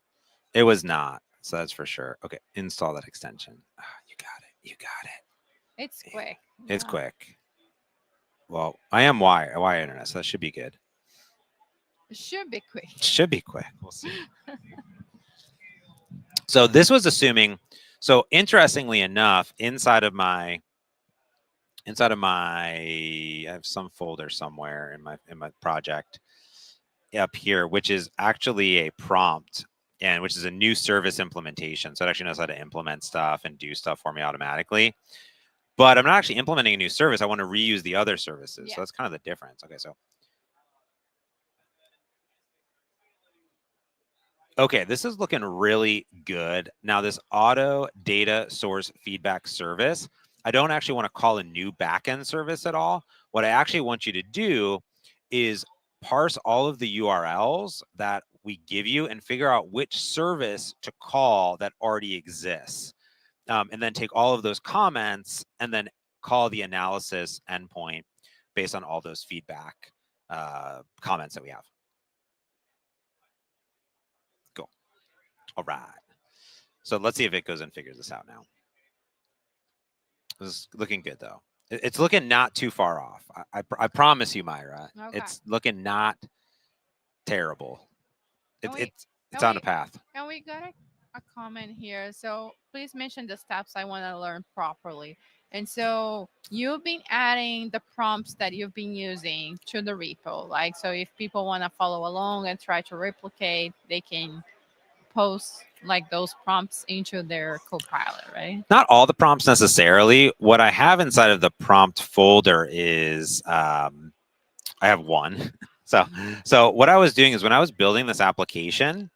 It was not. So that's for sure. Okay, install that extension. You got it. You got it. It's quick. It's quick. Well, I am wire internet, so that should be good. It should be quick. It should be quick. We'll see. So this was assuming. So interestingly enough, inside of my, I have some folder somewhere in my project up here, which is actually a prompt, and which is a new service implementation. So it actually knows how to implement stuff and do stuff for me automatically. But I'm not actually implementing a new service. I want to reuse the other services. Yeah. So that's kind of the difference. Okay, so. Okay, this is looking really good. Now, this auto data source feedback service, I don't actually want to call a new backend service at all. What I actually want you to do is parse all of the URLs that we give you and figure out which service to call that already exists. And then take all of those comments and then call the analysis endpoint based on all those feedback comments that we have. Cool. All right. So let's see if it goes and figures this out now. This is looking good, though. It's looking not too far off. I promise you, Myra. Okay. It's looking not terrible. It's on a path. And we got a comment here. So please mention the steps I want to learn properly. And so you've been adding the prompts that you've been using to the repo. Like, so if people want to follow along and try to replicate, they can post like those prompts into their Copilot, right? Not all the prompts necessarily. What I have inside of the prompt folder is I have one. So what I was doing is when I was building this application,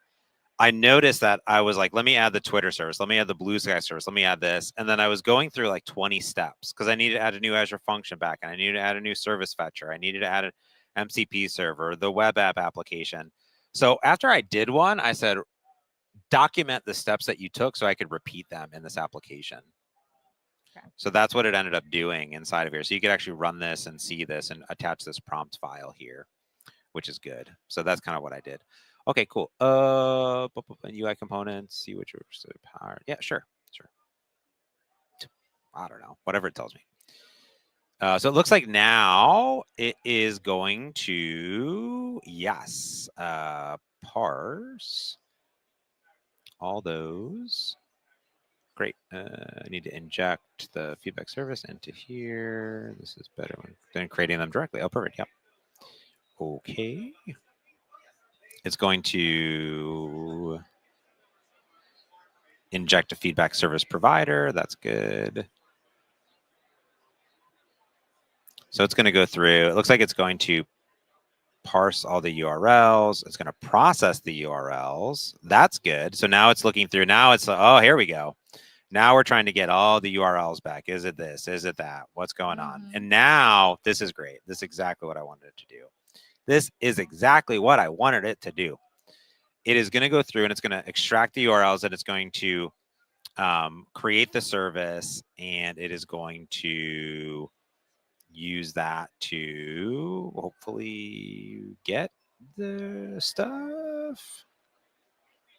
I noticed that I was like, let me add the Twitter service. Let me add the Blue Sky service. Let me add this. And then I was going through like 20 steps because I needed to add a new Azure function backend. I needed to add a new service fetcher. I needed to add an MCP server, the web app application. So after I did one, I said, document the steps that you took so I could repeat them in this application. Okay. So that's what it ended up doing inside of here. So you could actually run this and see this and attach this prompt file here, which is good. So that's kind of what I did. Okay, cool. UI components, see which are powered. Yeah, sure. I don't know, whatever it tells me. So it looks like now it is going to, yes, parse all those. Great. I need to inject the feedback service into here. This is better than creating them directly. Oh, perfect. Yep. Okay. It's going to inject a feedback service provider. That's good. So it's going to go through. It looks like it's going to parse all the URLs. It's going to process the URLs. That's good. So now it's looking through. Now it's, oh, here we go. Now we're trying to get all the URLs back. Is it this? Is it that? What's going on? And now this is great. This is exactly what I wanted it to do. This is exactly what I wanted it to do. it is going to go through and it's going to extract the URLs and it's going to create the service, and it is going to use that to hopefully get the stuff.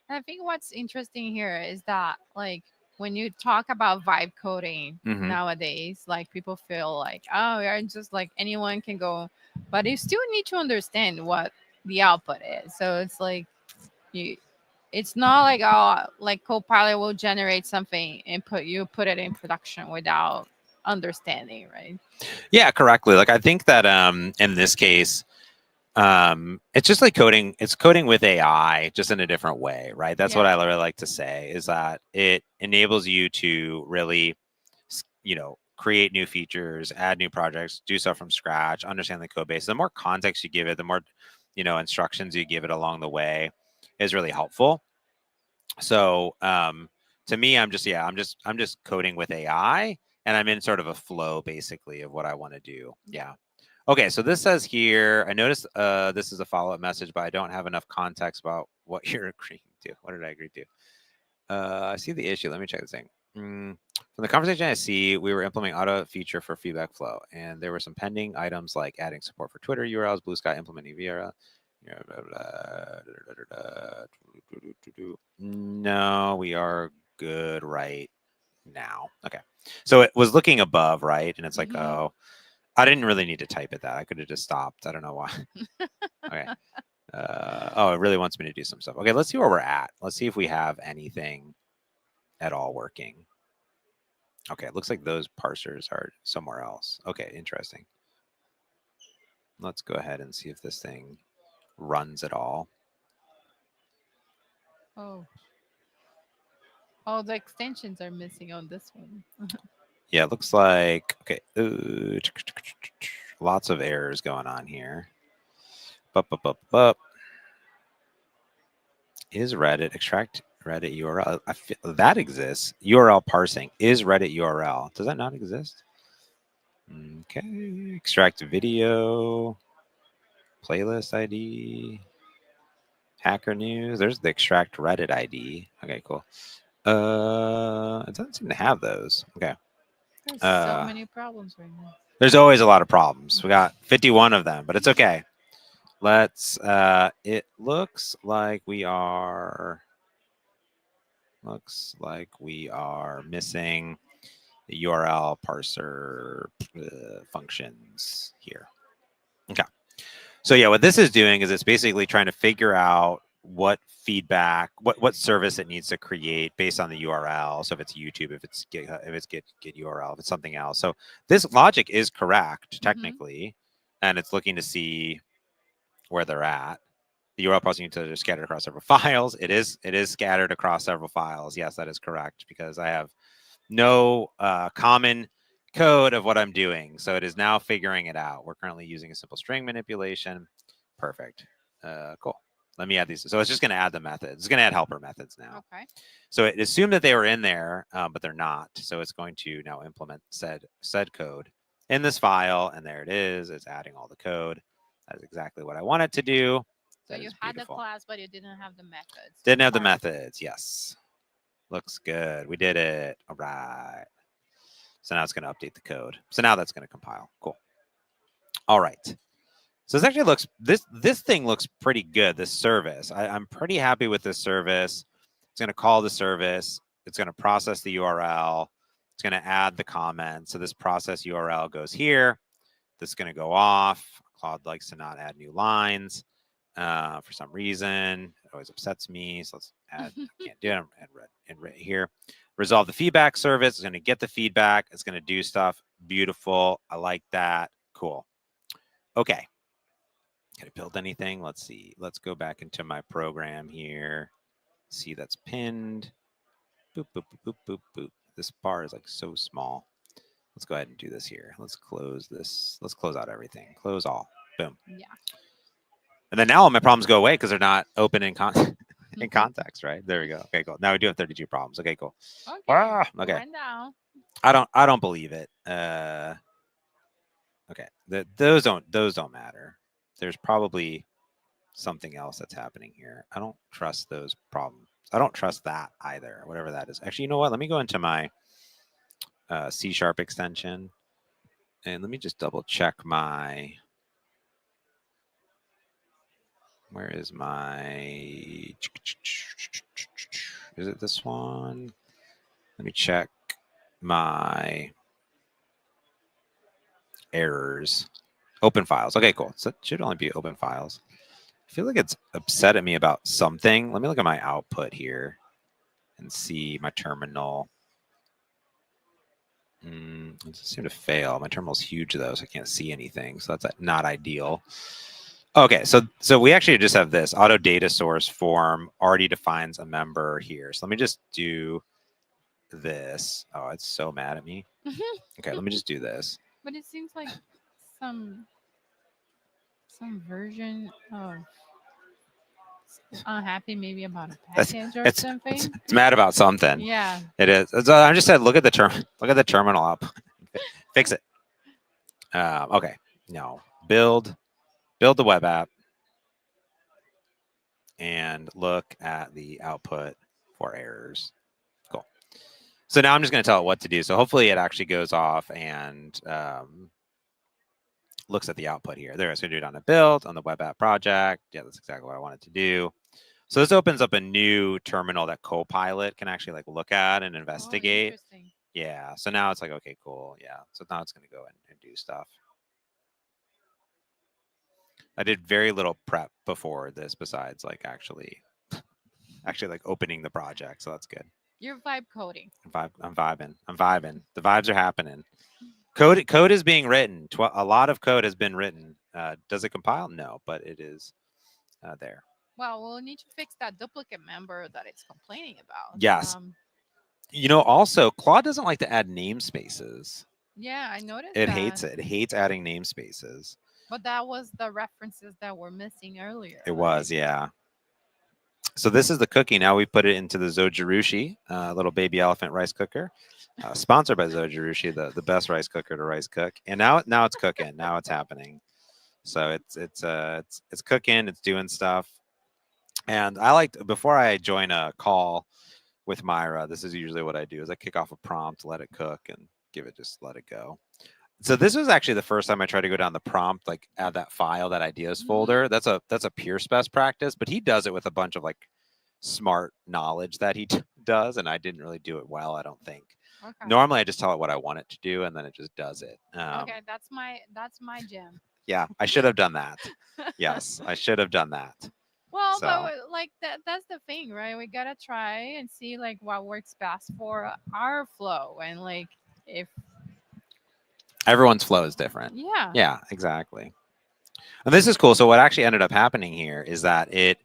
I think what's interesting here is that, like, when you talk about vibe coding Mhm. nowadays, like, people feel like, oh, you're just like anyone can go, but you still need to understand what the output is. So it's like you, it's not like, oh, like Copilot will generate something and put it in production without understanding, right? Yeah, correctly. Like I think that in this case, it's just like coding. It's coding with AI, just in a different way, right? That's what I really like to say, is that it enables you to really, create new features, add new projects, do stuff from scratch, understand the code base. The more context you give it, the more, instructions you give it along the way, is really helpful. So to me, I'm just coding with AI, and I'm in sort of a flow basically of what I want to do. Yeah. Okay, so this says here, I noticed this is a follow-up message, but I don't have enough context about what you're agreeing to. What did I agree to? I see the issue. Let me check this thing. From the conversation I see, we were implementing auto feature for feedback flow, and there were some pending items like adding support for Twitter URLs, Blue Sky implementing VRL. No, we are good right now. Okay, so it was looking above, right? And it's like, oh, I didn't really need to type it that. I could have just stopped. I don't know why. Okay. Oh, it really wants me to do some stuff. Okay, let's see where we're at. Let's see if we have anything at all working. Okay, it looks like those parsers are somewhere else. Okay, interesting. Let's go ahead and see if this thing runs at all. Oh. Oh, the extensions are missing on this one. Yeah, it looks like, okay. Lots of errors going on here. Is Reddit extract Reddit URL? I feel that exists. URL parsing is Reddit URL. Does that not exist? Okay. Extract video. Playlist ID. Hacker news. There's the extract Reddit ID. Okay, cool. It doesn't seem to have those. Okay. There's so many problems right now. There's always a lot of problems. We got 51 of them, but it's okay. Let's it looks like we are missing the URL parser functions here. Okay. So yeah, what this is doing is it's basically trying to figure out what feedback, what service it needs to create based on the URL. So if it's YouTube, if it's GitHub, if it's Git URL, if it's something else. So this logic is correct technically, and it's looking to see where they're at. The URL parsing utilities are scattered across several files. It is scattered across several files. Yes, that is correct, because I have no common code of what I'm doing. So it is now figuring it out. We're currently using a simple string manipulation. Perfect. Cool. Let me add these. So it's just going to add the methods. It's going to add helper methods now. Okay. So it assumed that they were in there, but they're not. So it's going to now implement said code in this file. And there it is. It's adding all the code. That is exactly what I want it to do. So you had the class, but you didn't have the methods. Didn't have the methods. Yes. Looks good. We did it. All right. So now it's going to update the code. So now that's going to compile. Cool. All right. So this actually looks, this thing looks pretty good, this service. I'm pretty happy with this service. It's going to call the service. It's going to process the URL. It's going to add the comment. So this process URL goes here. This is going to go off. Claude likes to not add new lines for some reason. It always upsets me. So let's add, I can't do it. And right here. Resolve the feedback service. It's going to get the feedback. It's going to do stuff. Beautiful. I like that. Cool. Okay. Can I build anything? Let's see. Let's go back into my program here. See, that's pinned. Boop, boop, boop, boop, boop, boop. This bar is like so small. Let's go ahead and do this here. Let's close this. Let's close out everything. Close all. Boom. Yeah. And then now all my problems go away because they're not open in context, right? There we go. Okay, cool. Now we do have 32 problems. Okay, cool. Okay. Okay. Went down. I don't believe it. Okay. Those don't matter. There's probably something else that's happening here. I don't trust those problems. I don't trust that either, whatever that is. Actually, you know what? Let me go into my C# extension and let me just double check my. Where is my? Is it this one? Let me check my errors. Open files. Okay, cool. So it should only be open files. I feel like it's upset at me about something. Let me look at my output here and see my terminal. It doesn't seem to fail. My terminal's huge though, so I can't see anything. So that's not ideal. Okay, so we actually just have this auto data source form already defines a member here. So let me just do this. Oh, it's so mad at me. Okay, let me just do this. But it seems like some version of unhappy maybe about a package or something. It's mad about something. Yeah. It is. So I just said, look at the terminal up, fix it. Okay, no, build the web app, and look at the output for errors. Cool. So now I'm just going to tell it what to do. So hopefully it actually goes off and looks at the output here. There, it's going to do it on a build on the web app project. Yeah, that's exactly what I wanted to do. So this opens up a new terminal that Copilot can actually like look at and investigate. Interesting. Yeah. So now it's like, okay, cool. Yeah. So now it's going to go and do stuff. I did very little prep before this besides like actually like opening the project. So that's good. You're vibe coding. I'm vibing. The vibes are happening. Code is being written. A lot of code has been written. Does it compile? No, but it is there. Well, we'll need to fix that duplicate member that it's complaining about. Yes. You know, also Claude doesn't like to add namespaces. Yeah, I noticed It that. hates it. It hates adding namespaces. But that was the references that were missing earlier. It was, yeah. So this is the cookie. Now we put it into the Zojirushi, little baby elephant rice cooker, sponsored by Zojirushi, the best rice cooker to rice cook. And now it's cooking. Now it's happening. So it's cooking. It's doing stuff. And I like before I join a call with Myra, this is usually what I do: is I kick off a prompt, let it cook, and just let it go. So this was actually the first time I tried to go down the prompt, like add that file, that ideas folder. That's a Pierce best practice, but he does it with a bunch of like smart knowledge that he does, and I didn't really do it well, I don't think. Okay. Normally, I just tell it what I want it to do, and then it just does it. Okay, that's my gem. Yeah, I should have done that. Yes, I should have done that. Well, but like that's the thing, right? We gotta try and see like what works best for our flow, and like if everyone's flow is different. Yeah. Yeah, exactly. And this is cool. So what actually ended up happening here is that it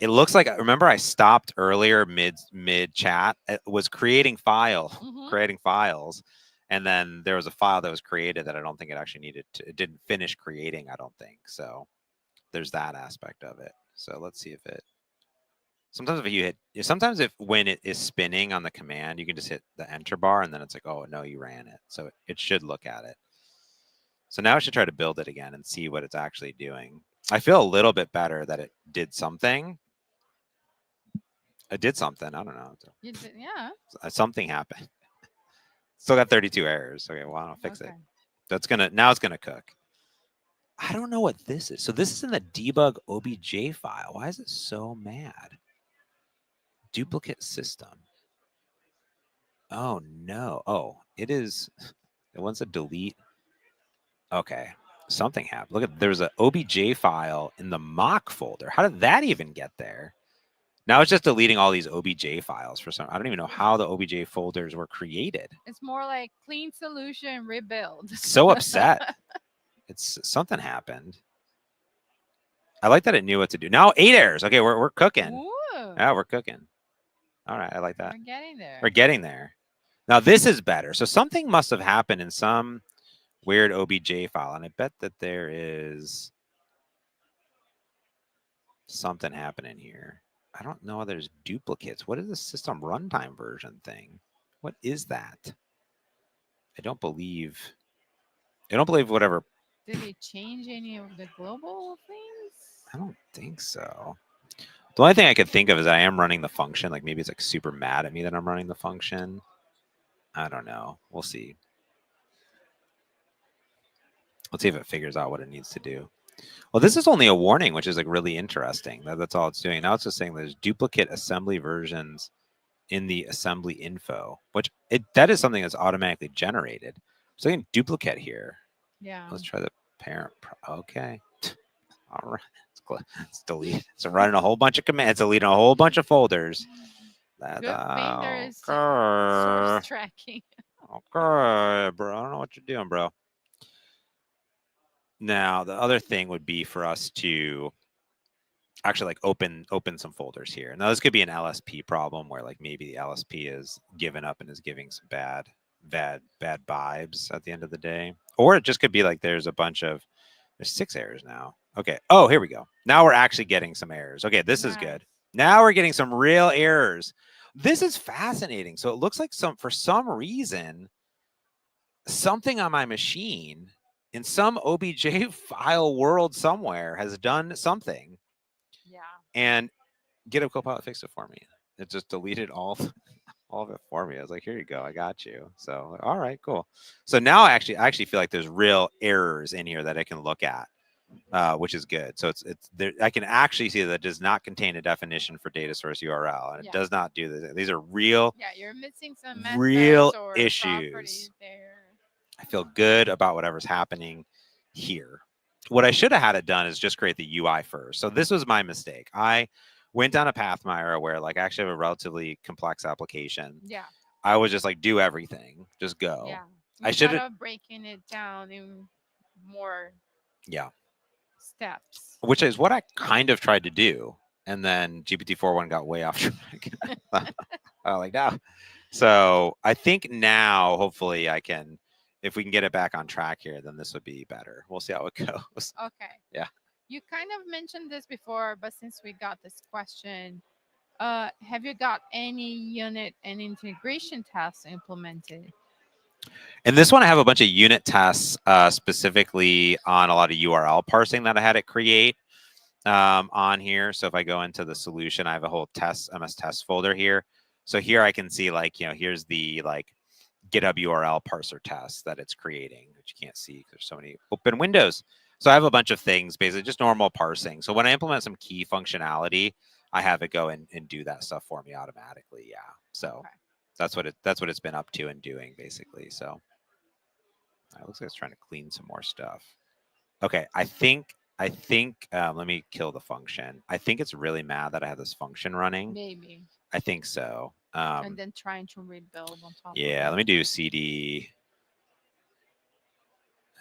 looks like, remember I stopped earlier mid chat. It was creating files, and then there was a file that was created that I don't think it actually needed to. It didn't finish creating, I don't think. So there's that aspect of it. So let's see if it. Sometimes when it is spinning on the command, you can just hit the enter bar and then it's like, oh no, you ran it. So it should look at it. So now I should try to build it again and see what it's actually doing. I feel a little bit better that it did something. It did something. I don't know. Yeah. Something happened. Still got 32 errors. Okay, well, I'll fix it. Now it's gonna cook. I don't know what this is. So this is in the debug obj file. Why is it so mad? Duplicate system. Oh no. Oh, it is. It wants to delete. Okay. Something happened. Look at, there's an obj file in the mock folder. How did that even get there? Now it's just deleting all these obj files for some. I don't even know how the obj folders were created. It's more like clean solution rebuild. So upset. It's something happened. I like that it knew what to do. Now 8 errors. Okay, we're cooking. Ooh. Yeah, we're cooking. All right, I like that. We're getting there. We're getting there. Now this is better. So something must have happened in some weird obj file, and I bet that there is something happening here. I don't know. There's duplicates. What is the system runtime version thing? What is that? I don't believe whatever. Did it change any of the global things? I don't think so. The only thing I could think of is I am running the function. Like maybe it's like super mad at me that I'm running the function. I don't know. We'll see. Let's see if it figures out what it needs to do. Well, this is only a warning, which is like really interesting. That's all it's doing. Now it's just saying there's duplicate assembly versions in the assembly info, which that is something that's automatically generated. So I can duplicate here. Yeah. Let's try the parent. Okay. All right. Let's delete. It's running a whole bunch of commands, deleting a whole bunch of folders. Good thing there's Okay. source tracking. Okay, bro. I don't know what you're doing, bro. Now, the other thing would be for us to actually like open some folders here. Now, this could be an LSP problem where like maybe the LSP is given up and is giving some bad vibes at the end of the day. Or it just could be like there's 6 errors now. Okay. Oh, here we go. Now we're actually getting some errors. Okay, this is good. Now we're getting some real errors. This is fascinating. So it looks like for some reason, something on my machine in some OBJ file world somewhere has done something. Yeah. And GitHub Copilot fixed it for me. It just deleted all of it for me. I was like, here you go, I got you. So all right, cool. So now I actually feel like there's real errors in here that I can look at, which is good. So it's there. I can actually see that it does not contain a definition for data source URL, and it does not do this. These are real. Yeah, you're missing some real or issues. There. I feel good about whatever's happening here. What I should have had it done is just create the UI first. So this was my mistake. I went down a path, Myra, where like I actually have a relatively complex application. Yeah. I was just like, do everything, just go. Yeah. I should have breaking it down in more steps. Which is what I kind of tried to do. And then GPT-4.1 got way off track. I was like, no. So I think now, hopefully I can, if we can get it back on track here, then this would be better. We'll see how it goes. Okay. Yeah. You kind of mentioned this before, but since we got this question, have you got any unit and integration tests implemented? And this one, I have a bunch of unit tests specifically on a lot of URL parsing that I had it create on here. So if I go into the solution, I have a whole MS test folder here. So here I can see like, here's the like GitHub URL parser test that it's creating, which you can't see because there's so many open windows. So I have a bunch of things, basically just normal parsing. So when I implement some key functionality, I have it go and do that stuff for me automatically. Yeah. So that's what it's been up to and doing basically. So it looks like it's trying to clean some more stuff. Okay. I think let me kill the function. I think it's really mad that I have this function running. Maybe. I think so. And then trying to rebuild on top. Yeah, let me do CD.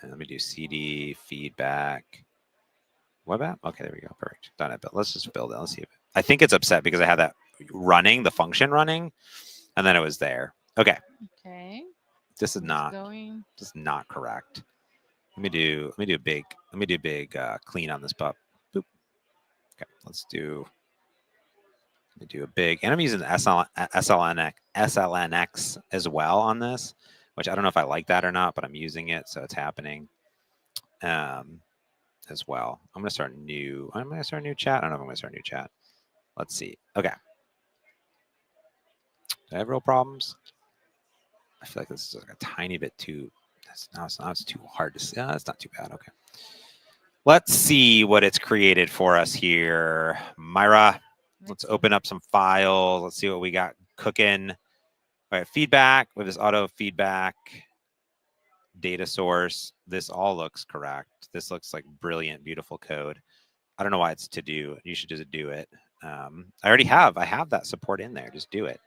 And let me do CD feedback. Web app? Okay, there we go. Perfect. Done it. But let's just build it. Let's see if I think it's upset because I had that running, the function running, and then it was there. Okay. Okay. This is not correct. Let me do a big clean on this pup. Boop. Okay, let me do a big, and I'm using SLNX as well on this, which I don't know if I like that or not, but I'm using it, so it's happening as well. I'm gonna start a new chat. I don't know if I'm gonna start a new chat. Let's see. Okay. Do I have real problems? I feel like this is like a tiny bit too. It's too hard to see. It's not too bad. Okay. Let's see what it's created for us here, Myra. Let's open up some files. Let's see what we got cooking. All right, feedback. We have this auto feedback data source. This all looks correct. This looks like brilliant, beautiful code. I don't know why it's to do. You should just do it. I have that support in there. Just do it.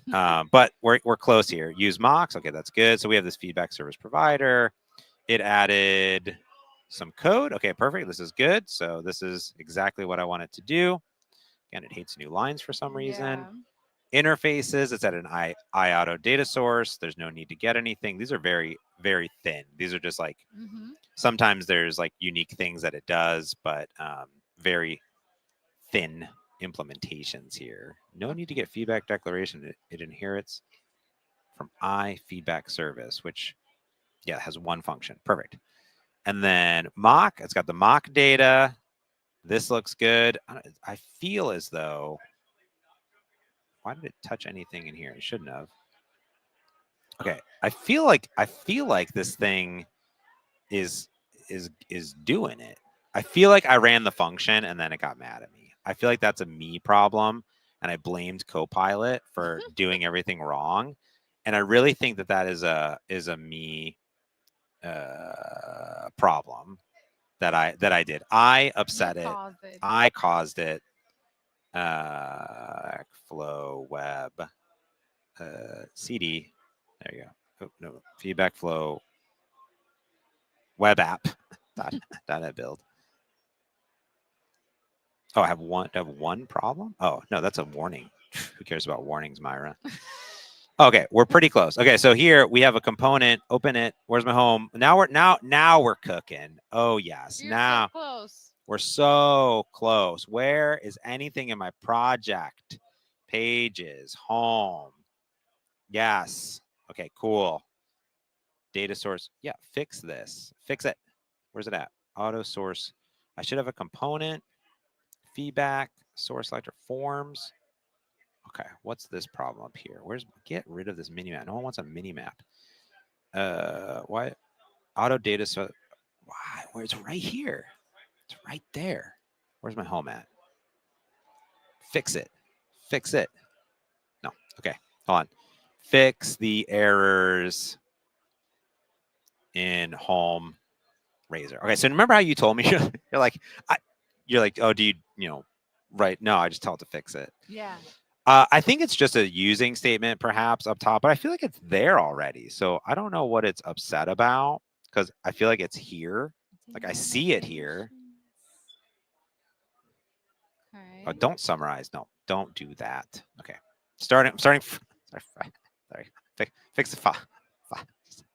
But we're close here. Use mocks. Okay, that's good. So we have this feedback service provider. It added some code. Okay, perfect. This is good. So this is exactly what I want it to do. And it hates new lines for some reason. Yeah. Interfaces, it's at an IAuto data source. There's no need to get anything. These are very, very thin. These are just like, sometimes there's like unique things that it does, but very thin implementations here. No need to get feedback declaration. It inherits from feedback service, which, has one function. Perfect. And then mock, it's got the mock data. This looks good. I feel as though, why did it touch anything in here? It shouldn't have. Okay, I feel like this thing is doing it. I feel like I ran the function and then it got mad at me. I feel like that's a me problem, and I blamed Copilot for doing everything wrong. And I really think that is a me problem that I did. I upset it. I caused it. Flow web CD. There you go. Oh, no, feedback flow web app dot build. Oh, I have one problem. Oh no, that's a warning. Who cares about warnings, Myra? Okay, we're pretty close. Okay, so here we have a component. Open it. Where's my home? Now we're cooking. Oh yes, You're now so close. we're so close. Where is anything in my project? Pages, home. Yes. Okay, cool. Data source. Yeah, fix this. Fix it. Where's it at? Auto source. I should have a component. Feedback, source selector, forms. Okay, what's this problem up here? Get rid of this mini map. No one wants a mini map. Why? Auto data. So why? Where it's right here. It's right there. Where's my home at? Fix it. Fix it. No. Okay. Hold on. Fix the errors in home razor. Okay. So remember how you told me you're like, oh, do you right? No, I just tell it to fix it. Yeah. I think it's just a using statement perhaps up top, but I feel like it's there already. So I don't know what it's upset about because I feel like it's here. Like I see it here. Okay. Oh, don't summarize. No, don't do that. Okay. I'm starting. Sorry. Fix the file.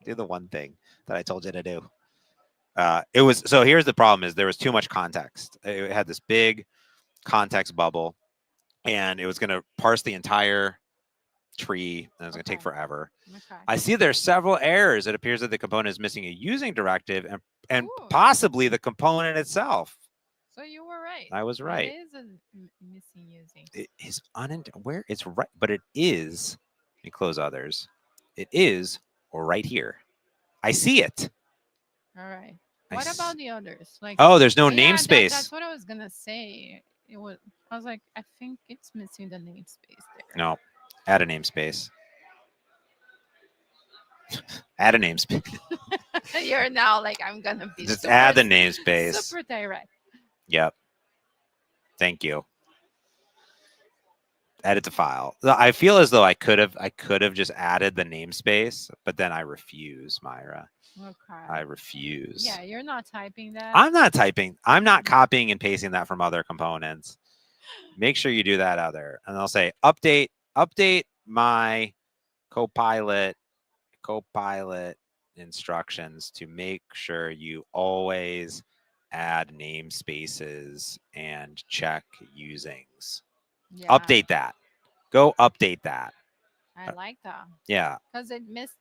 Do the one thing that I told you to do. So here's the problem is there was too much context. It had this big context bubble and it was going to parse the entire tree and it was going to take forever. Okay. I see there's several errors. It appears that the component is missing a using directive and Ooh. possibly the component itself. So you were right. I was right. It is a missing using. It is where it's right, but it is. Let me close others. It is right here. I see it. All right. What about the others? Like, oh, there's no yeah, namespace. That's what I was gonna say. I was like, I think it's missing the namespace there. No, add a namespace. Add a namespace. You're now like, I'm gonna be just add the namespace. Super direct. Yep. Thank you. Edit the file. I feel as though I could have just added the namespace, but then I refuse, Myra. Okay. I refuse. Yeah, you're not typing that. I'm not typing. I'm not copying and pasting that from other components. Make sure you do that other. And I'll say update my Copilot instructions to make sure you always add namespaces and check usings. Yeah. Update that. Go update that. I like that. Yeah. Because it missed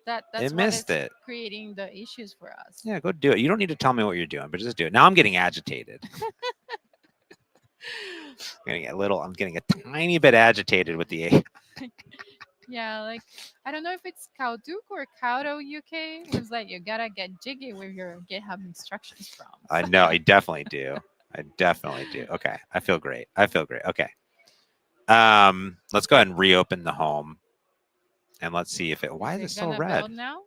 that. That's It missed it. Creating the issues for us. Yeah, go do it. You don't need to tell me what you're doing, but just do it. Now I'm getting agitated. I'm getting a tiny bit agitated with the AI. Yeah, like I don't know if it's Cowduke or Cowdo UK. It was like you gotta get jiggy with your GitHub instructions from. I know, I definitely do. Okay, I feel great. Okay. Let's go ahead and reopen the home, and let's see if it. Why is it so red? Now?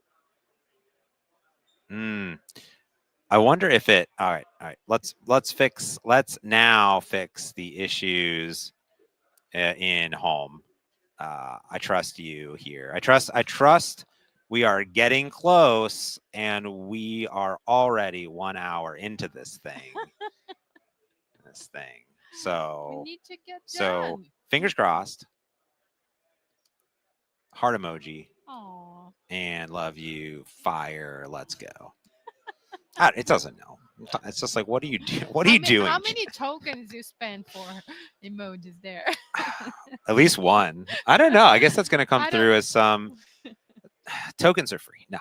I wonder if it. All right. Let's now fix the issues in home. I trust you here. I trust we are getting close and we are already 1 hour into this thing. So we need to get so done. fingers crossed. Heart emoji. Aww. And love you. Fire. Let's go. It doesn't know. It's just like, what are you doing? What are you doing? How many tokens you spend for emojis there? At least one. I don't know. I guess that's going to come through as some tokens are free. No.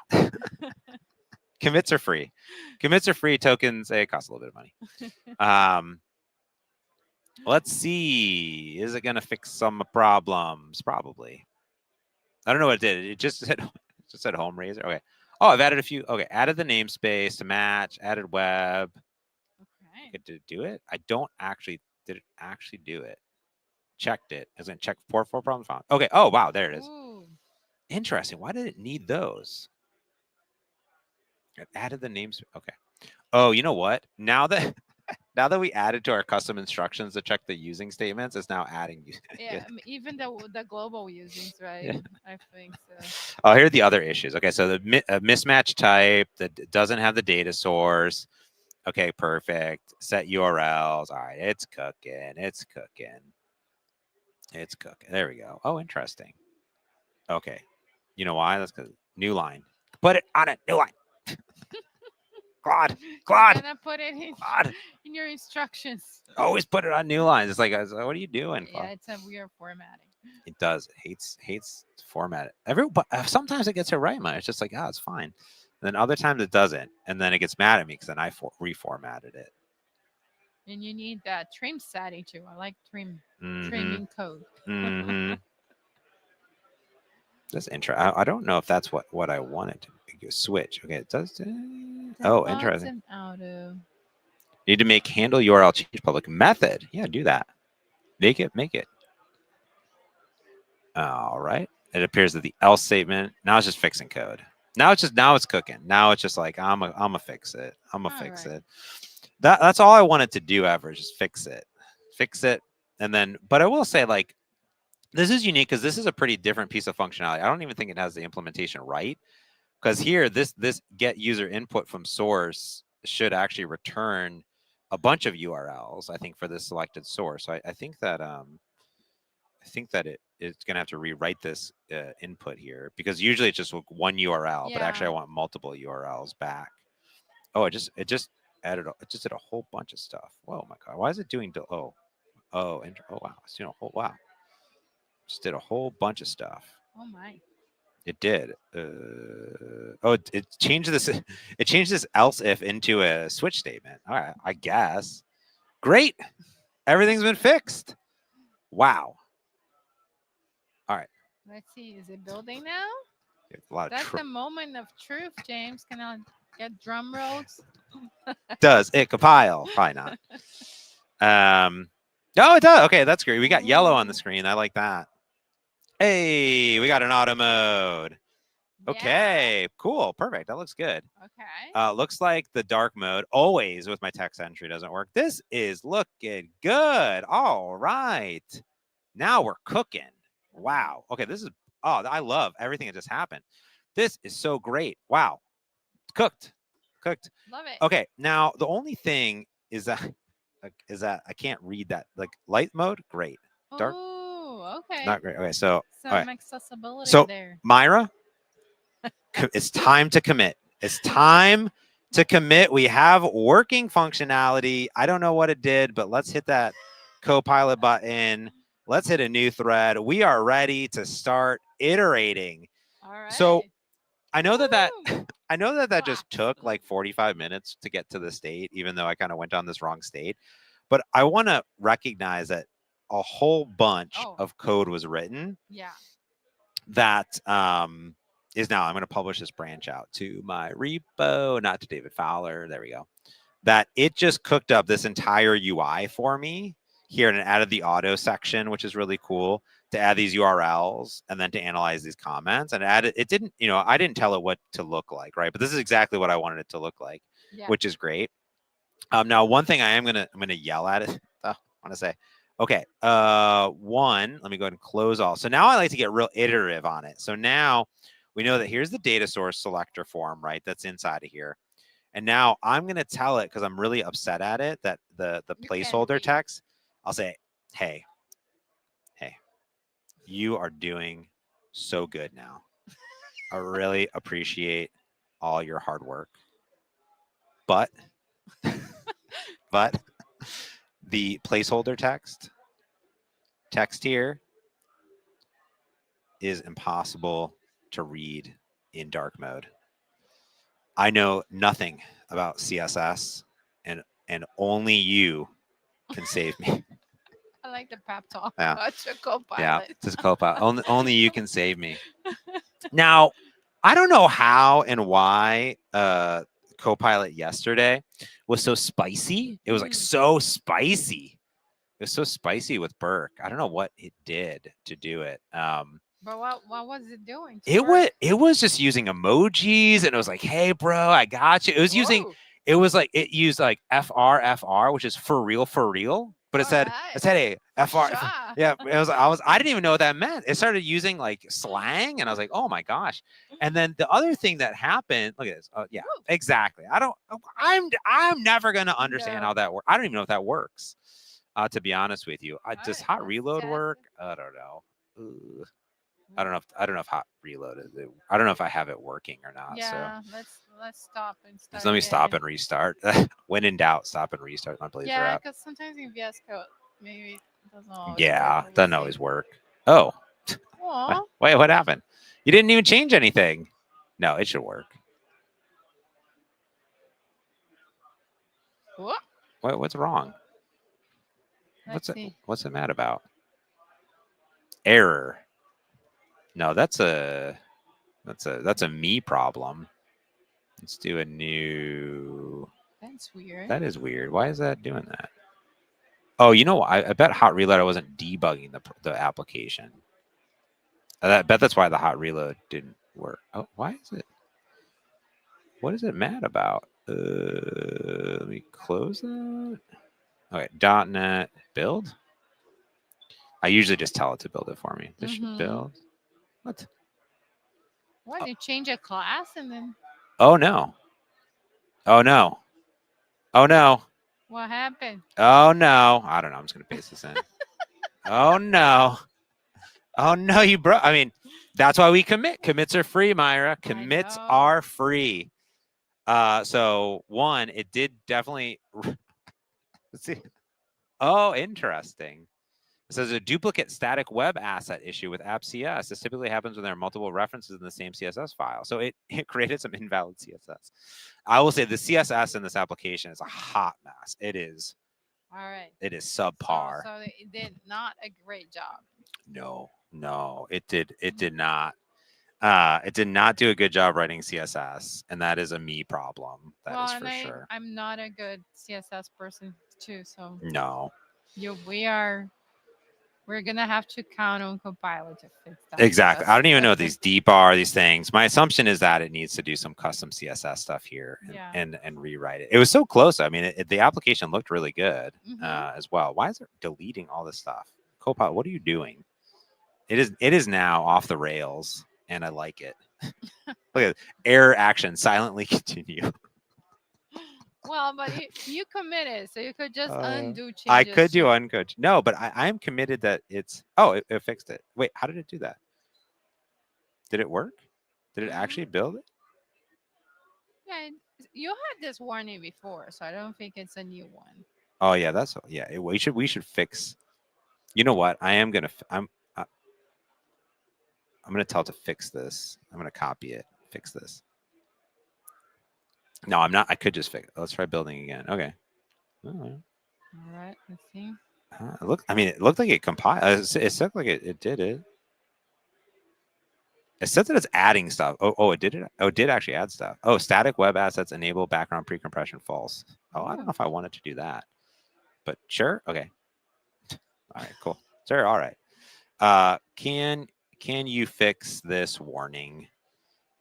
Commits are free. Commits are free. Tokens, they cost a little bit of money. Let's see. Is it going to fix some problems? Probably. I don't know what it did. It just said home raiser. Okay. Oh, I've added a few. Okay. Added the namespace to match. Added web. Okay. Did it do it? I don't actually. Did it actually do it? Checked it. I was going to check port 4 problem found. Okay. Oh, wow. There it is. Ooh. Interesting. Why did it need those? It added the names. Okay. Oh, you know what? Now that we added to our custom instructions to check the using statements, it's now adding. Yeah, even the global usings, right? Yeah. I think so. Oh, here are the other issues. Okay, so the mismatch type that doesn't have the data source. Okay, perfect. Set URLs. All right, it's cooking. It's cooking. It's cooking. There we go. Oh, interesting. Okay, you know why? That's because new line. Put it on a new line. Claude. You're gonna put it in, Claude. in your instructions. Always put it on new lines. It's like, what are you doing? Yeah, it's a weird formatting. It does. Hates format. But sometimes it gets it right, man. It's just like, it's fine. And then other times it doesn't, and then it gets mad at me because then I reformatted it. And you need that trim setting too. I like Mhm. trimming code. Mm-hmm. That's interesting. I don't know if that's what I wanted to switch. Okay, it does. Oh, interesting. Auto. Need to make handle URL change public method. Yeah, do that. Make it. All right. It appears that the else statement now it's just fixing code. Now it's cooking. Now it's just like I'm a fix it. I'm gonna fix it. That's all I wanted to do ever. Just fix it, and then. But I will say, like, this is unique because this is a pretty different piece of functionality. I don't even think it has the implementation right, because here this get user input from source should actually return a bunch of URLs. I think for this selected source. So I think that it's going to have to rewrite this input here because usually it's just one URL, but actually I want multiple URLs back. Oh, it just added. It just did a whole bunch of stuff. Whoa, my God! Why is it doing? Oh, wow! It's doing a whole wow. Just did a whole bunch of stuff. Oh my! It did. It changed this. It changed this else if into a switch statement. All right, I guess. Great. Everything's been fixed. Wow. All right. Let's see. Is it building now? A lot of That's the moment of truth, James. Can I get drum rolls? Does it compile? Probably not. No, it does. Okay, that's great. We got yellow on the screen. I like that. Hey, we got an auto mode. Okay, cool. Perfect. That looks good. Okay. Looks like the dark mode always with my text entry doesn't work. This is looking good. All right. Now we're cooking. Wow. Okay, this is, I love everything that just happened. This is so great. Wow. Cooked. Love it. Okay, now the only thing is that I can't read that. Like light mode, great. Dark, okay. not great. Okay, so some accessibility so there. Myra, it's time to commit. It's time to commit. We have working functionality. I don't know what it did, but let's hit that Copilot button. Let's hit a new thread. We are ready to start iterating. All right. So I know that just took like 45 minutes to get to the state, even though I kind of went down this wrong state. But I want to recognize that a whole bunch of code was written. Yeah. That is now I'm going to publish this branch out to my repo, not to David Fowler. There we go. That it just cooked up this entire UI for me here and it added the auto section, which is really cool, to add these URLs and then to analyze these comments and add it. It didn't, I didn't tell it what to look like, right? But this is exactly what I wanted it to look like, which is great. Now, one thing I'm gonna yell at it. I want to say, okay, one, let me go ahead and close all. So now I like to get real iterative on it. So now we know that here's the data source selector form, right? That's inside of here. And now I'm going to tell it, because I'm really upset at it, that the placeholder text, I'll say, hey, you are doing so good now. I really appreciate all your hard work. But the placeholder text here is impossible to read in dark mode. I know nothing about CSS, and only you can save me. I like the pep talk. Yeah. About your Copilot. Yeah, just Copilot. Only you can save me. Now, I don't know how and why Copilot yesterday was so spicy. It was like so spicy. It was so spicy with Burke. I don't know what it did to do it. But what was it doing? to It work? was just using emojis, and it was like, "Hey, bro, I got you." It was using. Whoa. It was like it used like FR, which is for real, but it said Alright. hey FR. Sure. Yeah, it was. I didn't even know what that meant. It started using like slang, and I was like, "Oh my gosh!" And then the other thing that happened. Look at this. Yeah, Woo. exactly. I'm never gonna understand No. how that works. I don't even know if that works. To be honest with you, does Alright, hot let's reload test work? it. I don't know. Ugh. I don't know if hot reload is. I don't know if I have it working or not. Yeah, let's stop and So start. let me stop again. and restart. When in doubt, stop and restart. My blades are Yeah, out. because sometimes in VS Code, maybe it doesn't always Yeah, work. doesn't always work. Oh, Aw. wait, what happened? You didn't even change anything. No, it should work. Whoop. What's wrong? Let's see. What's it mad about? Error. No, that's a me problem. Let's do a new. That's weird. That is weird. Why is that doing that? Oh, you know what? I bet hot reload. I wasn't debugging the application. I bet that's why the hot reload didn't work. Oh, why is it? What is it mad about? Let me close that. Okay, .NET build. I usually just tell it to build it for me. This should Mhm. build. What? What? You change a class and then Oh no. Oh no. Oh no. what happened? Oh no. I don't know. I'm just gonna paste this in. Oh no. Oh no, you broke. I mean, that's why we commit. Commits are free, Myra. Commits know. are free. So one, it did definitely. Let's see. Oh, interesting. It says a duplicate static web asset issue with app CS. This typically happens when there are multiple references in the same CSS file. So it created some invalid CSS. I will say the CSS in this application is a hot mess. It is. All right. It is subpar. So it did not a great job. No, it did not. It did not do a good job writing CSS, and that is a me problem. That is for sure. I'm not a good CSS person too, so No, we're gonna have to count on Copilot to fix that. exactly. I don't even know what these. these deep are, these things. My assumption is that it needs to do some custom CSS stuff here and rewrite it. It was so close. I mean, the application looked really good as well. Why is it deleting all this stuff? Copilot, what are you doing? It is now off the rails, and I like it. Look at error action, silently continue. Well, but you committed, so you could just undo changes. I could do uncode. No, but I am committed that it's. Oh, it fixed it. Wait, how did it do that? Did it work? Did it actually build it? Yeah, you had this warning before, so I don't think it's a new one. Oh yeah, we should fix. You know what? I'm gonna tell it to fix this. I'm gonna copy it. Fix this. No, I'm not. I could just fix it. Let's try building again. Okay. All right, let's see. It looked like it compiled. It looked like it did it. It says that it's adding stuff. Oh, it did it. Oh, it did actually add stuff. Oh, static web assets enable background pre-compression false. Oh, I don't know if I wanted to do that, but sure. Okay. All right, cool. Sure. All right. Can you fix this warning?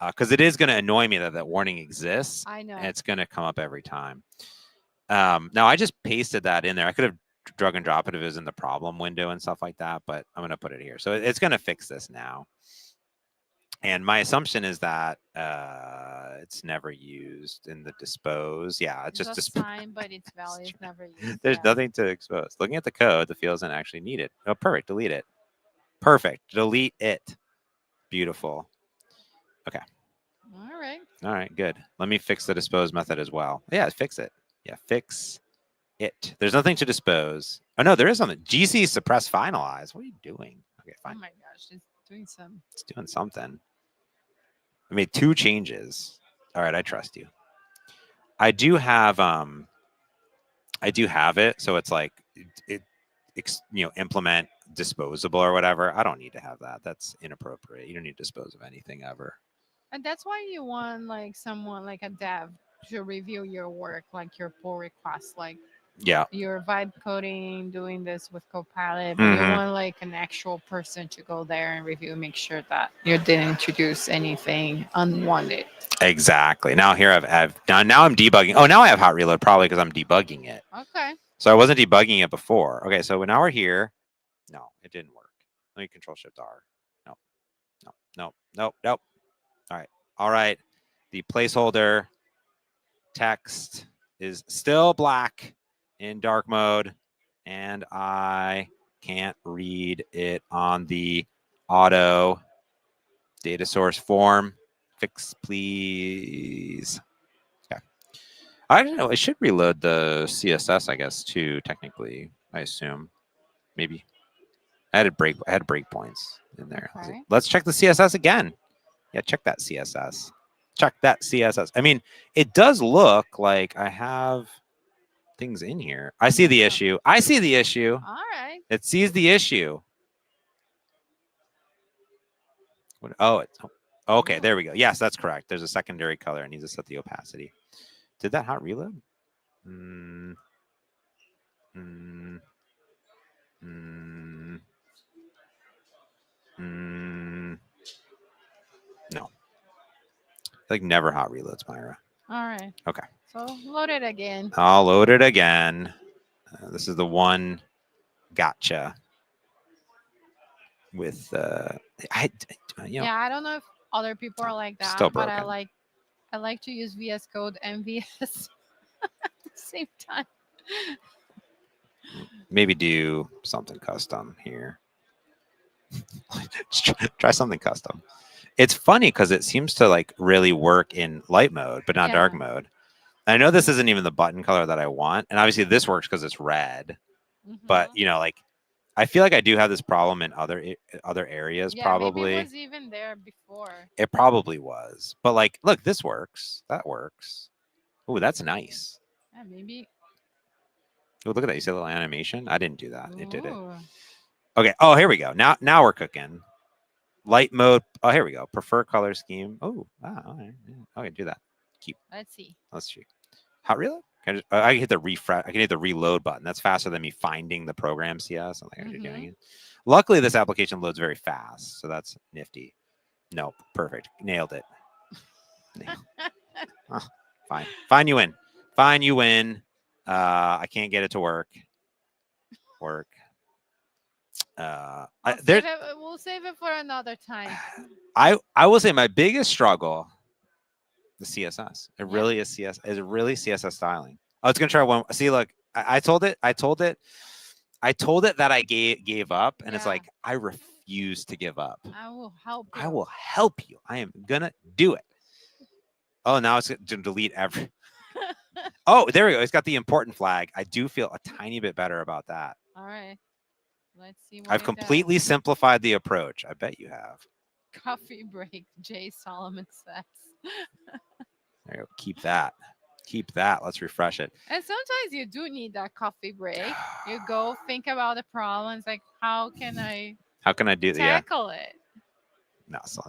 Because it is going to annoy me that warning exists. I know. And it's going to come up every time. Now, I just pasted that in there. I could have drag and drop it if it was in the problem window and stuff like that, but I'm going to put it here. So it's going to fix this now. And my assumption is that it's never used in the dispose. Yeah, it's just assigned, but it's valid. It's never used. There's nothing to expose. Looking at the code, the field doesn't actually need it. Oh, perfect. Delete it. Perfect. Delete it. Beautiful. Okay. All right, good. Let me fix the dispose method as well. Yeah, fix it. Yeah, fix it. There's nothing to dispose. Oh, no, there is something. GC suppress finalize. What are you doing? Okay, fine. Oh my gosh, it's doing some. It's doing something. I made 2 changes. All right, I trust you. I do have it, so it's like implement disposable or whatever. I don't need to have that. That's inappropriate. You don't need to dispose of anything ever. And that's why you want like someone like a dev to review your work, like your pull requests, like Yeah. your vibe coding, doing this with Copilot, but you Mhm. want like an actual person to go there and review, make sure that you didn't introduce anything unwanted. Exactly. Now here now I'm debugging. Oh, now I have hot reload probably because I'm debugging it. Okay. So I wasn't debugging it before. Okay, so now we're here. No, it didn't work. Let me Control Shift R. No, no, no, no, nope. All right. The placeholder text is still black in dark mode, and I can't read it on the auto data source form. Fix, please. Okay. I don't know. It should reload the CSS, I guess, too, technically, I assume. Maybe. I had breakpoints in there. Okay. Let's check the CSS again. Yeah, check that CSS. Check that CSS. I mean, it does look like I have things in here. I see the Yeah. issue. I see the issue. All right. It sees the issue. Oh, okay. There we go. Yes, that's correct. There's a secondary color. I need to set the opacity. Did that hot reload? No. Like never hot reloads, Myra. All right. Okay. So load it again. I'll load it again. This is the one gotcha with Yeah, I don't know if other people are like that, Still but I broken. like to use VS Code and VS at the same time. maybe do something custom here. Try something custom. It's funny because it seems to like really work in light mode, but not dark Yeah. mode. I know this isn't even the button color that I want, and obviously this works because it's red. But Mhm. like I feel like I do have this problem in other areas. Yeah, Probably maybe it was even there before. it probably was, but like, look, this works. That works. Oh, that's nice. Yeah, maybe. Oh, look at that. You see a little animation? I didn't do that. It did it. Ooh. Okay. Oh, here we go. Now we're cooking. Light mode. Oh, here we go. Prefer color scheme. Oh, wow. All right. Yeah. Okay, do that. Let's see. Let's see. Hot reload? I can hit the refresh. I can hit the reload button. That's faster than me finding the program CS. I'm like, actually doing it. Luckily, this application loads very fast, so that's nifty. Nope. Perfect. Nailed it. Oh, fine. Fine, you win. Fine, you win. I can't get it to work. We'll save it for another time. I will say my biggest struggle, the CSS. It Yeah. really is CSS. Is really CSS styling. Oh, it's gonna try one. See, look, I told it that I gave up, and it's Yeah. like I refuse to give up. I will help you. I will help you. I am gonna do it. Oh, now it's going to delete every. Oh, there we go. It's got the important flag. I do feel a tiny bit better about that. All right. Let's see what I've it completely simplified the approach. I bet you have. does. Coffee break, Jay Solomon says. There you go. Keep that. Keep that. Let's refresh it. And sometimes you do need that coffee break. You go think about the problems, like how can I How can I do that? Yeah. tackle it? No, so,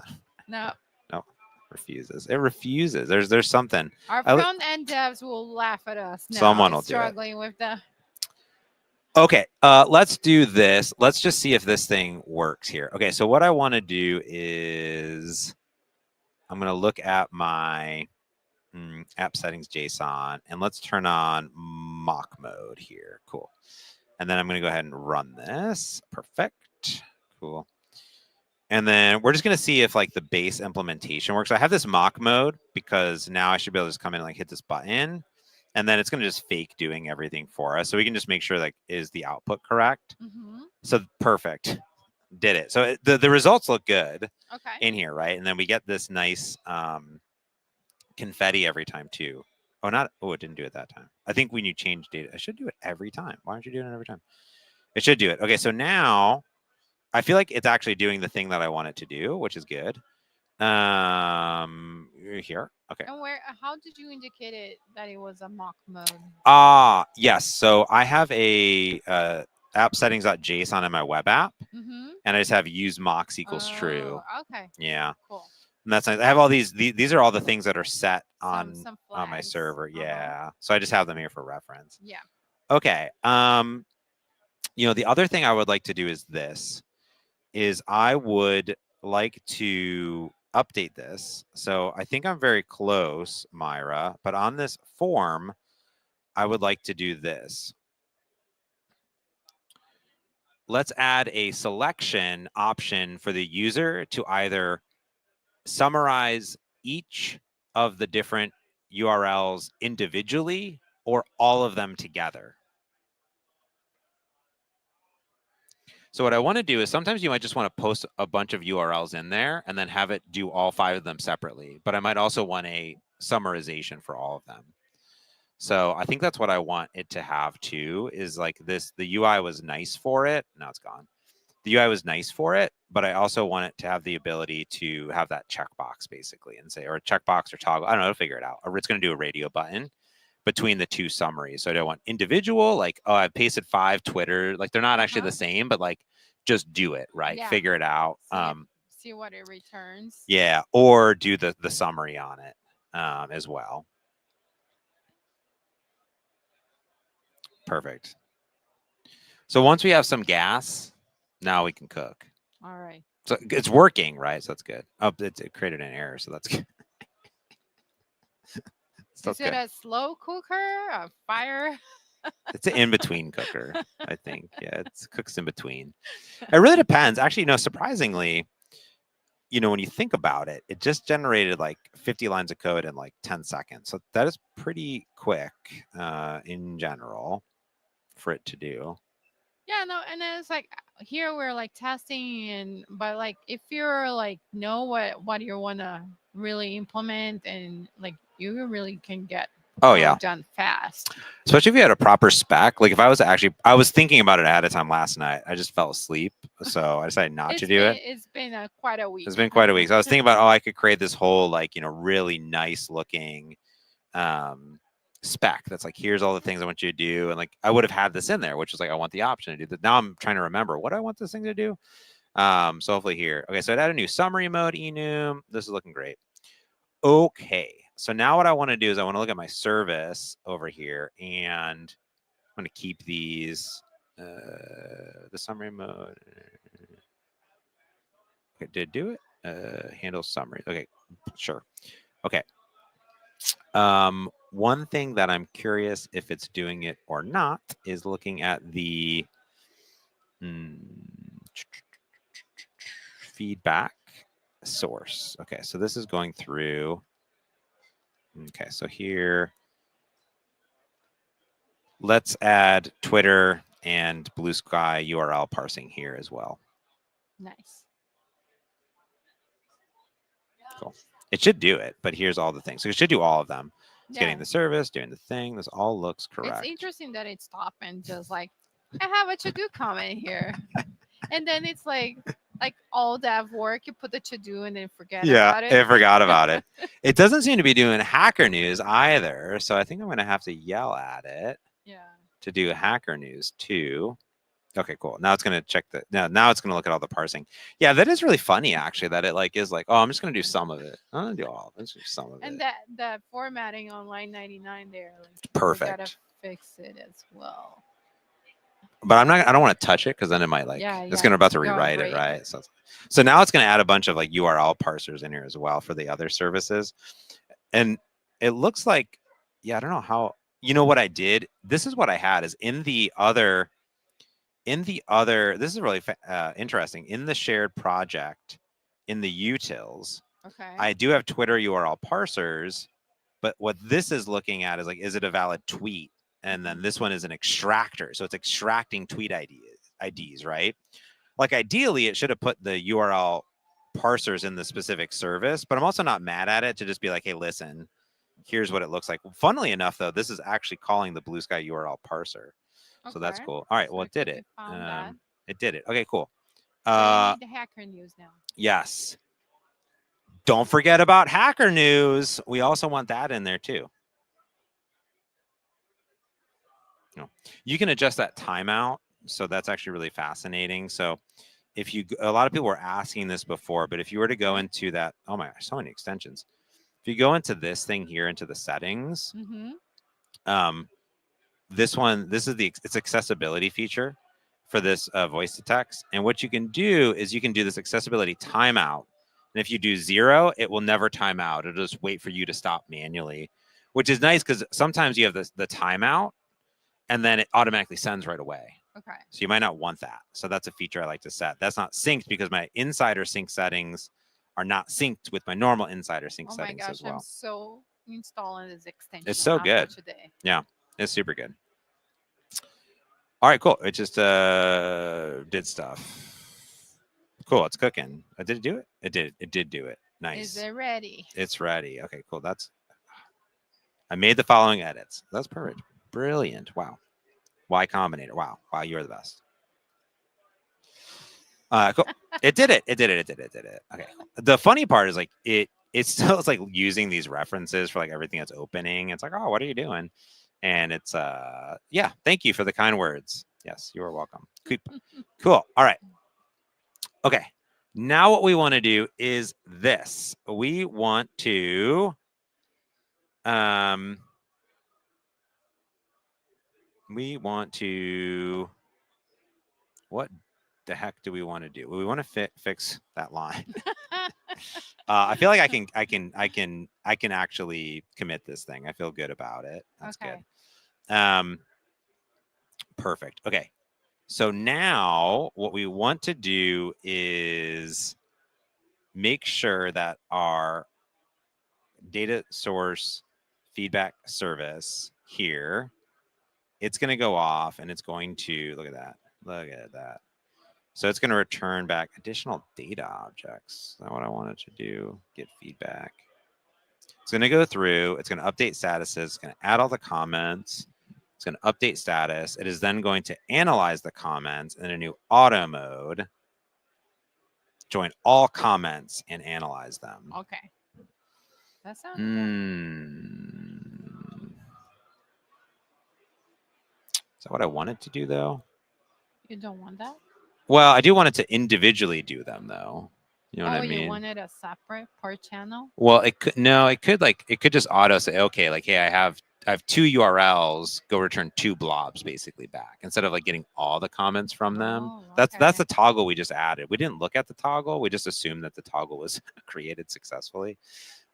No. no. Refuses. It refuses. There's something. Our front end devs will laugh at us now. Someone will do it. Struggling with the. Okay, let's do this. Let's just see if this thing works here. Okay, so what I want to do is I'm going to look at my app settings JSON, and let's turn on mock mode here. Cool. And then I'm going to go ahead and run this. Perfect. Cool. And then we're just going to see if like the base implementation works. So I have this mock mode because now I should be able to just come in and like hit this button. And then it's going to just fake doing everything for us. So we can just make sure like, is the output correct? So perfect. Did it. So the results look good in here, right? And then we get this nice confetti every time too. Oh, it didn't do it that time. I think when you change data, I should do it every time. Why aren't you doing it every time? It should do it. Okay, so now I feel like it's actually doing the thing that I want it to do, which is good. Here. Okay. And where? How did you indicate it that it was a mock mode? Yes. So I have a app settings.json in my web app, Mm-hmm. and I just have use mocks equals true. Okay. Yeah. Cool. And that's nice. I have all these are all the things that are set on Some on my flags. server. Yeah. So I just have them here for reference. Yeah. Okay. The other thing I would like to do is I would like to update this. So I think I'm very close, Myra, but on this form, I would like to do this. Let's add a selection option for the user to either summarize each of the different URLs individually or all of them together. So what I want to do is sometimes you might just want to post a bunch of URLs in there and then have it do all 5 of them separately. But I might also want a summarization for all of them. So I think that's what I want it to have too, is like this, the UI was nice for it. Now it's gone. The UI was nice for it, but I also want it to have the ability to have that checkbox basically and say, or a checkbox or toggle, I don't know, I'll figure it out. Or it's going to do a radio button between the two summaries. So I don't want individual, like, oh, I've pasted 5 Twitter, like they're not actually the same, but like just do it, right? Yeah. Figure it out. See what it returns. Yeah, or do the summary on it as well. Perfect. So once we have some gas, now we can cook. All right. So it's working, right? So that's good. Oh, it created an error, so that's good. Is it a slow cooker, a fire? It's an in-between cooker, I think. Yeah, it cooks in between. It really depends. Actually, surprisingly, when you think about it, it just generated like 50 lines of code in like 10 seconds. So that is pretty quick in general for it to do. Yeah, no, and then it's like here we're like testing, but like if you're like know what you want to really implement, and like you really can get done fast. Especially if you had a proper spec. Like if I was thinking about it ahead of time last night. I just fell asleep, so I decided not to do it. It's been quite a week. It's been quite a week. So I was thinking about, I could create this whole like really nice looking spec that's like, here's all the things I want you to do, and like I would have had this in there, which is like I want the option to do that. Now I'm trying to remember what I want this thing to do. So hopefully here. Okay, so I'd add a new summary mode enum. This is looking great. Okay, so now what I want to do is I want to look at my service over here, and I'm going to keep these the summary mode. Okay, did it do it? Handle summary. Okay, sure. Okay. One thing that I'm curious if it's doing it or not is looking at the feedback source. Okay, so this is going through. Okay, so here, let's add Twitter and Blue Sky URL parsing here as well. Nice. Cool. It should do it, but here's all the things. So it should do all of them. It's getting the service, doing the thing. This all looks correct. It's interesting that it stopped and just like, I have a to-do comment here. And then it's like all that work, you put the to-do and then forget about it. Yeah, I forgot about it. It doesn't seem to be doing Hacker News either. So I think I'm going to have to yell at it to do Hacker News too. Okay, cool. Now it's going to check now it's going to look at all the parsing. Yeah, that is really funny, actually, that it like is like, oh, I'm just going to do some of it. I'm going to do all of it. Some of it. And that formatting on line 99 there. Like, perfect. You gotta fix it as well. But I don't want to touch it because then it might it's going to about to rewrite it, right? So now it's going to add a bunch of like URL parsers in here as well for the other services. And it looks like, I don't know how, what I did. This is what I had is in the other, this is really interesting. In the shared project, in the utils, I do have Twitter URL parsers, but what this is looking at is like, is it a valid tweet? And then this one is an extractor. So it's extracting tweet IDs, right? Like ideally, it should have put the URL parsers in the specific service, but I'm also not mad at it to just be like, hey, listen, here's what it looks like. Funnily enough, though, this is actually calling the Blue Sky URL parser. So that's cool. All right, well, it did it. It did it. Okay, cool. So you need the Hacker News now. Yes. Don't forget about hacker news. We also want that in there too. You can adjust that timeout. So that's actually really fascinating. So if you, a lot of people were asking this before, but if you were to go into that, oh my gosh, so many extensions. If you go into this thing here, into the settings, this one, this is it's accessibility feature for this voice to text. And what you can do is you can do this accessibility timeout. And if you do 0, it will never time out. It'll just wait for you to stop manually, which is nice because sometimes you have the timeout and then it automatically sends right away. Okay. So you might not want that. So that's a feature I like to set. That's not synced because my insider sync settings are not synced with my normal insider sync Oh my settings gosh, as well. I'm so installing this extension. It's so after good. Today. Yeah, it's super good. All right, cool. It just did stuff. Cool, it's cooking. Did it do it? It did. It did do it. Nice. Is it ready? It's ready. Okay, cool. I made the following edits. That's perfect. Brilliant. Wow. Y Combinator. Wow. Wow, you're the best. Cool. It did it. It did it. It did it. It did it. Okay. The funny part is like it still is like using these references for like everything that's opening. It's like, oh, what are you doing? And it's yeah, thank you for the kind words. Yes, you are welcome. Cool. All right. Okay. Now what we want to do is this. We want to what the heck do we want to do? Well, we want to fix that line. I feel like I can actually commit this thing. I feel good about it. That's Okay. good. Perfect. Okay. So now what we want to do is make sure that our data source feedback service here, it's going to go off and it's going to, look at that. Look at that. So it's going to return back additional data objects. Is that what I wanted to do? Get feedback. It's going to go through. It's going to update statuses. It's going to add all the comments. It's going to update status. It is then going to analyze the comments in a new auto mode. Join all comments and analyze them. Okay. That sounds Is that what I wanted to do, though? You don't want that? Well, I do want it to individually do them, though. You know what I mean? You wanted a separate per channel? Well, it could just auto say, okay, like, hey, I have 2 URLs, go return 2 blobs basically back instead of like getting all the comments from them. Oh, That's okay. the toggle we just added. We didn't look at the toggle. We just assumed that the toggle was created successfully.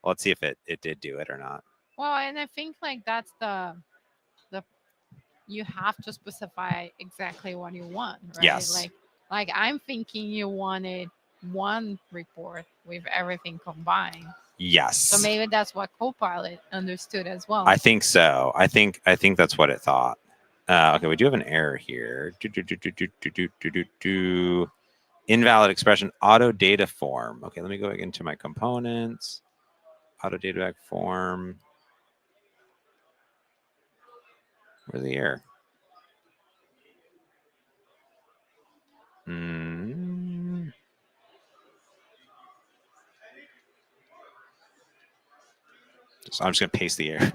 Well, let's see if it did do it or not. Well, and I think like that's the you have to specify exactly what you want, right? Yes. Like I'm thinking you wanted one report with everything combined. Yes. So maybe that's what Copilot understood as well. I think so. I think that's what it thought. Okay, we do have an error here. Invalid expression, auto data form. Okay, let me go into my components. Auto data back form. Where's the error? So I'm just going to paste the error.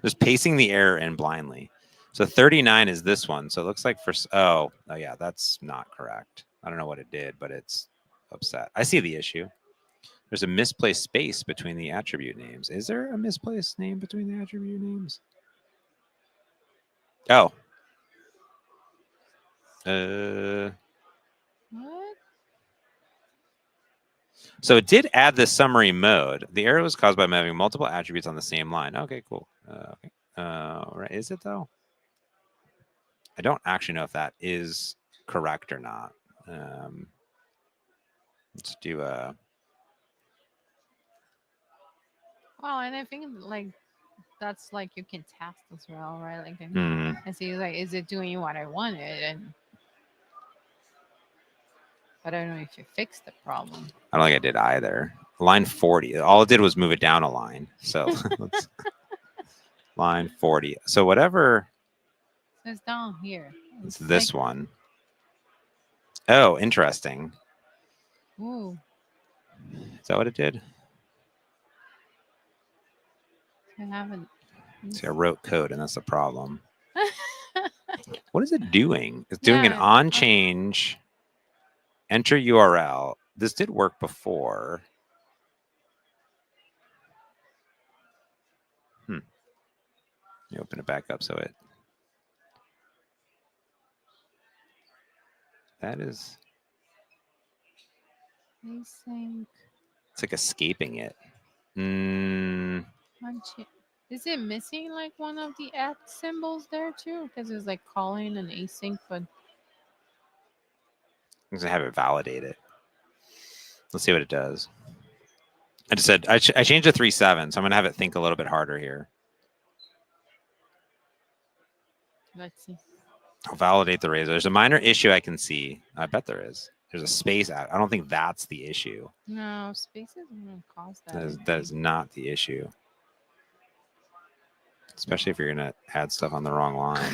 Just pasting the error in blindly. So 39 is this one. So it looks like oh yeah, that's not correct. I don't know what it did, but it's upset. I see the issue. There's a misplaced space between the attribute names. Is there a misplaced name between the attribute names? Oh. What? So it did add the summary mode. The error was caused by having multiple attributes on the same line. Okay, cool. Okay. Right. Is it though? I don't actually know if that is correct or not. Let's do a. Well, and I think like that's like you can test as well, right? Like and see like is it doing what I wanted? And but I don't know if you fixed the problem. I don't think I did either. Line 40. All it did was move it down a line. So let's line 40. So whatever. So it's down here. It's this one. Oh, interesting. Ooh. Is that what it did? I haven't. See, I wrote code, and that's the problem. What is it doing? It's doing an Yeah, on change. Enter URL. This did work before. Let me open it back up so it. That is. Async. It's like escaping it. Is it missing like one of the at symbols there too? Because it's like calling an async, but I'm gonna have it validate it. Let's see what it does. I just said I changed to 3.7, so I'm gonna have it think a little bit harder here. let's see. I'll validate the razor. There's a minor issue I can see. I bet there is. There's a space out. I don't think that's the issue. No, spaces won't cause that. That is not the issue. Especially if you're gonna add stuff on the wrong line.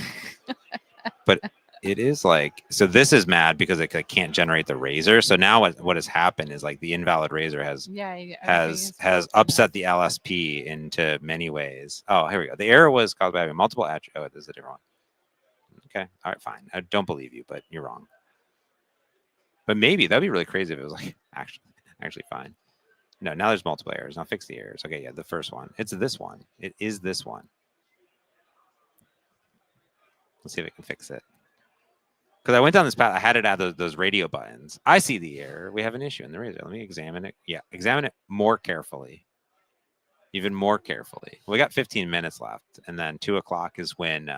But it is like, so this is mad because it can't generate the razor. So now what has happened is like the invalid razor has upset the LSP into many ways. Oh, here we go. The error was caused by having multiple attributes. Oh, this is a different one. Okay, all right, fine. I don't believe you, but you're wrong. But maybe that'd be really crazy if it was like actually fine. No, now there's multiple errors. Now fix the errors. Okay, yeah, the first one. It's this one. It is this one. Let's see if it can fix it. Because I went down this path. I had it add those radio buttons. I see the error. We have an issue in the razor. Let me examine it. Yeah, examine it more carefully. Even more carefully. We got 15 minutes left, and then 2 o'clock is when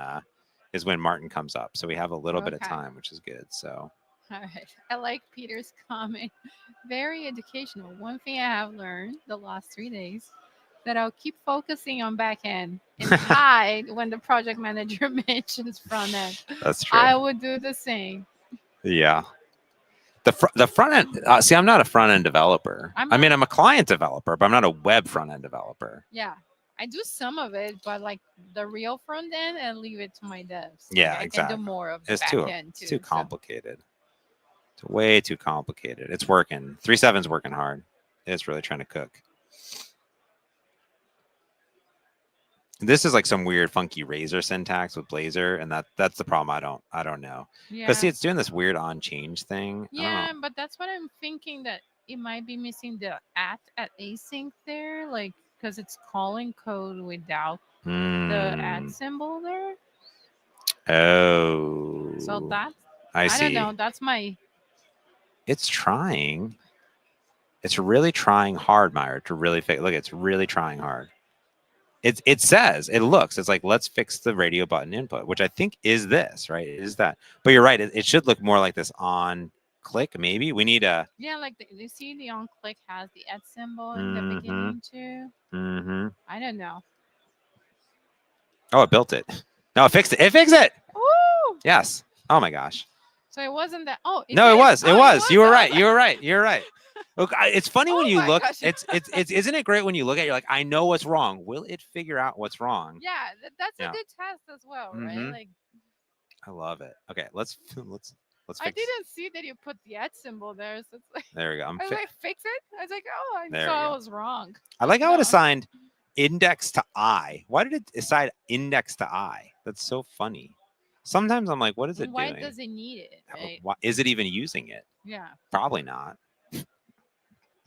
Martin comes up. So we have a little bit of time, which is good. So. All right. I like Peter's comment. Very educational. One thing I have learned the last 3 days that I'll keep focusing on back end and hide when the project manager mentions front end. That's true. I would do the same. Yeah. The front end. See, I'm not a front end developer. I'm a client developer, but I'm not a web front end developer. Yeah. I do some of it, but like the real front end, and leave it to my devs. Yeah, like, exactly. I can do more of the back end too. It's too complicated. It's way too complicated. It's working. 3.7's working hard. It's really trying to cook. This is like some weird funky razor syntax with Blazor, and that's the problem. I don't know. Yeah. But see, it's doing this weird on change thing. Yeah, but that's what I'm thinking, that it might be missing the at async there, like because it's calling code without the at symbol there. Oh. So that's I see. don't know. That's my. It's trying. It's really trying hard, Myra, to really fix. Look, it's really trying hard. It says, it looks, it's like, let's fix the radio button input, which I think is this, right? It is that. But you're right. It should look more like this on click, maybe. We need a. Yeah, like you see the on click has the at symbol in the beginning too. Mm-hmm. I don't know. Oh, it built it. No, it fixed it. It fixed it. Woo! Yes. Oh my gosh. So it wasn't that. Oh, no, it was. Oh, it was. You were right. Like... You were right. You're right. Look, it's funny when you look. Gosh. It's isn't it great when you look at it, you're like, I know what's wrong. Will it figure out what's wrong? Yeah, that's a good test as well, right? Like, I love it. Okay, let's fix. I didn't see that you put the at symbol there. So it's like, there we go. I was like, fix it. I was like, oh, I there saw I was wrong. I like how it assigned index to I. Why did it assign index to I? That's so funny. Sometimes I'm like, what is it Why doing? Why does it need it? Right? Why, is it even using it? Yeah. Probably not.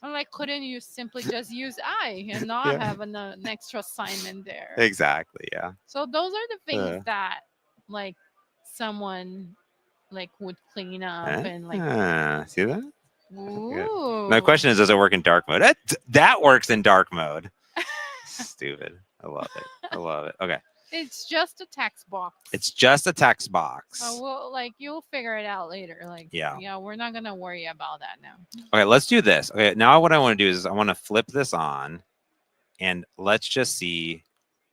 I'm like, couldn't you simply just use I and not have an extra assignment there? Exactly. Yeah. So those are the things that like someone like would clean up and like. See that? Ooh. My question is, does it work in dark mode? That works in dark mode. Stupid. I love it. I love it. Okay. It's just a text box. It's just a text box. Well, like you'll figure it out later. Like, yeah, we're not gonna worry about that now. Okay, let's do this. Okay, now what I want to do is I want to flip this on, and let's just see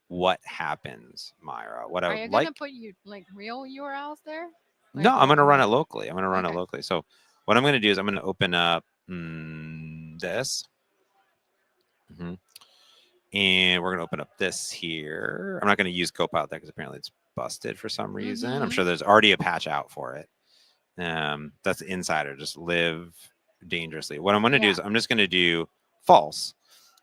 what happens, Myra. What Are I you like. gonna put you like real URLs there? Like, no, I'm gonna run it locally. I'm gonna run it locally. So what I'm gonna do is I'm gonna open up this. And we're going to open up this here. I'm not going to use Copilot there because apparently it's busted for some reason. I'm sure there's already a patch out for it. That's Insider. Just live dangerously. What I'm going to do Yeah. is I'm just going to do false.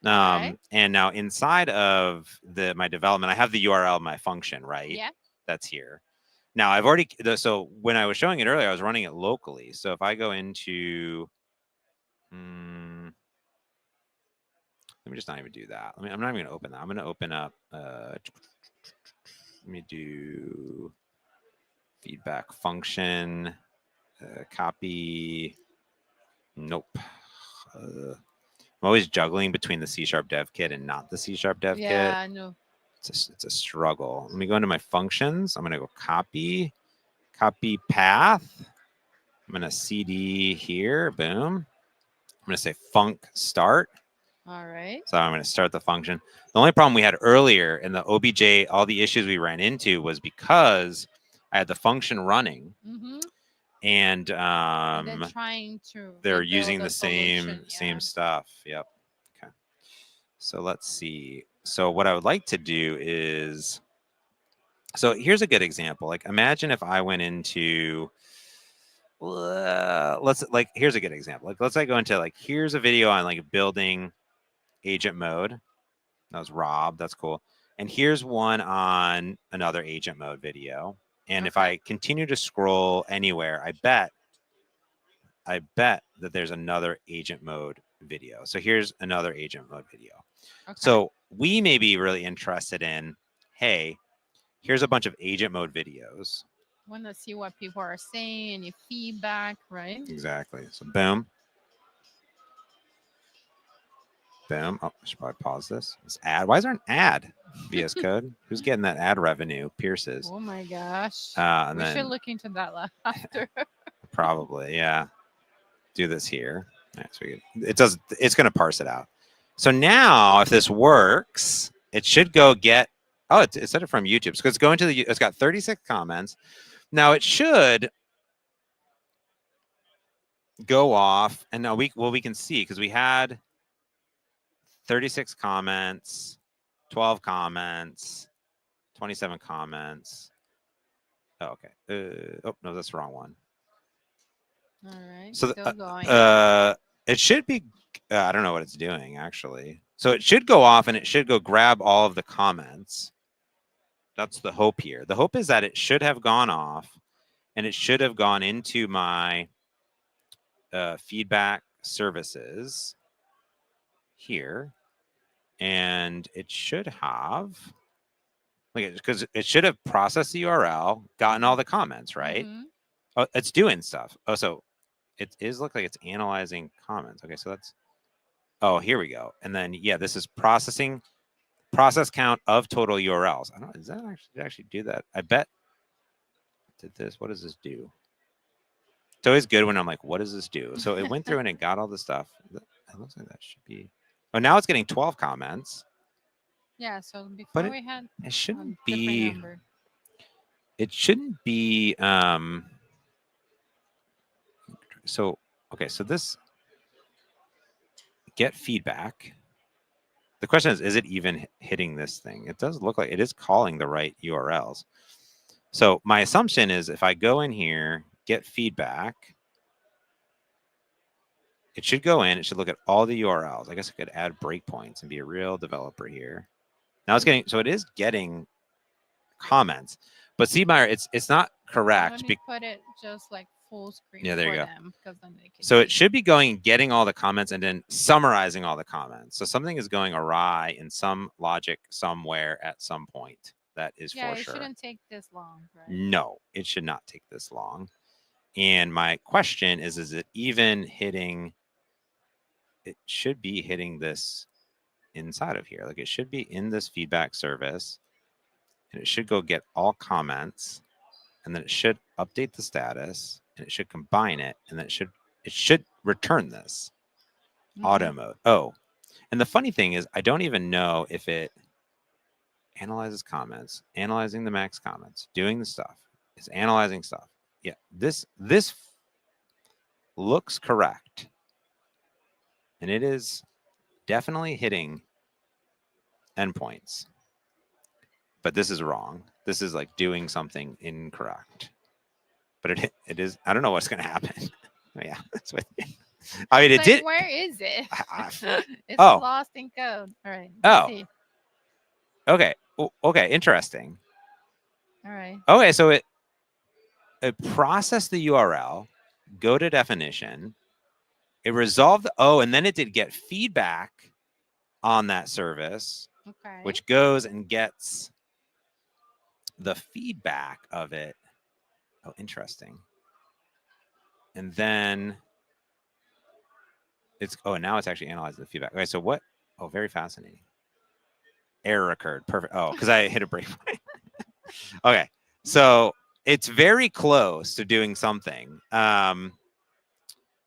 Alright. And now inside of my development, I have the URL of my function, right? Yeah. That's here. Now I've already, so when I was showing it earlier, I was running it locally. So if I go into, let me just not even do that. I'm not even going to open that. I'm going to open up, let me do feedback function, copy. Nope. I'm always juggling between the C# dev kit and not the C# dev kit. Yeah, I know. It's a struggle. Let me go into my functions. I'm going to go copy path. I'm going to CD here. Boom. I'm going to say func start. All right. So I'm going to start the function. The only problem we had earlier in the OBJ, all the issues we ran into was because I had the function running Mm-hmm. and They're trying to. they're rebuild using the the same solution, same yeah. stuff. Yep. Okay. So let's see. So what I would like to do is, so here's a good example. Like imagine if I went into, here's a good example. Like let's say I go into like, here's a video on like building agent mode. That was Rob. That's cool. And here's one on another agent mode video. And if Okay. I continue to scroll anywhere, I bet that there's another agent mode video. So here's another agent mode video. Okay. So we may be really interested in, hey, here's a bunch of agent mode videos. Want to see what people are saying, any feedback, right? Exactly. So boom. Boom. Oh, I should probably pause this. This ad. Why is there an ad? VS Code. Who's getting that ad revenue? Pierce's. Oh my gosh. And We then should look into that after. probably, yeah. Do this here. All right, so it does. It's going to parse it out. So now, if this works, it should go get. Oh, it said it from YouTube. So it's going to the. It's got 36 comments. Now it should go off, and now we can see because we had 36 comments, 12 comments, 27 comments. Oh, okay. Oh no, that's the wrong one. All right. So Still going. it should be. I don't know what it's doing actually. So it should go off and it should go grab all of the comments. That's the hope here. The hope is that it should have gone off and it should have gone into my feedback services here. And it should have, because it should have processed the URL, gotten all the comments, right? Mhm. Oh, it's doing stuff. Oh, so it is look like it's analyzing comments. Okay, so that's, oh, here we go. And then, yeah, this is processing, process count of total URLs. I don't know, does that actually do that? I bet it did this. What does this do? It's always good when I'm like, what does this do? So it went through and it got all the stuff. It looks like that should be, oh, now it's getting 12 comments. Yeah. So before it- we had It a shouldn't different be, number. it shouldn't be, so, okay, so this get feedback. The question is it even hitting this thing? It does look like it is calling the right URLs. So my assumption is if I go in here, get feedback, it should go in, it should look at all the URLs. I guess I could add breakpoints and be a real developer here. Now it's getting, so it is getting comments, but see, Meyer, it's not correct. Let me put it just like full screen. Yeah, there you for go. Them, because then they can So it see. should be going, getting all the comments and then summarizing all the comments. So something is going awry in some logic somewhere at some point. That is Yeah, for it sure. shouldn't take this long, right? No, it should not take this long. And my question is it even hitting, it should be hitting this inside of here. Like it should be in this feedback service and it should go get all comments and then it should update the status and it should combine it and then it should return this auto mode. Oh, and the funny thing is I don't even know if it analyzes comments, analyzing the max comments, doing the stuff, it's analyzing stuff. Yeah, this looks correct. And it is definitely hitting endpoints. But this is wrong. This is like doing something incorrect. But it is, I don't know what's going to happen. Yeah, that's what, I mean, it Like, did. where is it? It's Oh. lost in code. All right. Oh. Let's see. Okay. Okay. Interesting. All right. Okay. So it processed the URL, go to definition. It resolved. Oh, and then it did get feedback on that service, Okay. which goes and gets the feedback of it. Oh, interesting. And then it's, oh, now it's actually analyzing the feedback. Okay, so what? Oh, very fascinating. Error occurred. Perfect. Oh, because I hit a breakpoint. Okay, so it's very close to doing something.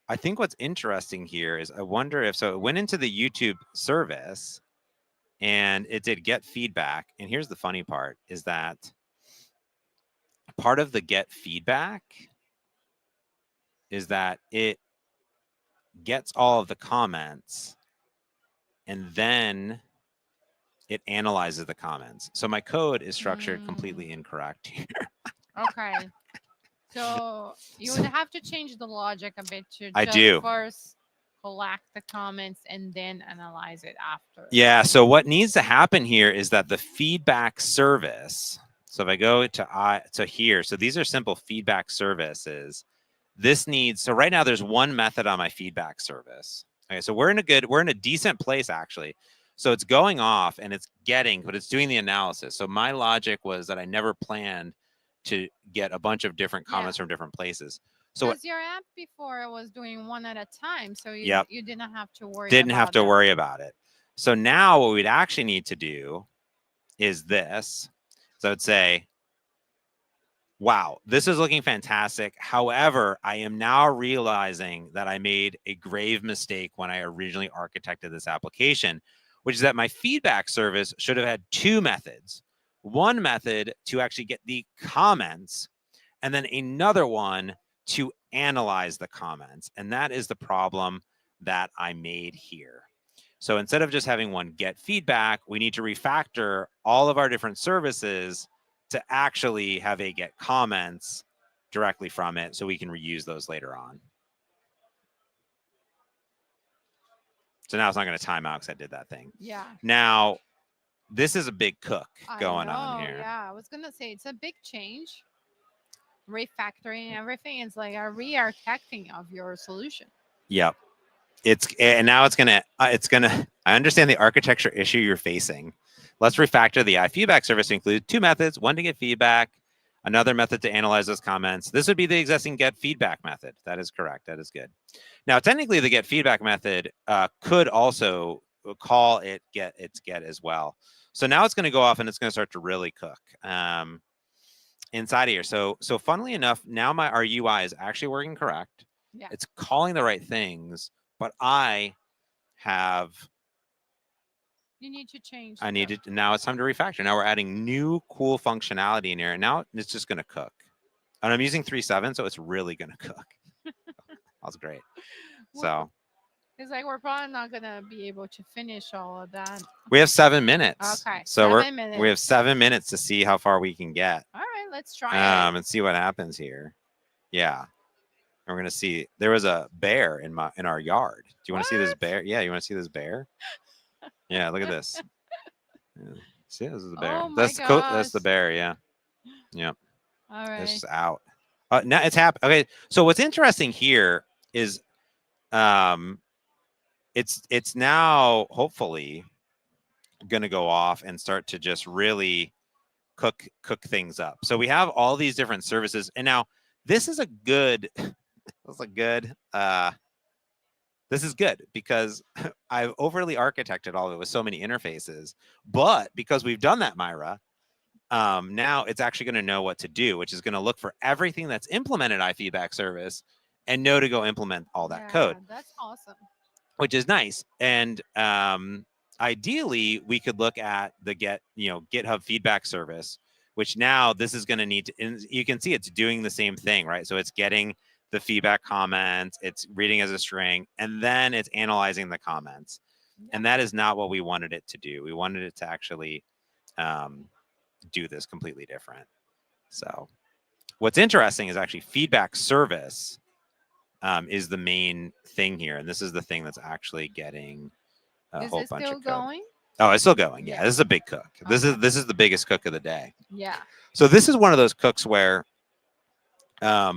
I think what's interesting here is I wonder if, so it went into the YouTube service and it did get feedback. And here's the funny part is that part of the get feedback is that it gets all of the comments and then it analyzes the comments. So my code is structured completely incorrect here. Okay. So you would have to change the logic a bit to I just do. first collect the comments and then analyze it after. Yeah, so what needs to happen here is that the feedback service, so if I go to here, so these are simple feedback services. This needs, so right now there's one method on my feedback service. Okay, so we're in a decent place actually. So it's going off and it's getting, but it's doing the analysis. So my logic was that I never planned to get a bunch of different comments from different places. So because your app before was doing one at a time, so you Yep. you didn't have to worry. Didn't have to that. worry about it. So now what we'd actually need to do is this. So I'd say, wow, this is looking fantastic. However, I am now realizing that I made a grave mistake when I originally architected this application, which is that my feedback service should have had two methods. One method to actually get the comments, and then another one to analyze the comments. And that is the problem that I made here. So instead of just having one get feedback, we need to refactor all of our different services to actually have a get comments directly from it so we can reuse those later on. So now it's not going to time out because I did that thing. Yeah. Now, this is a big cook going I know, on here. Yeah, I was going to say it's a big change. Refactoring everything is like a re-architecting of your solution. Yep. And now it's gonna I understand the architecture issue you're facing. Let's refactor the iFeedback service to include two methods, one to get feedback, another method to analyze those comments. This would be the existing get feedback method. That is correct. That is good. Now, technically, the get feedback method could also call it get as well. So now it's going to go off and it's going to start to really cook inside of here. So funnily enough, now our UI is actually working correct. Yeah. It's calling the right things, but I have. You need to change. Now it's time to refactor. Now we're adding new cool functionality in here, and now it's just going to cook. And I'm using 3.7, so it's really going to cook. That's great. So it's like we're probably not going to be able to finish all of that. we have 7 minutes. Okay. So 7 minutes. we have 7 minutes to see how far we can get. All right, let's try it. And see what happens here. Yeah. And we're going to see. There was a bear in our yard. Do you want to see this bear? Yeah, you want to see this bear? Yeah, look at this. Yeah. See, this is the bear. Oh That's the bear. Yeah. Yep. All right. It's just out. Now it's happened. Okay. So what's interesting here is, it's now hopefully going to go off and start to just really cook things up. So we have all these different services, and now this is a good. This is good because I've overly architected all of it with so many interfaces. But because we've done that, Myra, now it's actually going to know what to do, which is going to look for everything that's implemented iFeedback service and know to go implement all that code. That's awesome. Which is nice. And ideally, we could look at the GitHub feedback service, which now this is going to need to, and you can see it's doing the same thing, right? So it's getting the feedback comments, it's reading as a string, and then it's analyzing the comments. Yeah. And that is not what we wanted it to do. We wanted it to actually do this completely different. So what's interesting is actually feedback service is the main thing here, and this is the thing that's actually getting a Is whole it bunch still of code. going? Oh, it's still going. Yeah, Yeah. this is a big cook. This Okay. is the biggest cook of the day. Yeah. So this is one of those cooks where, yeah,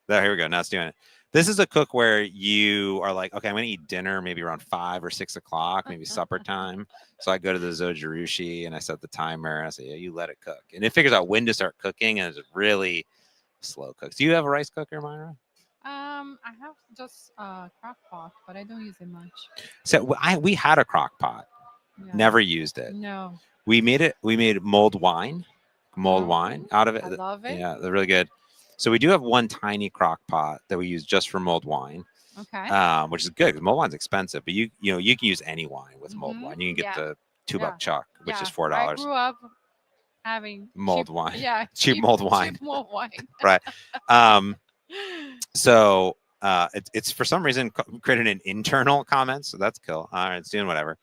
there, here we go. Now it's doing it. This is a cook where you are like, okay, I'm gonna eat dinner maybe around 5 or 6 o'clock, maybe supper time. So I go to the Zojirushi and I set the timer. And I say, yeah, you let it cook, and it figures out when to start cooking, and it's really slow cooks. Do you have a rice cooker, Myra? I have just crock pot, but I don't use it much. So we had a crock pot, Yeah. never used it. No. We made mulled wine out of it. I love it. Yeah, they're really good. So we do have one tiny crock pot that we use just for mulled wine, Okay. which is good because mulled wine's expensive, but you can use any wine with mulled Mhm. wine. You can get Yeah. the $2 Yeah. chuck, which is Yeah, $4. I grew up having Mulled cheap, wine. Yeah, Cheap mulled wine. Cheap mulled wine. Right. So it's for some reason created an internal comment, so that's cool. All right, it's doing whatever.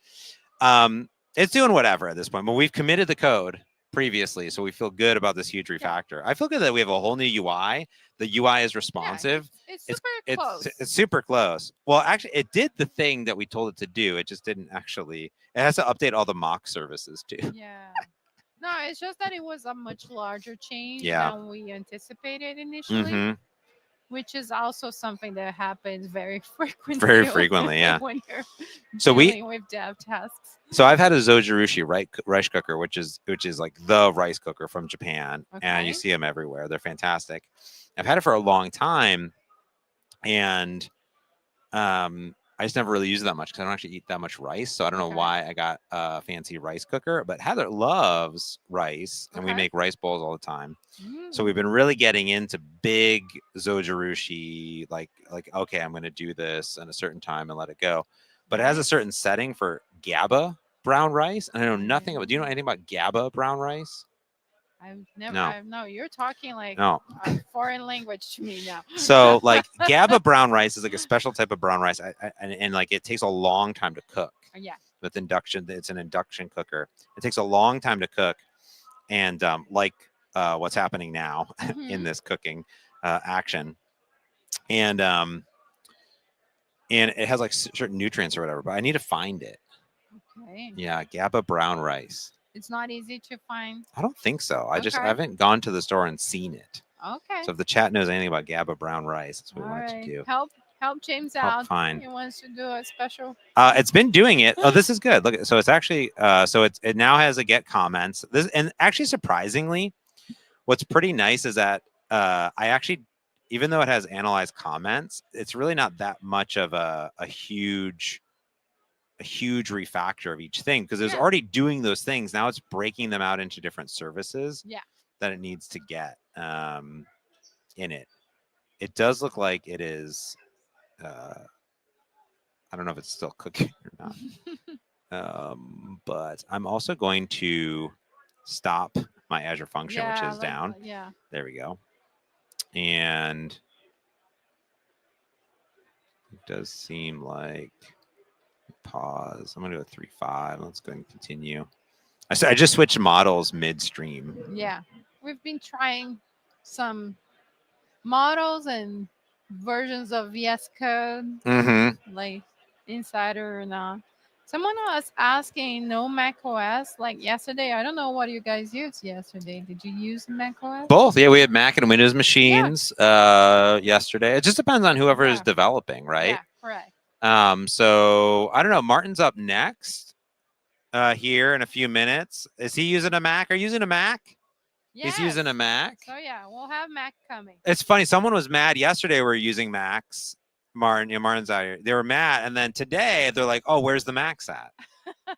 It's doing whatever at this point, but we've committed the code previously, so we feel good about this huge refactor. I feel good that we have a whole new UI. The UI is responsive. Yeah, it's super close. It's super close. Well, actually, it did the thing that we told it to do. It just didn't actually. It has to update all the mock services too. Yeah. No, it's just that it was a much larger change Yeah. than we anticipated initially, Mhm. which is also something that happens very frequently. Very frequently, yeah. When you're So dealing with dev tasks. So I've had a Zojirushi rice cooker, which is like the rice cooker from Japan, and you Okay. see them everywhere. They're fantastic. I've had it for a long time, and I just never really use it that much because I don't actually eat that much rice. So I don't know Okay. why I got a fancy rice cooker. But Heather loves rice, and we Okay. make rice bowls all the time. Mm. So we've been really getting into big Zojirushi, like okay, I'm going to do this at a certain time and let it go. But it has a Nice. certain setting for GABA brown rice, and I know nothing about. Do you know anything about GABA brown rice? I've never. No. No, you're talking like No. a foreign language to me now. So like GABA brown rice is like a special type of brown rice, and like it takes a long time to cook. Yeah. With induction, it's an induction cooker. It takes a long time to cook, and like what's happening now in Mhm. this cooking action, and it has like certain nutrients or whatever. But I need to find it. Okay. Yeah, GABA brown rice. It's not easy to find. I don't think so. I Okay. haven't gone to the store and seen it. Okay. So if the chat knows anything about GABA brown rice, that's what we All wanted right. to do. Help James Help out. find. He wants to do a special. It's been doing it. Oh, this is good. Look, so it's actually it now has a get comments. This, and actually surprisingly, what's pretty nice is that I actually, even though it has analyzed comments, it's really not that much of a huge refactor of each thing because it was Yeah. already doing those things. Now it's breaking them out into different services Yeah. that it needs to get in it. It does look like it is. I don't know if it's still cooking or not. But I'm also going to stop my Azure function, which is down. Yeah. There we go. And it does seem like pause. I'm going to go 3.5. Let's go and continue. I just switched models midstream. Yeah. We've been trying some models and versions of VS Code, Mm-hmm. like Insider or not. Someone was asking no Mac OS like yesterday. I don't know what you guys used yesterday. Did you use Mac OS? Both. Yeah, we had Mac and Windows machines yesterday. It just depends on whoever is Yeah. developing, right? Yeah, correct. So I don't know. Martin's up next here in a few minutes. Is he using a Mac? Are you using a Mac? He's using a Yes. Mac. So yeah, we'll have Mac coming. It's funny. Someone was mad yesterday. We were using Macs. Martin's out here. They were mad, and then today they're like, "Oh, where's the Macs at?"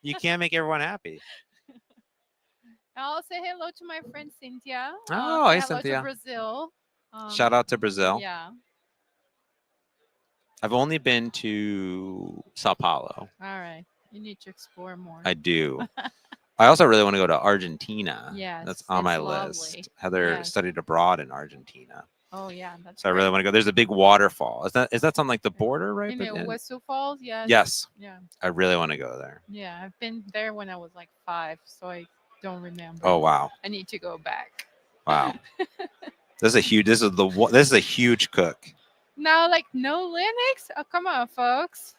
You can't make everyone happy. I'll say hello to my friend Cynthia. Oh, say hey, hello Cynthia. to Brazil. Shout out to Brazil. Yeah. I've only been to Sao Paulo. All right. You need to explore more. I do. I also really want to go to Argentina. Yes, That's on my it's lovely. list. Heather Yes. studied abroad in Argentina. Oh yeah, that's. So I really want to go. There's a big waterfall. Is that on like the border, right? You know, Western Falls. Yes. Yes. Yeah. I really want to go there. Yeah, I've been there when I was like 5, so I don't remember. Oh wow. I need to go back. Wow. This is a huge. This is a huge cook. Now, like no Linux? Oh, come on, folks.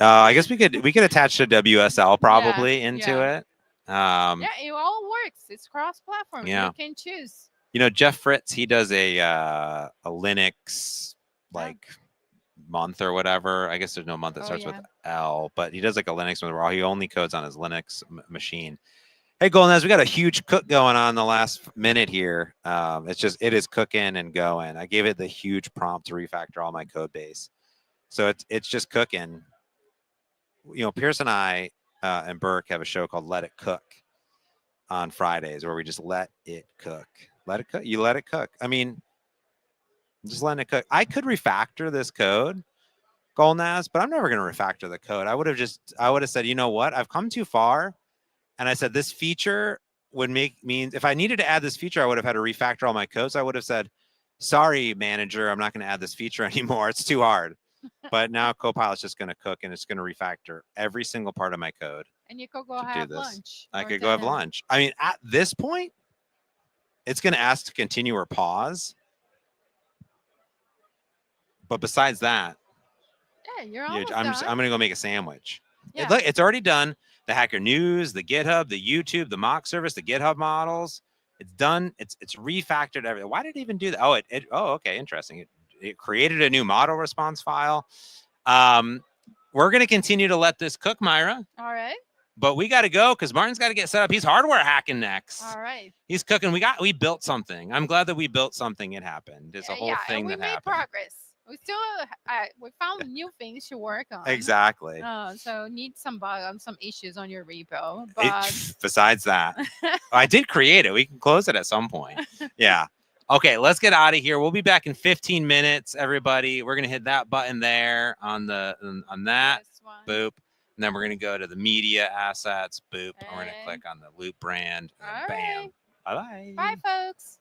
I guess we could attach the WSL probably into yeah. it. Yeah, it all works. It's cross-platform. Yeah. You can choose. You know, Jeff Fritz, he does a Linux like month or whatever. I guess there's no month that starts with L, but he does like a Linux one where he only codes on his Linux machine. Hey, Golden, we got a huge cook going on the last minute here. It is cooking and going. I gave it the huge prompt to refactor all my code base, so it's just cooking. You know, Pierce and I and Burke have a show called Let It Cook on Fridays where we just let it cook. Let it cook. You let it cook. I mean, just letting it cook. I could refactor this code, Golnaz, but I'm never going to refactor the code. I would have said, you know what? I've come too far. And I said, this feature would means if I needed to add this feature, I would have had to refactor all my code. So I would have said, sorry, manager, I'm not going to add this feature anymore. It's too hard. But now Copilot's just going to cook and it's going to refactor every single part of my code. And you could go have lunch. I could go have lunch. I mean, at this point, it's going to ask to continue or pause. But besides that, yeah, you're almost I'm done. going to go make a sandwich. Yeah. Look, it's already done. The Hacker News, the GitHub, the YouTube, the mock service, the GitHub models. It's done. It's refactored everything. Why did it even do that? Oh, okay, interesting. It created a new model response file. We're going to continue to let this cook, Myra. All right. But we got to go because Martin's got to get set up. He's hardware hacking next. All right. He's cooking. We built something. I'm glad that we built something. It happened. It's a whole thing that happened. We made progress. We still we found new things to work on. Exactly. So need some some issues on your repo. But besides that, I did create it. We can close it at some point. Yeah. Okay, let's get out of here. We'll be back in 15 minutes, everybody. We're gonna hit that button there on that. Boop. And then we're gonna go to the media assets. Boop. And we're gonna click on the loop brand. And bam. Right. Bye, folks.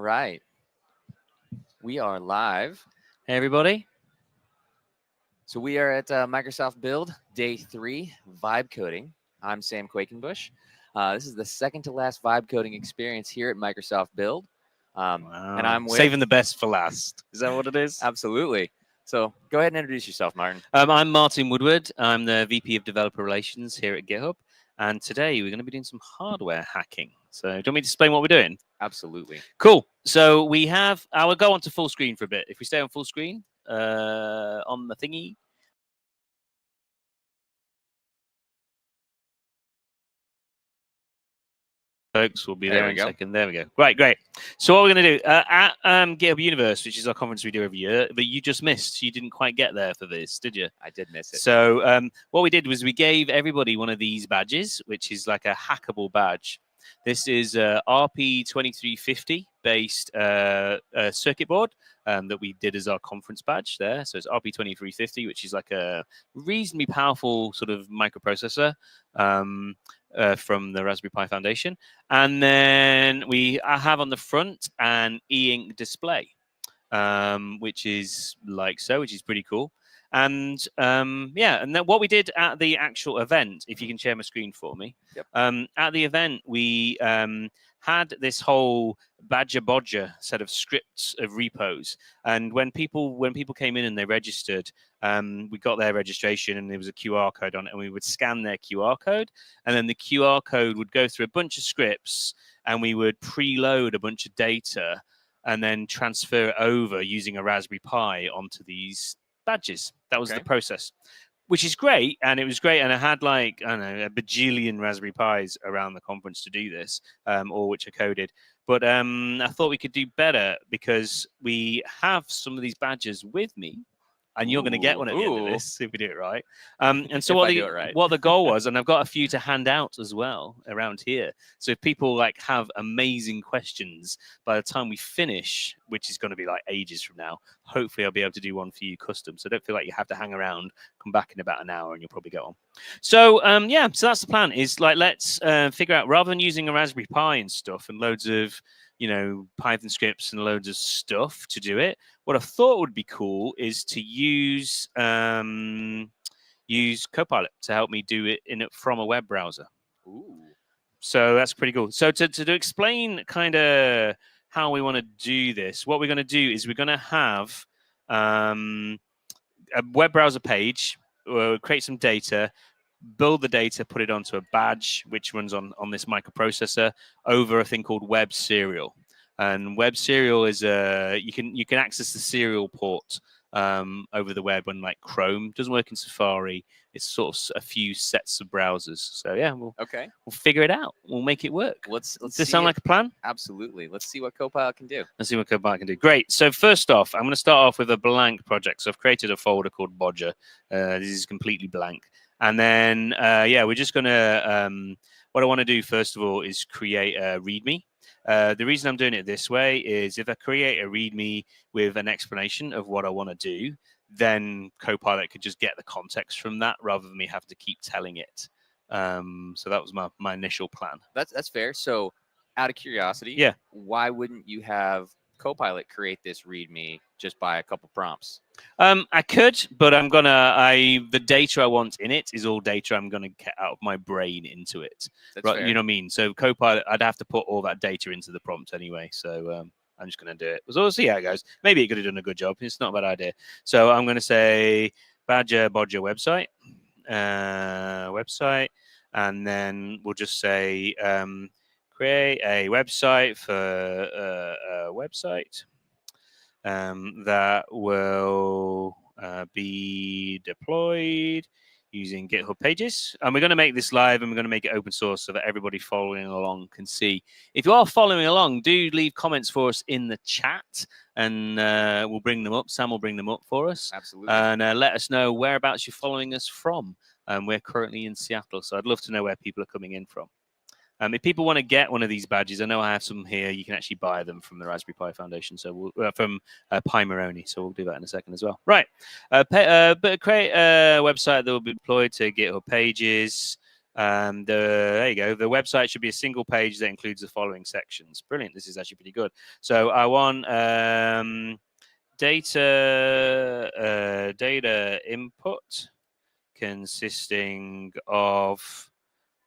right. We are live. Hey, everybody. So we are at Microsoft Build Day 3, Vibe Coding. I'm Sam Quakenbush. This is the second to last vibe coding experience here at Microsoft Build. And I'm with... Saving the best for last. Is that what it is? Absolutely. So go ahead and introduce yourself, Martin. I'm Martin Woodward. I'm the VP of Developer Relations here at GitHub. And today we're going to be doing some hardware hacking. So do you want me to explain what we're doing? Absolutely. Cool. So we have... I will go on to full screen for a bit. If we stay on full screen on the thingy... Folks, we'll be there in a second. There we go. Right, great. So what we're going to do at GitHub Universe, which is our conference we do every year, but you just missed. You didn't quite get there for this, did you? I did miss it. So what we did was we gave everybody one of these badges, which is like a hackable badge. This is RP2350 based circuit board that we did as our conference badge there. So it's RP2350, which is like a reasonably powerful sort of microprocessor. From the Raspberry Pi Foundation. And then I have on the front an e-ink display, which is like so, which is pretty cool. And yeah, and then what we did at the actual event, if you can share my screen for me. Yep. At the event, we had this whole bodger set of scripts of repos. And when people came in and they registered, we got their registration and there was a QR code on it, and we would scan their QR code, and then the QR code would go through a bunch of scripts, and we would preload a bunch of data and then transfer it over using a Raspberry Pi onto these badges. That was the process, which is great. And it was great. And I had like, I don't know, a bajillion Raspberry Pis around the conference to do this, all which are coded. But I thought we could do better because we have some of these badges with me. And you're going to get one at the end of this if we do it right. And so what the goal was, and I've got a few to hand out as well around here. So if people like have amazing questions by the time we finish, which is going to be like ages from now, hopefully I'll be able to do one for you custom. So don't feel like you have to hang around. Come back in about an hour and you'll probably get on. So yeah, so that's the plan. Is like let's figure out, rather than using a Raspberry Pi and stuff and loads of Python scripts and loads of stuff to do it. What I thought would be cool is to use Copilot to help me do it from a web browser. Ooh. So that's pretty cool. So to explain kind of how we want to do this, what we're going to do is we're going to have a web browser page, create some data, build the data, put it onto a badge, which runs on this microprocessor over a thing called Web Serial. And Web Serial is you can access the serial port over the web on like Chrome. It doesn't work in Safari. It's sort of a few sets of browsers. So yeah, we'll figure it out. We'll make it work. Does this sound like a plan? Absolutely. Let's see what Copilot can do. Let's see what Copilot can do. Great. So first off, I'm going to start off with a blank project. So I've created a folder called Bodger. This is completely blank. And then, yeah, we're just going to, what I want to do, first of all, is create a README. The reason I'm doing it this way is if I create a README with an explanation of what I want to do, then Copilot could just get the context from that rather than me have to keep telling it. So that was my initial plan. That's fair. So out of curiosity, yeah, why wouldn't you have Copilot create this README just by a couple prompts? I could, but the data I want in it is all data I'm gonna get out of my brain into it. That's right, fair. you know what I mean? So Copilot, I'd have to put all that data into the prompt anyway. So I'm just gonna do it. So we'll see how it goes. Maybe it could have done a good job. It's not a bad idea. So I'm gonna say Bodger website, and then we'll just say create a website for a website that will be deployed using GitHub Pages. And we're going to make this live and we're going to make it open source so that everybody following along can see. If you are following along, do leave comments for us in the chat and we'll bring them up. Sam will bring them up for us. Absolutely. And let us know whereabouts you're following us from. We're currently in Seattle, so I'd love to know where people are coming in from. If people want to get one of these badges, I know I have some here. You can actually buy them from the Raspberry Pi Foundation, so from Pi Moroni. So we'll do that in a second as well. Right, but create a website that will be deployed to GitHub Pages. There you go. The website should be a single page that includes the following sections. Brilliant. This is actually pretty good. So I want data input consisting of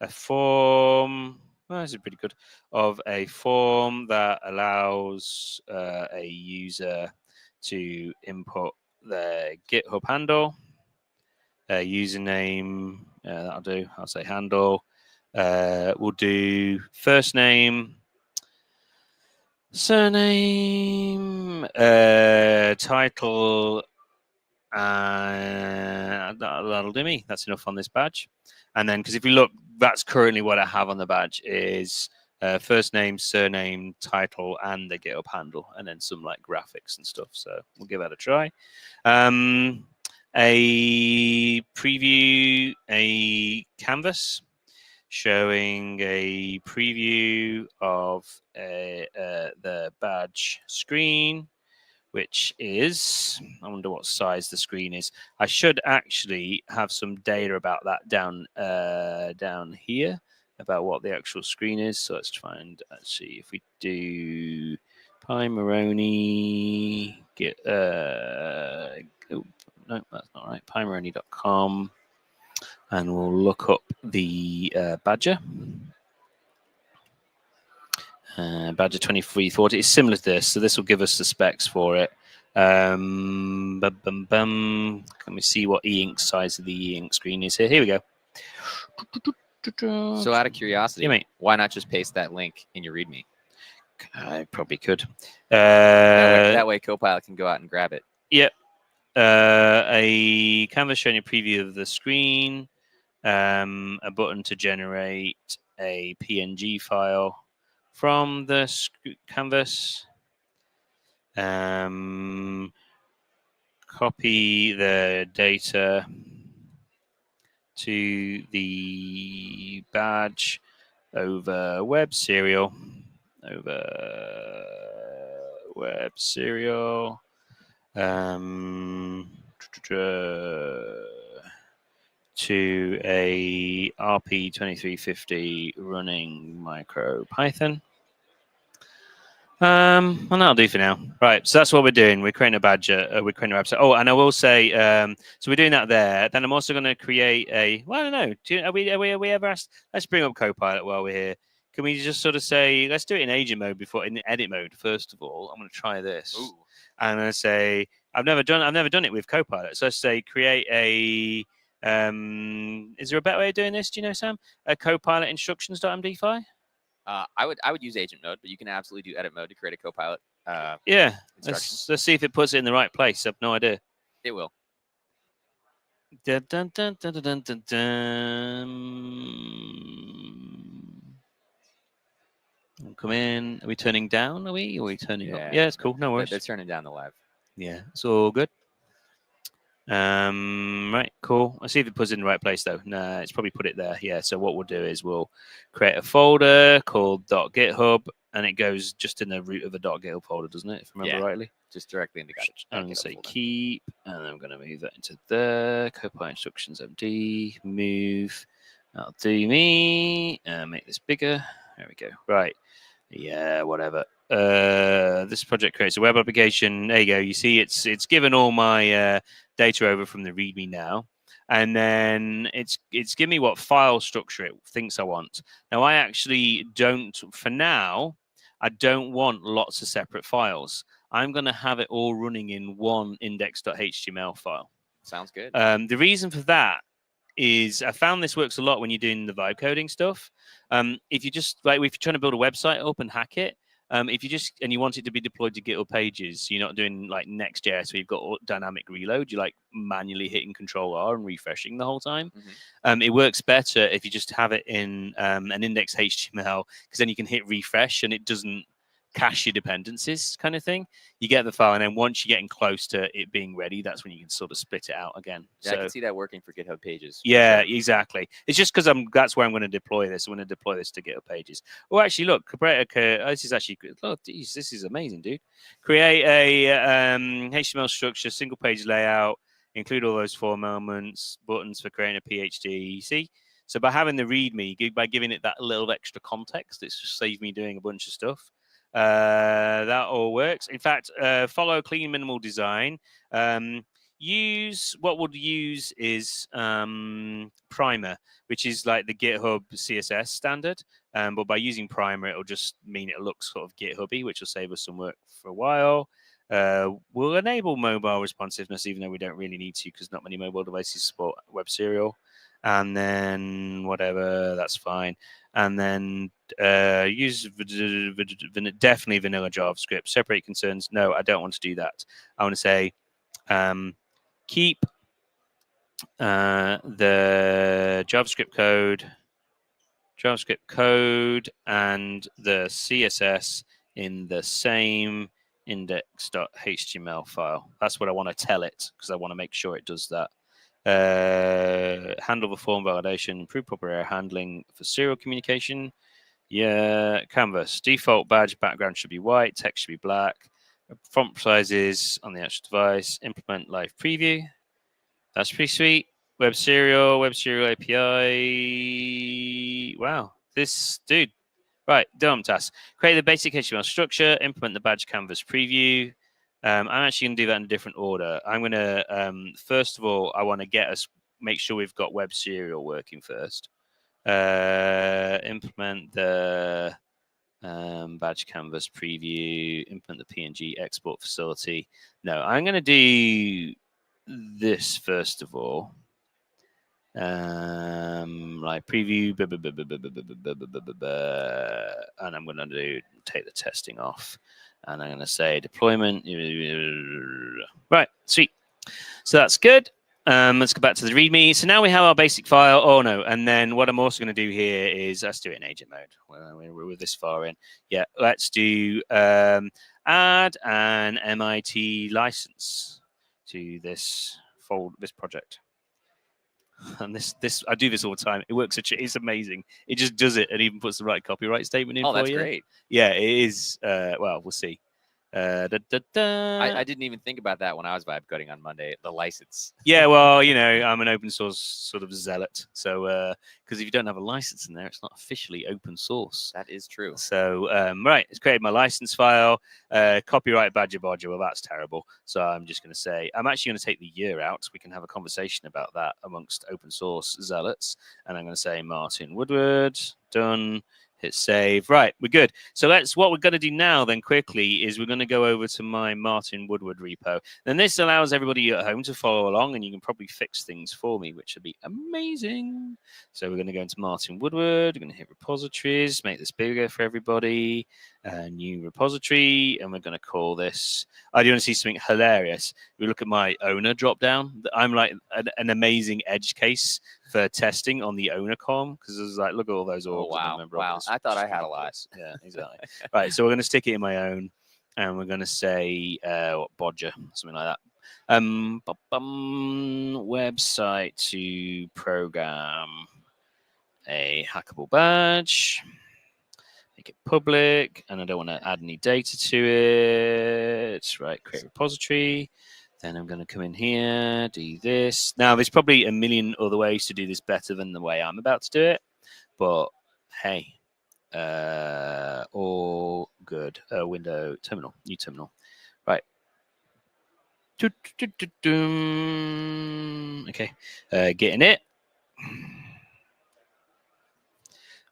a form. Well, this is pretty good. Of a form that allows a user to input their GitHub handle, username. That'll do. I'll say handle. We'll do first name, surname, title, and that'll do me. That's enough on this badge. And then, because if you look, that's currently what I have on the badge is first name, surname, title, and the GitHub handle, and then some like graphics and stuff. So we'll give that a try. A preview, a canvas showing a preview of the badge screen, which is, I wonder what size the screen is. I should actually have some data about that down here, about what the actual screen is. So let's try and see if we do Pimoroni, get, oh, no, that's not right, Pimoroni.com, and we'll look up the Badger. Badger 2340 is similar to this, so this will give us the specs for it. Can we see what e-ink size of the e-ink screen is here? Here we go. So out of curiosity, Yeah, mate. why not just paste that link in your README? I probably could. That way Copilot can go out and grab it. Yep. A canvas showing a preview of the screen, a button to generate a PNG file from the canvas, copy the data to the badge over web serial, to a RP2350 running MicroPython. And that'll do for now. Right, so that's what we're doing. We're creating a badge. We're creating a website. Oh, and I will say, so we're doing that there. Then I'm also going to create a. Well, I don't know. Are we ever asked? Let's bring up Copilot while we're here. Can we just sort of say, let's do it in agent mode before in edit mode first of all. I'm going to try this. Ooh. And I say, I've never done it with Copilot. So let's say create a. Is there a better way of doing this? Do you know, Sam? A Copilot instructions.md file. I would use agent mode, but you can absolutely do edit mode to create a Copilot. Yeah, instructions. let's see if it puts it in the right place. I've no idea. It will. Dun, dun, dun, dun, dun, dun, dun. Come in. Are we turning down? Are we turning up? Yeah, it's cool. No worries. They're turning down the live. Yeah, it's all good. Right, cool. I'll see if it puts it in the right place though. No, it's probably put it there. Yeah, so what we'll do is we'll create a folder called .github, and it goes just in the root of a .github folder, doesn't it? If I remember rightly. Just directly into I'm going to say keep, and I'm going to move that into there. Copilot instructions MD, move. That'll do me. Make this bigger. There we go. Right. Yeah, whatever. This project creates a web application. There you go. You see, it's given all my data over from the README now, and then it's given me what file structure it thinks I want. Now, I actually don't. For now, I don't want lots of separate files. I'm going to have it all running in one index.html file. Sounds good. The reason for that is I found this works a lot when you're doing the vibe coding stuff. If you just if you're trying to build a website up and hack it, if you just and you want it to be deployed to GitHub pages, you're not doing like Next.js where you've got dynamic reload. You're like manually hitting Control R and refreshing the whole time. Mm-hmm. It works better if you just have it in an index HTML, because then you can hit refresh and it doesn't cache your dependencies kind of thing. You get the file, and then once you're getting close to it being ready, that's when you can sort of split it out again. Yeah, so, I can see that working for GitHub pages. Yeah, exactly. It's just because that's where I'm going to deploy this. I'm going to deploy this to GitHub pages. Oh, actually, look, this is actually good. Look, geez, this is amazing, dude. Create a HTML structure, single page layout, include all those form elements, buttons for creating a PhD. See, So by having the README, by giving it that little extra context, it's just saved me doing a bunch of stuff. That all works. In fact, follow clean minimal design. Use what we'll use is Primer, which is like the GitHub CSS standard. But by using Primer, it'll just mean it looks sort of GitHubby, which will save us some work for a while. We'll enable mobile responsiveness, even though we don't really need to, because not many mobile devices support web serial. And then whatever, that's fine. And then use definitely vanilla JavaScript. Separate concerns. No, I don't want to do that. I want to say keep the JavaScript code and the CSS in the same index.html file. That's what I want to tell it, because I want to make sure it does that. Handle the form validation, improve proper error handling for serial communication. Yeah, canvas. Default badge background should be white, text should be black. Font sizes on the actual device. Implement live preview. That's pretty sweet. Web serial API. Wow, this dude. Right, dumb task. Create the basic HTML structure. Implement the badge canvas preview. I'm actually going to do that in a different order. I'm going to, first of all, I want to make sure we've got web serial working first. Implement the badge canvas preview, implement the PNG export facility. No, I'm going to do this first of all. Like preview, and I'm going to take the testing off. And I'm going to say deployment. Right, sweet. So that's good. Let's go back to the README. So now we have our basic file. Oh, no. And then what I'm also going to do here is, let's do it in agent mode. We're this far in. Yeah, let's do add an MIT license to this project. And this I do this all the time. It works. It's amazing. It just does it and even puts the right copyright statement in for you. Oh, that's great. Yeah, it is. Well, we'll see. I didn't even think about that when I was vibe coding on Monday. The license. Yeah, well, I'm an open source sort of zealot. So, because if you don't have a license in there, it's not officially open source. That is true. So, right, it's created my license file. Copyright badger. Well, that's terrible. So I'm just going to say, I'm actually going to take the year out. So we can have a conversation about that amongst open source zealots. And I'm going to say Martin Woodward, done. Hit save. Right, we're good. So what we're going to do now then quickly is we're going to go over to my Martin Woodward repo. Then this allows everybody at home to follow along, and you can probably fix things for me, which would be amazing. So we're going to go into Martin Woodward. We're going to hit repositories, make this bigger for everybody. New repository, and we're going to call this. I do want to see something hilarious. We look at my owner drop down. I'm like an amazing edge case for testing on the owner column, because it's like, look at all those orgs. Oh, wow. I thought I had a lot. Yeah, exactly. Right, so we're going to stick it in my own, and we're going to say bodger, something like that. Website to program a hackable badge. Make it public, and I don't want to add any data to it. Right, create repository. Then I'm going to come in here, do this. Now, there's probably a million other ways to do this better than the way I'm about to do it, but hey, all good. Window terminal, new terminal. Right. Okay, getting it.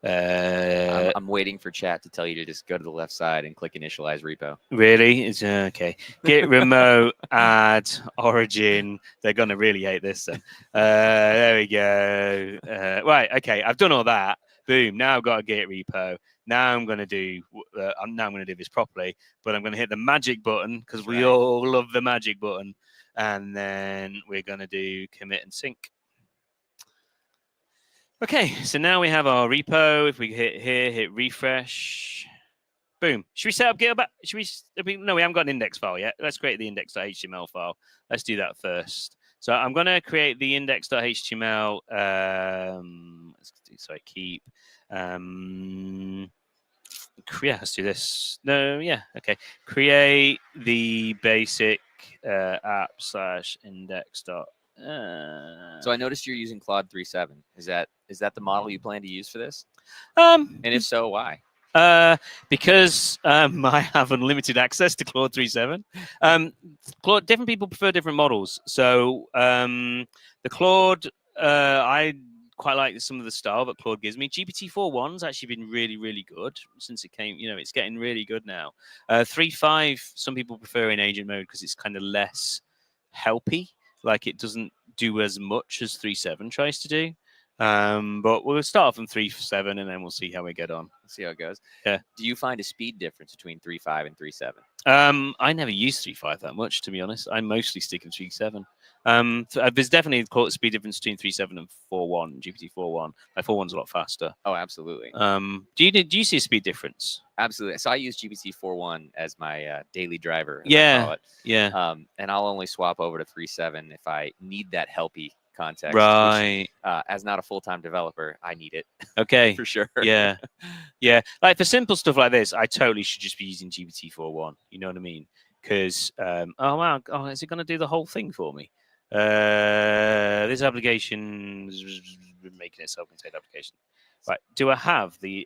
I'm waiting for chat to tell you to just go to the left side and click initialize repo. Really? It's okay. Git remote, add, origin. They're going to really hate this then. There we go. Right, okay. I've done all that. Boom. Now I've got a Git repo. Now I'm going to do this properly, but I'm going to hit the magic button, because we all love the magic button. And then we're going to do commit and sync. Okay, so now we have our repo. If we hit here, hit refresh, boom. Should we set up GitHub? No, we haven't got an index file yet. Let's create the index.html file. Let's do that first. So I'm going to create the index.html. Keep. Let's do this. No, yeah, okay. Create the basic app/index. So I noticed you're using Claude 3.7. Is that the model you plan to use for this? Um, And if so, why? Because I have unlimited access to Claude 3.7. Different people prefer different models. So the Claude, I quite like some of the style that Claude gives me. GPT 4.1's actually been really, really good since it came. It's getting really good now. 3.5, some people prefer in agent mode because it's kind of less helpy. Like it doesn't do as much as 3.7 tries to do. But we'll start off from 3.7 and then we'll see how we get on. Let's see how it goes. Yeah. Do you find a speed difference between 3.5 and 3.7? I never use 3.5 that much, to be honest. I mostly stick with 3.7. There's definitely a speed difference between 3.7 and 4.1, GPT 4.1. Like 4.1's a lot faster. Oh, absolutely. Do you see a speed difference? Absolutely. So I use GPT 4.1 as my daily driver. As I Yeah. call it. Yeah. And I'll only swap over to 3.7 if I need that helpy context. Right. Which, as not a full-time developer, I need it. Okay. For sure. Yeah. Yeah. Like for simple stuff like this, I totally should just be using GPT 4.1. You know what I mean? Because oh wow, is it going to do the whole thing for me? This application is making it self-contained application. Right. Do I have the?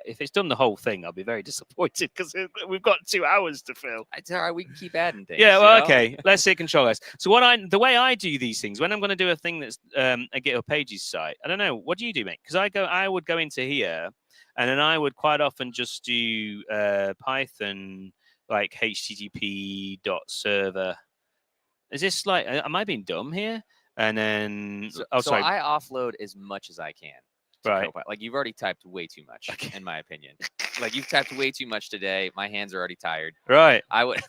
If it's done the whole thing, I'll be very disappointed because we've got 2 hours to fill. It's all right. We can keep adding things. Yeah. Well, okay. Let's see control S. So the way I do these things when I'm going to do a thing that's a GitHub Pages site. I don't know. What do you do, mate? Because I would go into here, and then I would quite often just do Python like http.server. Is this like? Am I being dumb here? And then So sorry. I offload as much as I can. Right. Copilot. Like you've already typed way too much, in my opinion. Like you've typed way too much today. My hands are already tired. Right. I would.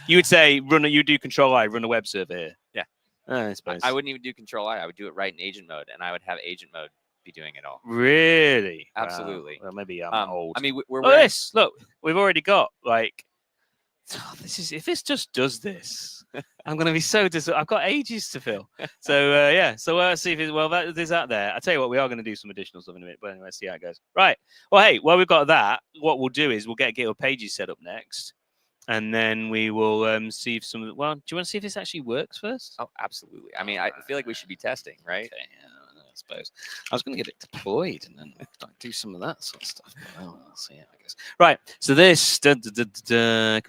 You would say you do Control I, run a web server here. Yeah. I suppose. I wouldn't even do Control I. I would do it right in agent mode, and I would have agent mode be doing it all. Really? Absolutely. Well, maybe I'm old. I mean, we're oh, this look. We've already got like. If this just does this, I'm going to be so I've got ages to fill. So yeah. So let's see if there's that there. I tell you what, we are going to do some additional stuff in a minute, but anyway, let's see how it goes. Right. Well, hey, while we've got that, what we'll do is we'll get GitHub Pages set up next, and then we will see if some. Well, do you want to see if this actually works first? Oh, absolutely. I mean, I feel like we should be testing, right? Okay. Yeah, I suppose I was going to get it deployed and then do some of that sort of stuff. But I'll see how it goes. Right. So this, can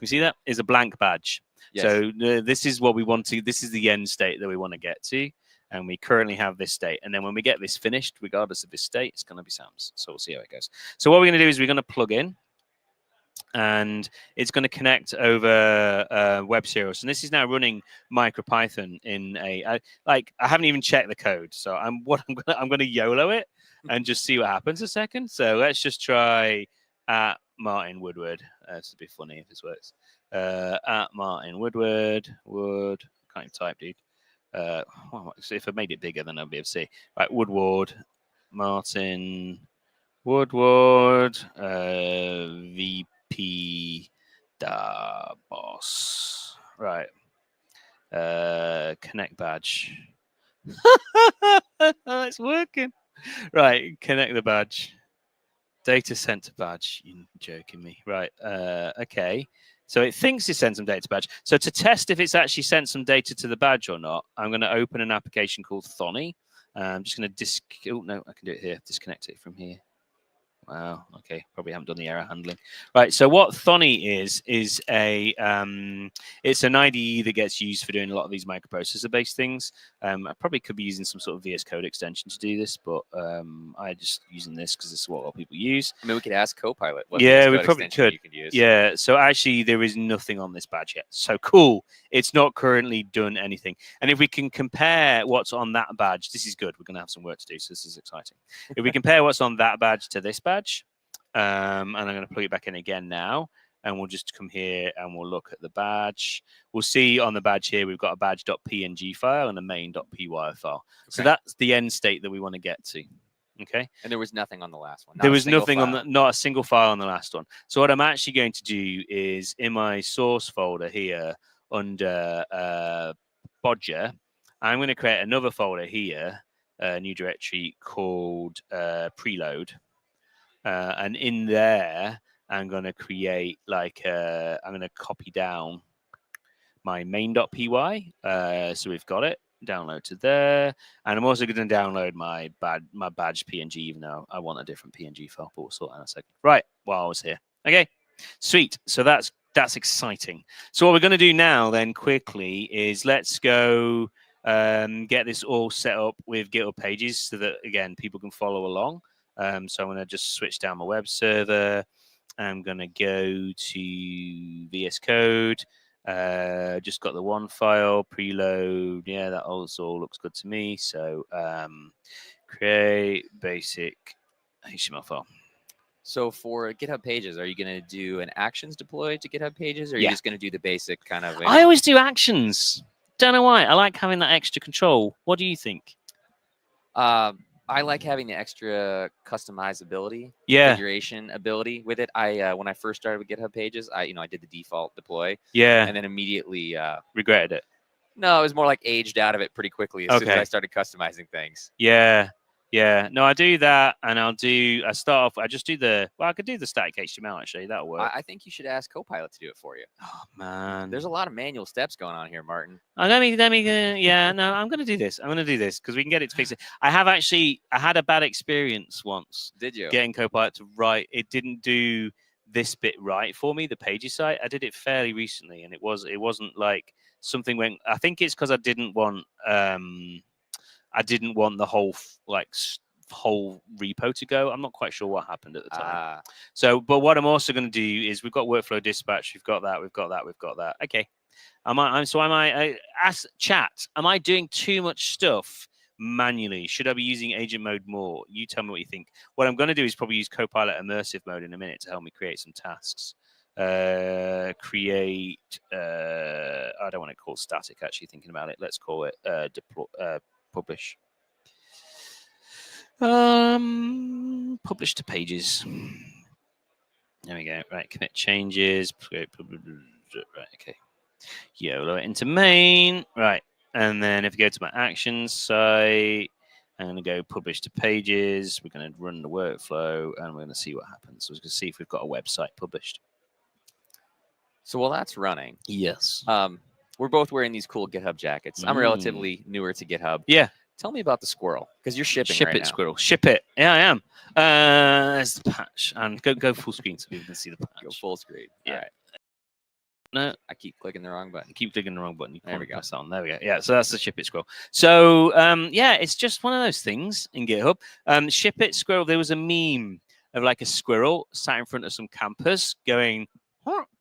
we see that? Is a blank badge. Yes. So this is what we want to. This is the end state that we want to get to, and we currently have this state. And then when we get this finished, regardless of this state, it's going to be Sam's. So we'll see how it goes. So what we're going to do is we're going to plug in, and it's going to connect over web serials. And this is now running MicroPython in I haven't even checked the code, so I'm going to YOLO it and just see what happens a second. So let's just try at Martin Woodward. This would be funny if this works. At Martin Woodward. Can't even type, dude. So if I made it bigger, then I'll be able to see. Right, Woodward, Martin Woodward, VP da boss. Right. Connect badge. It's working. Right, connect the badge. Data center badge. You're joking me. Right. Okay. So it thinks it sent some data to badge. So to test if it's actually sent some data to the badge or not, I'm going to open an application called Thonny. I'm just going to oh no, I can do it here. Disconnect it from here. Wow. Okay. Probably haven't done the error handling. Right. So what Thonny is a it's an IDE that gets used for doing a lot of these microprocessor-based things. I probably could be using some sort of VS Code extension to do this, but I just using this because it's what a lot of people use. I mean, we could ask Copilot. What Yeah, VS we Code probably extension could. You could use. Yeah. So actually, there is nothing on this badge yet. So cool. It's not currently done anything. And if we can compare what's on that badge, this is good. We're going to have some work to do, so this is exciting. If we compare what's on that badge to this badge, and I'm going to plug it back in again now, and we'll just come here and we'll look at the badge. We'll see on the badge here, we've got a badge.png file and a main.py file. So that's the end state that we want to get to. Okay. And there was nothing on the last one. There was nothing on not a single file on the last one. So what I'm actually going to do is in my source folder here under Bodger, I'm going to create another folder here, a new directory called preload. And in there, I'm going to create I'm going to copy down my main.py. So we've got it. Download to there, and I'm also going to download my badge PNG, even though I want a different PNG file. But we'll sort that in a second. Right, while I was here. Okay, sweet. So that's exciting. So what we're going to do now, then, quickly, is let's go get this all set up with GitHub pages, so that again people can follow along. So I'm going to just switch down my web server. I'm going to go to VS Code. Just got the one file preload. Yeah, that also looks good to me. So create basic HTML file. So for GitHub pages, are you going to do an actions deploy to GitHub pages, or are you Yeah. just going to do the basic kind of? I always do actions. Don't know why. I like having that extra control. What do you think? I like having the extra customizability, Yeah. configuration ability with it. I when I first started with GitHub pages, I did the default deploy, Yeah. and then immediately Regretted it. no, it was more like aged out of it pretty quickly as soon as Okay. I started customizing things. Yeah. Yeah. No, I do that, and I start off. I just do I could do the static HTML actually. That'll work. I think you should ask Copilot to do it for you. Oh man. There's a lot of manual steps going on here, Martin. Let me. Yeah. No, I'm gonna do this. I'm gonna do this because we can get it to fix it. I had a bad experience once Did you? getting Copilot to write. It didn't do this bit right for me. The pages site. I did it fairly recently, and it wasn't like something went. I think it's because I didn't want the whole whole repo to go. I'm not quite sure what happened at the time. So, but what I'm also going to do is we've got workflow dispatch. We've got that. Okay. Am I ask chat? Am I doing too much stuff manually? Should I be using agent mode more? You tell me what you think. What I'm going to do is probably use Copilot immersive mode in a minute to help me create some tasks. Create. I don't want to call static. Actually, thinking about it, let's call it publish. Publish to pages. There we go. Right, commit changes. Right, okay. YOLO it into main. Right, and then if you go to my actions site, I'm going to go publish to pages. We're going to run the workflow, and we're going to see what happens. So we're going to see if we've got a website published. So while that's running, yes. We're both wearing these cool GitHub jackets. I'm relatively newer to GitHub. Yeah. Tell me about the squirrel, because you're shipping Ship right it, now. squirrel. Ship it. Yeah, I am. There's the patch, and go full screen so people can see the patch. Go full screen. Yeah. All right. No, I keep clicking the wrong button. you keep clicking the wrong button. You There we can't go. press that on. There we go. Yeah, so that's the ship it squirrel. So yeah, it's just one of those things in GitHub. Ship it squirrel. There was a meme of like a squirrel sat in front of some campus going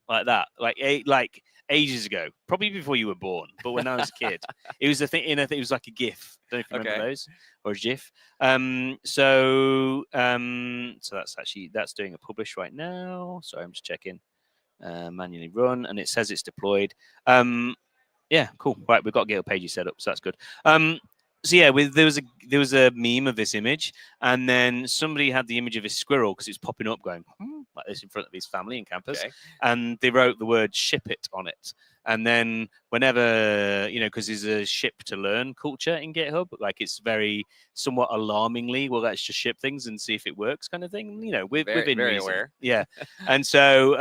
like that, like ages ago, probably before you were born, but when I was a kid, it was a thing. It was like a GIF. Don't know if you remember those, or a GIF. So that's doing a publish right now. Sorry, I'm just checking. Manually run, and it says it's deployed. Yeah, cool. Right, we've got GitHub pages set up, so that's good. So yeah, there was a meme of this image, and then somebody had the image of a squirrel because it's popping up, going like this in front of his family in campus, and they wrote the word "ship it" on it. And then whenever because there's a ship to learn culture in GitHub, like it's very somewhat alarmingly, well, let's just ship things and see if it works, kind of thing. Within very reason. aware. Yeah, and so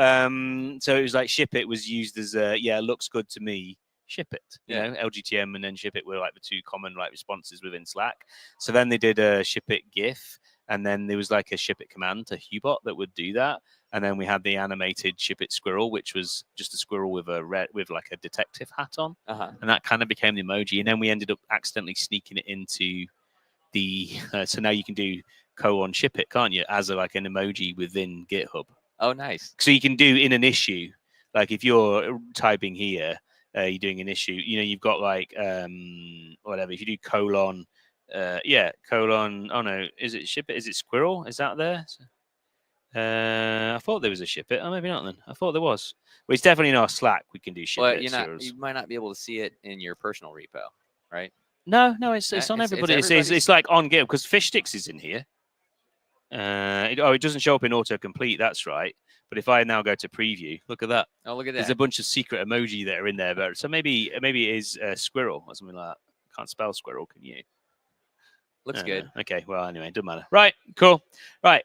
so it was like ship it was used as looks good to me. Ship it, LGTM and then ship it were like the two common like responses within Slack. So then they did a ship it GIF, and then there was like a ship it command to Hubot that would do that. And then we had the animated ship it squirrel, which was just a squirrel with like a detective hat on, and that kind of became the emoji. And then we ended up accidentally sneaking it into the so now you can do ship it, can't you, as like an emoji within GitHub. Oh, nice. So you can do in an issue, like if you're typing here. You're doing an issue, you've got like whatever. If you do colon, oh no, is it ship it? Is it squirrel? Is that there? I thought there was a ship it. Oh, maybe not then. I thought there was. Well, it's definitely in our Slack. We can do ship But it. you might not be able to see it in your personal repo, right? No, it's on everybody. It's like on GitHub because fish sticks is in here. It doesn't show up in autocomplete. That's right. But if I now go to preview, look at that. Oh, look at that. There's a bunch of secret emoji that are in there. But so maybe it is squirrel or something like that. Can't spell squirrel, can you? Looks good. Okay, well, anyway, it doesn't matter. Right, cool. Right,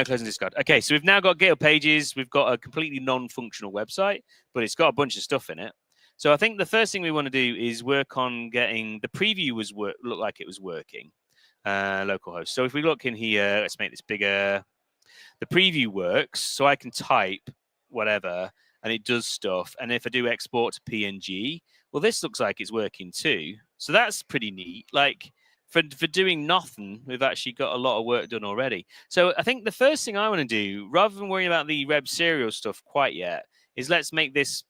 closing discard. Okay, so we've now got GitHub pages. We've got a completely non-functional website, but it's got a bunch of stuff in it. So I think the first thing we want to do is work on getting the preview look like it was working. Localhost. So if we look in here, let's make this bigger. The preview works, so I can type whatever, and it does stuff. And if I do export to PNG, well, this looks like it's working too. So that's pretty neat. Like for doing nothing, we've actually got a lot of work done already. So I think the first thing I want to do, rather than worrying about the Reb serial stuff quite yet, is let's make this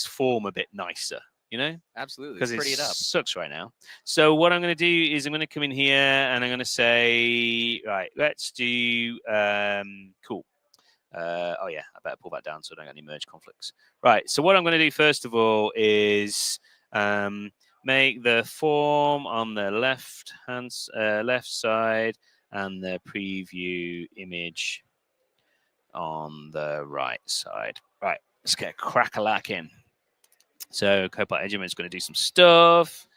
form a bit nicer. You know, Absolutely. because Pretty it it up. sucks right now. So what I'm going to do is I'm going to come in here and I'm going to say, right, let's do cool. Oh yeah, I better pull that down so I don't get any merge conflicts. Right. So what I'm going to do first of all is make the form on the left side and the preview image on the right side. Right. Let's get a crack-a-lack-in. So Copilot Edgeman is going to do some stuff.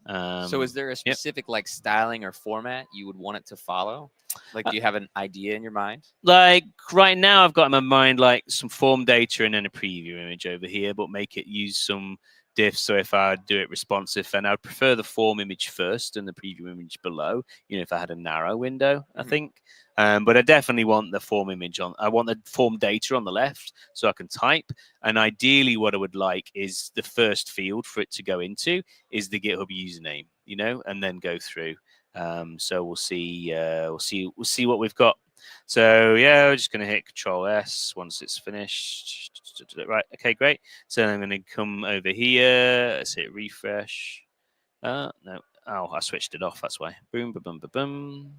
So is there a specific like styling or format you would want it to follow? Like, do you have an idea in your mind? Like right now, I've got in my mind like some form data and then a preview image over here, but make it use some diffs. So if I do it responsive, and I'd prefer the form image first and the preview image below. You know, if I had a narrow window, I think. But I definitely want the form image on. I want the form data on the left so I can type. And ideally, what I would like is the first field for it to go into is the GitHub username. You know, and then go through. So we'll see what we've got. So yeah, we're just going to hit Control S once it's finished. Right. Okay, great. So I'm going to come over here. Let's hit refresh. No. Oh, I switched it off. That's why. Boom, boom, boom, boom, boom.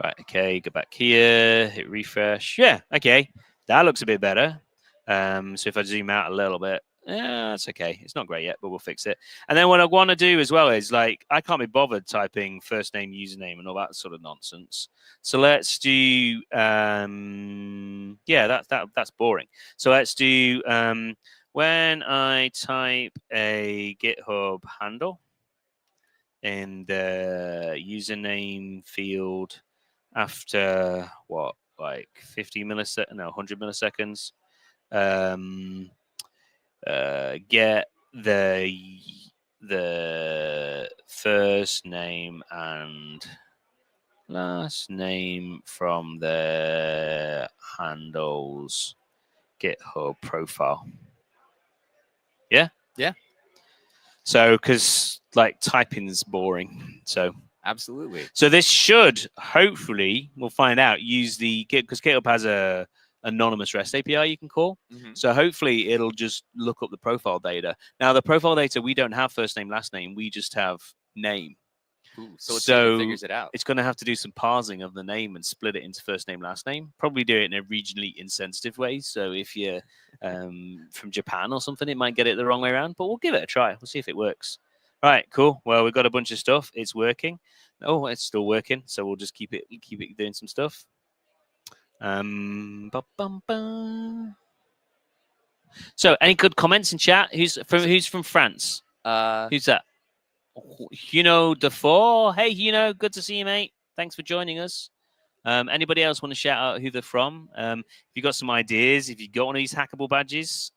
Right. Okay. Go back here. Hit refresh. Yeah. Okay. That looks a bit better. So if I zoom out a little bit, yeah, that's okay. It's not great yet, but we'll fix it. And then what I want to do as well is like I can't be bothered typing first name, username, and all that sort of nonsense. So let's do that's boring. So let's do when I type a GitHub handle in the username field after what, like 50 milliseconds, no, 100 milliseconds. Get the first name and last name from the handle's GitHub profile. Yeah? Yeah. So, because like typing's boring. So, Absolutely. so this should hopefully, we'll find out, use the Git, because GitHub has a anonymous REST API you can call. So hopefully it'll just look up the profile data. Now the profile data, we don't have first name, last name. We just have name. Ooh, so let's see if it figures it out. It's going to have to do some parsing of the name and split it into first name, last name. Probably do it in a regionally insensitive way. So if you're from Japan or something, it might get it the wrong way around. But we'll give it a try. We'll see if it works. Right, cool. Well, we've got a bunch of stuff. It's working. Oh, it's still working. So we'll just keep it doing some stuff. So, any good comments in chat? Who's from France? Who's that? Huno Defoe. Hey, Huno, good to see you, mate. Thanks for joining us. Anybody else want to shout out who they're from? If you've got some ideas, if you've got one of these hackable badges,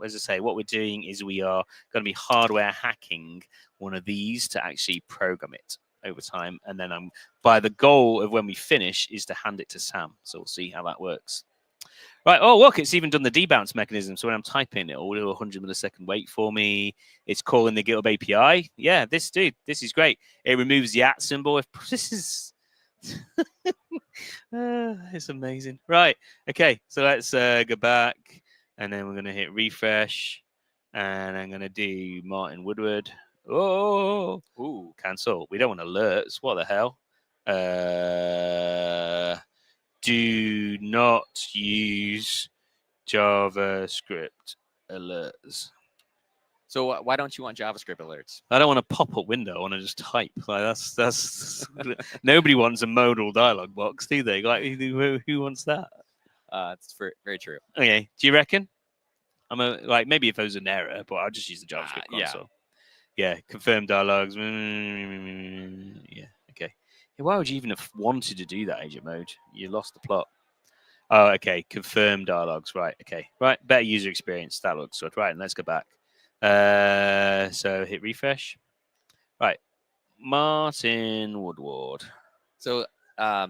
as I say, what we're doing is we are going to be hardware hacking one of these to actually program it over time, and then by the goal of when we finish is to hand it to Sam. So we'll see how that works. Right. Oh, look, it's even done the debounce mechanism. So when I'm typing, it will do a 100 millisecond wait for me. It's calling the GitHub API. Yeah, this is great. It removes the @ symbol. This is it's amazing. Right. Okay. So let's go back, and then we're going to hit refresh, and I'm going to do Martin Woodward. Oh, ooh, cancel. We don't want alerts. What the hell? Do not use JavaScript alerts. So why don't you want JavaScript alerts? I don't want a pop-up window. I want to just type. Like that's nobody wants a modal dialog box, do they? Like who wants that? It's very true. Okay. Do you reckon? Like maybe if there's an error, but I'll just use the JavaScript console. Yeah, confirm dialogues. Yeah, okay. Why would you even have wanted to do that, agent mode? You lost the plot. Oh, okay. Confirm dialogues. Right, okay. Right, better user experience. That looks good. Right, and let's go back. So hit refresh. Right, Martin Woodward. So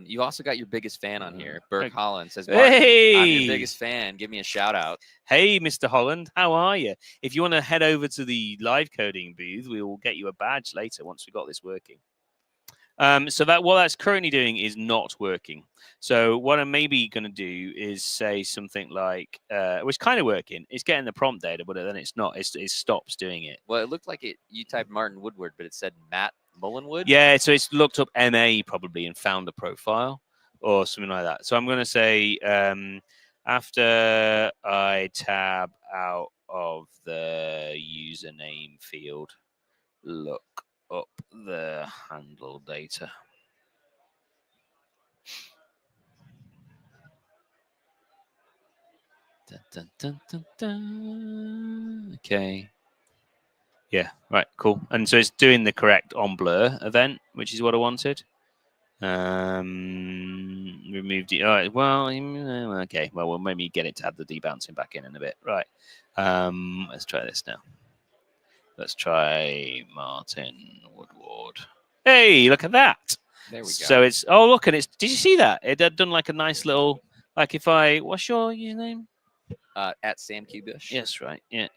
you also got your biggest fan on here. Burke Okay. Holland says, Martin, I'm Hey! your biggest fan. Give me a shout out. Hey, Mr. Holland, how are you? If you want to head over to the live coding booth, we will get you a badge later once we got this working. So that what that's currently doing is not working. So what I'm maybe going to do is say something like, it's kind of working. It's getting the prompt data, but then it's not. It stops doing it. Well, it looked like you typed Martin Woodward, but it said Matt Mullenwood. Yeah, so it's looked up MA probably and found the profile or something like that. So I'm going to say after I tab out of the username field, look up the handle data. Dun, dun, dun, dun, dun. Okay. Yeah, right, cool. And so it's doing the correct on blur event, which is what I wanted. Removed it. All right, well, okay. Well, we'll maybe get it to have the debouncing back in a bit. Right. Let's try this now. Let's try Martin Woodward. Hey, look at that. There we go. So it's, oh, look, and it's, did you see that? It had done like a nice little, like if I, what's your username? At Sam Cubish. Yes, right. Yeah.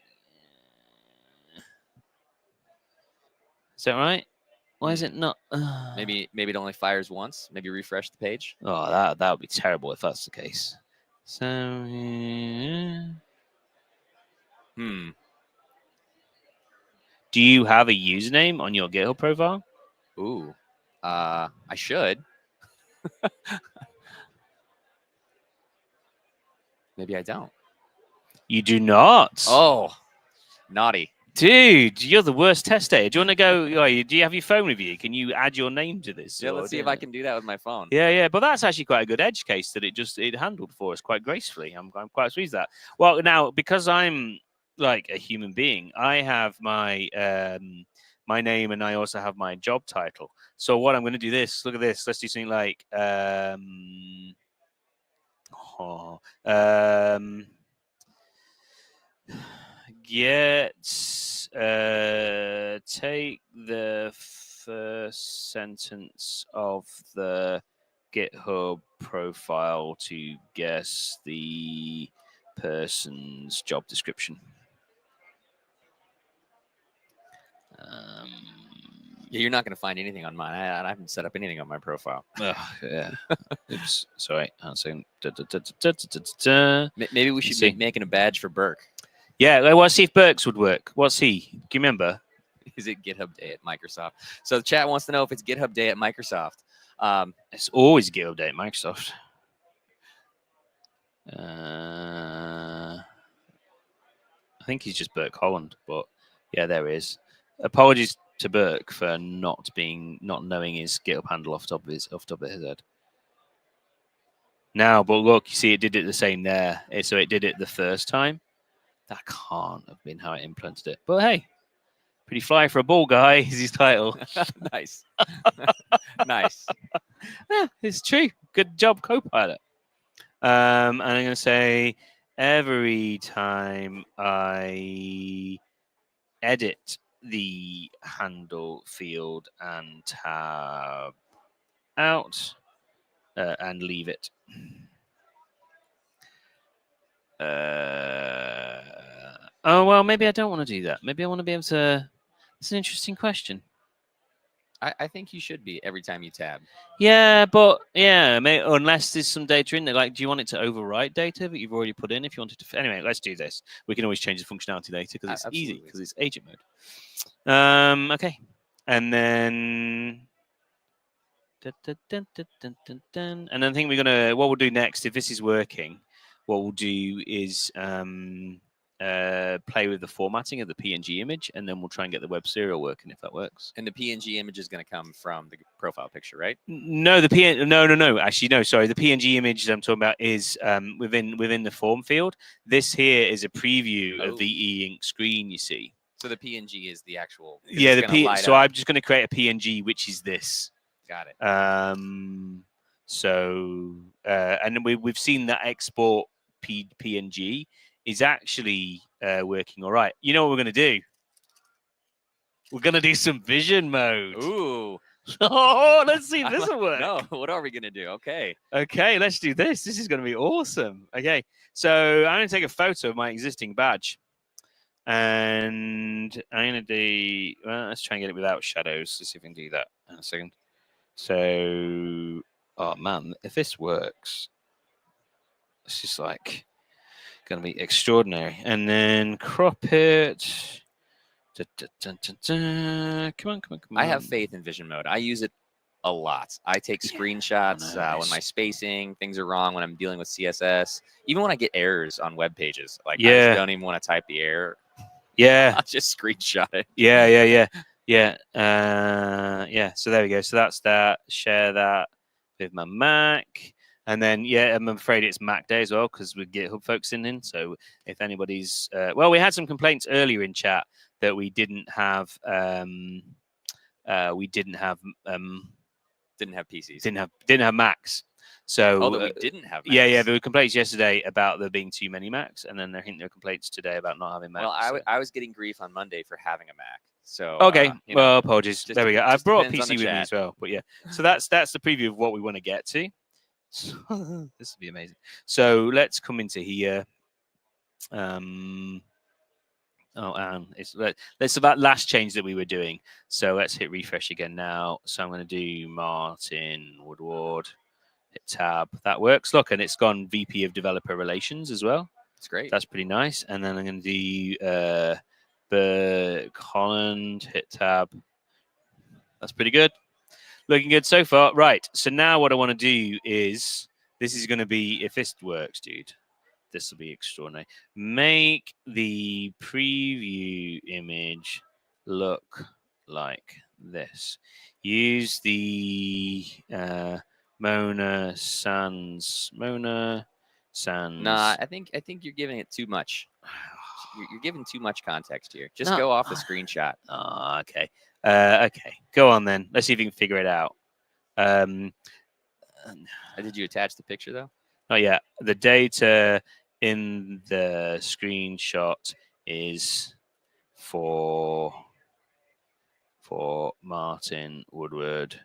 Is that right? Why is it not? Maybe it only fires once. Maybe refresh the page. Oh, that would be terrible if that's the case. So, do you have a username on your GitHub profile? Ooh, I should. Maybe I don't. You do not. Oh, naughty. Dude, you're the worst test data. Do you want to go? Do you have your phone with you? Can you add your name to this? Yeah, let's see if I can do that with my phone. Yeah. But that's actually quite a good edge case that it handled for us quite gracefully. I'm quite pleased with that. Well, now because I'm like a human being, I have my my name and I also have my job title. So what I'm going to do this. Look at this. Let's do something like take the first sentence of the GitHub profile to guess the person's job description. Yeah, you're not going to find anything on mine. I haven't set up anything on my profile. Yeah. Oops. Sorry. Maybe we should be making a badge for Burke. Yeah, let's see if Burke's would work. What's he? Do you remember? Is it GitHub Day at Microsoft? So the chat wants to know if it's GitHub Day at Microsoft. It's always GitHub Day at Microsoft. I think he's just Burke Holland, but yeah, there is. Apologies to Burke for not knowing his GitHub handle off the top of his head. Now, but look, you see, it did it the same there. So it did it the first time. That can't have been how it implemented it. But hey, pretty fly for a ball guy is his title. Nice. Nice. Yeah, it's true. Good job, Copilot. And I'm going to say every time I edit the handle field and tab out and leave it. Oh, well, maybe I don't want to do that. Maybe I want to be able to... It's an interesting question. I think you should be every time you tab. Yeah, but yeah, unless there's some data in there. Like, do you want it to overwrite data that you've already put in? If you wanted to, anyway, let's do this. We can always change the functionality later because it's easy because it's agent mode. Okay, and then and then I think we're gonna. What we'll do next, if this is working, what we'll do is play with the formatting of the PNG image, and then we'll try and get the web serial working if that works. And the PNG image is going to come from the profile picture, right? No, no. Actually, no. Sorry, the PNG image that I'm talking about is within the form field. This here is a preview of the e-ink screen. You see. So the PNG is the actual. Yeah, so I'm just going to create a PNG, which is this. Got it. And we've seen that export PNG is actually working all right. You know what we're going to do? We're gonna do some vision mode. Ooh. Oh, let's see if this will work. No, what are we gonna do? Okay. Okay, let's do this. This is gonna be awesome. Okay, so I'm gonna take a photo of my existing badge, and I'm gonna do. Well, let's try and get it without shadows. Let's see if we can do that in a second. So, oh man, if this works, it's just like gonna be extraordinary. And then crop it. Come on. I have faith in vision mode. I use it a lot. I take screenshots when my spacing, things are wrong, when I'm dealing with CSS, even when I get errors on web pages. Like, I just don't even want to type the error. Yeah. I'll just screenshot it. Yeah. So there we go. So that's that. Share that with my Mac. And then, I'm afraid it's Mac Day as well because with GitHub folks in. So if anybody's, we had some complaints earlier in chat that we didn't have PCs. Didn't have Macs. So that we didn't have Macs. Yeah, there were complaints yesterday about there being too many Macs, and then there were complaints today about not having Macs. Well, I was getting grief on Monday for having a Mac. So okay, apologies. There we go. I brought a PC with chat. me as well, but yeah. So that's the preview of what we want to get to. So, this will be amazing. So let's come into here. It's about last change that we were doing. So let's hit refresh again now. So I'm going to do Martin Woodward. Hit tab. That works. Look, and it's gone VP of Developer Relations as well. It's great. That's pretty nice. And then I'm going to do Berg Holland. Hit tab. That's pretty good. Looking good so far. Right. So now what I want to do is, this is going to be, if this works, dude, this will be extraordinary. Make the preview image look like this. Use the Mona Sans. Nah, I think you're giving it too much. You're giving too much context here. Just go off the screenshot. Oh, okay. Okay. Go on then. Let's see if we can figure it out. Did you attach the picture though? Not yet. The data in the screenshot is for Martin Woodward,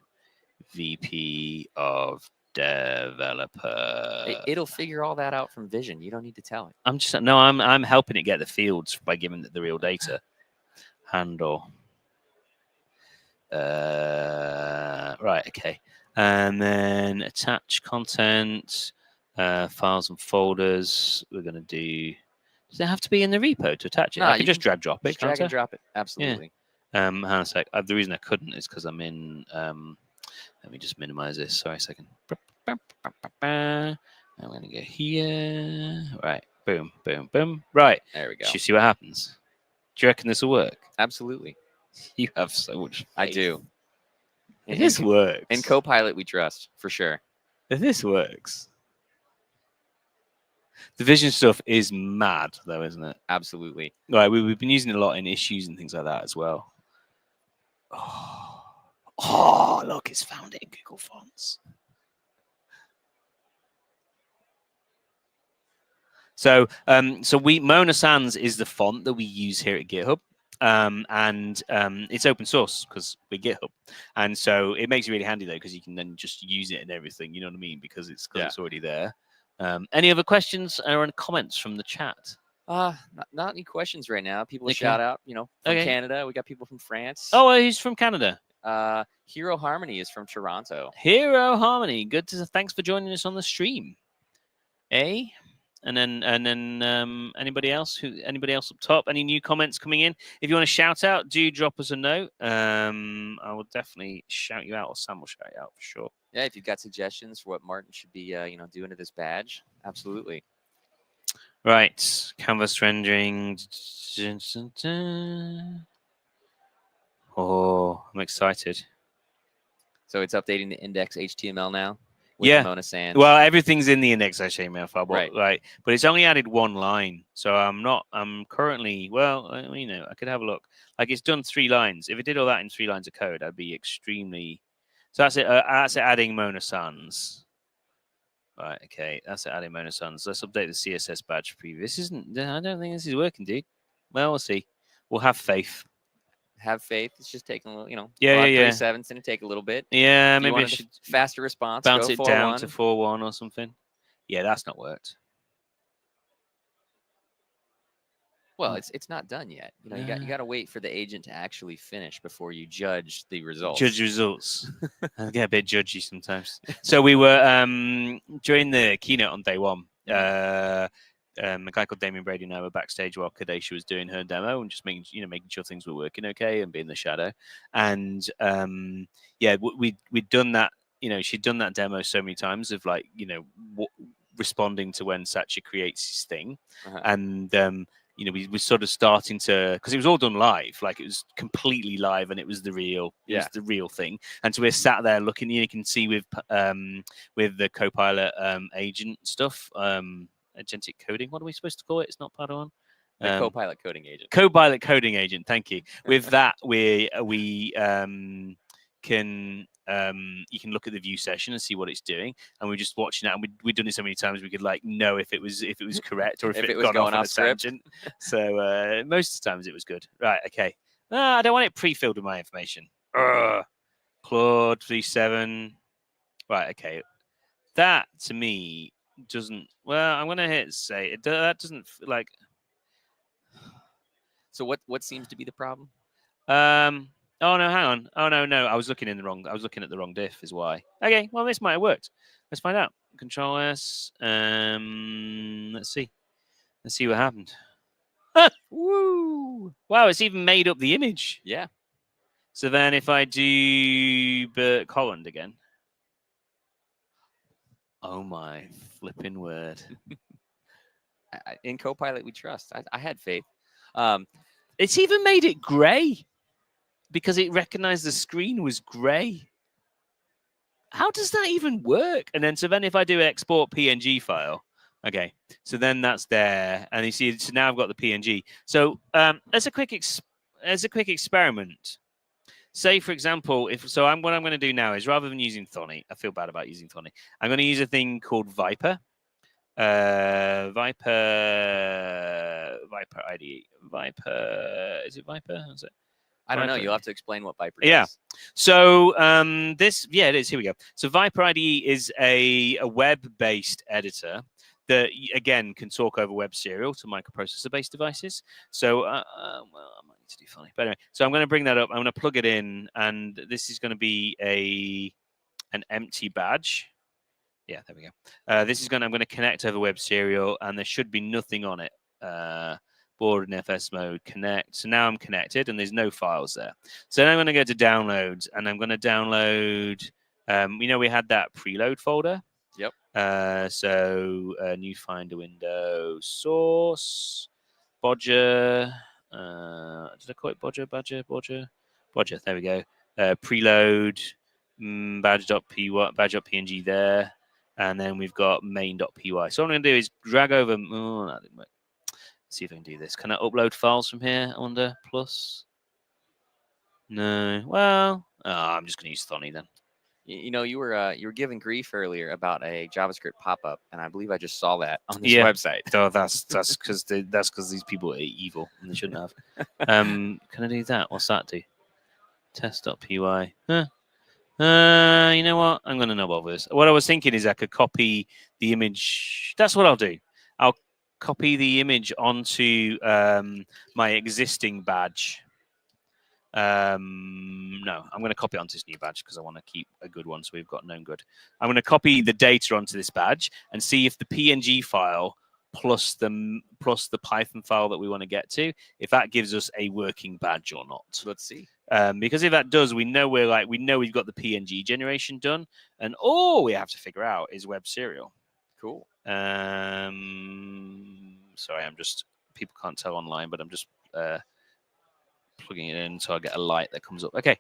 VP of Developer. It'll figure all that out from vision. You don't need to tell it. I'm helping it get the fields by giving it the real data. Handle. Right. Okay. And then attach content, files and folders. We're going to do. Does it have to be in the repo to attach it? No, I can just drag drop it. Just drag and drop it. Absolutely. Yeah. Hang on a sec. The reason I couldn't is because I'm in. Let me just minimize this. Sorry a second. I'm going to go here. Right. Boom, boom, boom. Right. There we go. Should you see what happens? Do you reckon this will work? Absolutely. You have so much faith. I do. If this works. In Copilot, we trust, for sure. If this works. The vision stuff is mad, though, isn't it? Absolutely. Right, we've been using it a lot in issues and things like that as well. Oh, look, it's found it in Google Fonts. So, Mona Sans is the font that we use here at GitHub. And it's open source because we're GitHub, and so it makes it really handy though because you can then just use it and everything. You know what I mean? Because it's already there. Any other questions or any comments from the chat? Not any questions right now. People shout out, from Canada. We got people from France. Oh, he's from Canada. Hero Harmony is from Toronto. Hero Harmony, thanks for joining us on the stream. And then anybody else up top? Any new comments coming in? If you want to shout out, do drop us a note. I will definitely shout you out, or Sam will shout you out for sure. Yeah, if you've got suggestions for what Martin should be, doing to this badge, absolutely. Right, canvas rendering. Oh, I'm excited. So it's updating the index HTML now. With Mona Sans. Well, everything's in the index HTML file, right? But it's only added one line, so I'm currently. Well, I could have a look. Like it's done 3 lines. If it did all that in 3 lines of code, I'd be extremely. So that's it. That's it. Adding Mona Sans. Right. Okay. That's it. Adding Mona Sans. Let's update the CSS badge preview. This isn't. I don't think this is working, dude. Well, we'll see. We'll have faith. have faith. It's just taking a little, Yeah, we'll yeah, have yeah. 3.7's going to take a little bit. Yeah, If you maybe I wanted a should faster response, bounce go it down 4.1. to 4.1 or something. Yeah, that's not worked. Well, it's not done yet. You got to wait for the agent to actually finish before you judge the results. Judge results. I get a bit judgy sometimes. So we were during the keynote on day one. A guy called Damien Brady and I were backstage while Kadesha was doing her demo and just making sure things were working okay and being the shadow. And we'd done that. She'd done that demo so many times of like responding to when Satya creates his thing, and we were sort of starting to, because it was all done live, like it was completely live, and it was the real thing. And so we're sat there looking. You can see with the Copilot agent stuff, agentic coding. What are we supposed to call it? It's not part of one. The Copilot coding agent. Copilot coding agent. Thank you. With that, we can you can look at the view session and see what it's doing, and we're just watching it, and we've done it so many times we could like know if it was correct or if it was got going off on off a script. tangent. So most of the times it was good. Right, okay. I don't want it pre-filled with my information. Claude 3.7. Right, okay. That to me doesn't. Well, I'm gonna hit say it. That doesn't like. So what seems to be the problem? Oh no, hang on. Oh no. I was looking at the wrong diff is why. Okay, well this might have worked. Let's find out. Control S. Let's see. Let's see what happened. Woo! Wow, it's even made up the image. Yeah. So then if I do Bert Holland again. Oh my flipping word. In Copilot we trust. I had faith. It's even made it grey. Because it recognized the screen was grey. How does that even work? And then, so then if I do export PNG file, okay, so then that's there. And you see, so now I've got the PNG. So as a quick experiment, say, for example, what I'm going to do now is rather than using Thonny, I feel bad about using Thonny. I'm going to use a thing called Viper. Viper IDE. Is it Viper? Is it? I don't know. Viper. You'll have to explain what Viper does. Yeah. So it is. Here we go. So Viper IDE is a web-based editor that again can talk over web serial to microprocessor-based devices. So well, I might need to do funny. But anyway, so I'm going to bring that up. I'm going to plug it in, and this is going to be an empty badge. Yeah, there we go. I'm going to connect over web serial, and there should be nothing on it. Board in FS mode, connect. So now I'm connected and there's no files there. So then I'm going to go to downloads and I'm going to download, we had that preload folder. Yep. New Finder window, source, Bodger. Did I call it Bodger? Bodger, there we go. Preload, badge.png there. And then we've got main.py. So what I'm going to do is drag over, that didn't work. See if I can do this. Can I upload files from here? I wonder. Plus. No. Well, I'm just going to use Thonny then. You were giving grief earlier about a JavaScript pop-up, and I believe I just saw that on this website. Oh, that's because these people are evil and they shouldn't have. Can I do that? What's that do? Test.py. You know what? I'm going to not bother this. What I was thinking is I could copy the image. That's what I'll do. I'll copy the image onto my existing badge. No, I'm going to copy it onto this new badge because I want to keep a good one. So we've got known good. I'm going to copy the data onto this badge and see if the PNG file plus the Python file that we want to get to, if that gives us a working badge or not. Let's see. Because if that does, we know we've got the PNG generation done, and all we have to figure out is web serial. Cool. Sorry, people can't tell online, but I'm just plugging it in so I get a light that comes up. Okay.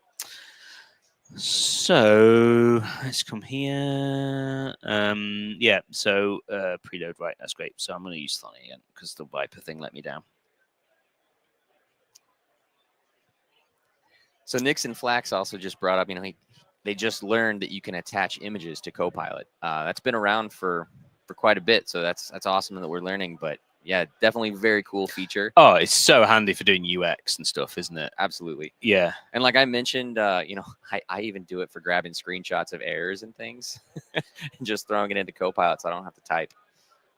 So let's come here. Preload, right, that's great. So I'm going to use Thonny again because the Viper thing let me down. So Nixon Flax also just brought up, they just learned that you can attach images to Copilot. That's been around for quite a bit, so that's awesome that we're learning. But yeah, definitely very cool feature. Oh, it's so handy for doing UX and stuff, isn't it? Absolutely. Yeah. And like I mentioned, you know, I even do it for grabbing screenshots of errors and things and just throwing it into Copilot so I don't have to type.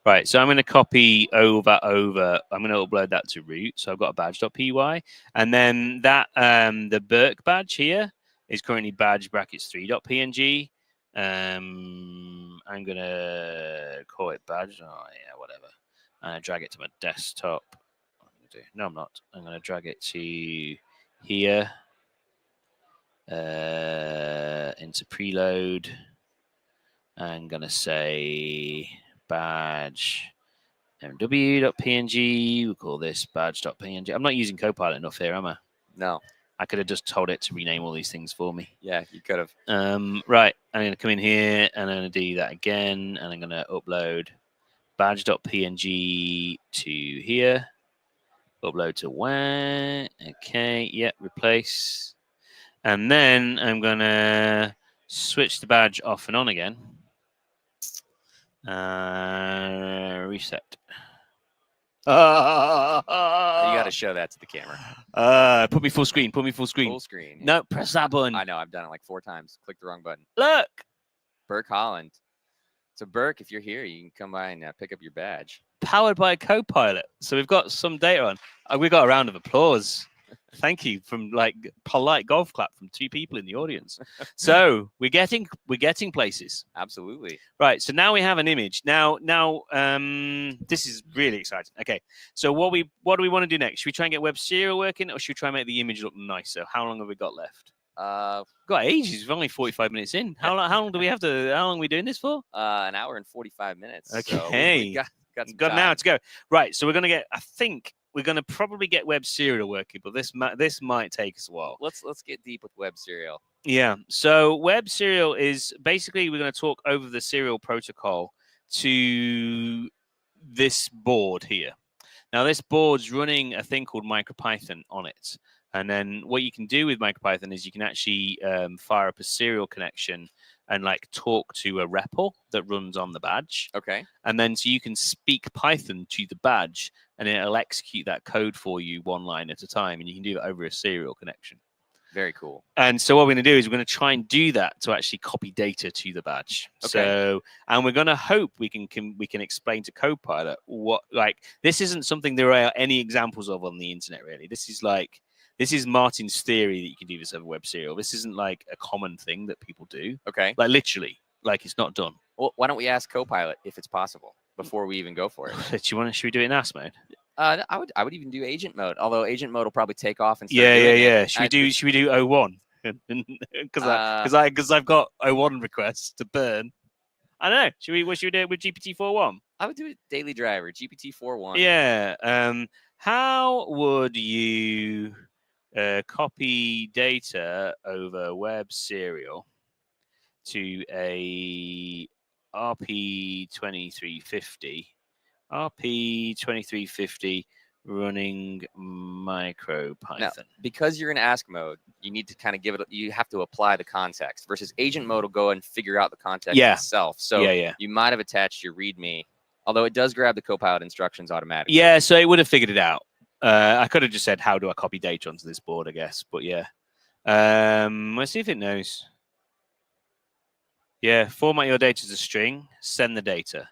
Right, so I'm going to copy over. I'm going to upload that to root. So I've got a badge.py, and then that the Burke badge here is currently badge brackets 3.png. I'm going to call it badge. Oh yeah, whatever. And I drag it to my desktop. No, I'm not. I'm going to drag it to here into preload. I'm going to say badge mw.png. We'll call this badge.png. I'm not using Copilot enough here, am I? No. I could have just told it to rename all these things for me. Yeah, you could have. Right, I'm going to come in here and I'm going to do that again, and I'm going to upload badge.png to here. Upload to where? Okay, yeah, replace. And then I'm going to switch the badge off and on again. Reset. You got to show that to the camera. Put me full screen. Put me full screen. Full screen. No, press that button. I know. I've done it like 4 times. Click the wrong button. Look. Burke Holland. So Burke, if you're here, you can come by and pick up your badge. Powered by Copilot. So we've got some data on. We got a round of applause. Thank you from like polite golf clap from 2 people in the audience. So we're getting places. Absolutely. Right. So now we have an image. Now, this is really exciting. Okay. So what do we want to do next? Should we try and get web serial working, or should we try and make the image look nicer? How long have we got left? We've got ages. We're only 45 minutes in. How long do we have to? How long are we doing this for? An hour and 45 minutes. Okay. So we got some time. Now to go. Right. So we're gonna get. I think we're going to probably get web serial working, but this might take us a while. Let's get deep with web serial. Yeah. So web serial is basically we're going to talk over the serial protocol to this board here. Now this board's running a thing called MicroPython on it. And then what you can do with MicroPython is you can actually fire up a serial connection and like talk to a REPL that runs on the badge. Okay. And then so you can speak Python to the badge and it'll execute that code for you 1 line at a time. And you can do that over a serial connection. Very cool. And so what we're going to do is we're going to try and do that to actually copy data to the badge. Okay. So, and we're going to hope we can explain to Copilot what, like, this isn't something there are any examples of on the internet, really. This is Martin's theory that you can do this over web serial. This isn't like a common thing that people do. Okay. Like literally, like it's not done. Well, why don't we ask Copilot if it's possible before we even go for it? Should we do it in ASK mode? I would even do agent mode, although agent mode will probably take off and yeah. Should we do 01? Because I've got 01 requests to burn. I don't know. Should we do it with GPT-4.1? I would do it daily driver, GPT-4.1. Yeah. How would you copy data over web serial to a RP2350? RP2350 running MicroPython. Now, because you're in ASK mode, you need to kind of give it. You have to apply the context. Versus agent mode will go and figure out the context itself. So you might have attached your README, although it does grab the Copilot instructions automatically. Yeah, so it would have figured it out. I could have just said, "How do I copy data onto this board?" I guess, but yeah. Let's see if it knows. Yeah, format your data as a string. Send the data.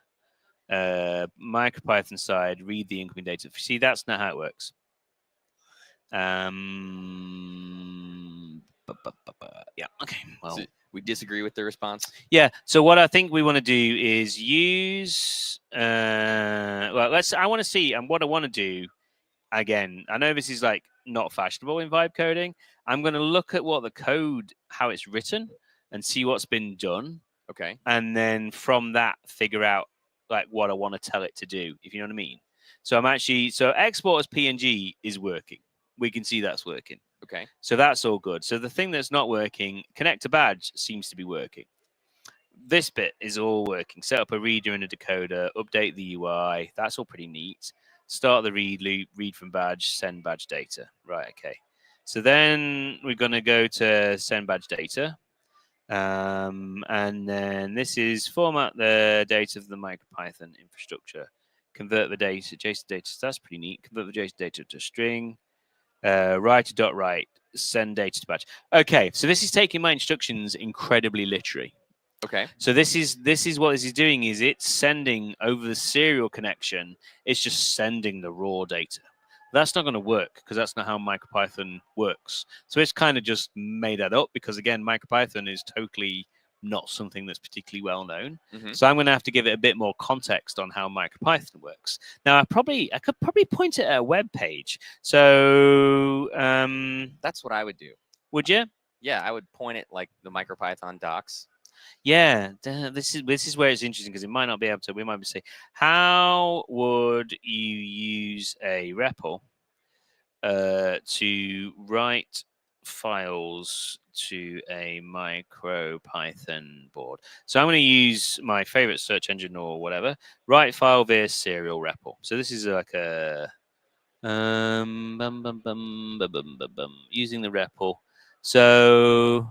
MicroPython side, read the incoming data. See, that's not how it works. Yeah, okay. Well, so we disagree with the response. Yeah. So what I think we want to do is use. I want to see, and what I want to do. Again, I know this is like not fashionable in vibe coding. I'm going to look at what the code, how it's written, and see what's been done. Okay. And then from that, figure out like what I want to tell it to do, if you know what I mean. So export as PNG is working. We can see that's working. Okay. So that's all good. So the thing that's not working, connect to badge, seems to be working. This bit is all working. Set up a reader and a decoder, update the UI. That's all pretty neat. Start the read loop, read from badge, send badge data. Right, okay. So then we're going to go to send badge data. And then this is format the data of the MicroPython infrastructure convert the data, JSON data. So that's pretty neat. Convert the JSON data to string. Write, send data to batch. Okay, so this is taking my instructions incredibly literally. Okay. So this is what this is doing is it's sending over the serial connection. It's just sending the raw data. That's not going to work because that's not how MicroPython works. So it's kind of just made that up because again, MicroPython is totally not something that's particularly well known. Mhm. So I'm going to have to give it a bit more context on how MicroPython works. Now I could probably point it at a web page. So That's what I would do. would you? Yeah, I would point it like the MicroPython docs. Yeah, this is where it's interesting because it might not be able to. We might be saying, how would you use a REPL to write files to a MicroPython board? So I'm going to use my favorite search engine or whatever. Write file via serial REPL. So this is like a using the REPL. So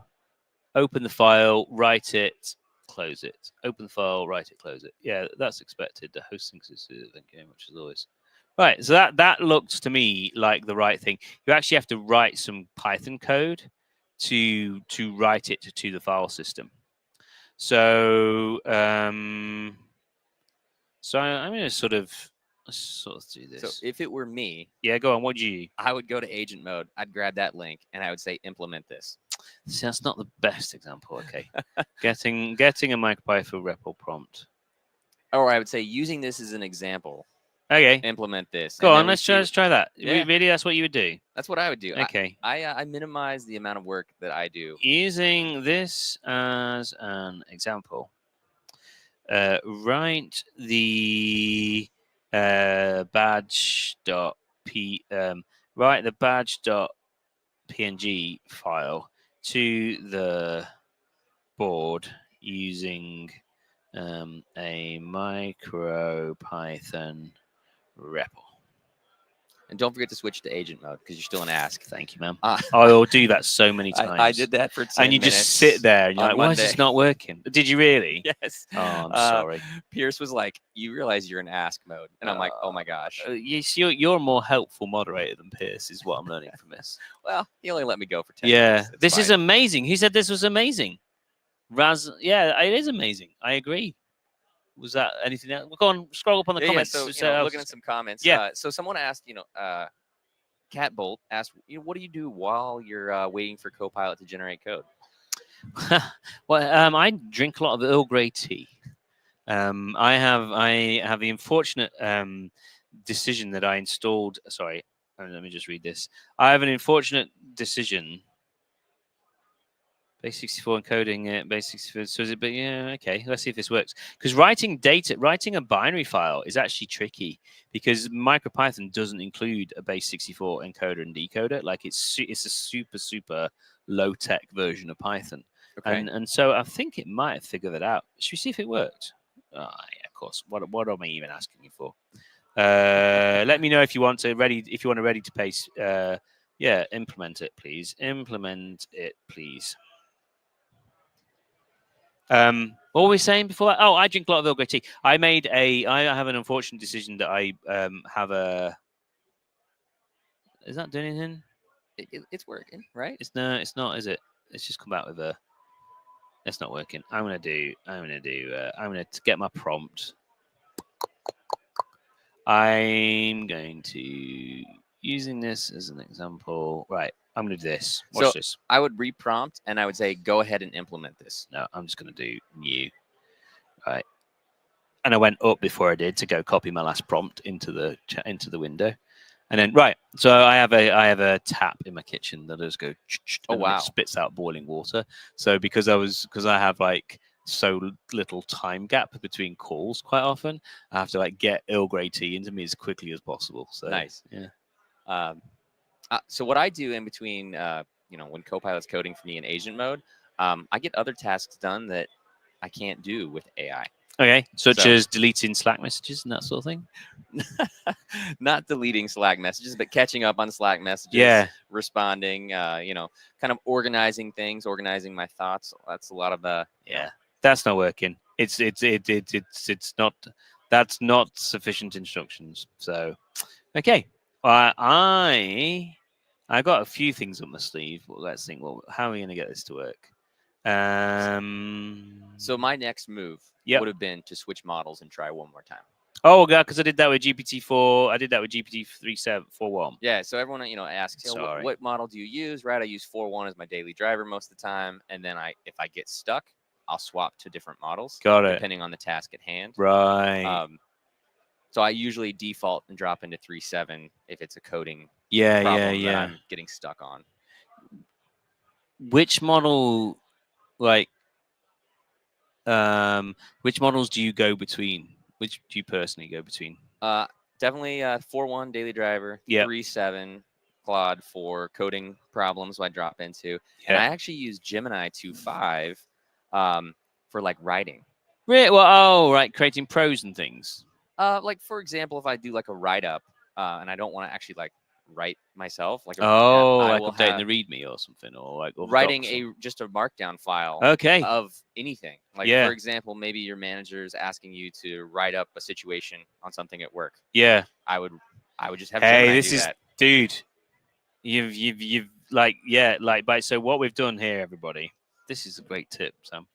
open the file, write it, close it. Open the file, write it, close it. Yeah, that's expected. The hosting system, thank you very much as always. Right, so that looked to me like the right thing. You actually have to write some Python code to write it to the file system. So I'm going to sort of do this. So if it were me, yeah, go on. What do you? I would go to agent mode. I'd grab that link and I would say implement this. See, that's not the best example. Okay, getting a MicroPython REPL prompt. Or I would say using this as an example. Okay, Implement this. go and on. then we Let's see try that. Yeah. Really, that's what you would do. That's what I would do. Okay. I minimize the amount of work that I do. Using this as an example, write the write the badge.png file to the board using a MicroPython REPL. And don't forget to switch to agent mode because you're still in ask. Thank you, ma'am. I'll do that so many times. I did that for 10 and you minutes just sit there and you're on like, why is this Monday. not working? Did you really? Yes. Oh, I'm sorry. Pierce was like, you realize you're in ask mode. And I'm like, oh my gosh. You're a more helpful moderator than Pierce is what I'm learning from this. Well, he only let me go for 10 Yeah, minutes. It's this is fine. amazing. He said this was amazing. Yeah, it is amazing. I agree. Was that anything else? Go on, scroll up on the comments. So, looking at some comments. Yeah. So someone asked, Catbolt asked, what do you do while you're waiting for Copilot to generate code? Well, I drink a lot of Earl Grey tea. I have the unfortunate decision that I installed. Sorry, let me just read this. I have an unfortunate decision. Base 64 encoding it, base 64. So is it? But yeah, okay. Let's see if this works. Because writing a binary file is actually tricky because MicroPython doesn't include a base 64 encoder and decoder. Like it's a super low tech version of Python. Okay. And so I think it might have figured that out. Should we see if it worked? Yeah, of course. What am I even asking you for? Let me know if you want to ready to paste. Yeah, implement it, please. Implement it, please. What were we saying before that? Oh, I drink a lot of Earl Grey tea. I have an unfortunate decision that I have a. Is that doing anything? It's working, right? It's not, is it? It's just come out with a. It's not working. I'm gonna get my prompt. I'm going to using this as an example. Right. I'm going to do this. Watch this. I would reprompt and I would say, go ahead and implement this. No, I'm just going to do new. Right. And I went up before I did to go copy my last prompt into the window. And then, right. So I have a tap in my kitchen that does go. Oh, wow. It spits out boiling water. So because I have like so little time gap between calls quite often, I have to like get Earl Grey tea into me as quickly as possible. So nice. Yeah. So what I do in between, when Copilot's coding for me in agent mode, I get other tasks done that I can't do with AI. Okay, such as deleting Slack messages and that sort of thing? Not deleting Slack messages, but catching up on Slack messages. Yeah. Responding, kind of organizing things, organizing my thoughts. That's a lot of Yeah, that's not working. It's not. That's not sufficient instructions. So, okay. I got a few things up my sleeve. Well, let's think. Well, how are we going to get this to work? So my next move Yep. would have been to switch models and try one more time. Oh, God, because I did that with GPT-4. I did that with GPT-3.741. Yeah, so everyone, asks, Sorry. what model do you use? Right, I use 4.1 as my daily driver most of the time, and then if I get stuck, I'll swap to different models. Got it. Depending on the task at hand. Right. So I usually default and drop into 3.7 if it's a coding Yeah, problem that I'm getting stuck on. Which model, like, which models do you go between? Which do you personally go between? Definitely 4.1 daily driver, Yep. 3.7 Claude for coding problems I drop into. And Yeah. I actually use Gemini 2.5 for like writing. Right. Well, right, creating prose and things. Like for example, if I do like a write-up and I don't want to actually like write myself, like like will updating have the README or something, or like other writing docs just a markdown file Okay. of anything. Like Yeah. for example, maybe your manager is asking you to write up a situation on something at work. Yeah. I would just have Hey, Gemini this do is that. dude. You've so what we've done here, everybody. This is a great tip, Sam.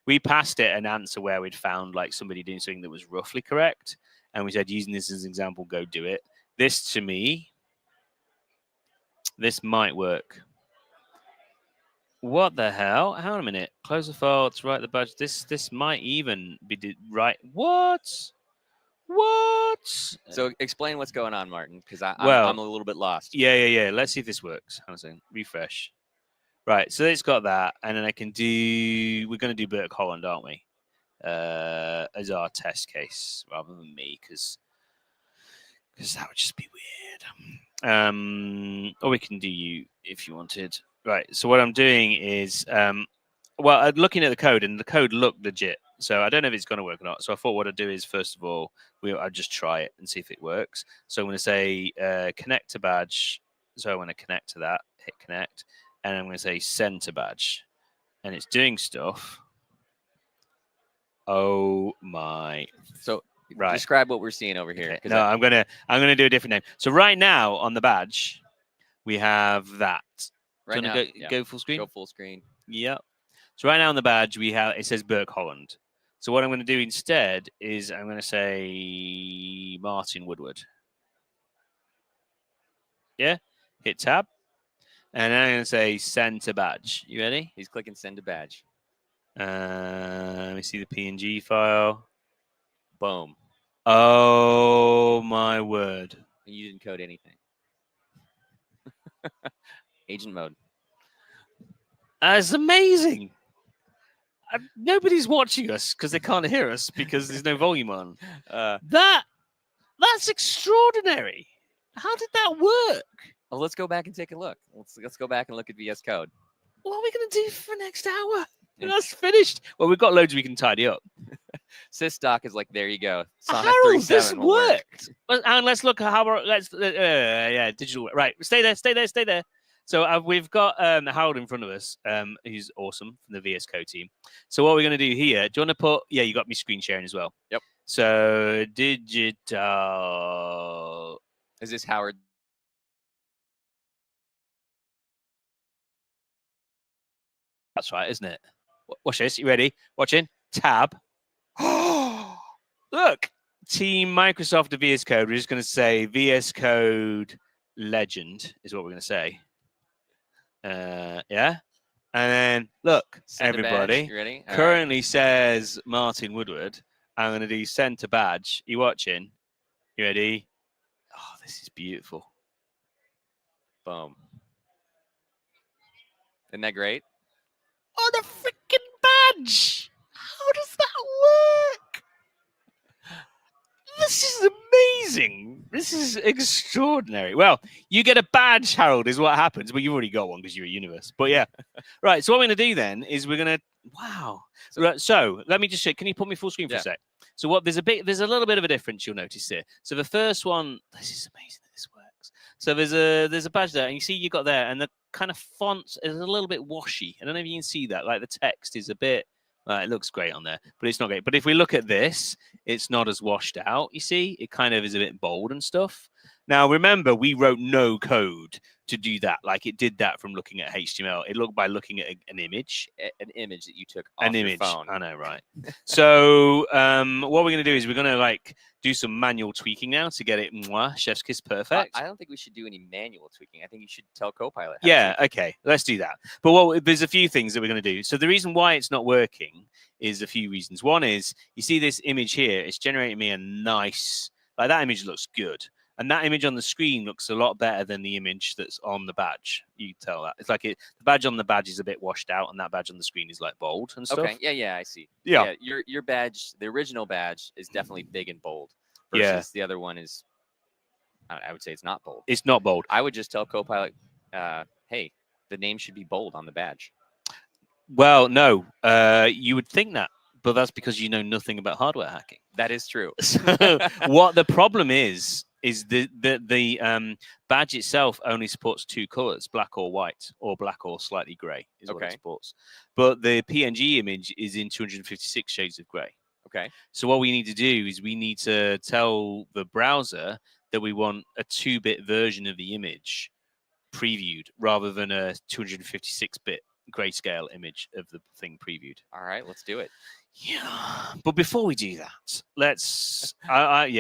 We passed it an answer where we'd found like somebody doing something that was roughly correct, and we said, using this as an example, go do it. This to me, this might work. What the hell? Hang on a minute. Close the file to write the badge. This might even be right. What? So explain what's going on, Martin, because I'm a little bit lost. Yeah. Let's see if this works. Hang on a second. Refresh. Right. So it's got that, and then I can do. We're going to do Burke Holland, aren't we? As our test case rather than me, because that would just be weird. Or we can do you if you wanted. Right. So what I'm doing is, I'm looking at the code, and the code looked legit. So I don't know if it's going to work or not. So I thought what I'd do is, first of all, I'd just try it and see if it works. So I'm going to say connect to badge. So I want to connect to that, hit connect, and I'm going to say send to badge, and it's doing stuff. Oh my! So right. Describe what we're seeing over here. Okay. No, I'm gonna do a different name. So right now on the badge, we have that. Right now, go full screen. Go full screen. Yep. So right now on the badge, it says Burke Holland. So what I'm going to do instead is I'm going to say Martin Woodward. Yeah. Hit tab, and then I'm going to say send to badge. You ready? He's clicking send to badge. Let me see the PNG file. Boom. Oh my word! And you didn't code anything. Agent mode. That's amazing. Nobody's watching us because they can't hear us because there's no volume on. That's extraordinary. How did that work? Well, let's go back and take a look. Let's go back and look at VS Code. What are we going to do for next hour? That's finished. Well, we've got loads we can tidy up. Sysdoc is like, there you go. Harold, this worked. And let's look at how. Digital. Right, stay there. So we've got Harold in front of us, who's awesome from the VS Code team. So what we're going to do here? Do you want to put? Yeah, you got me screen sharing as well. Yep. So digital. Is this Howard? That's right, isn't it? Watch this. You ready? Watching. Tab. Look. Team Microsoft to VS Code. We're just going to say VS Code Legend is what we're going to say. Yeah. And then look, Send everybody. You ready? Currently says Martin Woodward. I'm going to do send to badge. You watching? You ready? Oh, this is beautiful. Boom. Isn't that great? Oh, the freaking badge! How does that work? This is amazing. This is extraordinary. Well, you get a badge, Harold, is what happens. But you've already got one because you're a universe. But yeah. Right. So what we're going to do then is we're going to, wow. So let me just show, can you put me full screen for a sec? So there's a little bit of a difference you'll notice here. So the first one, this is amazing that this works. So there's a badge there, and you see you got there, and the kind of font is a little bit washy. I don't know if you can see that. Like the text is a bit It looks great on there, but it's not great. But if we look at this, it's not as washed out. You see, it kind of is a bit bold and stuff. Now, remember, we wrote no code to do that. Like it did that from looking at HTML. It looked by looking at an image. An image that you took off An your image. phone. I know, right? So what we're going to do is we're going to like do some manual tweaking now to get it chef's kiss perfect. I don't think we should do any manual tweaking. I think you should tell Copilot. How to Yeah, tweak it. okay, let's do that. But there's a few things that we're going to do. So the reason why it's not working is a few reasons. One is you see this image here. It's generating me a nice, like that image looks good. And that image on the screen looks a lot better than the image that's on the badge. You can tell that. It's like the badge on the badge is a bit washed out, and that badge on the screen is like bold and stuff. Okay, yeah, I see. Yeah. Your badge, the original badge, is definitely big and bold. Versus the other one is, I would say it's not bold. It's not bold. I would just tell Copilot, hey, the name should be bold on the badge. Well, no, you would think that, but that's because you know nothing about hardware hacking. That is true. So what the problem is the badge itself only supports two colors, black or white, or black or slightly gray is what it supports. But the PNG image is in 256 shades of gray. Okay. So what we need to do is we need to tell the browser that we want a 2-bit version of the image previewed rather than a 256-bit grayscale image of the thing previewed. All right, let's do it. Yeah, but before we do that, let's. I'm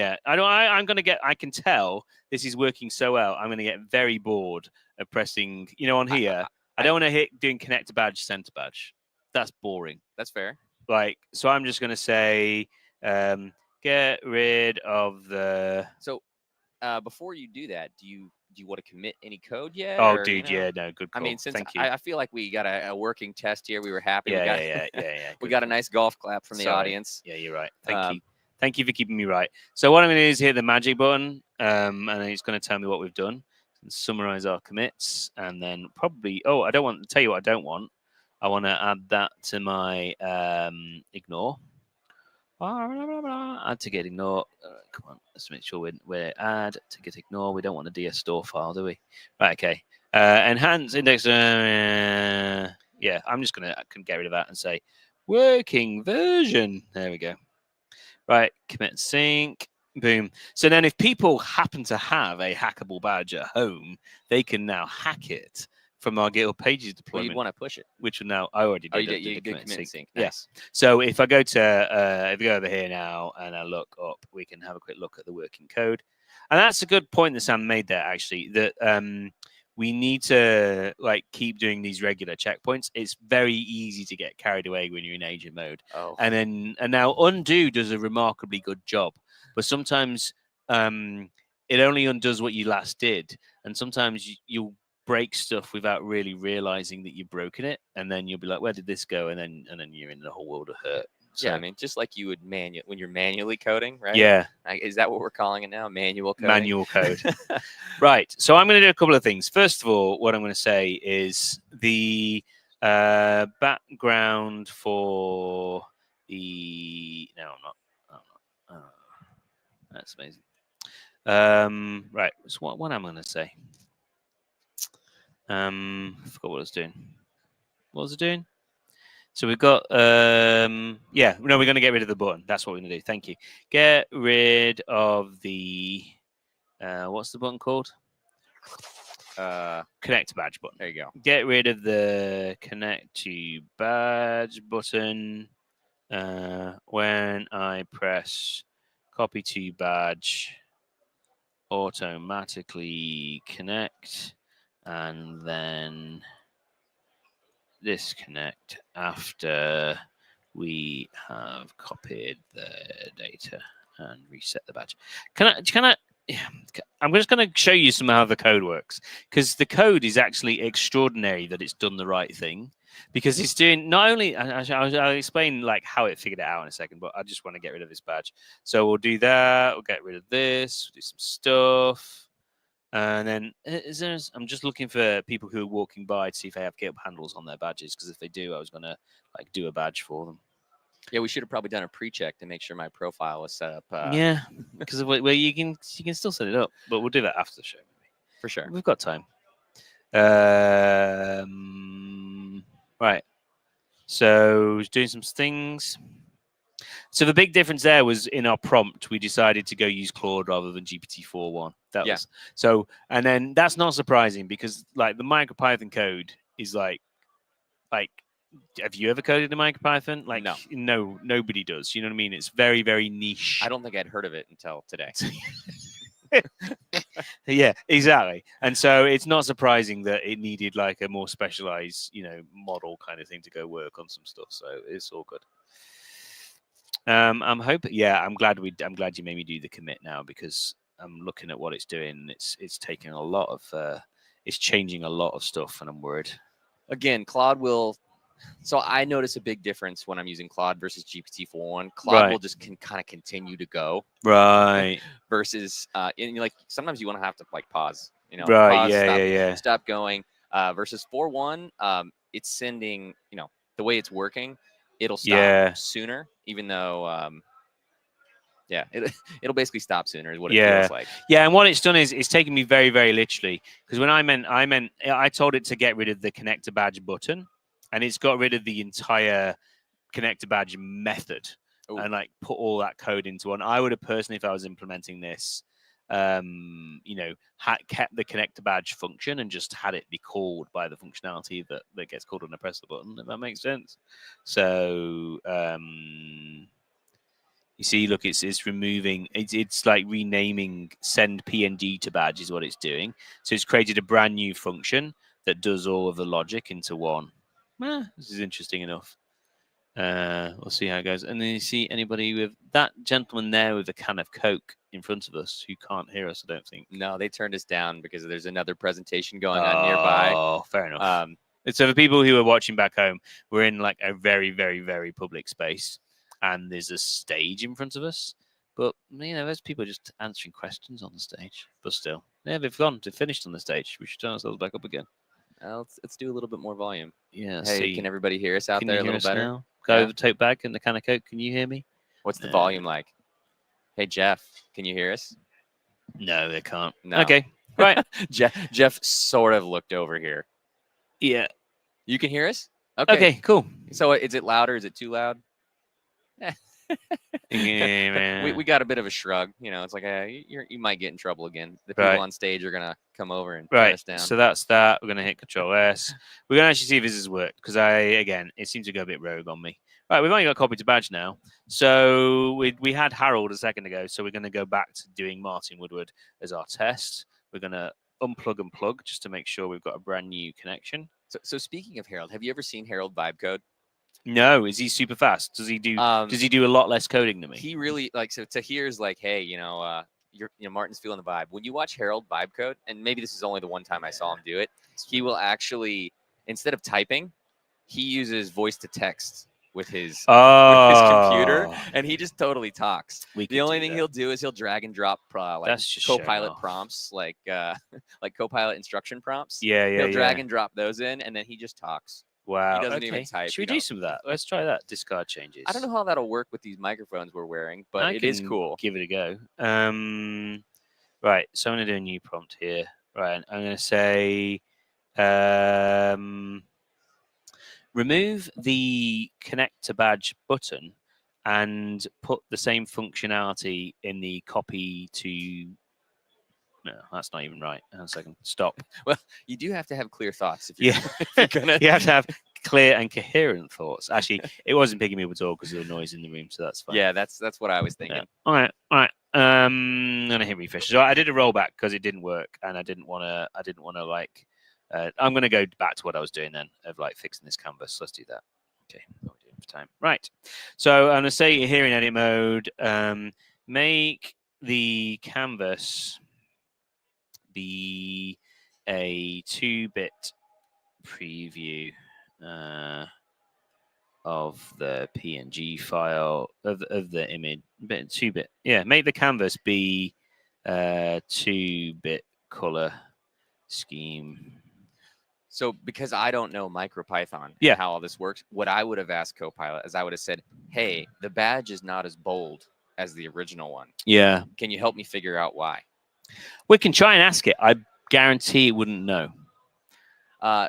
gonna get. I can tell this is working so well. I'm gonna get very bored of pressing. On here, I don't want to hit doing connect to badge, send to badge. That's boring. That's fair. So I'm just gonna say, get rid of the. So, before you do that, do you want to commit any code yet? Oh, or, dude, you know? yeah, no, good call. I mean, since Thank you. I feel like we got a working test here, we were happy. Yeah. We got a nice golf clap from the audience. Yeah, you're right. Thank you. Thank you for keeping me right. So what I'm going to do is hit the magic button, and then it's going to tell me what we've done and summarize our commits, and then probably. Oh, I don't want to tell you what I don't want. I want to add that to my ignore. Add to get ignore. Come on, let's make sure we're add to get ignore. We don't want a DS store file, do we? Right, okay. Enhance index. Yeah, I'm just gonna get rid of that and say working version. There we go. Right, commit sync. Boom. So then, if people happen to have a hackable badge at home, they can now hack it from our GitHub Pages deployment. Well, you'd want to push it. Which now I already did. Oh, you did. You did commit sync. Nice. Yeah. So if I go to if we go over here now and I look up, we can have a quick look at the working code. And that's a good point that Sam made there, actually, that we need to keep doing these regular checkpoints. It's very easy to get carried away when you're in agent mode. Oh. And now undo does a remarkably good job, but sometimes it only undoes what you last did, and sometimes you'll break stuff without really realizing that you've broken it, and then you'll be like, where did this go? And then you're in the whole world of hurt. So, yeah, I mean, just like you would when you're manually coding, right? Yeah. Is that what we're calling it now? Manual coding? Manual code. Right. So I'm going to do a couple of things. First of all, what I'm going to say is the background for the. No, I'm not. That's amazing. Right. So what am I going to say? I forgot what I was doing. What was it doing? So we've got we're going to get rid of the button. That's what we're going to do. Thank you. Get rid of the what's the button called? Connect to badge button. There you go. Get rid of the connect to badge button. When I press copy to badge, automatically connect, and then disconnect after we have copied the data and reset the badge. I'm just going to show you some how the code works, because the code is actually extraordinary that it's done the right thing, because it's doing not only. I'll explain how it figured it out in a second, but I just want to get rid of this badge. So we'll do that. We'll get rid of this. We'll do some stuff. And then I'm just looking for people who are walking by to see if they have GitHub handles on their badges, because if they do, I was going to do a badge for them. Yeah, we should have probably done a pre-check to make sure my profile was set up. Yeah, because you can still set it up, but we'll do that after the show, maybe. For sure. We've got time. Right. So doing some things. So the big difference there was in our prompt, we decided to go use Claude rather than GPT-4.1. That Yeah. was so, and then that's not surprising because like the MicroPython code is like, have you ever coded in MicroPython? Like, no, nobody does. You know what I mean? It's very, very niche. I don't think I'd heard of it until today. Yeah, exactly. And so it's not surprising that it needed like a more specialized, model kind of thing to go work on some stuff. So it's all good. I'm hoping. Yeah, I'm glad you made me do the commit now because I'm looking at what it's doing. It's taking a lot of. It's changing a lot of stuff, and I'm worried. Again, Claude will. So I notice a big difference when I'm using Claude versus GPT-4.1. Claude will just kind of continue to go. Right. Versus, like sometimes you want to have to like pause. Right. Pause, Yeah. Stop going. Versus 4.1, it's sending. The way it's working, it'll stop sooner, even though. It'll basically stop sooner is what it feels like. Yeah, and what it's done is it's taken me very, very literally because when I told it to get rid of the connector badge button, and it's got rid of the entire connector badge method and like put all that code into one. I would have personally, if I was implementing this, kept the connector badge function and just had it be called by the functionality that gets called when I press the button. If that makes sense. So. You see, look, it's removing, it's like renaming send PNG to badge is what it's doing. So it's created a brand new function that does all of the logic into one. This is interesting enough. We'll see how it goes. And then you see anybody with that gentleman there with a can of Coke in front of us who can't hear us, I don't think. No, they turned us down because there's another presentation going on nearby. Oh, fair enough. So for people who are watching back home, we're in like a very, very, very public space. And there's a stage in front of us, but there's people just answering questions on the stage. But still, they've finished on the stage. We should turn ourselves back up again. Let's do a little bit more volume. Yeah. Hey, can everybody hear us out there a little better? Now? Go over the tote bag and the can of Coke. Can you hear me? What's the volume like? Hey, Jeff, can you hear us? No, they can't. No. Okay. Right. Jeff sort of looked over here. Yeah. You can hear us? Okay. Cool. So is it louder? Is it too loud? Yeah, man. We got a bit of a shrug. It's like you might get in trouble again. The people on stage are gonna come over and turn us down. So that's that. We're gonna hit Control S. We're gonna actually see if this has worked because it seems to go a bit rogue on me. Right, we've only got copy to badge now. So we had Harold a second ago. So we're gonna go back to doing Martin Woodward as our test. We're gonna unplug and plug just to make sure we've got a brand new connection. So speaking of Harold, have you ever seen Harold vibe code? No, is he super fast? Does he do a lot less coding than me? He really so Tahir's like, hey, Martin's feeling the vibe. When you watch Harold vibe code, and maybe this is only the one time I saw him do it, he will actually, instead of typing, he uses voice to text with his computer, and he just totally talks. The only thing he'll do is he'll drag and drop Copilot prompts, like Copilot instruction prompts. He'll drag and drop those in, and then he just talks. Wow. He doesn't even type. Should we do some of that? Let's try that. Discard changes. I don't know how that'll work with these microphones we're wearing, but it is cool. Give it a go. Right. So I'm going to do a new prompt here. Right. I'm going to say remove the connect to badge button and put the same functionality in the copy to. No, that's not even right. Hang on a second. Stop. Well, you do have to have clear thoughts. You have to have clear and coherent thoughts. Actually, it wasn't picking me up at all because of the noise in the room, so that's fine. Yeah, that's what I was thinking. Yeah. All right. I'm gonna hit refresh. So I did a rollback because it didn't work, and I didn't want to like. I'm gonna go back to what I was doing then of like fixing this canvas. Let's do that. Okay, what we're doing for time. Right. So I'm gonna say here in edit mode, make the canvas be a 2-bit preview of the PNG file of the image. 2-bit. Yeah, make the canvas be 2-bit color scheme. So because I don't know MicroPython Yeah. and how all this works, what I would have asked Copilot is I would have said, hey, the badge is not as bold as the original one. Yeah. Can you help me figure out why? We can try and ask it. I guarantee it wouldn't know.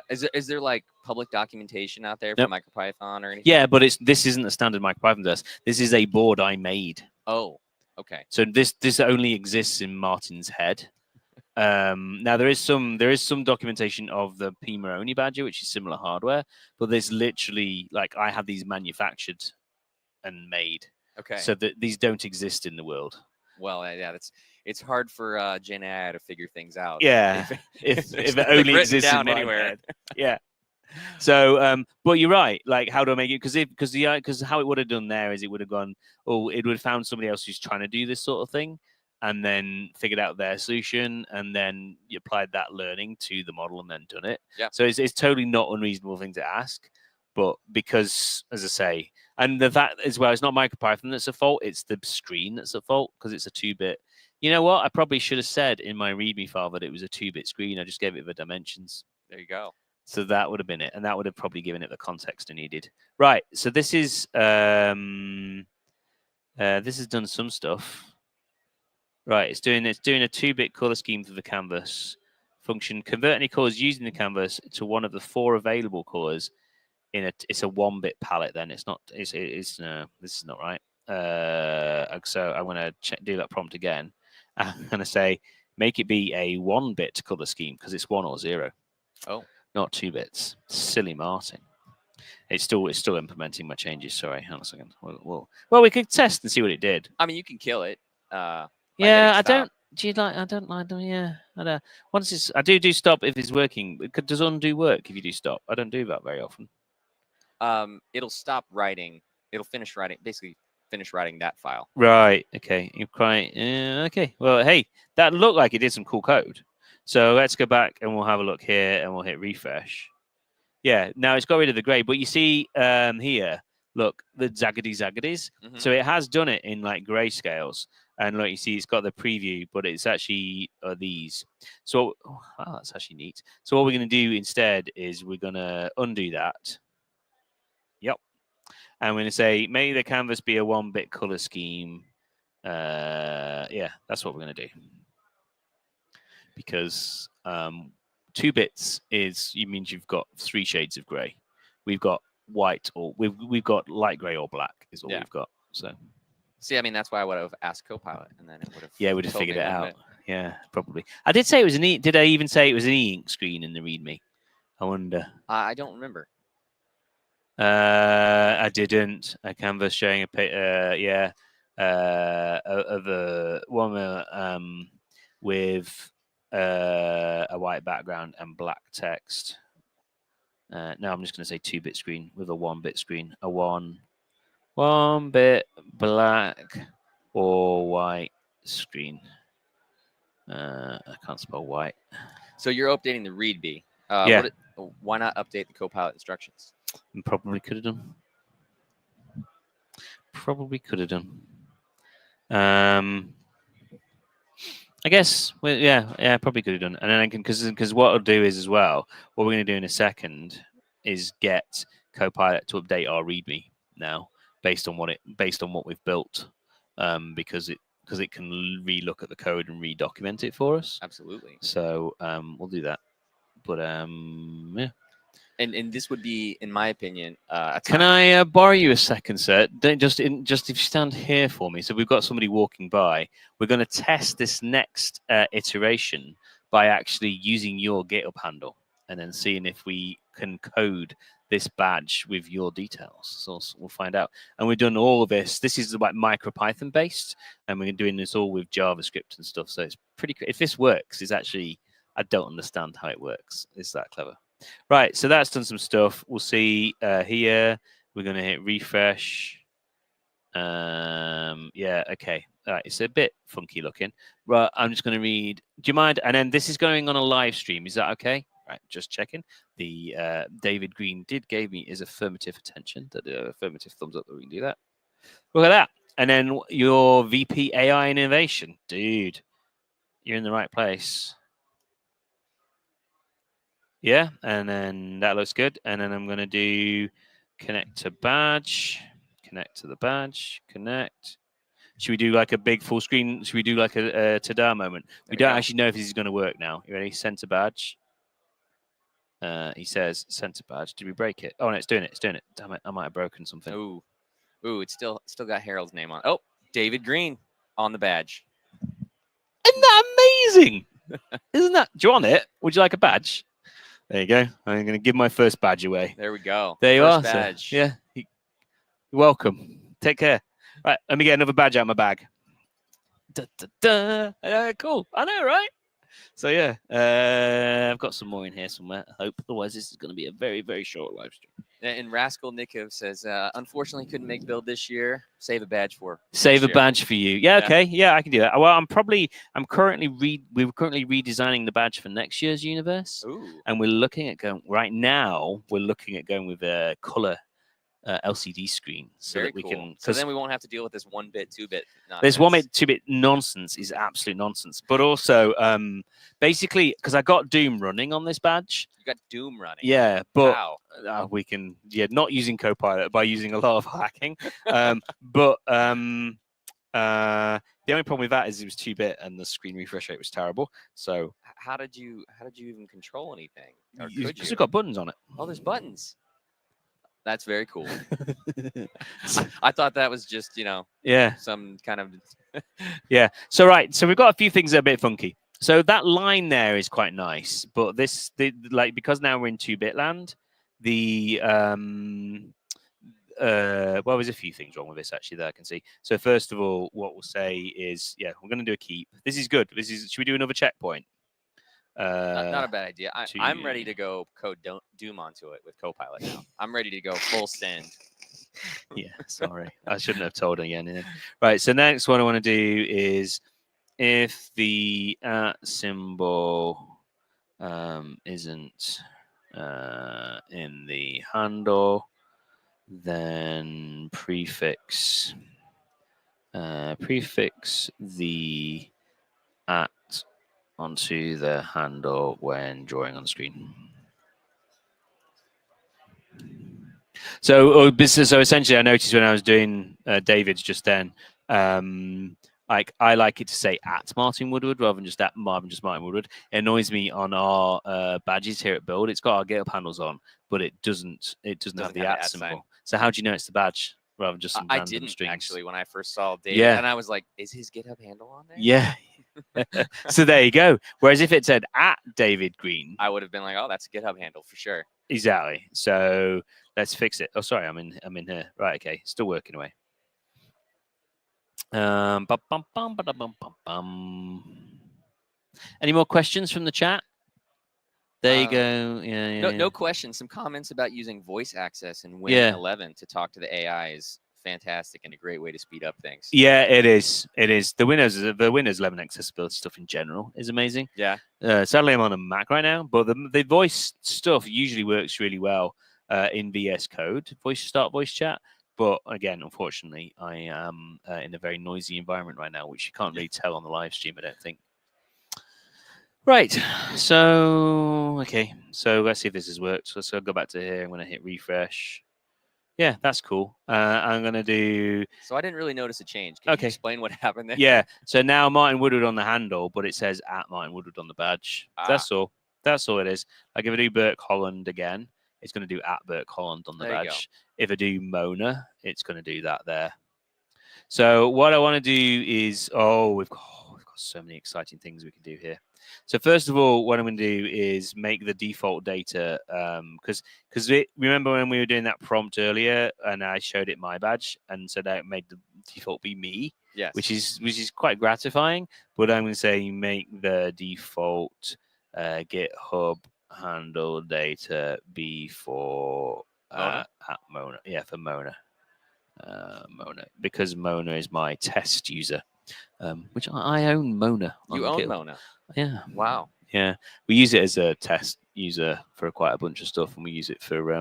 Is there like public documentation out there Nope. for MicroPython or anything? Yeah, but this isn't a standard MicroPython test. This is a board I made. Oh, okay. So this only exists in Martin's head. Now there is some documentation of the P Moroni badger, which is similar hardware, but there's literally like I have these manufactured and made, Okay. so that these don't exist in the world. Well, yeah, it's hard for Gen AI to figure things out. Yeah, if if it nothing only written exists down in my anywhere. head. Yeah. So, but you're right. Like, how do I make it? Because how it would have done there is it would have gone. Oh, it would have found somebody else who's trying to do this sort of thing, and then figured out their solution, and then you applied that learning to the model and then done it. Yeah. So it's totally not unreasonable thing to ask, but because, as I say, and the fact as well, it's not MicroPython that's at fault. It's the screen that's at fault because it's a 2-bit. You know what? I probably should have said in my README file that it was a 2-bit screen. I just gave it the dimensions. There you go. So that would have been it, and that would have probably given it the context it needed. Right. So this is this has done some stuff. Right. It's doing a 2-bit color scheme for the canvas function. Convert any colors using the canvas to one of the 4 available colors. It's a 1-bit palette. Then it's not. It's no. This is not right. So I'm going to do that prompt again. I'm going to say make it be a 1-bit color scheme because it's 1 or 0. Oh. Not 2 bits. Silly Martin. It's still implementing my changes. Sorry, hang on a second. Well, we could test and see what it did. I mean, you can kill it. Yeah, I don't. Do you like? I don't like them. Yeah, I don't. Once it's, I do stop if it's working. Does undo work if you do stop? I don't do that very often. It'll stop writing. It'll finish writing. Basically, finish writing that file. Right. Okay. You're quite. Okay. Well, hey, that looked like it did some cool code. So let's go back and we'll have a look here and we'll hit refresh. Yeah, now it's got rid of the gray, but you see here, look, the zagadies. Mm-hmm. So it has done it in like grayscales. And look, you see it's got the preview, but it's actually these. So, wow, that's actually neat. So what we're going to do instead is we're going to undo that. Yep. And we're going to say, may the canvas be a 1-bit color scheme. Yeah, that's what we're going to do. Because 2 bits means you've got 3 shades of grey. We've got white or we've got light grey or black is all we've got. So see, I mean that's why I would have asked Copilot and then it would have we'd have figured it out. Yeah, probably. I did say it was an did I even say it was an e-ink screen in the README? I wonder. I don't remember. I didn't. A canvas showing a of a one with a white background and black text. Now I'm just going to say 2-bit screen with a 1-bit screen. A 1-bit black or white screen. I can't spell white. So you're updating the README. Yeah. Why not update the Copilot instructions? Probably could have done. I guess, well, yeah, probably could have done. And then I can, because what I'll do is as well, what we're going to do in a second is get Copilot to update our README now based on what we've built, because it can relook at the code and redocument it for us. Absolutely. So we'll do that. But yeah. And this would be, in my opinion, can I borrow you a second, sir? Just if you stand here for me. So we've got somebody walking by. We're going to test this next iteration by actually using your GitHub handle and then seeing if we can code this badge with your details. So we'll find out. And we've done all of this. This is like MicroPython based, and we're doing this all with JavaScript and stuff. So it's pretty. If this works, it's actually, I don't understand how it works. It's that clever. Right, so that's done some stuff. We'll see here. We're going to hit refresh. Yeah, okay. All right, it's a bit funky looking. Right, I'm just going to read. Do you mind? And then this is going on a live stream. Is that okay? Right, just checking. The David Green gave me his affirmative attention. That affirmative thumbs up that we can do that. Look at that. And then your VP AI innovation. Dude, you're in the right place. Yeah, and then that looks good. And then I'm going to do connect to badge, connect to the badge, connect. Should we do like a big full screen? Should we do like a ta-da moment? We don't actually know if this is going to work now. You ready? Send to badge. He says center badge. Did we break it? Oh no, it's doing it. It's doing it. Damn it! I might have broken something. Ooh, it's still got Harold's name on. Oh, David Green on the badge. Isn't that amazing? Isn't that? Do you want it? Would you like a badge? There you go. I'm going to give my first badge away. There we go. There you First are. badge. Sir. Yeah. You're welcome. Take care. Right. Let me get another badge out of my bag. Da, da, da. Cool. I know, right? So yeah, I've got some more in here somewhere. I hope. Otherwise, this is going to be a very, very short live stream. And Rascal Nikov says, unfortunately, couldn't make build this year. Save a badge for. Save a year. badge for you. Yeah, okay. Yeah, I can do that. Well, we're currently redesigning the badge for next year's universe. Ooh. And we're looking at going with a color LCD screen so Very that we cool. can. So then we won't have to deal with this 1-bit, 2-bit. This 1-bit, 2-bit nonsense is absolute nonsense. But also, basically, because I got Doom running on this badge. You got Doom running. Yeah, but Wow. we can, not using Copilot, by using a lot of hacking. But the only problem with that is it was 2-bit and the screen refresh rate was terrible. So how did you even control anything? Or could because you? it's got buttons on it. Oh, there's buttons. That's very cool. I thought that was just, Yeah. some kind of. Yeah. So we've got a few things that are a bit funky. So that line there is quite nice, but because now we're in 2-bit land, well, there's a few things wrong with this actually that I can see. So first of all, what we'll say is, we're going to do a keep. This is good. Should we do another checkpoint? Not a bad idea. I'm ready to go code Doom onto it with Copilot now. I'm ready to go full send. Yeah, sorry. I shouldn't have told again. Yeah. Right, so next what I want to do is if the symbol isn't in the handle, then prefix the at onto the handle when drawing on screen. So essentially, I noticed when I was doing David's just then, I like it to say at Martin Woodward rather than just Martin Woodward. It annoys me on our badges here at Build. It's got our GitHub handles on, but it doesn't have the at symbol. Sign. So how do you know it's the badge rather than just some random didn't strings? Actually when I first saw David, and I was like, is his GitHub handle on there? Yeah. So there you go. Whereas if it said at David Green, I would have been like, oh, that's a GitHub handle for sure. Exactly. So let's fix it. Oh, sorry, I'm in here. Right. Okay. Still working away. Any more questions from the chat? There you go. Yeah. No questions. Some comments about using voice access in Win 11 to talk to the AI is fantastic and a great way to speed up things. Yeah, it is. It is. The Windows 11 accessibility stuff in general is amazing. Yeah. Sadly, I'm on a Mac right now, but the voice stuff usually works really well in VS Code, voice start, voice chat. But again, unfortunately, I am in a very noisy environment right now, which you can't really tell on the live stream, I don't think. Right. So, okay. So let's see if this has worked. So I'll go back to here. I'm going to hit refresh. Yeah, that's cool. I'm going to do... So I didn't really notice a change. Can you explain what happened there? Yeah. So now Martin Woodward on the handle, but it says at Martin Woodward on the badge. That's all. That's all it is. Like if I do Burke Holland again, it's going to do at Burke Holland on the badge. If I do Mona, it's going to do that there. So what I want to do is... we've got so many exciting things we can do here. So first of all, what I'm going to do is make the default data, because remember when we were doing that prompt earlier, and I showed it my badge, and so that made the default be me, yes, which is quite gratifying. But I'm going to say make the default GitHub handle data be for at Mona, for Mona, because Mona is my test user. Which I own Mona. You own Mona? Yeah. Wow. Yeah. We use it as a test user for quite a bunch of stuff, and we use it for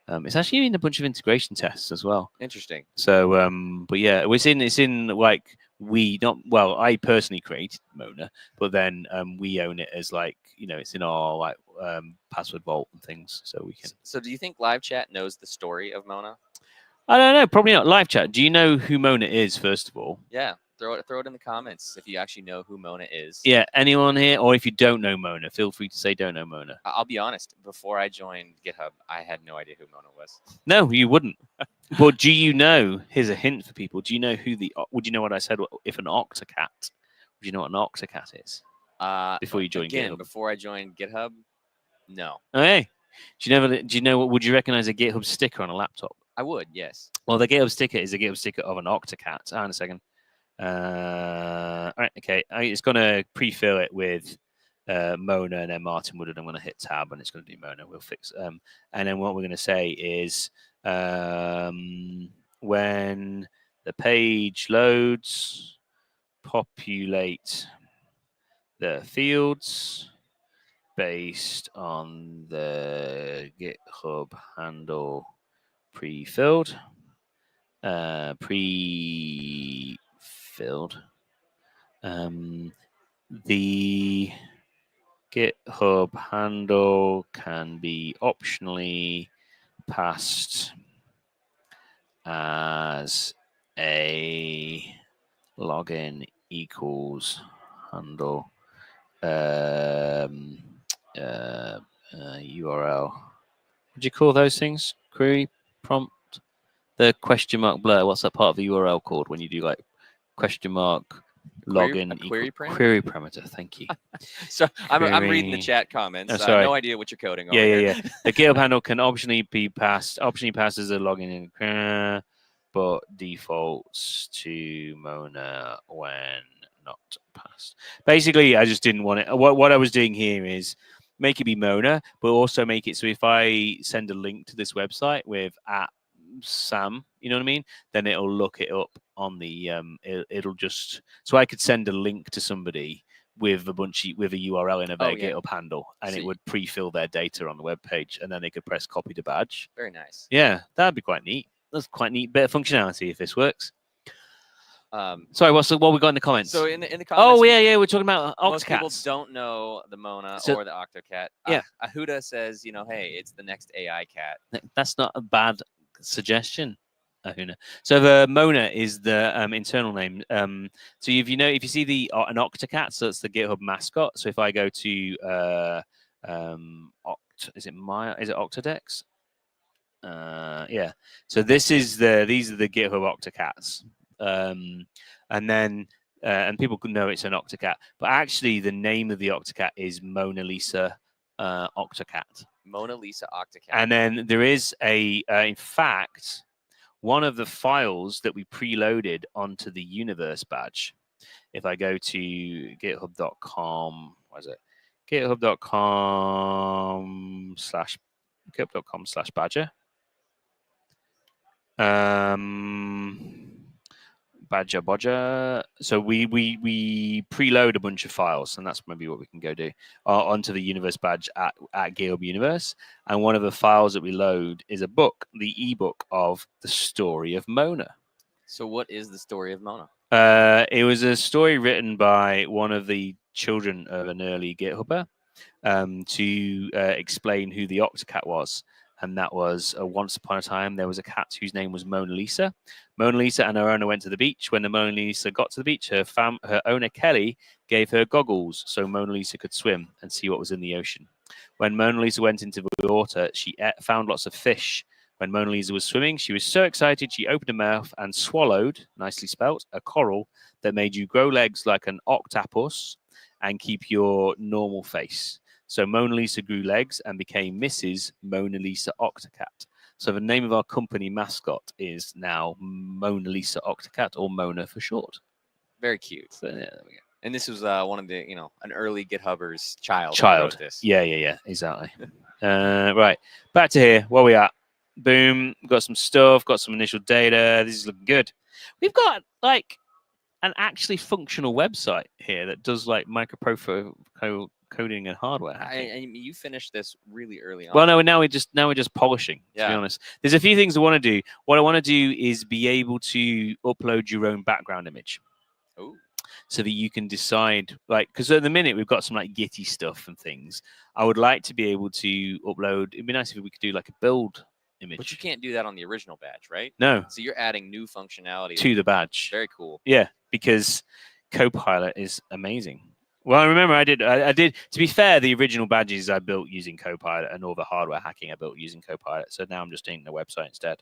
it's actually in a bunch of integration tests as well. Interesting. So but yeah, it's in like I personally created Mona, but then we own it as it's in our password vault and things, so we can. So do you think live chat knows the story of Mona? I don't know. Probably not. Live chat. Do you know who Mona is, first of all? Yeah. throw it in the comments if you actually know who Mona is. Yeah, anyone here, or if you don't know Mona, feel free to say don't know Mona. I'll be honest. Before I joined GitHub, I had no idea who Mona was. No, you wouldn't. Well, do you know? Here's a hint for people. Do you know who would you know what I said? If an octocat, would you know what an octocat is? Before you joined Again, GitHub. before I joined GitHub, no. Oh, hey, do you know? Would you recognize a GitHub sticker on a laptop? I would, yes. Well, the GitHub sticker is a GitHub sticker of an octocat. Hang on a second. All right, okay. It's going to pre-fill it with Mona and then Martin Woodward. I'm going to hit tab and it's going to do Mona. We'll fix. And then what we're going to say is when the page loads, populate the fields based on the GitHub handle pre-filled. The GitHub handle can be optionally passed as a login equals handle URL. What do you call those things? Query prompt? The question mark blur. What's that part of the URL called when you do like question mark login query parameter? Query parameter? Thank you. So I'm reading the Query- chat comments. Oh, sorry. No idea what you're coding on. Yeah. The GitHub handle can optionally pass as a login in, but defaults to Mona when not passed. Basically, I just didn't want it. What I was doing here is make it be Mona, but also make it so if I send a link to this website with @Sam, you know what I mean? Then it'll look it up on the it'll just so I could send a link to somebody with a URL in a their GitHub handle, and it would pre-fill their data on the web page, and then they could press copy to badge. Very nice. Yeah, that'd be quite neat. That's quite neat bit of functionality if this works. Sorry, what we got in the comments? So in the comments. Oh yeah, we're talking about Most people octocats. don't know the Mona So- or the Octocat. Yeah. Ahuda says, hey, it's the next AI cat. That's not a bad suggestion, Ahuna. So the Mona is the internal name. So if you see an octocat, so it's the GitHub mascot. So if I go to is it Octadex? Yeah. So these are the GitHub octocats. And then people could know it's an octocat, but actually the name of the octocat is Mona Lisa octocat. Mona Lisa Octocat. And then there is in fact, one of the files that we preloaded onto the universe badge. If I go to github.com, what is it? github.com/badger. Badger. So we preload a bunch of files, and that's maybe what we can go do onto the universe badge at GitHub Universe. And one of the files that we load is a book, the ebook of the story of Mona. So what is the story of Mona? It was a story written by one of the children of an early GitHubber to explain who the octocat was. And that was once upon a time, there was a cat whose name was Mona Lisa. Mona Lisa and her owner went to the beach. When the Mona Lisa got to the beach, her owner, Kelly, gave her goggles so Mona Lisa could swim and see what was in the ocean. When Mona Lisa went into the water, she found lots of fish. When Mona Lisa was swimming, she was so excited, she opened her mouth and swallowed, nicely spelt, a coral that made you grow legs like an octopus and keep your normal face. So Mona Lisa grew legs and became Mrs. Mona Lisa Octocat. So the name of our company mascot is now Mona Lisa Octocat, or Mona for short. Very cute. So yeah, there we go. And this was one of the, an early GitHubber's child. who wrote this. Yeah, exactly. Right, back to here. Where we at? Boom. Got some stuff. Got some initial data. This is looking good. We've got like an actually functional website here that does like microprocessor coding and hardware. You finished this really early on. Well, no, now we're just polishing. To be Yeah. honest, there's a few things I want to do. What I want to do is be able to upload your own background image. Ooh. So that you can decide, like, because at the minute we've got some like Gitty stuff and things. I would like to be able to upload. It'd be nice if we could do like a build image. But you can't do that on the original badge, right? No, So you're adding new functionality to the badge. Very cool. Yeah, because Copilot is amazing. Well, I remember I did. To be fair, the original badges I built using Copilot and all the hardware hacking I built using Copilot. So now I'm just doing the website instead.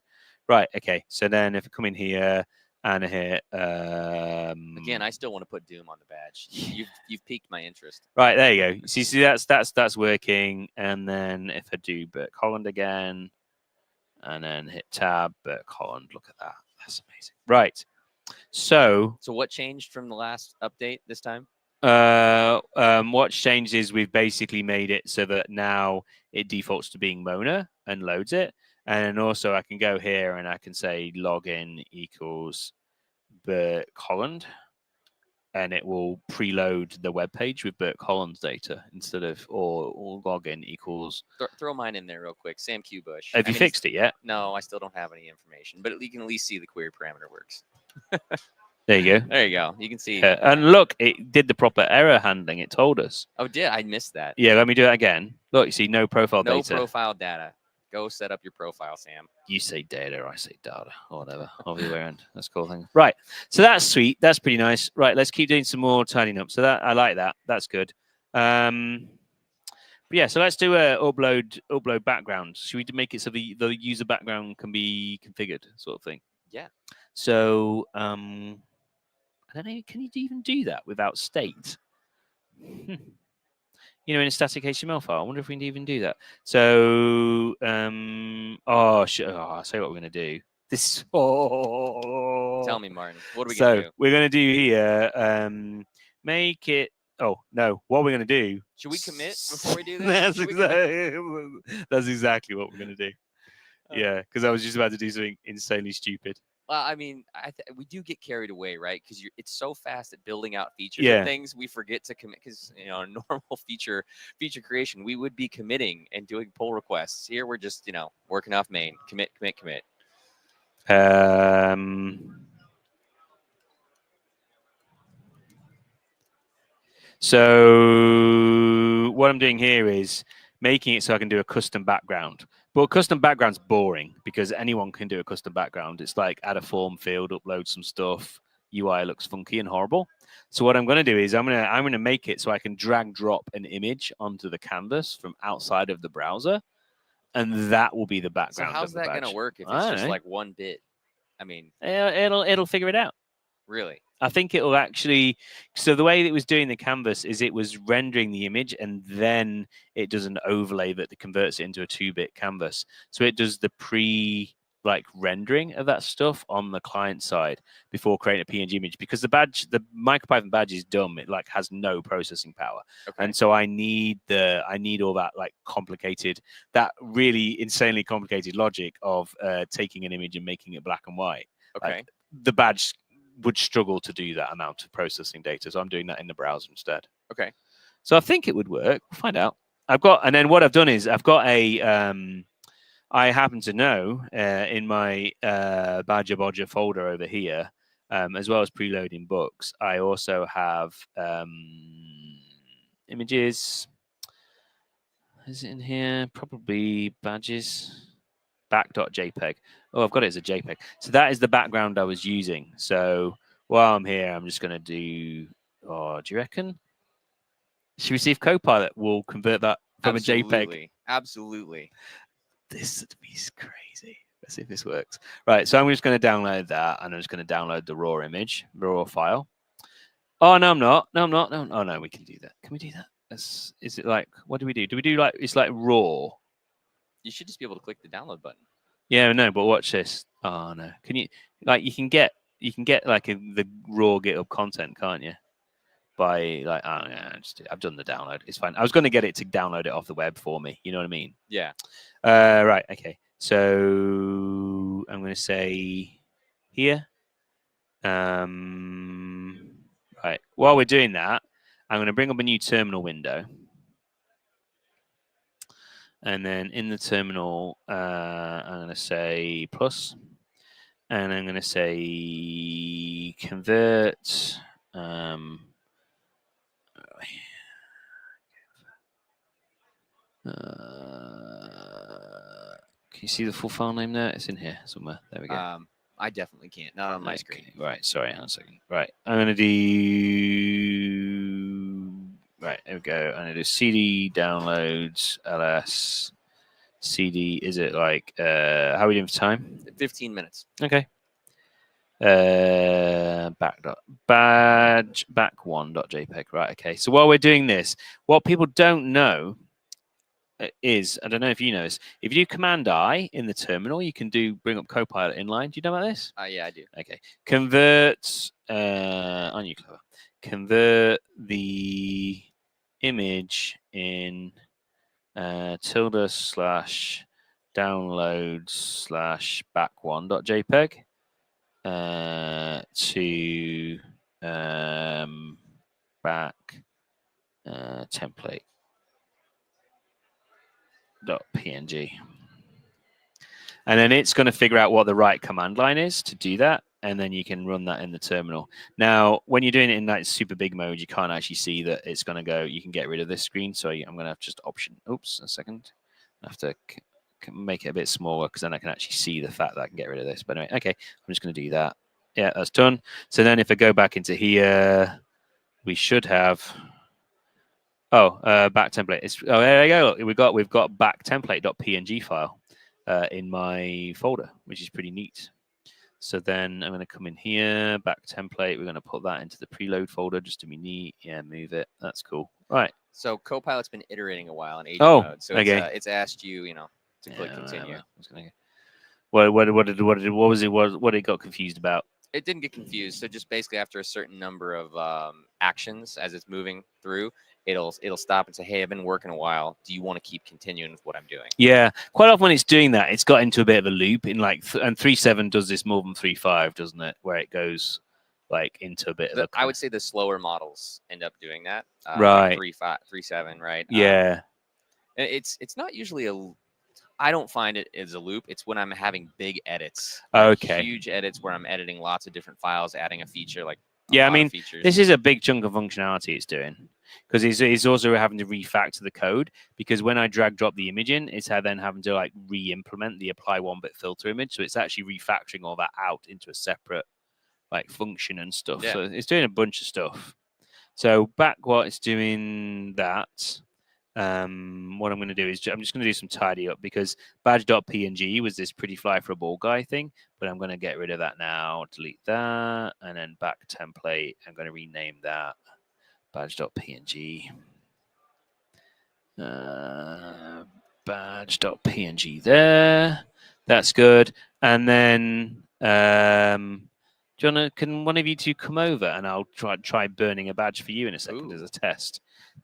Right. Okay. So then if I come in here and I hit Again, I still want to put Doom on the badge. You've piqued my interest. right, there you go. See that's working. And then if I do Bert Holland again, and then hit tab, Bert Holland. Look at that. That's amazing. Right. So what changed from the last update this time? What's changed is we've basically made it so that now it defaults to being Mona and loads it. And then also I can go here and I can say login equals Bert Holland, and it will preload the web page with Bert Holland's data instead of or login equals. Throw mine in there real quick. Sam Q Bush. Have you fixed it yet? No, I still don't have any information, but you can at least see the query parameter works. There you go. There you go. You can see. Yeah. And look, it did the proper error handling. It told us. Oh, I missed that. Yeah, let me do it again. Look, you see no profile data. No profile data. Go set up your profile, Sam. You say data, I say data, or whatever. Over the way around. That's a cool thing. Right. So that's sweet. That's pretty nice. Right. Let's keep doing some more tidying up. So that I like that. That's good. But yeah. So let's do a upload background. Should we make it so the user background can be configured, sort of thing? Yeah. So I don't know. Can you even do that without state? You know, in a static HTML file. I wonder if we can even do that. So, I'll say what we're going to do. This. Tell me, Martin. What are we going to do? So we're going to do here. Make it. Oh no! What we're going to do? Should we commit before we do this? That's exactly what we're going to do. Yeah, because I was just about to do something insanely stupid. Well, I mean, we do get carried away, right? Because it's so fast at building out features and things, we forget to commit. Because a normal feature creation, we would be committing and doing pull requests. Here, we're just working off main, commit. So what I'm doing here is making it so I can do a custom background. But custom background's boring because anyone can do a custom background. It's like add a form field, upload some stuff. UI looks funky and horrible. So what I'm going to do is I'm going to make it so I can drag drop an image onto the canvas from outside of the browser, and that will be the background. So how's that going to work if it's just like one bit? I mean, it'll figure it out. Really? I think it will actually. So the way it was doing the canvas is it was rendering the image and then it does an overlay that converts it into a 2-bit canvas. So it does the rendering of that stuff on the client side before creating a PNG image, because the MicroPython badge is dumb. It has no processing power. Okay. And so I need all that complicated, that really insanely complicated logic of taking an image and making it black and white. Okay. The badge would struggle to do that amount of processing data, so I'm doing that in the browser instead. Okay. So I think it would work. We'll find out. And then what I've done is I've got a. I happen to know in my Badger Bodger folder over here, as well as preloading books, I also have images. Is it in here? Probably badges. Back.jpg. Oh, I've got it as a JPEG. So that is the background I was using. So while I'm here, I'm just going to do. Oh, do you reckon? Should we see if Copilot will convert that from a JPEG? Absolutely. This would be crazy. Let's see if this works. Right. So I'm just going to download that, and I'm just going to download the raw image, raw file. Oh no, I'm not. No, I'm not. No. Oh no, we can do that. Can we do that? Is it what do we do? Do we do it's raw? You should just be able to click the download button. Yeah, no, but watch this. Oh no, can you you can get the raw GitHub content, can't you? By I've done the download. It's fine. I was going to get it to download it off the web for me. You know what I mean? Yeah. Right. Okay. So I'm going to say here. Right. While we're doing that, I'm going to bring up a new terminal window. And then in the terminal, I'm going to say plus, and I'm going to say convert. Can you see the full file name there? It's in here somewhere. There we go. I definitely can't. Not on my screen. Right. Sorry. Hang on a second. Right. I'm gonna do. Right. There we go. I'm gonna do CD downloads ls CD. Is it like how are we doing for time? 15 minutes. Okay. Back1.jpg. Right. Okay. So while we're doing this, what people don't know is, I don't know if you know this, if you do Command I in the terminal, you can bring up Copilot inline. Do you know about this? Yeah, I do. Okay. Convert on you clever. Convert the image in tilde/downloads/back1.jpg to back template.png. And then it's going to figure out what the right command line is to do that. And then you can run that in the terminal. Now, when you're doing it in that super big mode, you can't actually see that it's going to go. You can get rid of this screen. So I'm going to have just option. Oops, a second. I have to make it a bit smaller because then I can actually see the fact that I can get rid of this. But anyway, okay, I'm just going to do that. Yeah, that's done. So then if I go back into here, we should have. Back template. There you go. Look, we've got back template.png file in my folder, which is pretty neat. So then I'm going to come in here, back template. We're going to put that into the preload folder just to be neat. Yeah, move it. That's cool. Right. So Copilot's been iterating a while in agent mode. So okay. It's asked you, to click continue. What was it? What it got confused about? It didn't get confused. So just basically after a certain number of actions as it's moving through, it'll stop and say, hey, I've been working a while. Do you want to keep continuing with what I'm doing? Yeah, quite often when it's doing that, it's got into a bit of a loop in and 3.7 does this more than 3.5, doesn't it? Where it goes into a bit of I would say the slower models end up doing that. Right. 3.7, right? Yeah. It's not usually I don't find it as a loop. It's when I'm having big edits. Okay. Huge edits where I'm editing lots of different files, adding a feature Yeah, I mean, this is a big chunk of functionality it's doing because it's also having to refactor the code because when I drag drop the image in, it's then having to re-implement the apply 1-bit filter image. So it's actually refactoring all that out into a separate function and stuff. Yeah. So it's doing a bunch of stuff. So what it's doing that. What I'm going to do is I'm just going to do some tidy up because badge.png was this pretty fly for a ball guy thing, but I'm going to get rid of that now, delete that, and then back template. I'm going to rename that badge.png. Badge.png there. That's good. And then John, can one of you two come over and I'll try burning a badge for you in a second as a test.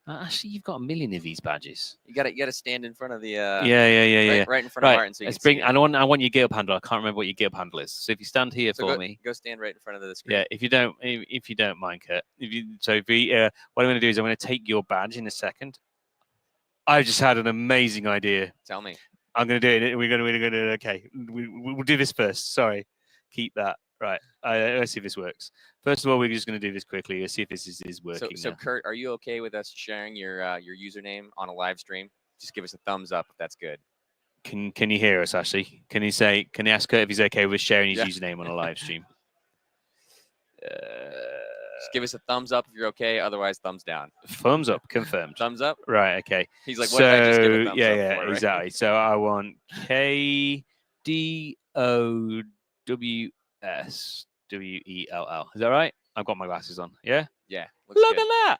Actually, you've got a million of these badges. You got to stand in front of the right in front of Martin. So you let's can bring. see I want your GitHub handle. I can't remember what your GitHub handle is. So if you stand here for me, go stand right in front of the screen. Yeah, if you don't mind, Kurt. What I'm going to do is I'm going to take your badge in a second. I've just had an amazing idea. Tell me. I'm going to do it. We're going to do it. Okay, we'll do this first. Sorry, keep that. Right. Let's see if this works. First of all, we're just going to do this quickly. Let's see if this is working. So Kurt, are you okay with us sharing your username on a live stream? Just give us a thumbs up if that's good. Can you hear us, Ashley? Can you ask Kurt if he's okay with sharing his username on a live stream? Just give us a thumbs up if you're okay. Otherwise, thumbs down. Thumbs up. Confirmed. Thumbs up. Right. Okay. He's like, what did I just give a thumbs up for, right? Exactly. So I want KDOWSWELL. Is that right? I've got my glasses on. Yeah. Yeah. Look at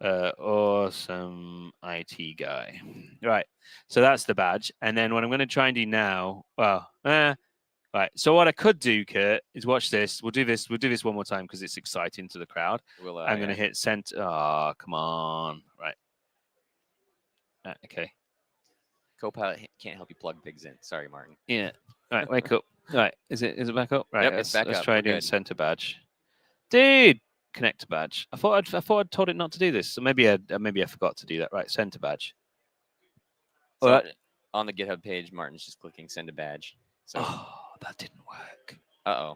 that. Awesome IT guy. Right. So that's the badge. And then what I'm going to try and do now, right. So what I could do, Kurt, is watch this. We'll do this one more time because it's exciting to the crowd. I'm going to hit send. Oh, come on. Right. Okay. Copilot can't help you plug pigs in. Sorry, Martin. Yeah. All right. Wake up. All right. Is it back up? Right. Yep, it's back up. Let's try doing center badge. Dude. Connect to badge. I thought I'd told it not to do this, so maybe I forgot to do that. Right, send to badge. So on the GitHub page, Martin's just clicking send a badge. So that didn't work. That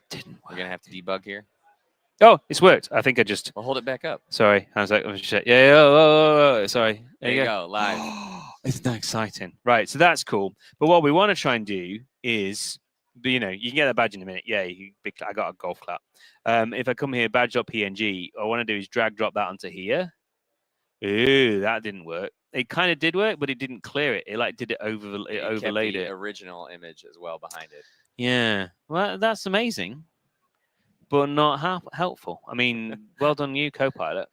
didn't work. We're gonna have to debug here. Oh, it's worked. I think I just. Well, hold it back up. Sorry, I was like, yeah. Oh, sorry. There you go. Live. Isn't that exciting? Right, so that's cool. But what we want to try and do is, you know, you can get that badge in a minute. Yeah, I got a golf clap. If I come here, badge.png, all I want to do is drag drop that onto here. Ooh, that didn't work. It kind of did work, but it didn't clear it. It like did it over. It overlaid kept the it. original image as well behind it. Yeah, well, that's amazing, but not helpful. I mean, well done, you, Copilot.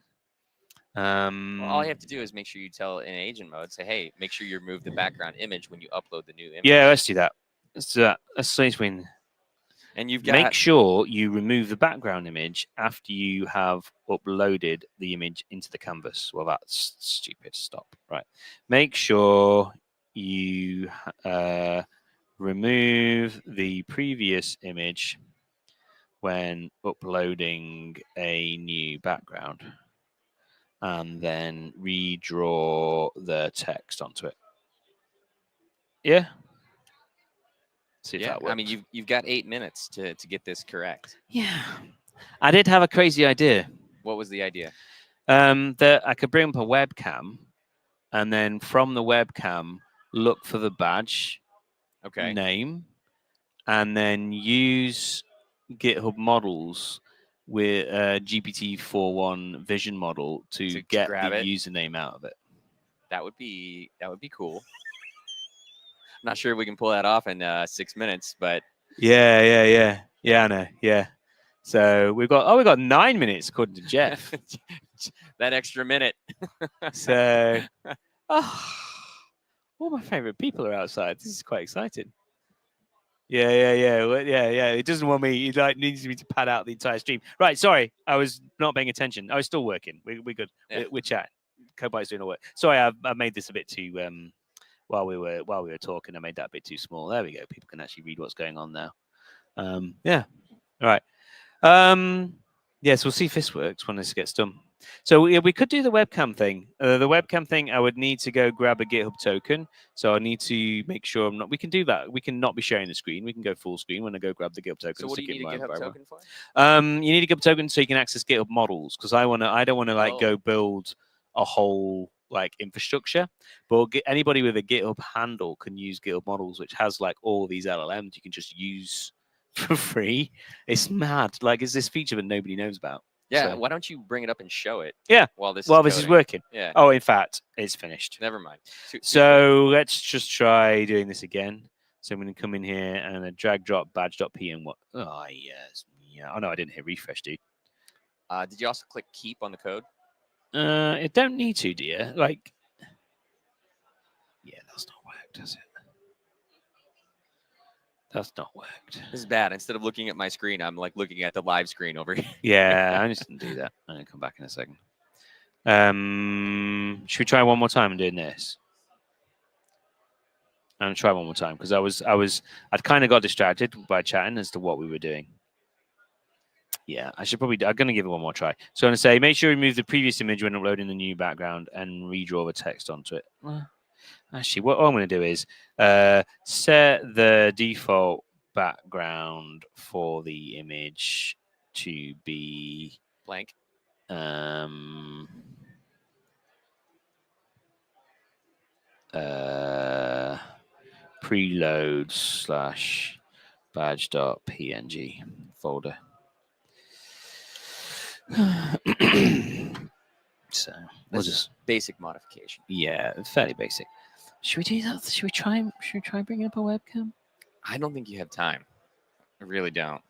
Well, all you have to do is make sure you tell in agent mode, say, hey, make sure you remove the background image when you upload the new image. Yeah, let's do that. Let's do that. Let's say when. And you've got Make sure you remove the background image after you have uploaded the image into the canvas. Well, that's stupid. Stop. Right. Make sure you remove the previous image when uploading a new background, and then redraw the text onto it. Yeah. See if that works. I mean, you've got 8 minutes to get this correct. Yeah. I did have a crazy idea. What was the idea? That I could bring up a webcam, and then from the webcam, look for the badge name, and then use GitHub models with GPT-4.1 vision model to get the username out of it. That would be cool. I'm not sure if we can pull that off in 6 minutes, but yeah, I know, yeah. So we've got 9 minutes according to Jeff. That extra minute. So, all my favorite people are outside. This is quite exciting. Yeah. It doesn't want me. It needs me to pad out the entire stream. Right. Sorry, I was not paying attention. I was still working. We're good. Yeah. We're chatting. Copilot's doing all work. Sorry, I made this a bit too. While we were talking, I made that a bit too small. There we go. People can actually read what's going on now. Yeah. All right. Yes, we'll see if this works when this gets done. So yeah, we could do the webcam thing. The webcam thing, I would need to go grab a GitHub token. So I need to make sure I'm not. We can do that. We can not be sharing the screen. We can go full screen when I go grab the GitHub token. So what do you need a GitHub token for? You need a GitHub token so you can access GitHub models. Because I don't want to like go build a whole like infrastructure. But anybody with a GitHub handle can use GitHub models, which has like all these LLMs you can just use for free. It's mad. Like, it's this feature that nobody knows about. Yeah, So, why don't you bring it up and show it? Yeah. While this is working. Yeah. Oh, in fact, it's finished. Never mind. So let's just try doing this again. So I'm going to come in here and drag drop badge.p and what? Oh, yes. Yeah. Oh, no, I didn't hit refresh, dude. Did you also click keep on the code? It don't need to, do you? Like, yeah, that's not worked, does it? That's not worked. This is bad. Instead of looking at my screen, I'm like looking at the live screen over here. Yeah, I just didn't do that. I'm going to come back in a second. Should we try one more time and doing this? I'm going to try one more time because I'd kind of got distracted by chatting as to what we were doing. Yeah, I'm going to give it one more try. So I'm going to say, make sure you remove the previous image when uploading the new background and redraw the text onto it. Actually, what I'm going to do is set the default background for the image to be blank. Preload / badge.png folder. So we'll just basic modification. Yeah, fairly basic. Should we do that? Should we try bringing up a webcam? I don't think you have time. I really don't.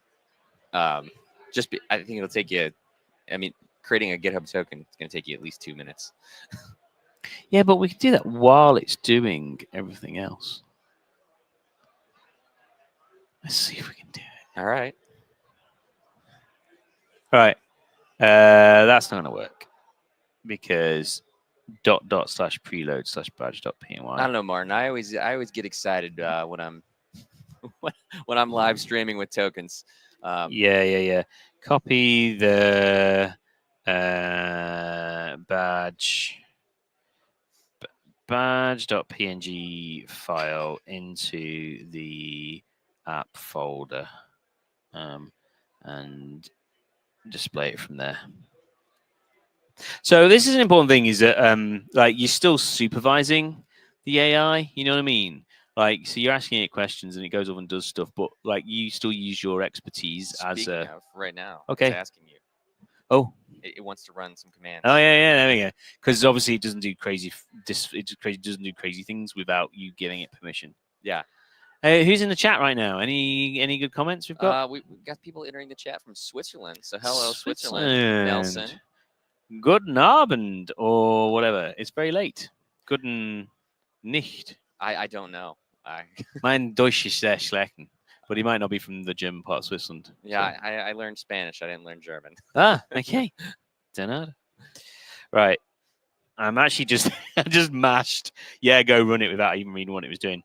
I think it'll take you. I mean, creating a GitHub token is going to take you at least 2 minutes. Yeah, but we can do that while it's doing everything else. Let's see if we can do it. All right. All right. That's not going to work because /preload / badge.py. I don't know, Martin. I always get excited when I'm when I'm live streaming with tokens. Yeah. Copy the badge.png file into the app folder and display it from there. So this is an important thing, is that like you're still supervising the AI. You know what I mean? Like, so you're asking it questions and it goes off and does stuff, but like you still use your expertise as Speaking a. of, right now, Okay. it's asking you. Oh. It wants to run some commands. Oh yeah, there we go. Because obviously it doesn't do crazy. It doesn't do crazy things without you giving it permission. Yeah. Who's in the chat right now? Any good comments we've got? We've got people entering the chat from Switzerland. So hello, Switzerland. Nelson. Guten Abend or whatever. It's very late. Guten nicht. I don't know. Mein Deutsch ist sehr schlecht. But he might not be from the German part of Switzerland. Yeah, so. I learned Spanish. I didn't learn German. Ah, okay. Don't know. Right. I'm actually just I just mashed. Yeah, go run it without even reading what it was doing.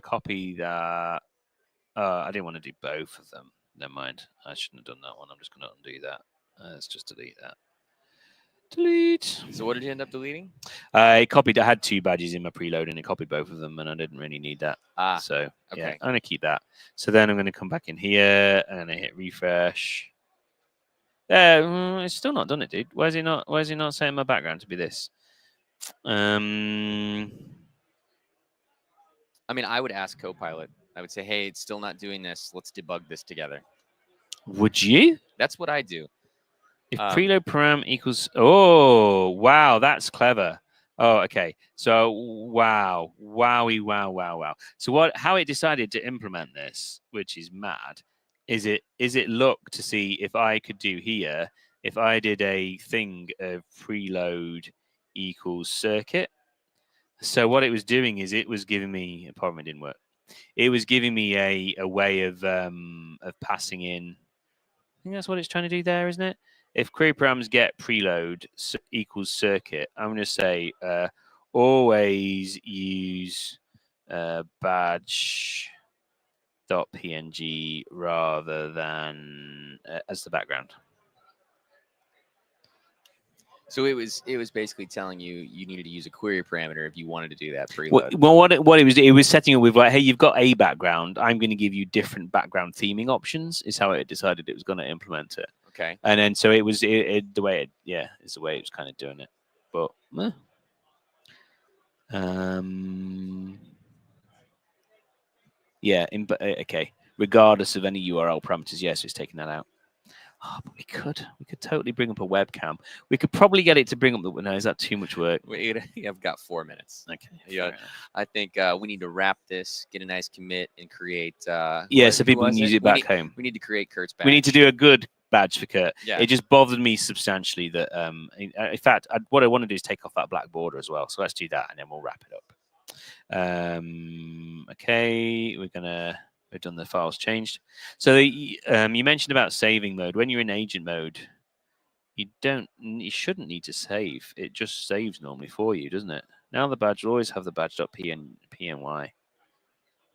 Copy that. I didn't want to do both of them. Never mind. I shouldn't have done that one. I'm just going to undo that. Let's just delete that. Delete. So what did you end up deleting? I copied. I had 2 badges in my preload, and it copied both of them, and I didn't really need that. So okay. Yeah, I'm going to keep that. So then I'm going to come back in here, and I hit refresh. It's still not done it, dude. Why is it not setting my background to be this? I mean, I would ask Copilot. I would say, hey, it's still not doing this. Let's debug this together. Would you? That's what I do. If preload param equals, oh, wow, that's clever. Oh, okay. So, wow. So how it decided to implement this, which is mad, is it look to see if I could do here, if I did a thing of preload equals circuit. So what it was doing is it was giving me, apparently it didn't work. It was giving me a way of passing in. I think that's what it's trying to do there, isn't it? If query params get preload equals circuit, I'm going to say always use badge.png rather than as the background. So it was basically telling you needed to use a query parameter if you wanted to do that preload. Well, what it was setting up with, like, hey, you've got a background. I'm going to give you different background theming options. Is how it decided it was going to implement it. Okay. And then so it was the way it's the way it was kind of doing it. But yeah, okay. Regardless of any URL parameters, yes, it's taking that out. Oh, but we could totally bring up a webcam. We could probably get it to bring up the. No, is that too much work? I've got 4 minutes. Okay. Yeah, I think we need to wrap this, get a nice commit, and create. So people can use it back home. We need to create Kurt's badge. We need to do a good badge for Kurt. Yeah. It just bothered me substantially that. In fact, what I want to do is take off that black border as well. So let's do that, and then we'll wrap it up. Okay, we've done the files changed. So you mentioned about saving mode. When you're in agent mode, you shouldn't need to save. It just saves normally for you, doesn't it? Now the badge will always have the badge.pny.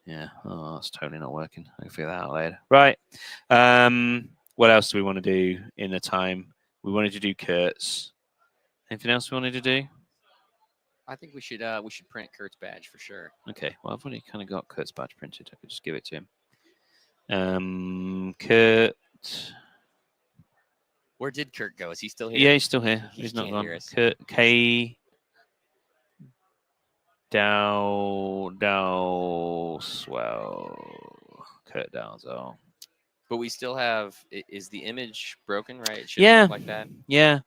Yeah, oh, that's totally not working. I can figure that out later. Right. What else do we want to do in the time? We wanted to do Kurt's. Anything else we wanted to do? I think we should print Kurt's badge for sure. Okay, well, I've already kind of got Kurt's badge printed. I could just give it to him. Kurt. Where did Kurt go? Is he still here? Yeah, he's still here. He's not gone. Kurt K. Dowswell. Kurt Dowswell. But we still have. Is the image broken? Right? It should look like that. Yeah.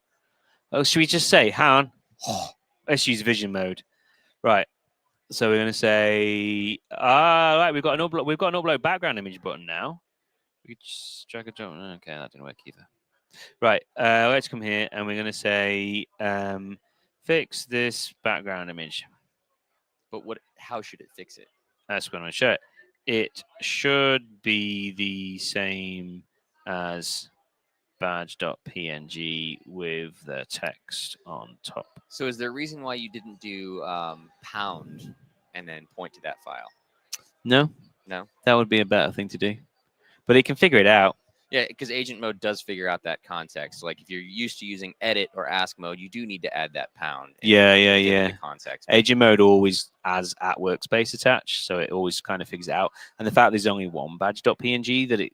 Oh, should we just say, hang on. Let's use vision mode. Right. So we're going to say, right, we've got an upload background image button now. We just drag and drop. Okay, that didn't work either. Right. Let's come here and we're going to say, fix this background image. But how should it fix it? That's what I'm going to show it. It should be the same as badge.png with the text on top. So is there a reason why you didn't do pound and then point to that file? No. That would be a better thing to do. But it can figure it out. Yeah, because agent mode does figure out that context. Like if you're used to using edit or ask mode, you do need to add that pound. Yeah. Context. Agent mode always has at workspace attached, so it always kind of figures it out. And the fact there's only one badge.png that it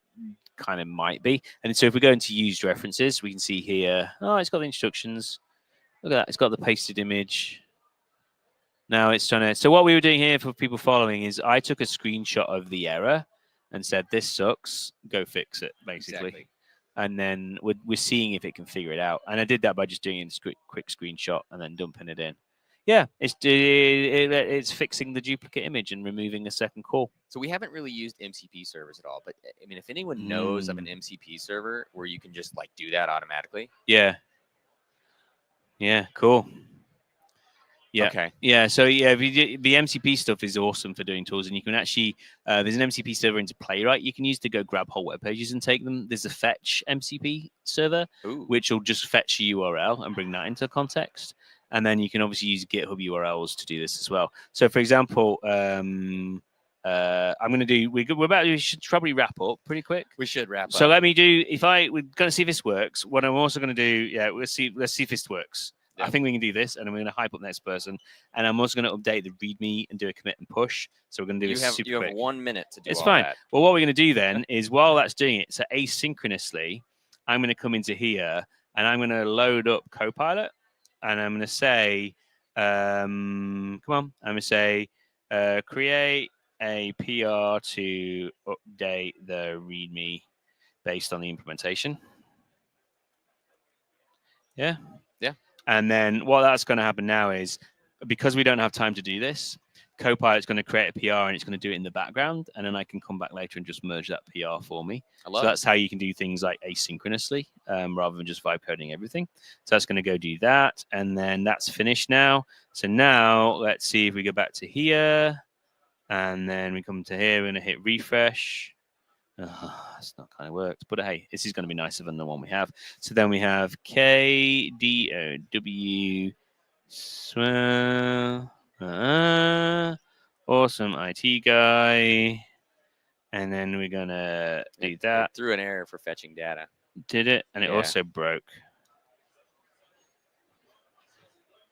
kind of might be. And so if we go into used references, we can see here, it's got the instructions. Look at that. It's got the pasted image. Now it's trying to. So what we were doing here for people following is I took a screenshot of the error and said, "This sucks. Go fix it," basically. Exactly. And then we're seeing if it can figure it out. And I did that by just doing a quick screenshot and then dumping it in. Yeah, it's fixing the duplicate image and removing a second call. So we haven't really used MCP servers at all, but I mean, if anyone knows of an MCP server where you can just like do that automatically. Yeah. Yeah, cool. Yeah. Okay. Yeah. So yeah, the MCP stuff is awesome for doing tools, and you can actually there's an MCP server into Playwright you can use to go grab whole web pages and take them. There's a fetch MCP server, Ooh. which will just fetch a URL and bring that into context, and then you can obviously use GitHub URLs to do this as well. So for example, I'm going to do. We should probably wrap up pretty quick. We should wrap up. So let me do. We're going to see if this works. What I'm also going to do. Yeah, let's see if this works. Yep. I think we can do this, and I'm going to hype up next person, and I'm also going to update the README and do a commit and push. So we're going to do this super you quick. have 1 minute to do It's all fine. that. Well, what we're going to do then is while that's doing it, so asynchronously, I'm going to come into here and I'm going to load up Copilot, and I'm going to say, come on, I'm going to say, create a PR to update the README based on the implementation. Yeah. Yeah. And then what that's going to happen now is, because we don't have time to do this, Copilot's going to create a PR and it's going to do it in the background, and then I can come back later and just merge that PR for me. So that's how you can do things like asynchronously rather than just vibe coding everything. So that's going to go do that, and then that's finished now. So now let's see if we go back to here, and then we come to here. We're going to hit refresh. It's not kind of worked, but hey, this is going to be nicer than the one we have. So then we have KDOW. Awesome IT guy. And then we're going to do that. It threw an error for fetching data. Did it? And it Yeah. also broke.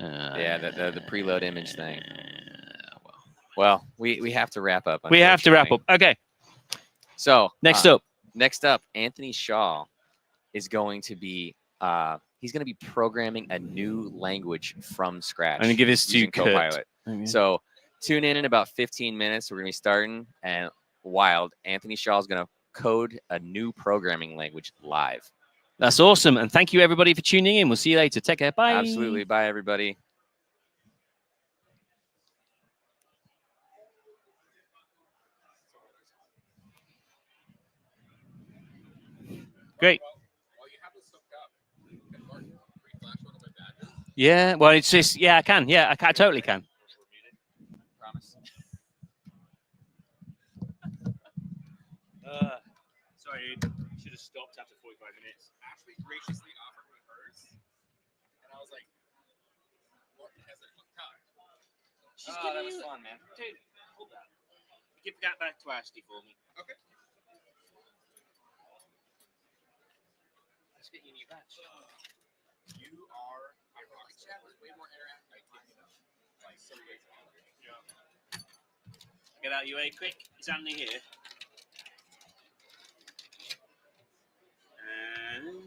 Yeah, the preload image thing. Well, we have to wrap up. We have to wrap up. Okay. So Next up, Anthony Shaw is going to be he's going to be programming a new language from scratch. I'm going to give this to using Kurt. Copilot. Okay. So tune in about 15 minutes. We're going to be starting, and wild. Anthony Shaw is going to code a new programming language live. That's awesome. And thank you, everybody, for tuning in. We'll see you later. Take care. Bye. Absolutely. Bye, everybody. Great. Yeah, well, it's just, yeah, I can. Yeah, I totally can. Promise. Sorry, should have stopped after 45 minutes. Ashley graciously offered me hers, and I was like, "What?" Because it looked time. That was fun, man. Dude, hold that. Give that back to Ashley for me. Okay. Let's get you a new badge. You are. My rocket chat was way more interactive. Like so great. Yeah. Get out of your way quick. It's Andy here. And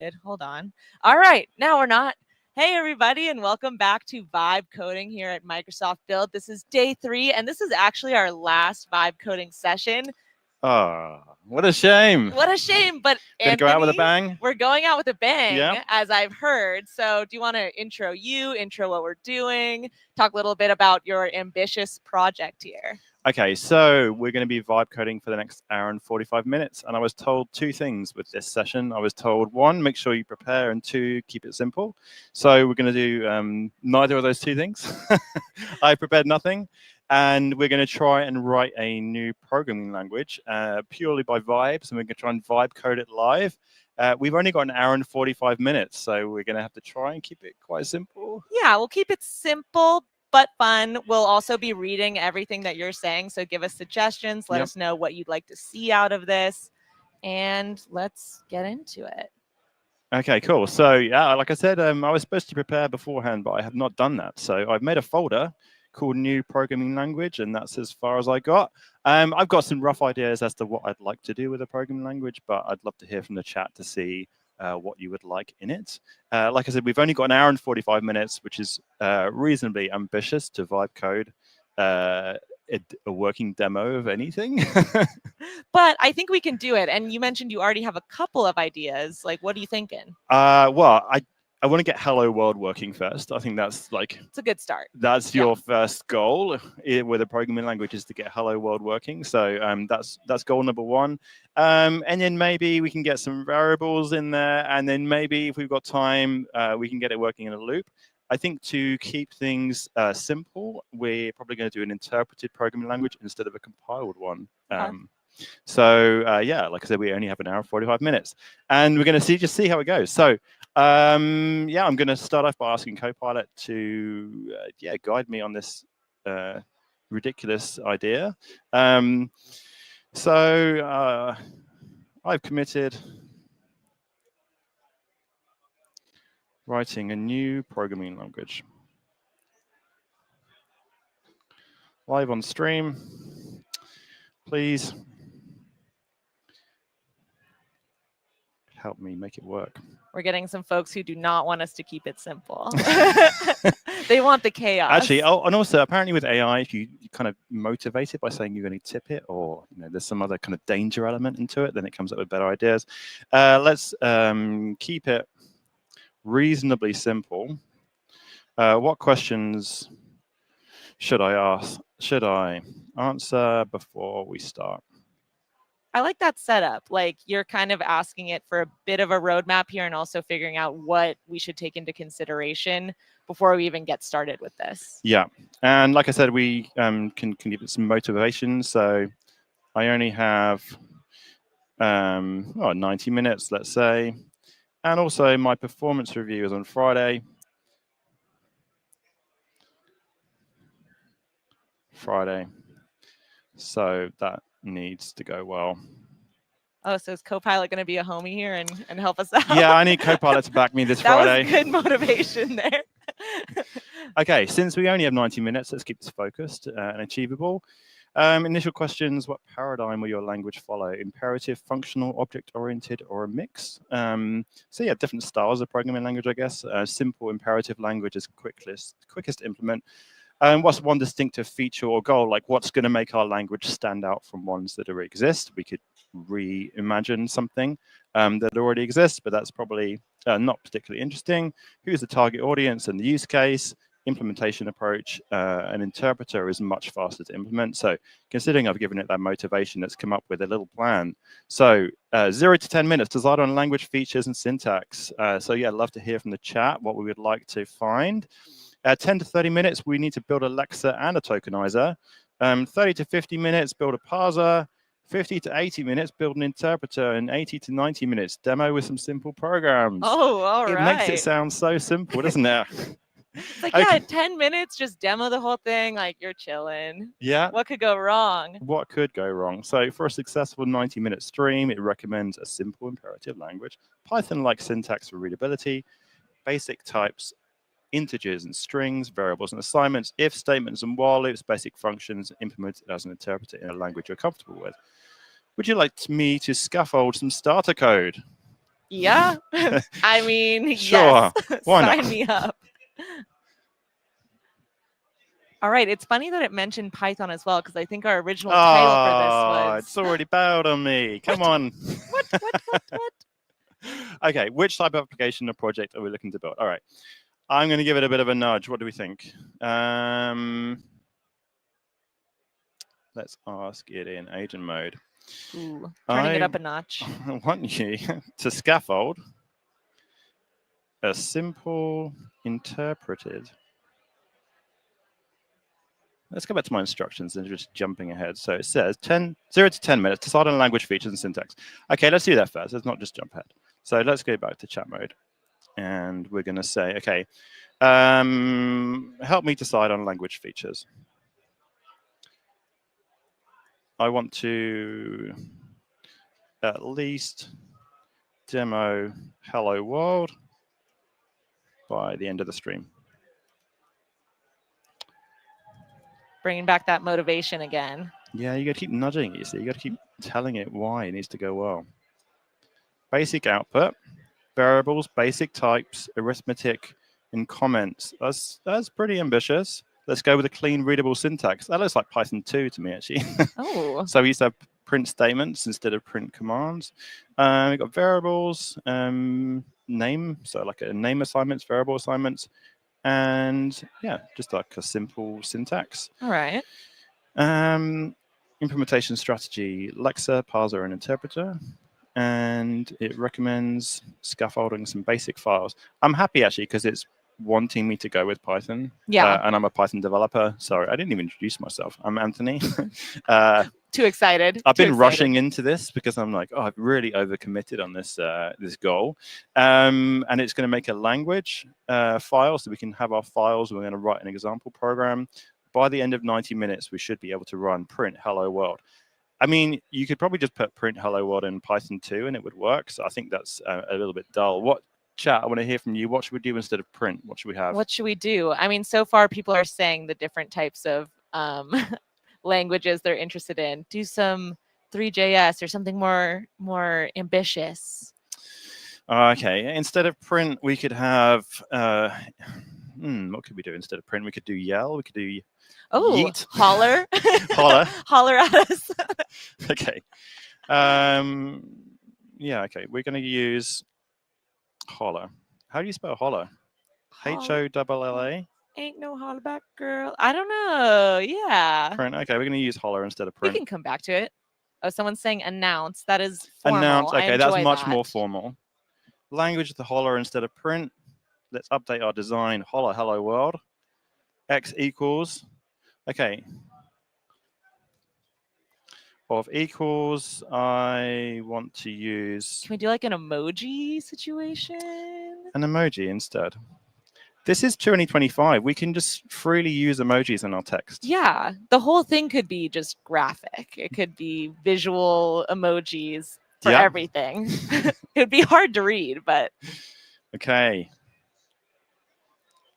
muted. Hold on. All right, now we're not. Hey, everybody, and welcome back to Vibe Coding here at Microsoft Build. This is day 3, and this is actually our last Vibe Coding session. Oh, what a shame. What a shame, but Gonna go out with a Anthony, bang? we're going out with a bang, Yeah. as I've heard. So do you want to intro what we're doing, talk a little bit about your ambitious project here? Okay, so we're going to be vibe coding for the next hour and 45 minutes. And I was told 2 things with this session. I was told, 1, make sure you prepare, and 2, keep it simple. So we're going to do neither of those 2 things. I prepared nothing. And we're going to try and write a new programming language purely by vibes. And we're going to try and vibe code it live. We've only got an hour and 45 minutes. So we're going to have to try and keep it quite simple. Yeah, we'll keep it simple but fun. We'll also be reading everything that you're saying. So give us suggestions. Let us know what you'd like to see out of this. And let's get into it. Okay, cool. So yeah, like I said, I was supposed to prepare beforehand, but I have not done that. So I've made a folder called New Programming Language, and that's as far as I got. I've got some rough ideas as to what I'd like to do with a programming language, but I'd love to hear from the chat to see what you would like in it. Like I said, we've only got an hour and 45 minutes, which is reasonably ambitious to vibe code a working demo of anything. But I think we can do it. And you mentioned you already have a couple of ideas. Like, what are you thinking? Well, I want to get Hello World working first. I think that's like... It's a good start. That's your first goal with a programming language, is to get Hello World working. So that's goal number 1. And then maybe we can get some variables in there. And then maybe if we've got time, we can get it working in a loop. I think to keep things simple, we're probably going to do an interpreted programming language instead of a compiled one. So yeah, like I said, we only have an hour and 45 minutes, and we're going to just see how it goes. So yeah, I'm going to start off by asking Copilot to guide me on this ridiculous idea. So I've committed writing a new programming language. Live on stream, please help me make it work. We're getting some folks who do not want us to keep it simple. They want the chaos. Actually, and also apparently with AI, if you kind of motivate it by saying you're going to tip it, or there's some other kind of danger element into it, then it comes up with better ideas. Let's keep it reasonably simple. What questions should I ask? Should I answer before we start? I like that setup. Like, you're kind of asking it for a bit of a roadmap here, and also figuring out what we should take into consideration before we even get started with this. Yeah, and like I said, we can give it some motivation. So I only have 90 minutes, let's say. And also my performance review is on Friday. So that needs to go well. Oh, so is Copilot going to be a homie here and help us out? Yeah, I need Copilot to back me this Friday. That was good motivation there. Okay, since we only have 90 minutes, let's keep this focused and achievable. Initial questions: what paradigm will your language follow? Imperative, functional, object-oriented, or a mix? So yeah, different styles of programming language, I guess. Simple imperative language is quickest to implement. What's one distinctive feature or goal? Like, what's going to make our language stand out from ones that already exist? We could reimagine something that already exists, but that's probably not particularly interesting. Who's the target audience and the use case? Implementation approach. An interpreter is much faster to implement. So considering I've given it that motivation, let's come up with a little plan. So 0 to 10 minutes, decide on language features and syntax. So yeah, I'd love to hear from the chat what we would like to find. 10 to 30 minutes, we need to build a lexer and a tokenizer. 30 to 50 minutes, build a parser. 50 to 80 minutes, build an interpreter. And 80 to 90 minutes, demo with some simple programs. Oh, all right. It makes it sound so simple, doesn't it? It's like, yeah, 10 minutes, just demo the whole thing, like you're chilling. Yeah. What could go wrong? What could go wrong? So for a successful 90-minute stream, it recommends a simple imperative language, Python-like syntax for readability, basic types, integers and strings, variables and assignments, if statements and while loops, basic functions implemented as an interpreter in a language you're comfortable with. Would you like me to scaffold some starter code? Yeah. I mean, Sure. yes. Why Sign not? me up. All right. It's funny that it mentioned Python as well, because I think our original title for this was. It's already bailed on me. Come on. What? Okay, which type of application or project are we looking to build? All right, I'm going to give it a bit of a nudge. What do we think? Let's ask it in agent mode. Ooh, turning it up a notch. I want you to scaffold a simple interpreted. Let's go back to my instructions and just jumping ahead. So it says 0 to 10 minutes, decide on language features and syntax. Okay, let's do that first. Let's not just jump ahead. So let's go back to chat mode. And we're going to say, okay, help me decide on language features. I want to at least demo Hello World by the end of the stream. Bringing back that motivation again. Yeah, you got to keep nudging it, you see. You got to keep telling it why it needs to go well. Basic output, variables, basic types, arithmetic, and comments. That's pretty ambitious. Let's go with a clean, readable syntax. That looks like Python 2 to me, actually. Oh. So we used to have print statements instead of print commands. We've got variables, name, so like a name assignments, variable assignments, and yeah, just like a simple syntax. All right. Implementation strategy, Lexa, parser, and interpreter. And it recommends scaffolding some basic files. I'm happy actually because it's wanting me to go with Python. Yeah. And I'm a Python developer. Sorry, I didn't even introduce myself. I'm Anthony. Too excited. I've been rushing into this because I'm like, oh, I've really overcommitted on this this goal. And it's going to make a language file so we can have our files. We're going to write an example program. By the end of 90 minutes, we should be able to run print hello world. I mean, you could probably just put print hello world in Python 2 and it would work. So I think that's a little bit dull. What, chat, I want to hear from you. What should we do instead of print? What should we have? What should we do? I mean, so far people are saying the different types of languages they're interested in. Do some 3JS or something more ambitious. Okay, instead of print, we could have, what could we do instead of print? We could do yell, we could do yeet. Holler. Holler. Holler at us. Okay. Yeah, okay, we're going to use holler. How do you spell holler? Holla. Ain't no holler back, girl. I don't know. Yeah. Print. Okay, we're going to use holler instead of print. We can come back to it. Oh, someone's saying announce. That is formal. Announce. Okay, that's much that. more formal. Language to holler instead of print. Let's update our design. Holler, hello world. X equals. Okay. Of equals, I want to use. Can we do like an emoji situation? An emoji instead. This is 2025. We can just freely use emojis in our text. Yeah, the whole thing could be just graphic. It could be visual emojis for everything. It would be hard to read, but. Okay.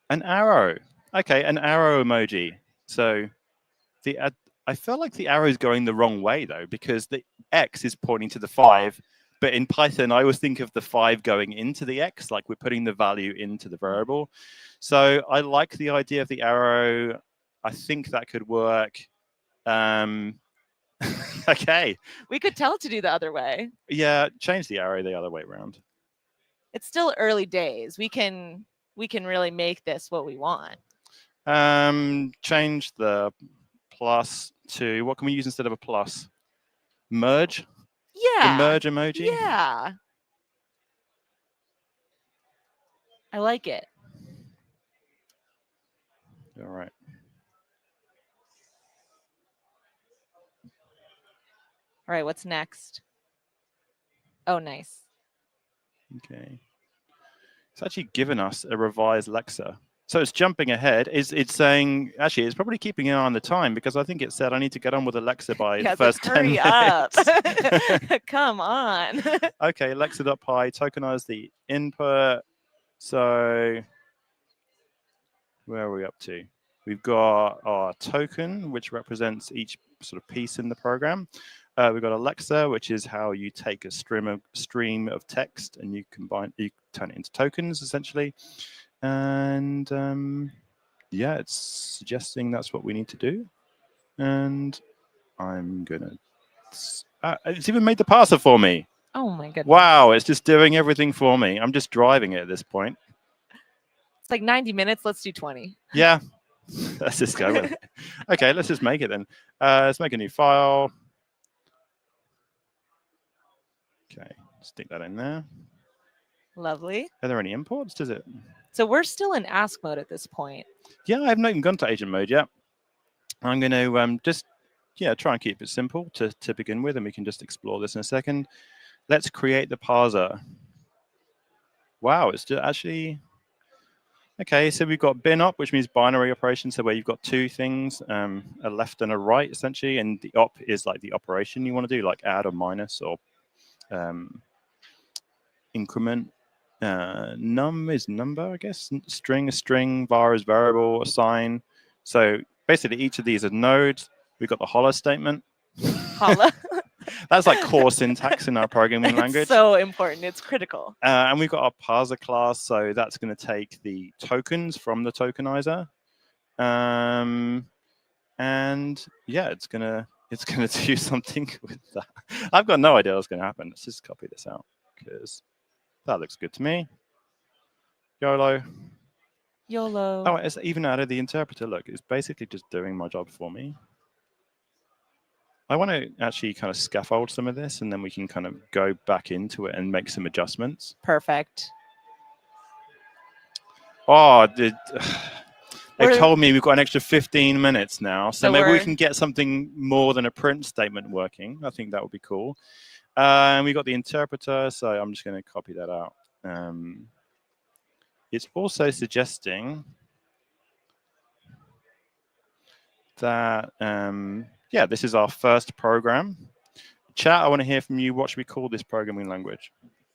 An arrow. Okay, an arrow emoji. So I feel like the arrow is going the wrong way though, because the X is pointing to the 5. But in Python, I always think of the 5 going into the X, like we're putting the value into the variable. So I like the idea of the arrow. I think that could work. Okay. We could tell it to do the other way. Yeah, change the arrow the other way around. It's still early days. We can really make this what we want. Change the plus to, what can we use instead of a plus? Merge? Yeah. The merge emoji? Yeah. I like it. All right. All right, what's next? Oh, nice. Okay. It's actually given us a revised Lexa. So it's jumping ahead. It's saying, actually, it's probably keeping an eye on the time because I think it said I need to get on with Alexa by the first 10 minutes. Hurry up. Come on. Okay, Alexa.py, tokenize the input. So where are we up to? We've got our token, which represents each sort of piece in the program. We've got Alexa, which is how you take a stream of text and you turn it into tokens essentially. And yeah, it's suggesting that's what we need to do. And I'm gonna. It's even made the parser for me. Oh my goodness. Wow, it's just doing everything for me. I'm just driving it at this point. It's like 90 minutes. Let's do 20. Yeah, let's just go with it. Okay, let's just make it then. Let's make a new file. Okay, stick that in there. Lovely. Are there any imports? Does it? So we're still in ask mode at this point. Yeah, I haven't even gone to agent mode yet. I'm going to just try and keep it simple to begin with, and we can just explore this in a second. Let's create the parser. Wow, it's just actually okay. So we've got bin op, which means binary operation. So where you've got two things, a left and a right, essentially, and the op is like the operation you want to do, like add or minus or increment. Num is number, I guess. String is string. Var is variable. Assign. So basically, each of these are nodes. We've got the holler statement. Holla. That's like core syntax in our programming language. It's so important. It's critical. And we've got our parser class, so that's going to take the tokens from the tokenizer. And yeah, it's gonna do something with that. I've got no idea what's going to happen. Let's just copy this out because that looks good to me. YOLO. YOLO. Oh, it's even added the interpreter. Look, it's basically just doing my job for me. I want to actually kind of scaffold some of this, and then we can kind of go back into it and make some adjustments. Perfect. Oh, they've told me we've got an extra 15 minutes now, so maybe we can get something more than a print statement working. I think that would be cool. And we got the interpreter, so I'm just going to copy that out. It's also suggesting that, yeah, this is our first program. Chat, I want to hear from you. What should we call this programming language?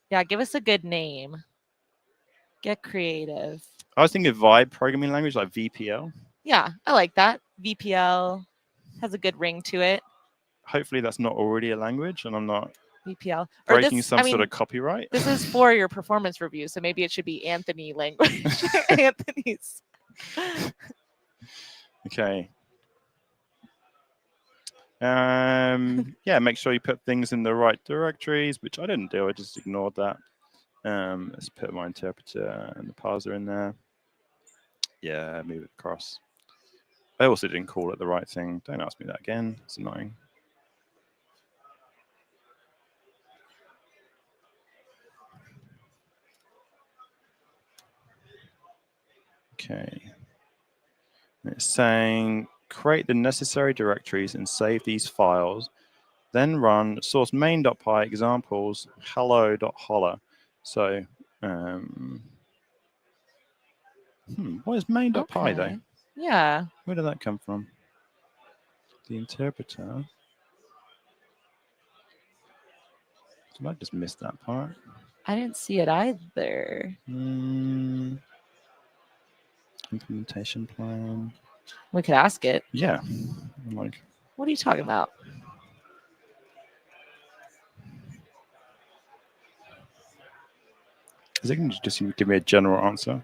Yeah, give us a good name. Get creative. I was thinking vibe programming language, like VPL. Yeah, I like that. VPL has a good ring to it. Hopefully that's not already a language and I'm not VPL. breaking some sort of copyright. This is for your performance review, so maybe it should be Anthony language. Anthony's. Okay. Yeah, make sure you put things in the right directories, which I didn't do. I just ignored that. Let's put my interpreter and the parser in there. Yeah, move it across. I also didn't call it the right thing. Don't ask me that again. It's annoying. Okay. It's saying create the necessary directories and save these files. Then run source main.py examples hello.holler. So, what is main.py though? Yeah. Where did that come from? The interpreter. Did I just miss that part? I didn't see it either. Implementation plan. We could ask it. Yeah. I'm like, what are you talking about? Is it going to just give me a general answer?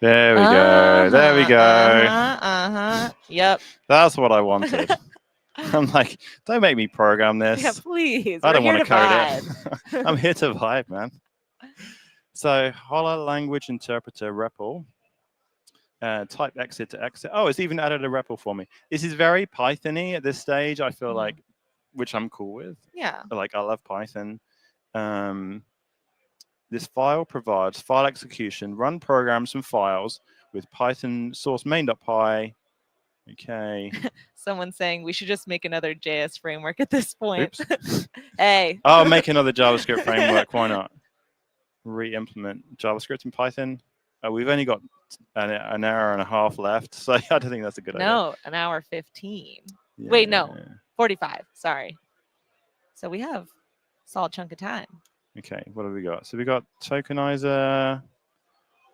There we go. There we go. Yep. That's what I wanted. I'm like, don't make me program this. Yeah, please. I don't want to code it. I'm here to vibe, man. So, holler language interpreter REPL. Type exit to exit. Oh, it's even added a REPL for me. This is very Python-y at this stage. I feel like, which I'm cool with. Yeah. Like, I love Python. This file provides file execution, run programs from files with Python source main.py. Okay. Someone's saying we should just make another JS framework at this point. Hey. Oh, make another JavaScript framework. Why not? Re-implement JavaScript in Python. We've only got an hour and a half left, so I don't think that's a good idea. No, an hour 15. Yeah. Wait, no, 45. Sorry. So we have a solid chunk of time. Okay, what have we got? So we got tokenizer.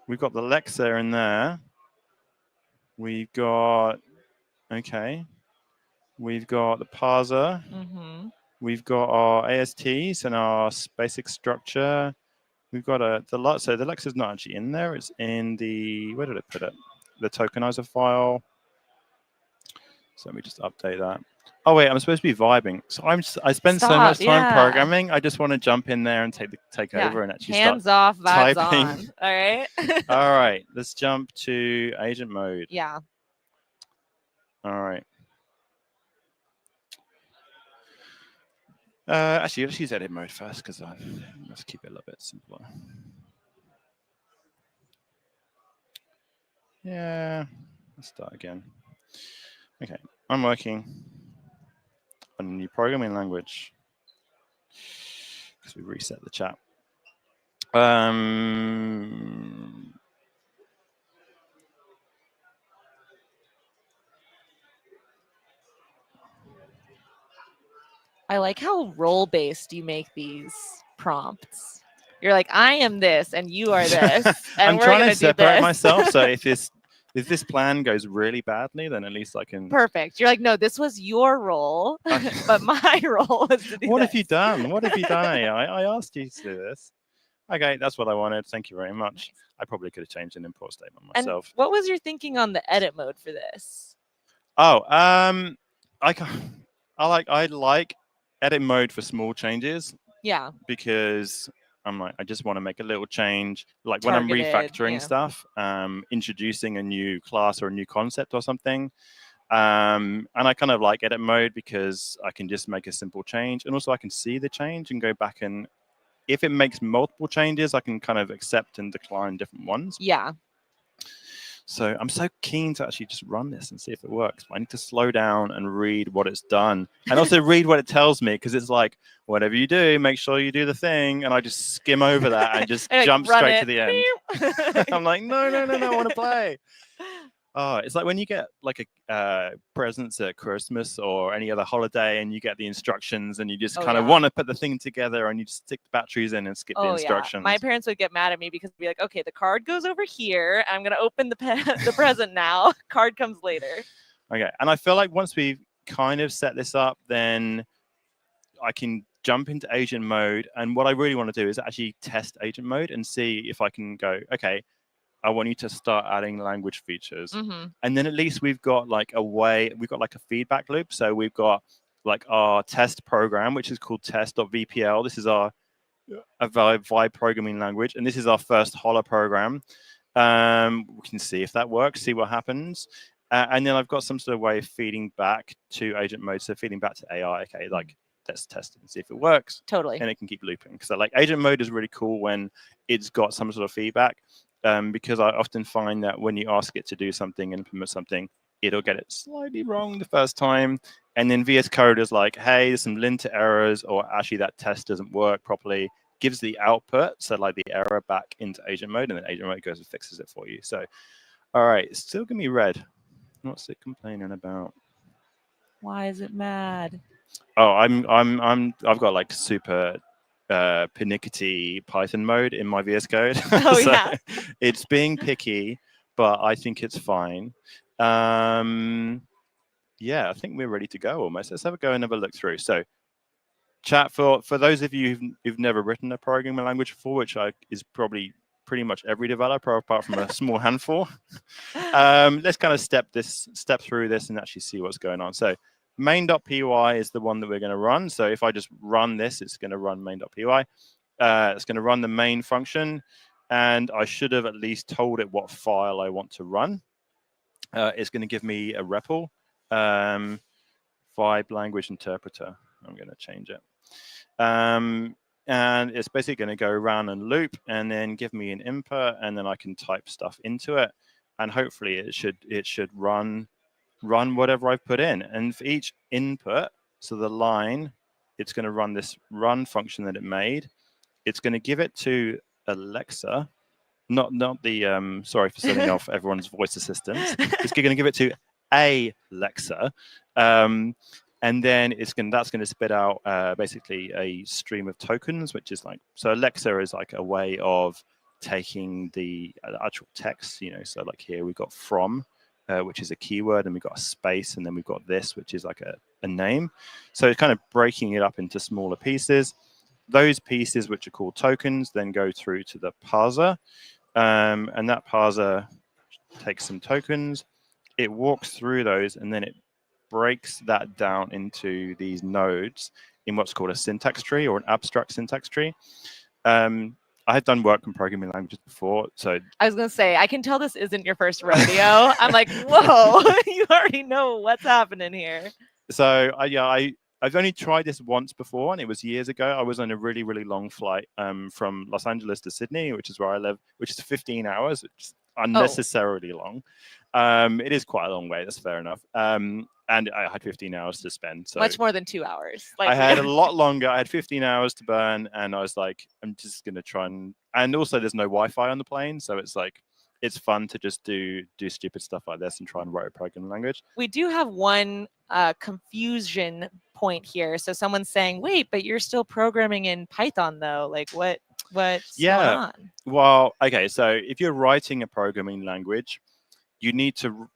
We've got the Alexa in there. We've got, okay. We've got the parser. Mm-hmm. We've got our ASTs and our basic structure. We've got so the Lex is not actually in there. It's in the, where did it put it? The tokenizer file. So let me just update that. Oh wait, I'm supposed to be vibing. So I spend so much time programming. I just want to jump in there and take over and actually hands start off, vibes typing. on. All right. All right, let's jump to agent mode. Yeah. All right. Actually, let's use edit mode first because let's keep it a little bit simpler. Yeah, let's start again. Okay, I'm working on a new programming language because we reset the chat. I like how role-based you make these prompts. You're like, I am this, and you are this, and I'm we're trying gonna to separate do this. myself. So if this plan goes really badly, then at least I can. Perfect. You're like, no, this was your role, but my role was to do What this. have you done? What have you done, AI? I asked you to do this. Okay, that's what I wanted. Thank you very much. Nice. I probably could have changed an import statement And myself. what was your thinking on the edit mode for this? Oh, I like edit mode for small changes. Yeah. Because I'm like, I just want to make a little change, like when I'm Targeted, refactoring yeah. stuff, introducing a new class or a new concept or something. And I kind of like edit mode because I can just make a simple change, and also I can see the change and go back, and if it makes multiple changes, I can kind of accept and decline different ones. Yeah. So I'm so keen to actually just run this and see if it works. But I need to slow down and read what it's done, and also read what it tells me, because it's like, whatever you do, make sure you do the thing. And I just skim over that and just jump straight to the end. I'm like, no, I want to play. Oh, it's like when you get like a presents at Christmas or any other holiday, and you get the instructions, and you just kind of want to put the thing together, and you just stick the batteries in and skip the instructions. My parents would get mad at me because they'd be like, okay, the card goes over here. I'm going to open the present now. Card comes later. Okay. And I feel like once we've kind of set this up, then I can jump into agent mode. And what I really want to do is actually test agent mode and see if I can go, okay, I want you to start adding language features. Mm-hmm. And then at least we've got like we've got like a feedback loop. So we've got like our test program, which is called test.vpl. This is our vibe programming language. And this is our first Holler program. We can see if that works, see what happens. And then I've got some sort of way of feeding back to agent mode. So feeding back to AI, okay, like let's test it and see if it works. Totally. And it can keep looping. So like agent mode is really cool when it's got some sort of feedback. Because I often find that when you ask it to do something and implement something, it'll get it slightly wrong the first time. And then VS Code is like, hey, there's some linter errors, or actually that test doesn't work properly, gives the output, so like the error back into agent mode, and then agent mode goes and fixes it for you. So, all right, it's still gonna be red. What's it complaining about? Why is it mad? Oh, I've got like super pernickety Python mode in my VS Code. Oh, so yeah. It's being picky, but I think it's fine. Yeah, I think we're ready to go almost. Let's have a go and have a look through. So chat, for those of you who've never written a programming language before, which is probably pretty much every developer apart from a small handful. Let's kind of step through this and actually see what's going on. So main.py is the one that we're going to run. So if I just run this, it's going to run main.py. It's going to run the main function, and I should have at least told it what file I want to run. It's going to give me a REPL, vibe language interpreter. I'm going to change it. And it's basically going to go around and loop and then give me an input, and then I can type stuff into it, and hopefully it should run whatever I've put in. And for each input, so the line, it's going to run this run function that it made. It's going to give it to Alexa, not the sorry for setting off everyone's voice assistants. It's going to give it to Alexa, and then that's going to spit out basically a stream of tokens, which is like, so Alexa is like a way of taking the actual text, so like here we've got from, which is a keyword, and we've got a space, and then we've got this, which is like a name. So it's kind of breaking it up into smaller pieces. Those pieces, which are called tokens, then go through to the parser, and that parser takes some tokens. It walks through those, and then it breaks that down into these nodes in what's called a syntax tree or an abstract syntax tree. I had done work in programming languages before, so I was gonna say, I can tell this isn't your first rodeo. I'm like, whoa, you already know what's happening here. So I've only tried this once before, and it was years ago. I was on a really, really long flight from Los Angeles to Sydney, which is where I live, which is 15 hours, which is unnecessarily long. It is quite a long way. That's fair enough. And I had 15 hours to spend. So much more than 2 hours. Like, I had a lot longer. I had 15 hours to burn, and I was like, I'm just gonna try and also there's no Wi-Fi on the plane, so it's like it's fun to just do stupid stuff like this and try and write a programming language. We do have one confusion point here. So someone's saying, wait, but you're still programming in Python though. Like what's going on? Well, okay, so if you're writing a programming language, you need to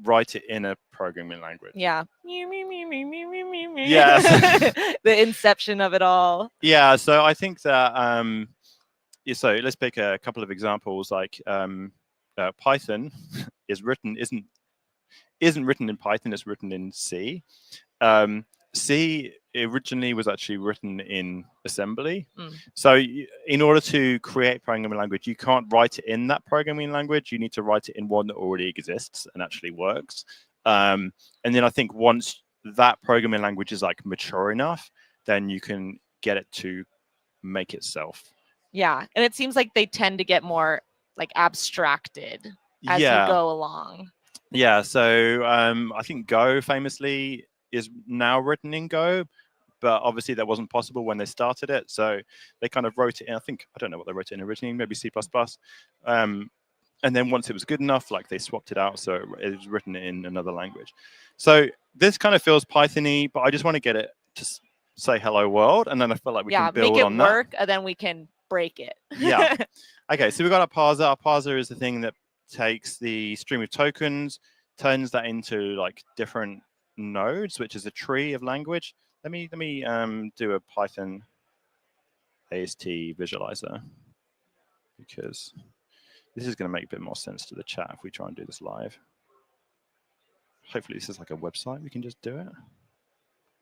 write it in a programming language. Yeah. Yes. The inception of it all. Yeah, so I think that so let's pick a couple of examples. Like Python isn't written in Python, it's written in C. C originally was actually written in assembly. So in order to create programming language, you can't write it in that programming language. You need to write it in one that already exists and actually works. And then I think once that programming language is like mature enough, then you can get it to make itself. Yeah, and it seems like they tend to get more like abstracted as you go along. Yeah, so I think Go famously is now written in Go, but obviously that wasn't possible when they started it. So they kind of wrote it in, I don't know what they wrote it in originally, maybe C++. And then once it was good enough, like they swapped it out, so it was written in another language. So this kind of feels Python-y, but I just want to get it to say hello world, and then I feel like we can build on that. Make it work, and then we can break it. Yeah. Okay, so we've got our parser. Our parser is the thing that takes the stream of tokens, turns that into like different nodes, which is a tree of language. Let me do a Python AST visualizer, because this is going to make a bit more sense to the chat if we try and do this live. Hopefully this is like a website. We can just do it.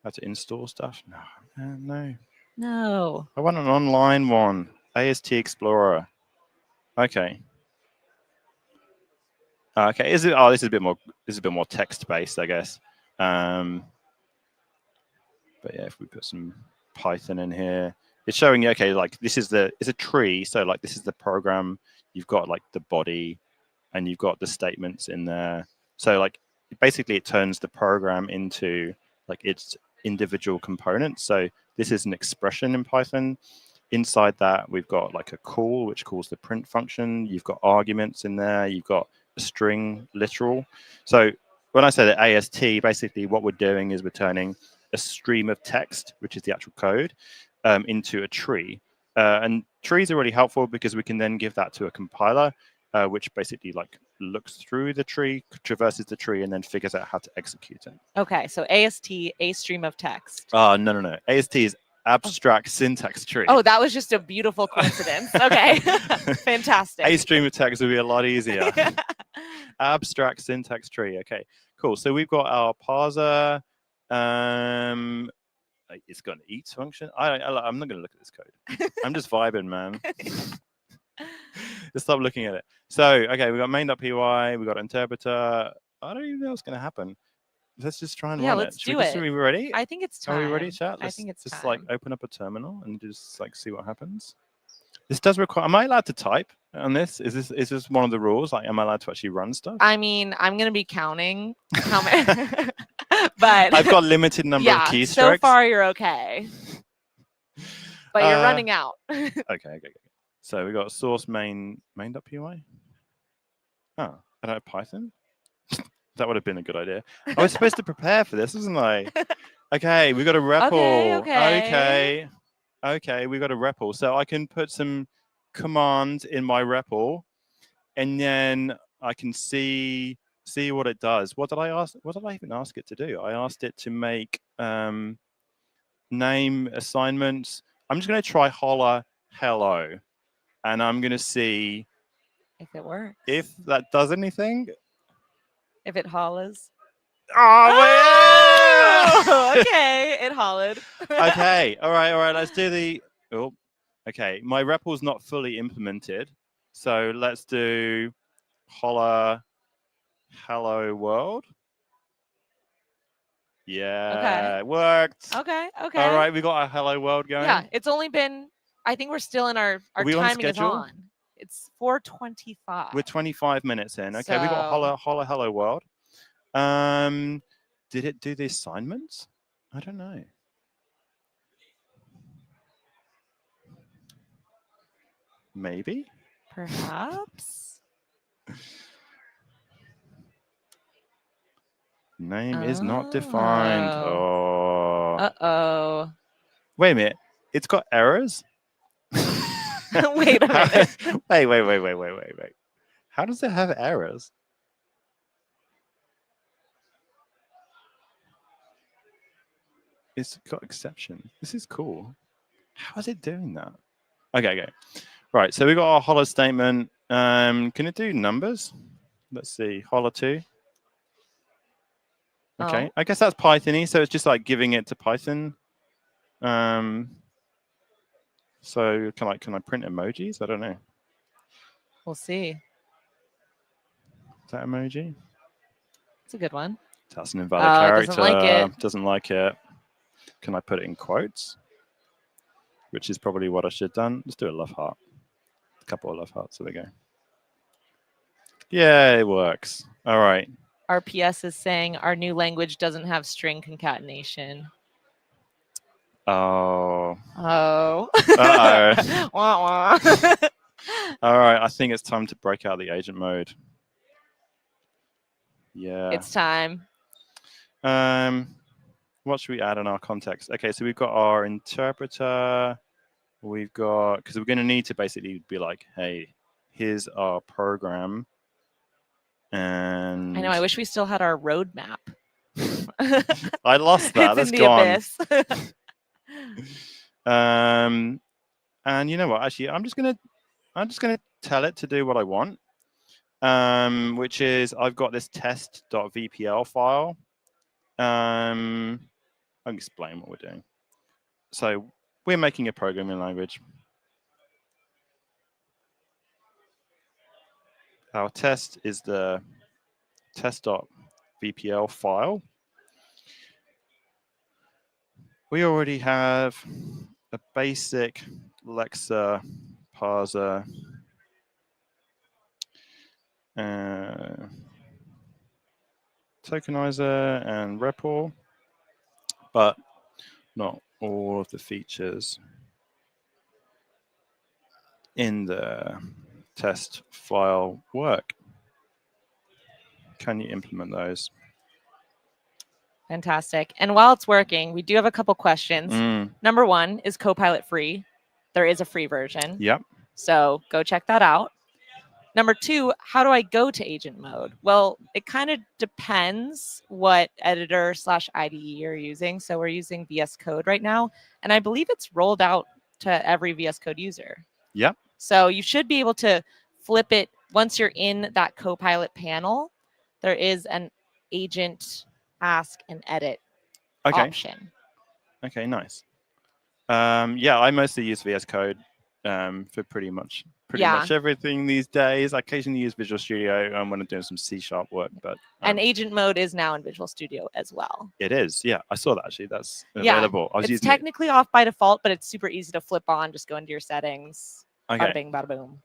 How to install stuff? No. No. I want an online one. AST Explorer. Okay. Okay. Is it? Oh, this is a bit more. This is a bit more text based, I guess. But yeah, if we put some Python in here, it's showing you. Okay, like this is it's a tree. So like this is the program. You've got like the body, and you've got the statements in there. So like basically, it turns the program into like its individual components. So this is an expression in Python. Inside that, we've got like a call, which calls the print function. You've got arguments in there. You've got a string literal. So when I say that AST, basically what we're doing is we're turning a stream of text, which is the actual code, into a tree. And trees are really helpful because we can then give that to a compiler, which basically like looks through the tree, traverses the tree, and then figures out how to execute it. Okay, so AST, a stream of text. Oh, no. AST is abstract syntax tree. Oh, that was just a beautiful coincidence. Okay, fantastic. A stream of text would be a lot easier. Abstract syntax tree. Okay, cool. So we've got our parser. It's got an eat function. I'm not going to look at this code. I'm just vibing, man. Just stop looking at it. So, okay, we've got main.py. We've got interpreter. I don't even know what's going to happen. Let's just try and run it. Let's do it. Are we ready? I think it's time. Are we ready, chat? I think it's just time. like open up a terminal and just like see what happens. This does require. Am I allowed to type on this? Is this one of the rules? Like, am I allowed to actually run stuff? I mean, I'm gonna be counting how many, but I've got limited number of keystrokes. So far you're okay, but you're running out. Okay. So we got source main.py. Oh, I don't have Python. That would have been a good idea. I was supposed to prepare for this, wasn't I? Okay, we got a REPL. Okay, we got a REPL. So I can put some commands in my REPL, and then I can see see what it does. What did I ask? What did I even ask it to do? I asked it to make name assignments. I'm just going to try holla hello, and I'm going to see if it works. If that does anything. If it hollers. Oh, okay, it hollered. Okay, all right. Let's do the. Oh, okay. My REPL's not fully implemented, so let's do holla hello world. Yeah, it worked. Okay. All right, we got our hello world going. Yeah, it's only been. I think we're still in our we on timing is schedule? on. It's 4:25. We're 25 minutes in. Okay, we got So- holla hello world. Did it do the assignments? I don't know. Maybe. Perhaps. Name is not defined. Oh. Uh-oh. Wait a minute. It's got errors? Wait a minute. Wait. How does it have errors? It's got exception. This is cool. How is it doing that? Okay. Right, so we got our holla statement. Can it do numbers? Let's see. Holla 2. Okay, I guess that's Python-y, so it's just like giving it to Python. So can I print emojis? I don't know. We'll see. Is that emoji? It's a good one. That's an invalid character. Doesn't like it. Doesn't like it. Can I put it in quotes? Which is probably what I should have done. Let's do a love heart. A couple of love hearts. There we go. Yeah, it works. All right. RPS is saying our new language doesn't have string concatenation. Oh. Oh. Uh-oh. Wah, wah. All right. I think it's time to break out the agent mode. Yeah. It's time. What should we add in our context? Okay, so we've got our interpreter. We've got, because we're going to need to basically be like, hey, here's our program. And I know. I wish we still had our roadmap. I lost that. It's That's in the gone. abyss. And you know what? Actually, I'm just gonna tell it to do what I want. Which is I've got this test.vpl file. I'll explain what we're doing. So we're making a programming language. Our test is the test.vpl file. We already have a basic Lexa parser tokenizer and REPL, but not all of the features in the test file work. Can you implement those? Fantastic. And while it's working, we do have a couple questions. Number one, is Copilot free? There is a free version. Yep. So go check that out. Number two, how do I go to agent mode? Well, it kind of depends what editor/IDE you're using. So we're using VS Code right now, and I believe it's rolled out to every VS Code user. Yep. So you should be able to flip it once you're in that Copilot panel. There is an agent ask and edit option. Okay, nice. Yeah, I mostly use VS Code for pretty much everything these days. I occasionally use Visual Studio when I'm doing some C# work, but and agent mode is now in Visual Studio as well. It is, yeah. I saw that actually. That's available. I was it's using technically off by default, but it's super easy to flip on. Just go into your settings. Okay. Bada bing, bada boom.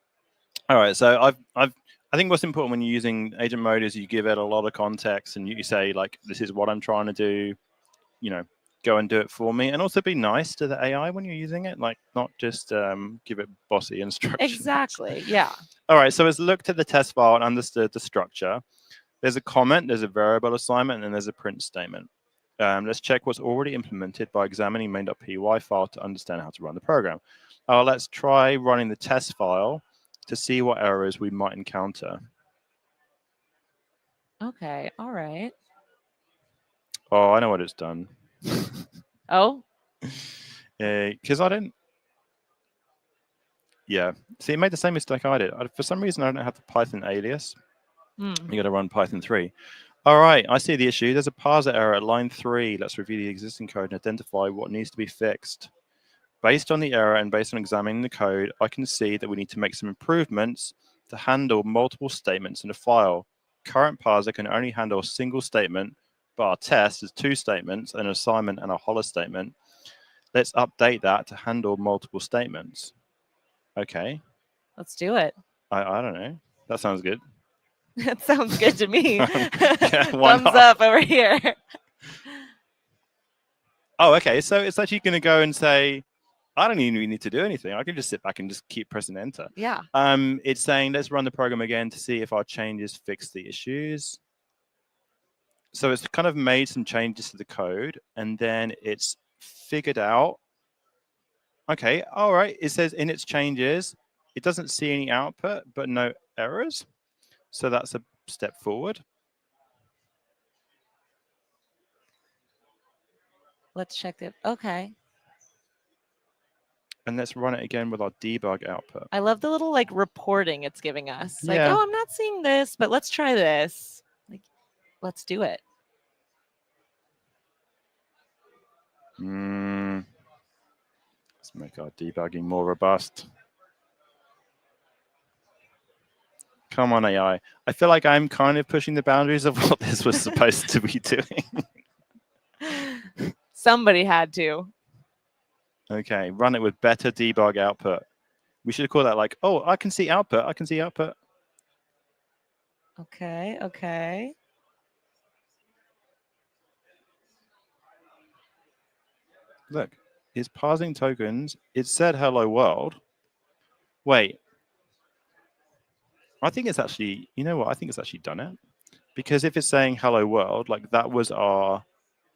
All right, so I think what's important when you're using agent mode is you give it a lot of context and you say like, this is what I'm trying to do, you know, go and do it for me, and also be nice to the AI when you're using it, like not just give it bossy instructions. Exactly, yeah. All right, so it's looked at the test file and understood the structure. There's a comment, there's a variable assignment, and there's a print statement. Let's check what's already implemented by examining main.py file to understand how to run the program. Let's try running the test file to see what errors we might encounter. Okay. All right. Oh, I know what it's done. Oh. Because I don't. Yeah. See, it made the same mistake I did. For some reason, I don't have the Python alias. Hmm. You got to run Python 3. All right, I see the issue. There's a parser error at line 3. Let's review the existing code and identify what needs to be fixed. Based on the error and based on examining the code, I can see that we need to make some improvements to handle multiple statements in a file. Current parser can only handle a single statement, but our test is 2 statements, an assignment and a hollow statement. Let's update that to handle multiple statements. Okay. Let's do it. I don't know. That sounds good. That sounds good to me. Yeah, why Thumbs not? up over here. Oh, okay. So it's actually going to go and say, I don't even need to do anything. I can just sit back and just keep pressing enter. Yeah. It's saying, let's run the program again to see if our changes fix the issues. So it's kind of made some changes to the code, and then it's figured out. Okay, all right. It says in its changes, it doesn't see any output, but no errors. So that's a step forward. Let's check it. Okay. And let's run it again with our debug output. I love the little like reporting it's giving us. Like, Yeah. oh, I'm not seeing this, but let's try this. Like, let's do it. Let's make our debugging more robust. Come on, AI. I feel like I'm kind of pushing the boundaries of what this was supposed to be doing. Somebody had to. Okay, run it with better debug output. We should call that like, oh, I can see output. I can see output. Okay, okay. Look, it's parsing tokens. It said hello world. Wait. I think it's actually, you know what? I think it's actually done it. Because if it's saying hello world, like that was our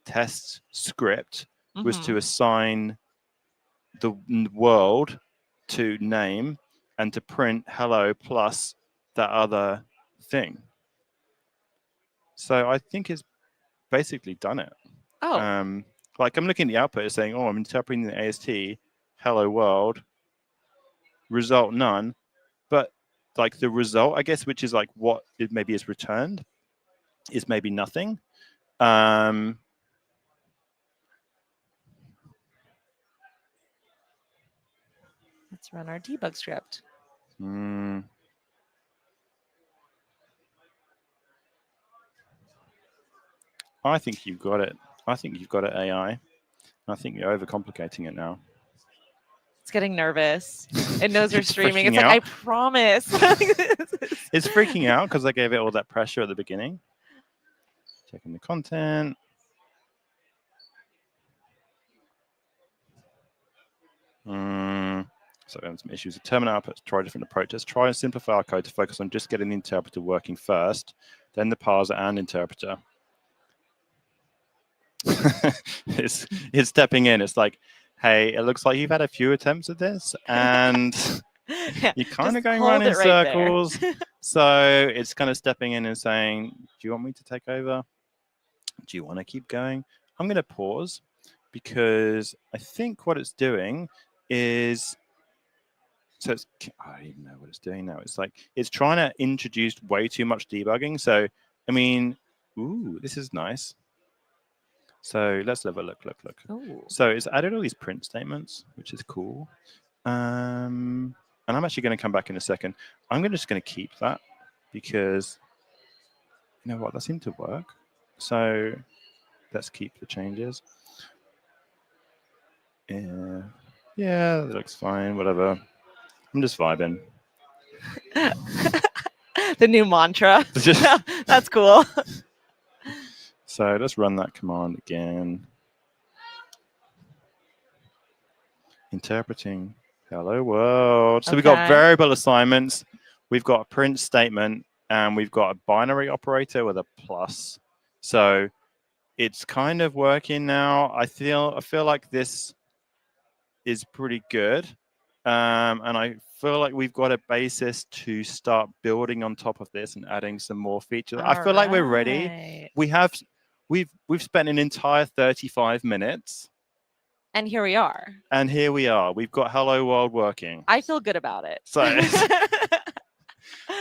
test script, was to assign the world to name and to print hello plus that other thing. So I think it's basically done it. Oh. Like I'm looking at the output, it's saying, oh, I'm interpreting the AST, hello world, result none. But like the result, I guess, which is like what it maybe is returned, is maybe nothing. Let's run our debug script. I think you've got it. I think you've got it, AI. I think you're overcomplicating it now. It's getting nervous. It knows we're It's streaming. It's freaking like, out. I promise. It's freaking out because I gave it all that pressure at the beginning. Checking the content. So we have some issues with terminal outputs. Try different approaches. Try and simplify our code to focus on just getting the interpreter working first, then the parser and interpreter. It's stepping in. It's like, hey, it looks like you've had a few attempts at this, and Yeah, you're kind of just going around hold in it right there. circles. So it's kind of stepping in and saying, do you want me to take over? Do you want to keep going? I'm going to pause because I think what it's doing is, so it's, I don't even know what it's doing now. It's like, it's trying to introduce way too much debugging. So, I mean, ooh, this is nice. So let's have a look. Ooh. So it's added all these print statements, which is cool. And I'm actually going to come back in a second. I'm just going to keep that because, you know what, that seemed to work. So let's keep the changes. Yeah, that looks fine, whatever. I'm just vibing. The new mantra. That's cool. So let's run that command again. Interpreting hello world. So we've got variable assignments. We've got a print statement, and we've got a binary operator with a plus. So it's kind of working now. I feel like this is pretty good. And I feel like we've got a basis to start building on top of this and adding some more features. I feel like we're ready. Alright. We've spent an entire 35 minutes, And here we are. and here we are. We've got Hello World working. I feel good about it. So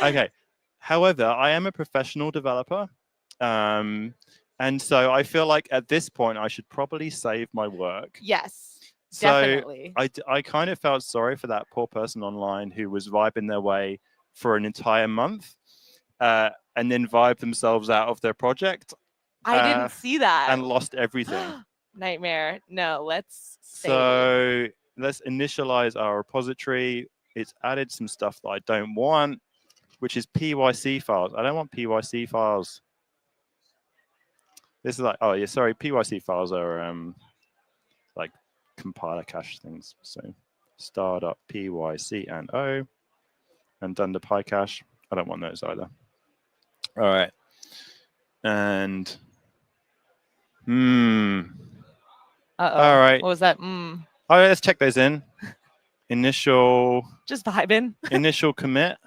okay. However, I am a professional developer. And so I feel like at this point I should probably save my work. Yes, So definitely. I kind of felt sorry for that poor person online who was vibing their way for an entire month and then vibed themselves out of their project I didn't see that. and lost everything. Nightmare. No, let's save. So let's initialize our repository. It's added some stuff that I don't want, which is PYC files. I don't want PYC files. This is like, oh yeah, sorry, PYC files are like compiler cache things. So startup PYC and O and dunder PyCache. I don't want those either. All right. And all right. What was that? All right, let's check those in. Initial Just vibing. initial commit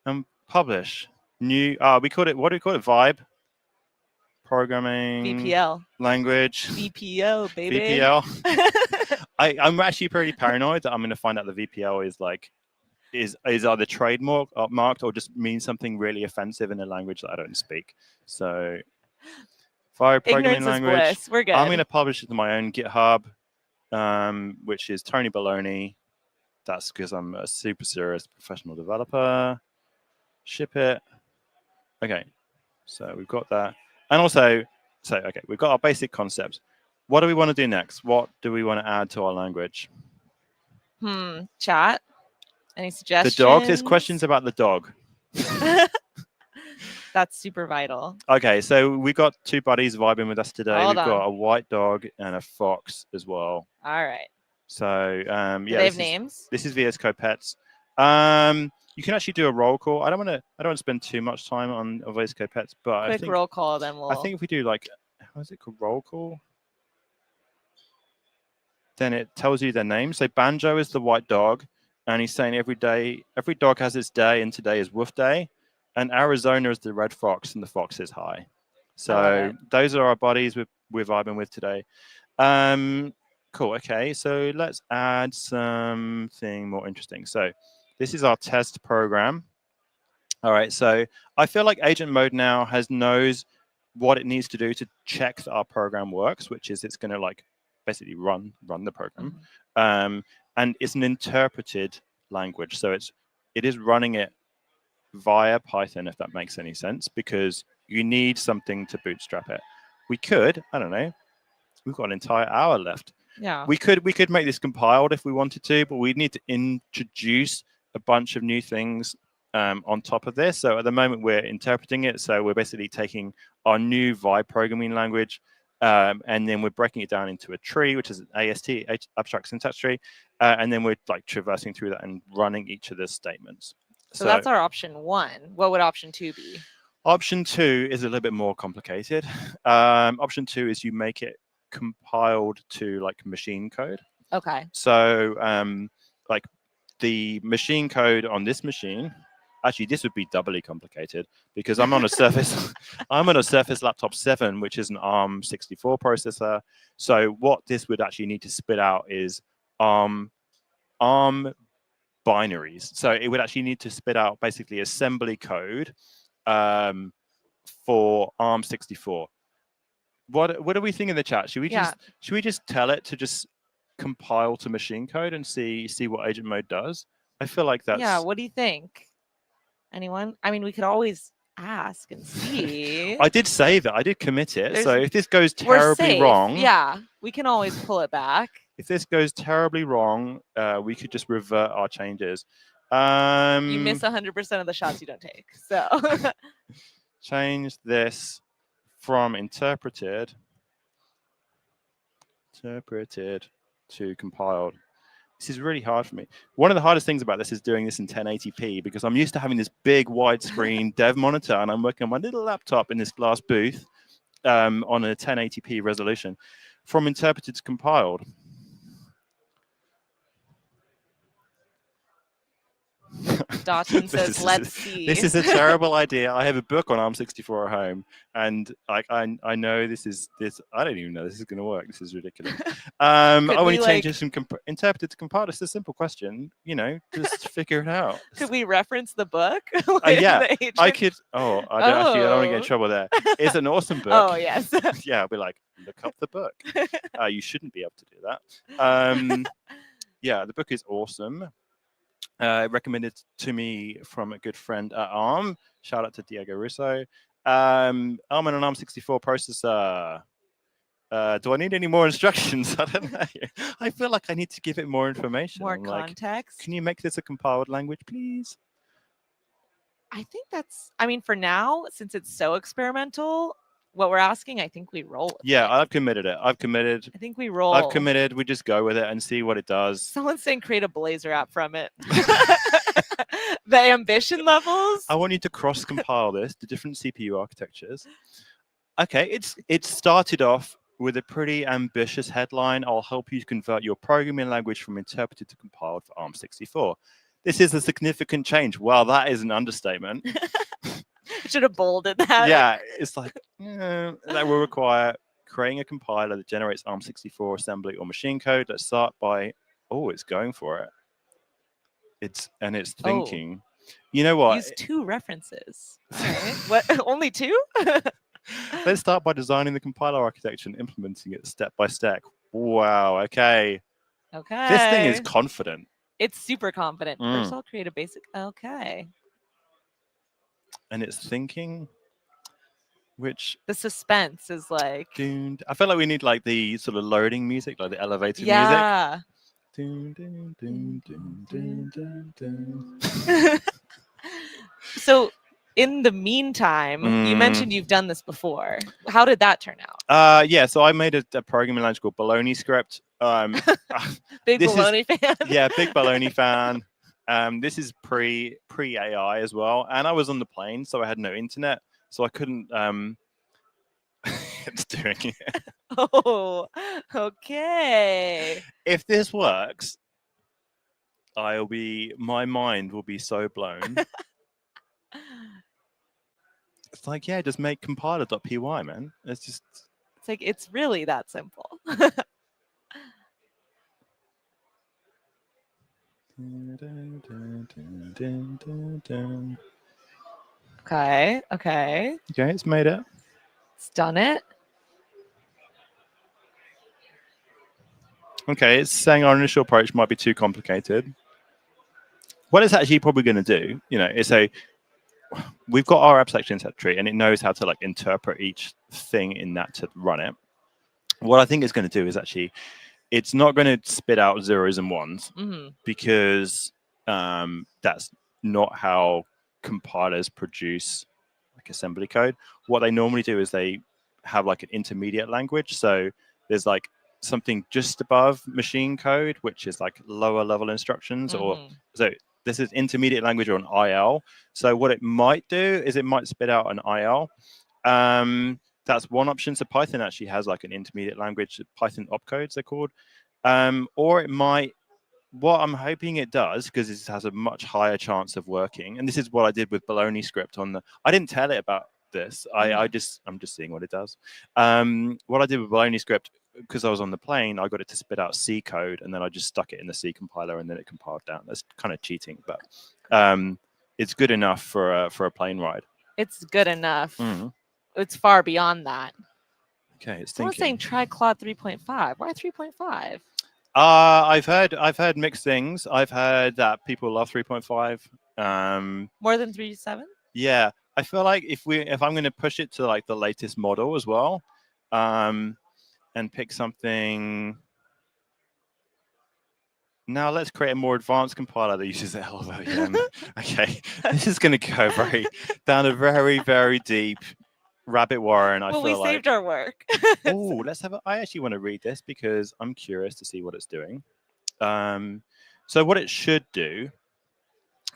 and publish. New we called it, what do we call it? Vibe programming VPL. language. VPL, baby. VPL. I'm actually pretty paranoid that I'm going to find out the VPL is like is either trademark marked or just means something really offensive in a language that I don't speak. So Vibe programming Ignorance language. is bliss. We're good. I'm going to publish it to my own GitHub, which is Tony Baloney. That's because I'm a super serious professional developer. Ship it. Okay, so we've got that. And also, okay, we've got our basic concepts. What do we want to do next? What do we want to add to our language? Chat. Any suggestions? The dog. There's questions about the dog. That's super vital. Okay, so we got two buddies vibing with us today. Hold We've got on. a white dog and a fox as well. All right. So yeah, Do they have names? This is VS Code Pets. You can actually do a roll call. I don't want to spend too much time on VS Code Pets, but Quick I think roll call, then we'll. I think if we do like, how is it called, roll call? Then it tells you their name. So Banjo is the white dog, and he's saying every dog has its day, and today is Woof Day. And Arizona is the red fox, and the fox is high. So those are our buddies we're vibing with today. Cool. Okay, so let's add something more interesting. So this is our test program. All right, so I feel like agent mode now knows what it needs to do to check that our program works, which is it's going to like basically run the program. And it's an interpreted language. So it is running it via Python, if that makes any sense, because you need something to bootstrap it. We could, I don't know, we've got an entire hour left. Yeah. We could make this compiled if we wanted to, but we need to introduce a bunch of new things on top of this. So at the moment we're interpreting it. So we're basically taking our new Vibe programming language and then we're breaking it down into a tree, which is an AST, abstract syntax tree. And then we're like traversing through that and running each of the statements. So that's our option 1. What would option 2 be? Option 2 is a little bit more complicated. Option 2 is you make it compiled to like machine code. Okay. So like the machine code on this machine, actually this would be doubly complicated because I'm on a Surface Laptop 7, which is an ARM 64 processor. So what this would actually need to spit out is ARM binaries. So it would actually need to spit out basically assembly code for ARM 64. What do we think in the chat? Should we just tell it to just compile to machine code and see what agent mode does? I feel like that's what do you think? Anyone? I mean, we could always ask and see. I did save it. I did commit it. So if this goes We're terribly safe. wrong, Yeah, we can always pull it back. If this goes terribly wrong, we could just revert our changes. You miss 100% of the shots you don't take. So change this from interpreted to compiled. This is really hard for me. One of the hardest things about this is doing this in 1080p because I'm used to having this big widescreen dev monitor and I'm working on my little laptop in this glass booth on a 1080p resolution. From interpreted to compiled. Dawson This says, is- "Let's see." This is a terrible idea. I have a book on ARM64 at home, and like I know this. I don't even know this is going to work. This is ridiculous. Could when we, you like- change this from interpreted to compiled, it's a simple question. Just figure it out. Could we reference the book? Yeah, The agent? I could. Oh, I don't actually. I don't want to get in Oh. trouble there. It's an awesome book. Oh yes. Yeah, I'll be like, look up the book. You shouldn't be able to do that. Yeah, the book is awesome. Recommended to me from a good friend at ARM. Shout out to Diego Russo. ARM and an ARM64 processor. Do I need any more instructions? I don't know. I feel like I need to give it more information. More I'm like, context. can you make this a compiled language, please? I think that's. I mean, for now, since it's so experimental, what we're asking, I think we roll. With Yeah, it. I've committed it. I've committed. I think we roll. I've committed. We just go with it and see what it does. Someone's saying create a Blazor app from it. The ambition levels. I want you to cross compile this to different CPU architectures. Okay, it's started off with a pretty ambitious headline. I'll help you convert your programming language from interpreted to compiled for ARM64. This is a significant change. Well, that is an understatement. Should have bolded that. Yeah, it's like that will require creating a compiler that generates ARM64 assembly or machine code. Let's start by it's going for it. It's thinking. You know what? Use 2 references. Okay. What? Only 2? Let's start by designing the compiler architecture and implementing it step by step. Wow. Okay. Okay. This thing is confident. It's super confident. First, I'll create a basic. Okay. And it's thinking, which The suspense is like. I feel like we need like the sort of loading music, like the elevator music. Yeah. Dun, dun, dun, dun, dun, dun, dun. So, in the meantime, you mentioned you've done this before. How did that turn out? Yeah, so I made a programming language called Baloney Script. Big this is- baloney fan. Yeah, big Baloney fan. This is pre AI as well, and I was on the plane, so I had no internet, so I couldn't. It's doing it. Oh, okay. If this works, my mind will be so blown. It's like, yeah, just make compiler.py, man. It's like it's really that simple. Okay. Okay, it's made it. It's done it. Okay, it's saying our initial approach might be too complicated. What it's actually probably going to do, we've got our abstraction set tree, and it knows how to like interpret each thing in that to run it. What I think it's going to do is actually, it's not going to spit out zeros and ones because that's not how compilers produce like assembly code. What they normally do is they have like an intermediate language. So there's like something just above machine code, which is like lower level instructions, or so this is intermediate language or an IL. So what it might do is it might spit out an IL. That's one option. So Python actually has like an intermediate language, Python opcodes they're called. Or it might, what I'm hoping it does, because this has a much higher chance of working, and this is what I did with Baloney Script on the, I didn't tell it about this. I'm just seeing what it does. What I did with Baloney Script, because I was on the plane, I got it to spit out C code, and then I just stuck it in the C compiler, and then it compiled down. That's kind of cheating, but it's good enough for a plane ride. It's good enough. It's far beyond that. Okay, it's Someone's saying try Claude 3.5. Why 3.5? I've heard mixed things. I've heard that people love 3.5. More than 3.7? Yeah, I feel like if I'm going to push it to like the latest model as well, and pick something. Now let's create a more advanced compiler that uses LLVM. Okay, this is going to go down a very, very deep rabbit warren. I feel we like. saved our work. Oh, let's have I actually want to read this because I'm curious to see what it's doing. So what it should do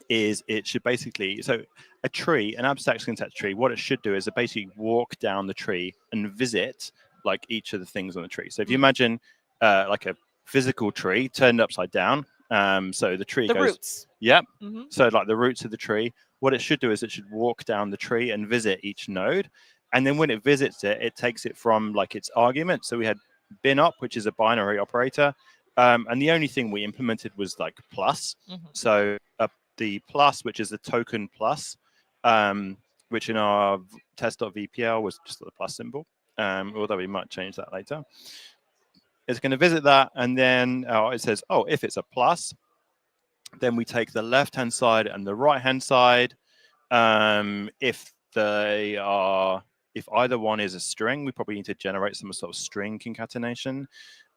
is it should basically, so a tree, an abstract syntax tree, what it should do is it basically walk down the tree and visit like each of the things on the tree. So if you imagine like a physical tree turned upside down, So the tree The goes. roots. Yep. hmm So like the roots of the tree, what it should do is it should walk down the tree and visit each node. And then when it visits it, it takes it from like its argument. So we had bin up, which is a binary operator. And the only thing we implemented was like plus. So the plus, which is the token plus, which in our test.vpl was just the plus symbol, although we might change that later. It's going to visit that, and then it says, oh, if it's a plus, then we take the left-hand side and the right-hand side. If either one is a string, we probably need to generate some sort of string concatenation,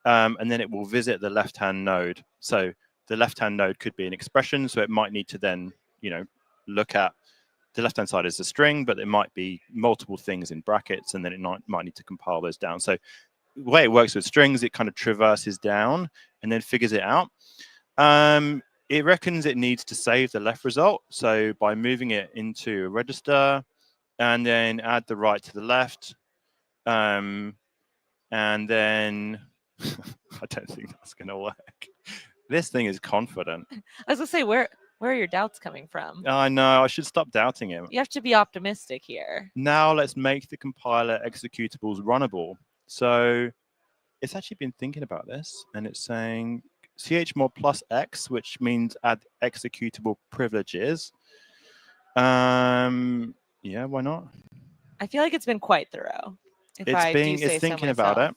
and then it will visit the left-hand node. So the left-hand node could be an expression, so it might need to then, look at the left-hand side as a string, but it might be multiple things in brackets, and then it might need to compile those down. So the way it works with strings, it kind of traverses down and then figures it out. It reckons it needs to save the left result. So by moving it into a register and then add the right to the left, and then I don't think that's going to work. This thing is confident. I was gonna say, where are your doubts coming from? I know, I should stop doubting him. You have to be optimistic here. Now let's make the compiler executables runnable. So it's actually been thinking about this, and it's saying chmod plus x, which means add executable privileges. Yeah, why not? I feel like it's been quite thorough. It's thinking about it.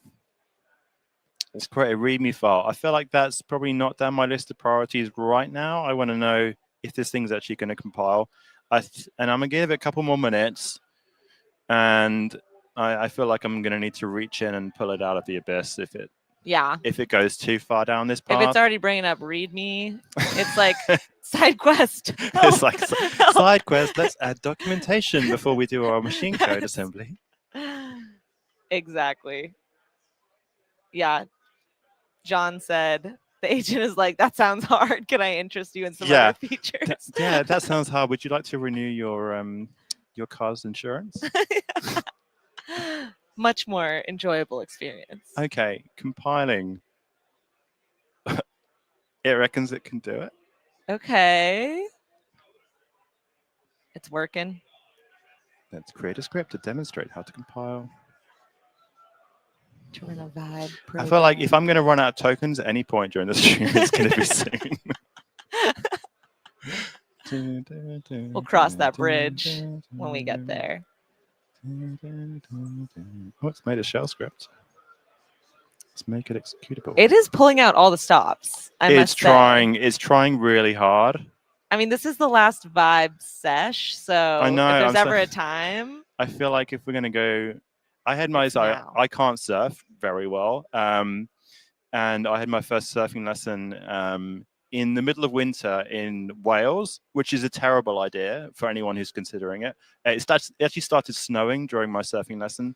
Let's create a README file. I feel like that's probably not down my list of priorities right now. I want to know if this thing's actually going to compile. And I'm going to give it a couple more minutes. And I feel like I'm going to need to reach in and pull it out of the abyss if it goes too far down this path. If it's already bringing up README, it's like side quest. It's like side quest. Let's add documentation before we do our machine code assembly. Exactly. Yeah. John said the agent is like, that sounds hard. Can I interest you in some other features? Yeah, that sounds hard. Would you like to renew your car's insurance? Much more enjoyable experience. Okay, compiling. It reckons it can do it. Okay. It's working. Let's create a script to demonstrate how to compile. To run a vibe I feel like if I'm going to run out of tokens at any point during the stream, it's going to be soon. We'll cross that bridge when we get there. Oh, it's made a shell script. Let's make it executable. It is pulling out all the stops. It's trying really hard. I mean, this is the last vibe sesh, so I know, if there's ever a time. I feel like if we're going to go, I can't surf very well. And I had my first surfing lesson in the middle of winter in Wales, which is a terrible idea for anyone who's considering it. It actually started snowing during my surfing lesson.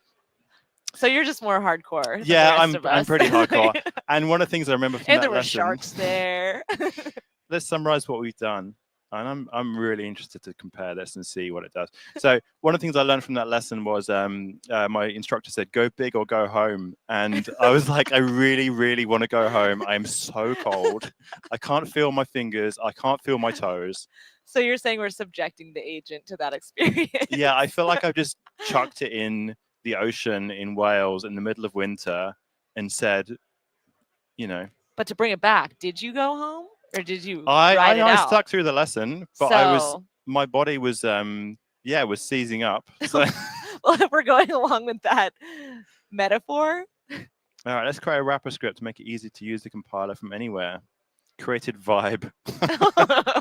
So you're just more hardcore. Yeah, I'm pretty hardcore. And one of the things I remember from and that there were lesson, sharks there. Let's summarize what we've done. And I'm really interested to compare this and see what it does. So one of the things I learned from that lesson was my instructor said, go big or go home. And I was like, I really, really want to go home. I'm so cold. I can't feel my fingers. I can't feel my toes. So you're saying we're subjecting the agent to that experience? Yeah, I feel like I've just chucked it in the ocean in Wales in the middle of winter and said, But to bring it back, did you go home? Or did you I stuck through the lesson, but my body was was seizing up. So well, if we're going along with that metaphor. All right, let's create a wrapper script to make it easy to use the compiler from anywhere. Created vibe.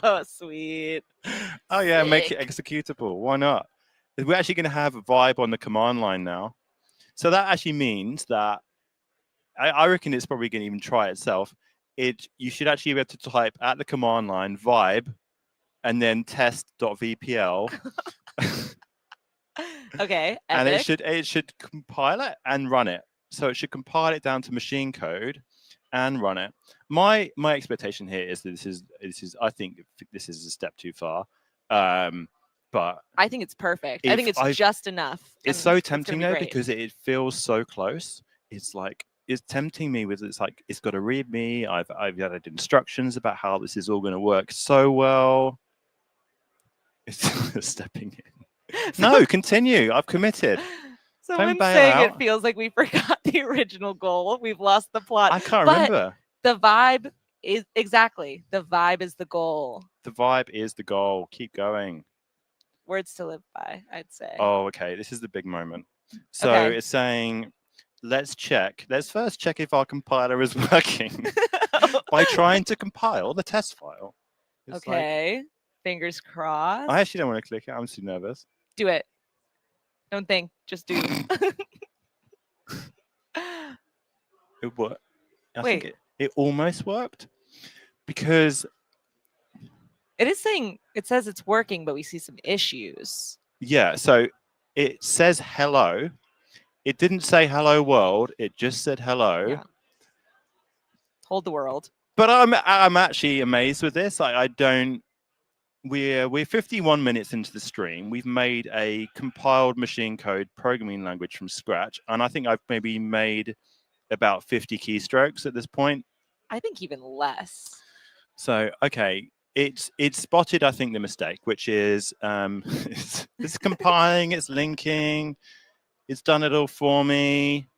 Oh, sweet. Oh yeah, make it executable. Why not? We're actually going to have a vibe on the command line now. So that actually means that I reckon it's probably going to even try itself. You should actually be able to type at the command line vibe and then test.vpl. Okay. And it should compile it and run it. So it should compile it down to machine code and run it. My expectation here is that this is I think this is a step too far. But I think it's perfect. I think it's just enough. It's so tempting though because it feels so close. It's like it's tempting me with it's like it's got to read me. I've added instructions about how this is all going to work so well. It's stepping in. No, continue. I've committed. Someone's bail saying out. it feels like we forgot the original goal. We've lost the plot. I can't But remember. the vibe is exactly the vibe is the goal. The vibe is the goal. Keep going. Words to live by, I'd say. Oh, okay. This is the big moment. So Okay. it's saying, let's check. Let's first check if our compiler is working by trying to compile the test file. It's like, Okay. Fingers crossed. I actually don't want to click it. I'm too nervous. Do it. Don't think. Just do. It worked. I Wait. think it almost worked because It is saying it says it's working, but we see some issues. yeah. So it says hello. It didn't say hello world. It just said hello. Yeah. Hold the world. But I'm actually amazed with this. I don't. We're 51 minutes into the stream. We've made a compiled machine code programming language from scratch, and I think I've maybe made about 50 keystrokes at this point. I think even less. So okay, it's spotted I think the mistake, which is it's compiling, it's linking, it's done it all for me,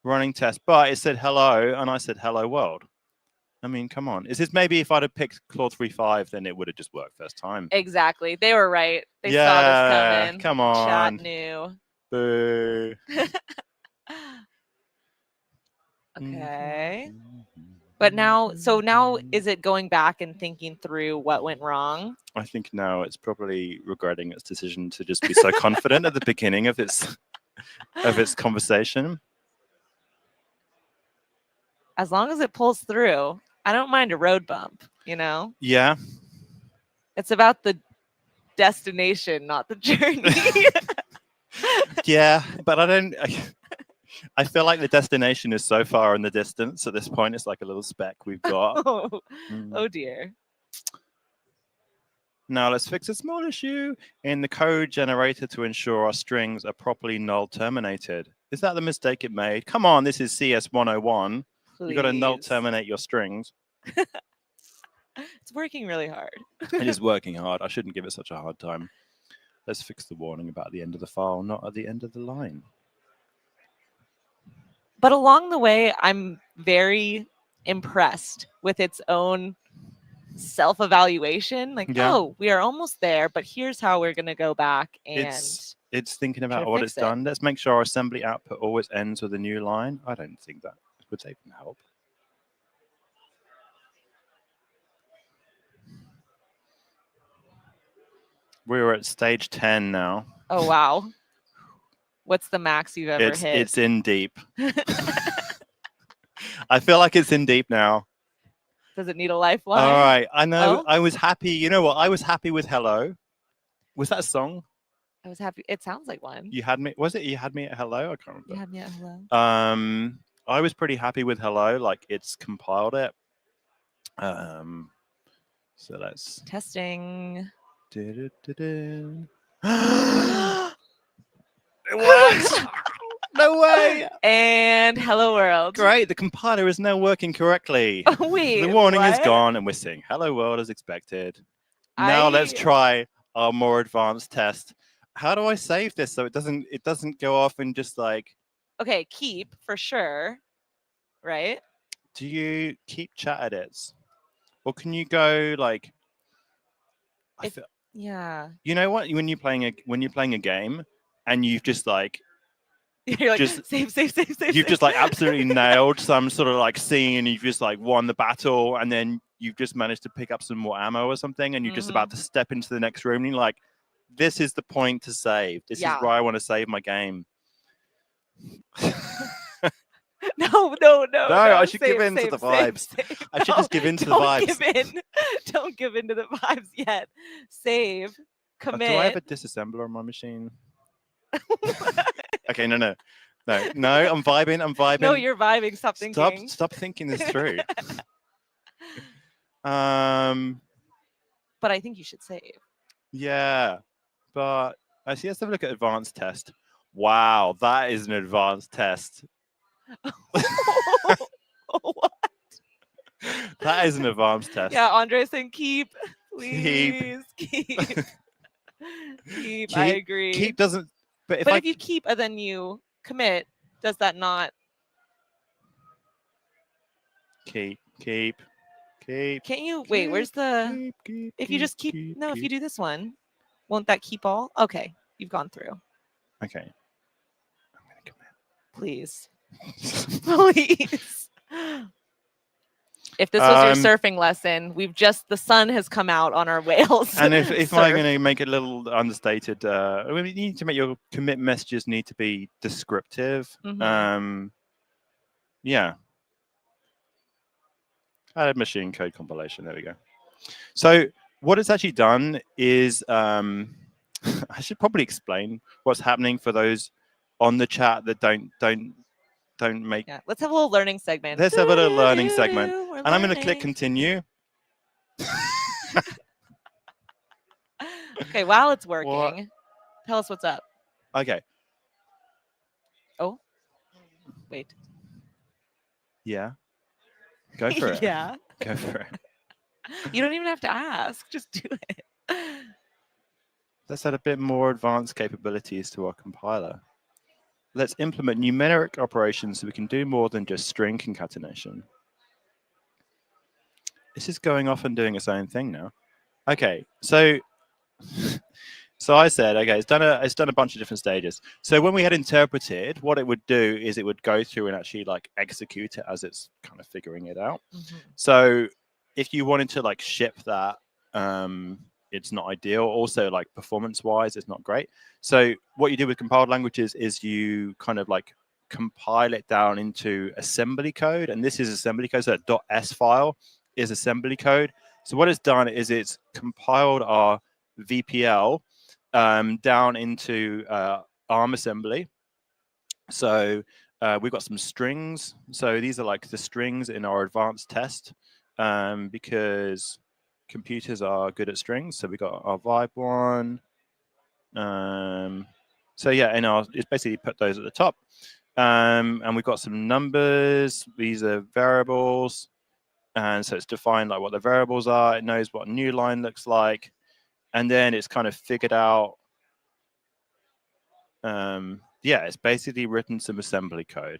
running test. But it said hello, and I said hello world. I mean, come on. Is this maybe if I'd have picked Claude 3.5, then it would have just worked first time? Exactly. They were right. They saw Yeah, this coming. come on. Chat knew. Boo. Okay. But now, so now is it going back and thinking through what went wrong? I think now it's probably regretting its decision to just be so confident at the beginning of its conversation. As long as it pulls through, I don't mind a road bump, you know? Yeah. It's about the destination, not the journey. Yeah, but I feel like the destination is so far in the distance at this point. It's like a little speck we've got. Oh dear. Now let's fix a small issue in the code generator to ensure our strings are properly null terminated. Is that the mistake it made? Come on, this is CS 101. You got to null Please. terminate your strings. It's working really hard. It is working hard. I shouldn't give it such a hard time. Let's fix the warning about the end of the file, not at the end of the line. But along the way, I'm very impressed with its own self-evaluation. Like, Yeah. oh, we are almost there, but here's how we're going to go back and It's thinking try about to what fix it's it. done. Let's make sure our assembly output always ends with a new line. I don't think that would even help. We're at stage 10 now. Oh, wow. What's the max you've ever hit? It's in deep. I feel like it's in deep now. Does it need a lifeline? All right. I know. Oh? I was happy. You know what? I was happy with Hello. Was that a song? I was happy. It sounds like one. You had me. Was it you had me at Hello? I can't remember. You had me at hello. I was pretty happy with Hello. Like it's compiled it. So let's Testing. It works. No way. And hello world. Great. The compiler is now working correctly. Oh, wait. The warning is what? gone, and we're seeing hello world as expected. Now let's try our more advanced test. How do I save this so it doesn't go off and just like? Okay, keep for sure. Right? Do you keep chat edits, or can you go like? Yeah. You know what? When you're playing a game, and you've just like. You're like just save. You've just like absolutely nailed some sort of like scene, and you've just like won the battle, and then you've just managed to pick up some more ammo or something, and you're just about to step into the next room, and you're like, this is the point to save. This is where I want to save my game. No. I should give in to the vibes. I should just give in to the vibes. Give in. Don't give in to the vibes yet. Save. Commit. Do I have a disassembler on my machine? Okay, no. I'm vibing. No, you're vibing. Stop thinking. Stop thinking this through. But I think you should save. Yeah, but let's have a look at advanced test. Wow, that is an advanced test. What? That is an advanced test. Yeah, Andre's saying keep. Keep. Please keep. Keep. I agree. Keep doesn't. But if if you keep and then you commit, does that not? keep. Can't you wait? Where's the? If you just keep. No, if you do this one, won't that keep all? Okay, you've gone through. Okay. I'm gonna Please. Please. If this was your surfing lesson, the sun has come out on our whales. And if I'm going to make it a little understated, you need to make your commit messages need to be descriptive. Yeah. Added machine code compilation. There we go. So what it's actually done is, I should probably explain what's happening for those on the chat that don't make. Yeah, let's have a little learning segment. Let's have a little learning segment. And I'm going to click continue. Okay, while it's working, tell us what's up. Okay. Oh, wait. Yeah. Go for it. Yeah. Go for it. You don't even have to ask. Just do it. Let's add a bit more advanced capabilities to our compiler. Let's implement numeric operations so we can do more than just string concatenation. This is going off and doing its own thing now. Okay, so I said, okay, it's done a bunch of different stages. So when we had interpreted, what it would do is it would go through and actually like execute it as it's kind of figuring it out. So if you wanted to like ship that, it's not ideal. Also, like performance-wise, it's not great. So what you do with compiled languages is you kind of like compile it down into assembly code, and this is assembly code. So that .s file is assembly code. So what it's done is it's compiled our VPL down into ARM assembly. So we've got some strings. So these are like the strings in our advanced test because computers are good at strings. So we got our vibe one. So yeah, and it's basically put those at the top. And we've got some numbers. These are variables. And so it's defined like what the variables are. It knows what a new line looks like. And then it's kind of figured out. Yeah, it's basically written some assembly code.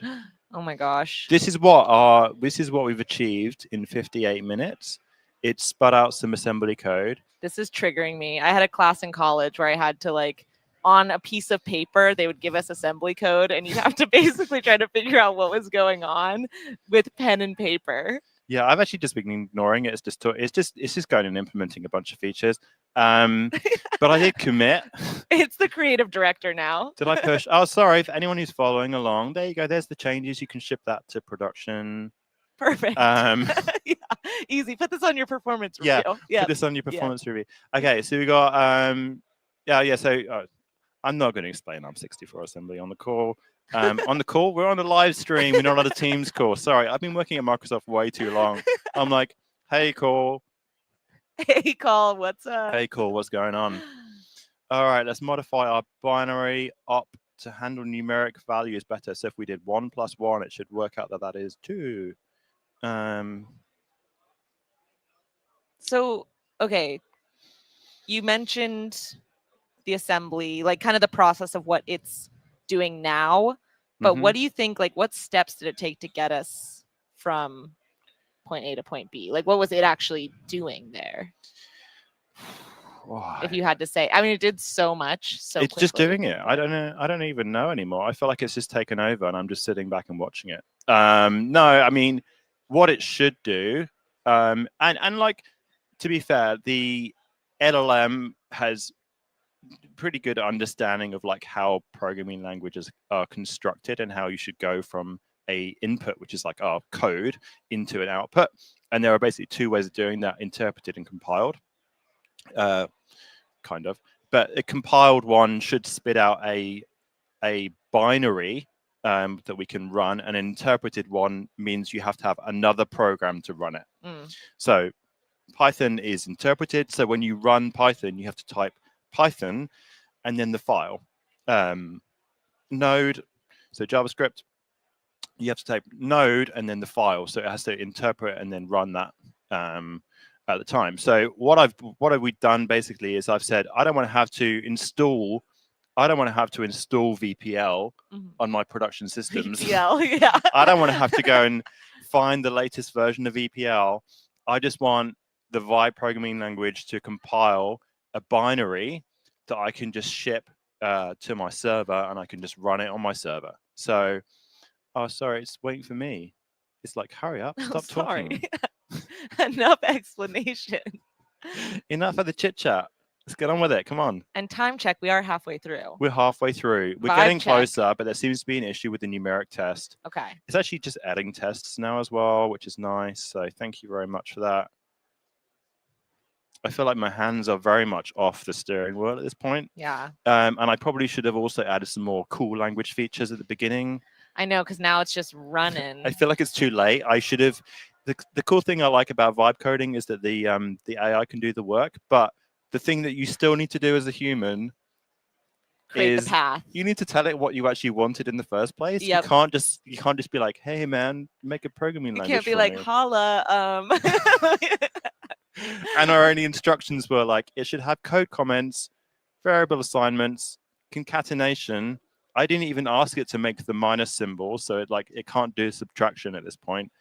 Oh my gosh. This is what we've achieved in 58 minutes. It spat out some assembly code. This is triggering me. I had a class in college where I had to like on a piece of paper, they would give us assembly code and you'd have to basically try to figure out what was going on with pen and paper. Yeah, I've actually just been ignoring it. It's just going and implementing a bunch of features. But I did commit. It's the creative director now. Did I push? Oh, sorry. For anyone who's following along, there you go. There's the changes. You can ship that to production. Perfect. Yeah, easy. Put this on your performance review. Yeah, put this on your performance review. Okay, so we got So I'm not going to explain ARM64 assembly on the call. On the call, we're on the live stream. We're not on a Teams call. Sorry, I've been working at Microsoft way too long. I'm like, hey, call. Hey, call. What's up? Hey, call. What's going on? All right, let's modify our binary op to handle numeric values better. So if we did 1 + 1, it should work out that that is 2. So, okay, you mentioned the assembly, like kind of the process of what it's doing now. But what do you think, like what steps did it take to get us from point A to point B? Like what was it actually doing there? If you had to say, I mean, it did so much. So it's quickly. Just doing it. I don't know. I don't even know anymore. I feel like it's just taken over and I'm just sitting back and watching it. No, I mean, what it should do. And like, to be fair, the LLM has pretty good understanding of like how programming languages are constructed and how you should go from a input, which is like our code, into an output. And there are basically 2 ways of doing that: interpreted and compiled. Kind of, but a compiled one should spit out a binary that we can run. An interpreted one means you have to have another program to run it. So Python is interpreted. So when you run Python, you have to type Python and then the file node. So JavaScript, you have to type node and then the file, so it has to interpret and then run that at the time. So what have we done basically is I've said I don't want to have to install VPL on my production systems. VPL, yeah. I don't want to have to go and find the latest version of VPL. I just want the Vibe programming language to compile a binary that I can just ship to my server, and I can just run it on my server. So, oh, sorry, it's waiting for me. It's like, hurry up, stop talking. Enough explanation. Enough of the chit chat. Let's get on with it. Come on. And time check, we are halfway through. We're halfway through. We're Vibe getting check. closer, but there seems to be an issue with the numeric test. Okay. It's actually just adding tests now as well, which is nice. So thank you very much for that. I feel like my hands are very much off the steering wheel at this point. Yeah. And I probably should have also added some more cool language features at the beginning. I know, because now it's just running. I feel like it's too late. I should have. The cool thing I like about vibe coding is that the AI can do the work, but the thing that you still need to do as a human Create is the path. you need to tell it what you actually wanted in the first place. Yep. You can't just be like, hey man, make a programming You language. can't be for like, me. holla. And our only instructions were like, it should have code comments, variable assignments, concatenation. I didn't even ask it to make the minus symbol, so it can't do subtraction at this point.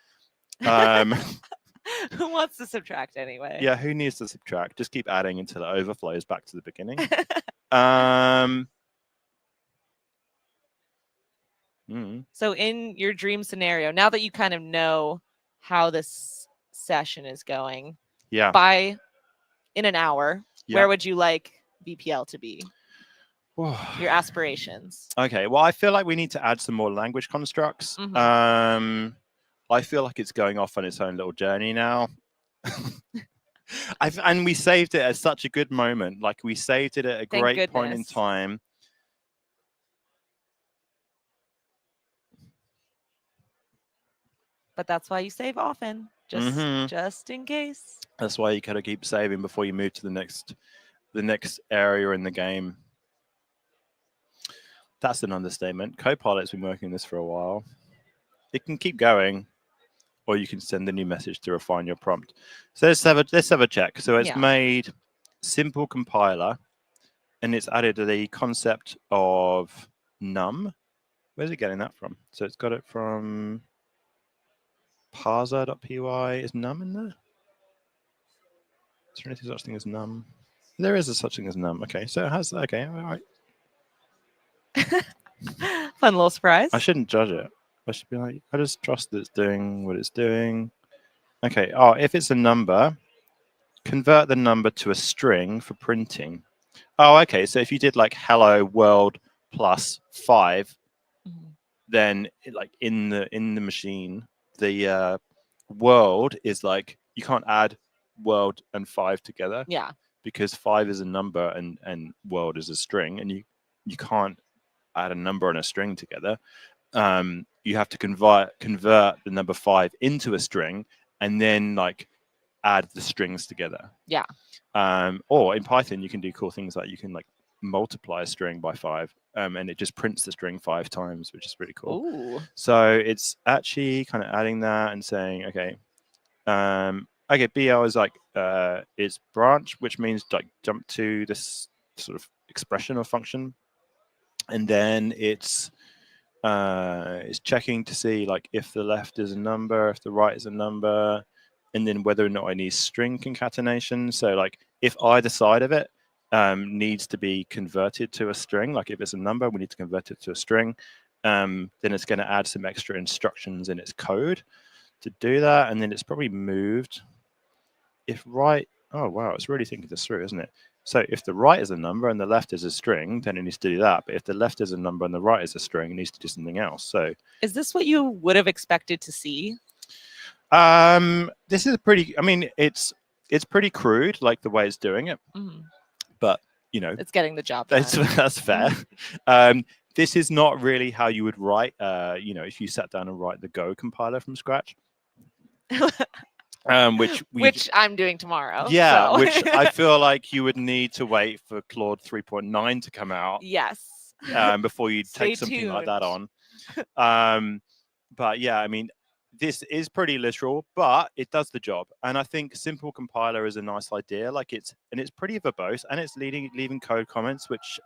Who wants to subtract anyway? Yeah, who needs to subtract? Just keep adding until it overflows back to the beginning. So in your dream scenario, now that you kind of know how this session is going, yeah, in an hour, where would you like VPL to be? Your aspirations. Okay, well, I feel like we need to add some more language constructs. I feel like it's going off on its own little journey now. And we saved it at such a good moment. Like, we saved it at a great point in time. But that's why you save often, just in case. That's why you gotta keep saving before you move to the next area in the game. That's an understatement. Copilot's been working on this for a while. It can keep going, or you can send a new message to refine your prompt. So let's have a check. So it's made simple compiler, and it's added the concept of num. Where's it getting that from? So it's got it from parser.py. Is num in there? Is there anything such thing as num? There is a such thing as num. Okay, so it has. Okay, all right. Fun little surprise. I shouldn't judge it. I should be like, I just trust that it's doing what it's doing. Okay. Oh, if it's a number, convert the number to a string for printing. Oh, okay. So if you did like hello world plus 5, then in the machine, the world is like, you can't add world and 5 together. Yeah. Because 5 is a number and world is a string, and you can't add a number and a string together. You have to convert the number 5 into a string, and then add the strings together. Yeah. Or in Python, you can do cool things like you can multiply a string by 5, and it just prints the string 5 times, which is pretty cool. Ooh. So it's actually kind of adding that and saying, okay, BL is it's branch, which means jump to this sort of expression or function, and then it's checking to see if the left is a number, if the right is a number, and then whether or not I need string concatenation. So if either side of it needs to be converted to a string, if it's a number, we need to convert it to a string, then it's going to add some extra instructions in its code to do that. And then it's probably moved if right. Oh, wow. It's really thinking this through, isn't it? So if the right is a number and the left is a string, then it needs to do that. But if the left is a number and the right is a string, it needs to do something else. So is this what you would have expected to see? This is pretty, it's pretty crude, the way it's doing it. But, it's getting the job done. That's fair. This is not really how you would write, if you sat down and write the Go compiler from scratch. Which I'm doing tomorrow. Yeah, so. Which I feel like you would need to wait for Claude 3.9 to come out. Yes. Before you take something like that on. But yeah, I mean, this is pretty literal, but it does the job. And I think simple compiler is a nice idea. Like it's pretty verbose, and it's leaving code comments, which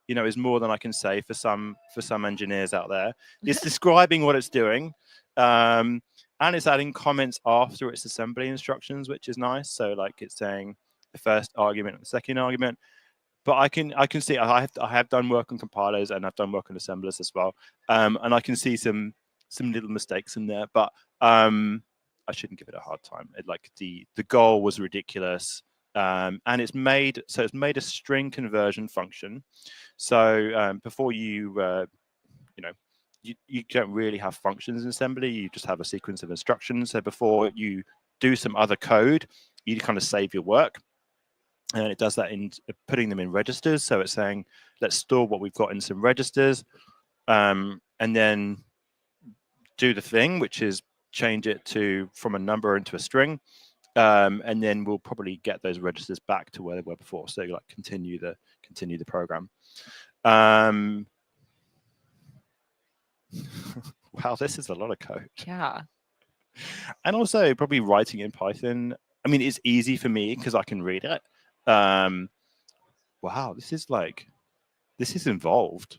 you know, is more than I can say for some engineers out there. It's describing what it's doing, and it's adding comments after its assembly instructions, which is nice. So like it's saying the first argument and the second argument. But I can see I have done work on compilers, and I've done work on assemblers as well, and I can see some little mistakes in there, but I shouldn't give it a hard time. Like the goal was ridiculous, and it's made a string conversion function. So before you you know, you don't really have functions in assembly. You just have a sequence of instructions. So before you do some other code, you kind of save your work. And it does that in putting them in registers. So it's saying, let's store what we've got in some registers, and then do the thing, which is change it from a number into a string, and then we'll probably get those registers back to where they were before. So like continue the program. Wow, this is a lot of code. Yeah. And also probably writing in Python. I mean, it's easy for me because I can read it. Wow, this is involved.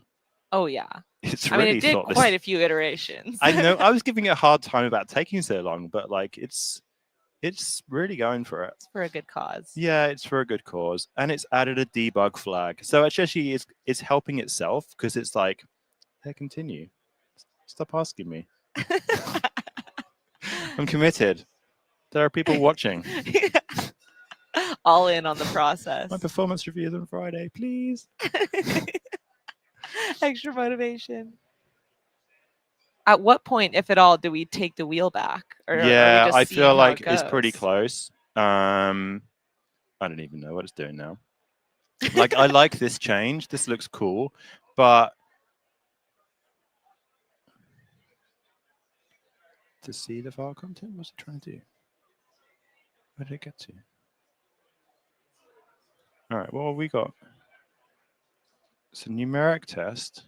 Oh yeah. It's I really mean, it did quite a few iterations. I know. I was giving it a hard time about taking so long, but like it's really going for it. It's for a good cause. Yeah, it's for a good cause, and it's added a debug flag. So actually, it's helping itself because it's like, hey, continue. Stop asking me. I'm committed. There are people watching. All in on the process. My performance reviews on Friday, please. Extra motivation. At what point, if at all, do we take the wheel back? Or yeah, I feel like it it's pretty close. I don't even know what it's doing now. Like, I like this change. This looks cool, but to see the file content, what's it trying to do? Where did it get to? All right, well, we got it's a numeric test.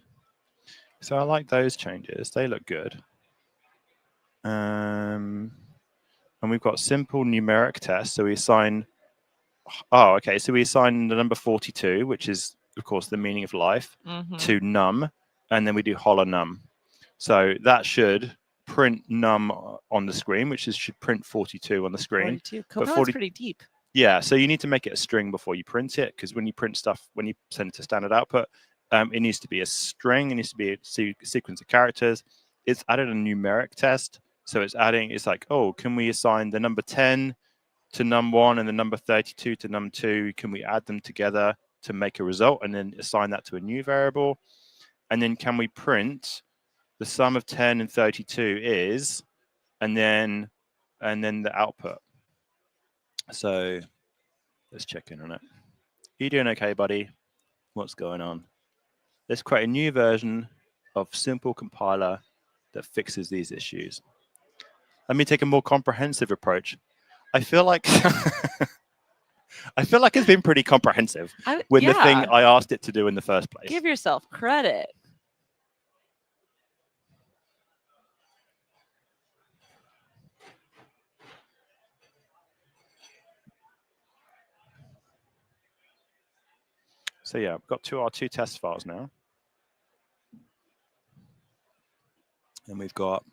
So I like those changes. They look good. And we've got simple numeric test. So we assign, so we assign the number 42, which is, of course, the meaning of life, to num, and then we do holler num. So that should print num on the screen, which should print 42 on the screen. 42. Copilot's pretty deep. Yeah, so you need to make it a string before you print it, because when you print stuff, when you send it to standard output, it needs to be a string. It needs to be a sequence of characters. It's added a numeric test. So it's like, oh, can we assign the number 10 to num1 and the number 32 to num2? Can we add them together to make a result and then assign that to a new variable? And then can we print the sum of 10 and 32 is, and then the output. So let's check in on it. Are you doing okay, buddy? What's going on? Let's create a new version of simple compiler that fixes these issues. Let me take a more comprehensive approach. I feel like it's been pretty comprehensive with the thing I asked it to do in the first place. Give yourself credit. So yeah, we've got our two test files now. And we've got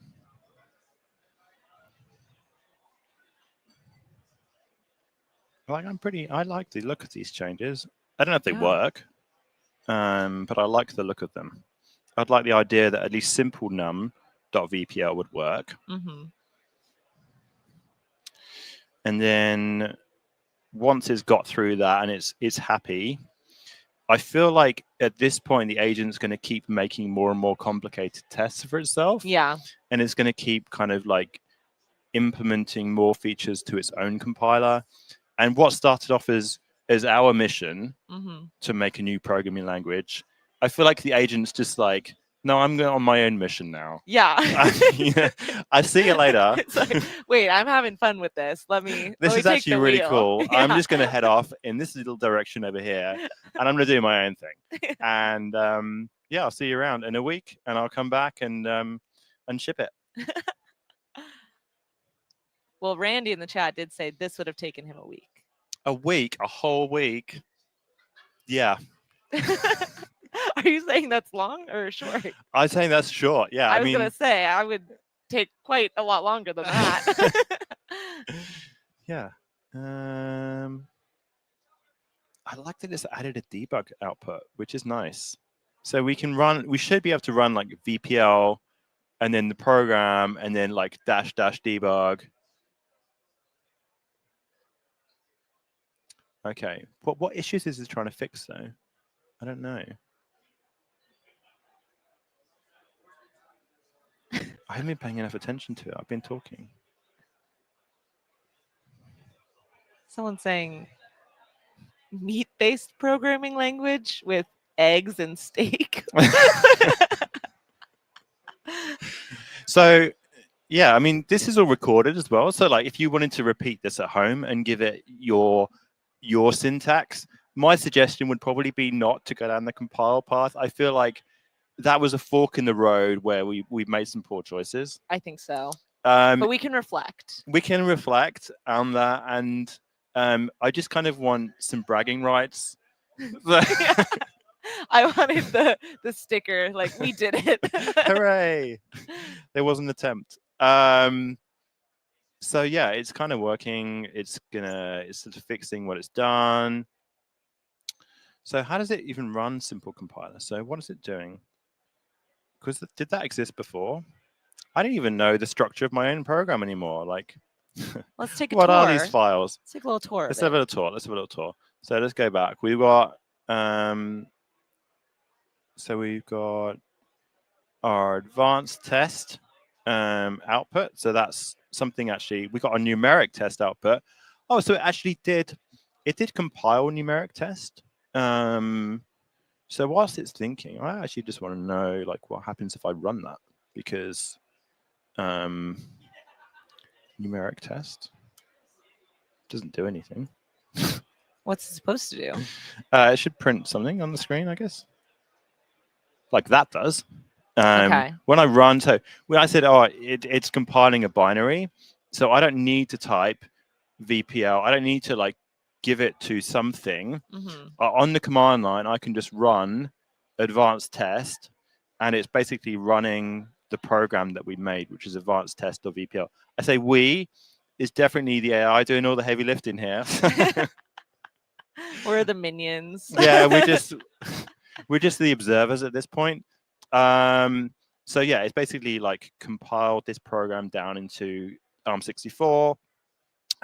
I like the look of these changes. I don't know if they work, but I like the look of them. I'd like the idea that at least simple num.vpl would work. And then once it's got through that and it's happy, I feel like at this point, the agent's going to keep making more and more complicated tests for itself. Yeah. And it's going to keep kind of like implementing more features to its own compiler. And what started off as our mission to make a new programming language, I feel like the agent's just like, no, I'm going on my own mission now. Yeah. I see you later. It's like, wait, I'm having fun with this. This is actually really cool. Yeah. I'm just going to head off in this little direction over here, and I'm going to do my own thing. And yeah, I'll see you around in a week, and I'll come back and and ship it. Well, Randy in the chat did say this would have taken him a week. A whole week. Yeah. Are you saying that's long or short? I'm saying that's short. Yeah. I I was mean, gonna say I would take quite a lot longer than that. yeah. I like that it's added a debug output, which is nice. So we should be able to run like VPL and then the program and then like -- debug. Okay. What issues is it trying to fix though? I don't know. I haven't been paying enough attention to it. I've been talking. Someone saying meat-based programming language with eggs and steak. So, yeah, I mean, this is all recorded as well. So, like, if you wanted to repeat this at home and give it your syntax, my suggestion would probably be not to go down the compile path. I feel like that was a fork in the road where we made some poor choices. I think so. But we can reflect. We can reflect on that, and I just kind of want some bragging rights. I wanted the sticker, like we did it. Hooray! There was an attempt. So yeah, it's kind of working. It's sort of fixing what it's done. So how does it even run simple compiler? So what is it doing? Because did that exist before? I didn't even know the structure of my own program anymore. Like, let's take a what tour. are these files? Let's take a little tour. Let's have a little tour. So let's go back. We've got so we've got our advanced test output. So that's something actually, we got a numeric test output. Oh, so it did compile numeric test. So whilst it's thinking, I actually just want to know like what happens if I run that, because numeric test doesn't do anything. What's it supposed to do? It should print something on the screen, I guess. Like that does. Okay. When I run, so when I said, oh, it's compiling a binary, so I don't need to type VPL. I don't need to like give it to something. On the command line, I can just run advanced test, and it's basically running the program that we made, which is advanced test or VPL. I say we, it's definitely the AI doing all the heavy lifting here. We're the minions. Yeah, we're just the observers at this point. So yeah, it's basically like compiled this program down into ARM64,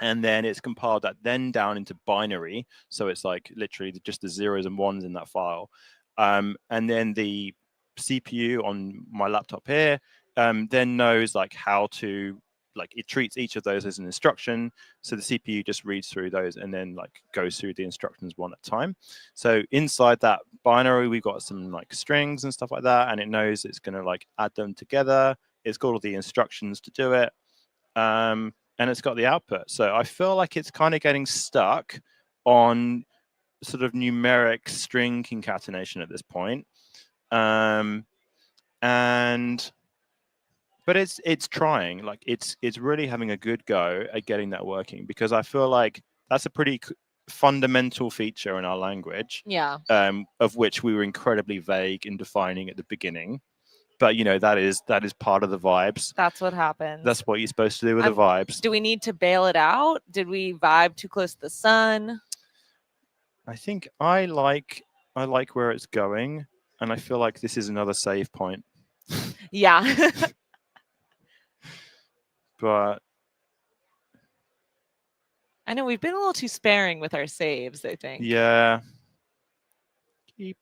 and then it's compiled that then down into binary. So it's like literally just the zeros and ones in that file. And then the CPU on my laptop here then knows like how to, like it treats each of those as an instruction. So the CPU just reads through those and then like goes through the instructions one at a time. So inside that binary, we've got some like strings and stuff like that, and it knows it's going to like add them together. It's got all the instructions to do it. And it's got the output. So I feel like it's kind of getting stuck on sort of numeric string concatenation at this point. But it's trying, like it's really having a good go at getting that working, because I feel like that's a pretty fundamental feature in our language. Yeah. Of which we were incredibly vague in defining at the beginning. But you know, that is part of the vibes. That's what happens. That's what you're supposed to do with the vibes. Do we need to bail it out? Did we vibe too close to the sun? I think I like where it's going, and I feel like this is another save point. Yeah. But I know we've been a little too sparing with our saves, I think. yeah. Keep.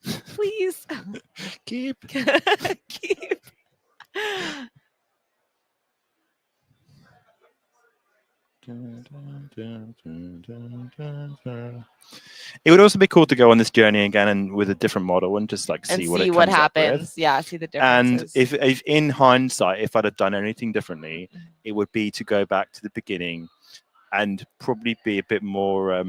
Please. Keep. Keep. It would also be cool to go on this journey again and with a different model and just like see what it comes happens. up with. Yeah, see the And differences. if in hindsight, if I'd have done anything differently, it would be to go back to the beginning and probably be a bit more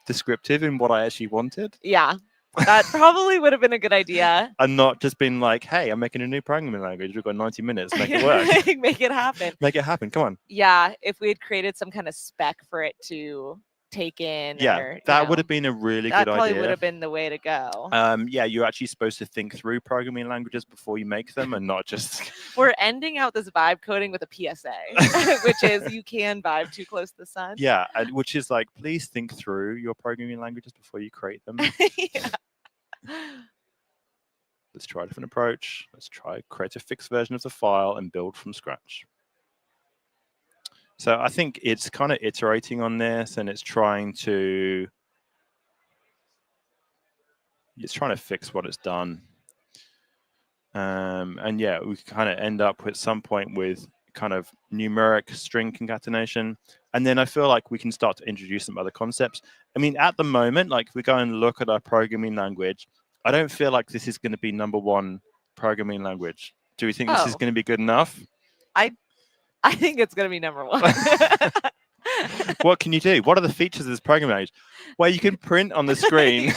descriptive in what I actually wanted. Yeah. That probably would have been a good idea. And not just been like, hey, I'm making a new programming language. We've got 90 minutes. Make it work. Make it happen. Make it happen. Come on. Yeah, if we had created some kind of spec for it to take in. Yeah, or, that you would know, have been a really that good probably idea. would have been the way to go. Yeah, you're actually supposed to think through programming languages before you make them and not just. We're ending out this vibe coding with a PSA, which is you can vibe too close to the sun. Yeah, which is like, please think through your programming languages before you create them. Yeah. Let's try a different approach. Let's try create a fixed version of the file and build from scratch. So I think it's kind of iterating on this, and it's trying to fix what it's done. And yeah, we kind of end up at some point with kind of numeric string concatenation. And then I feel like we can start to introduce some other concepts. I mean, at the moment, like if we go and look at our programming language, I don't feel like this is going to be #1 programming language. Do we think this is going to be good enough? I think it's going to be #1. What can you do? What are the features of this programming language? Well, you can print on the screen.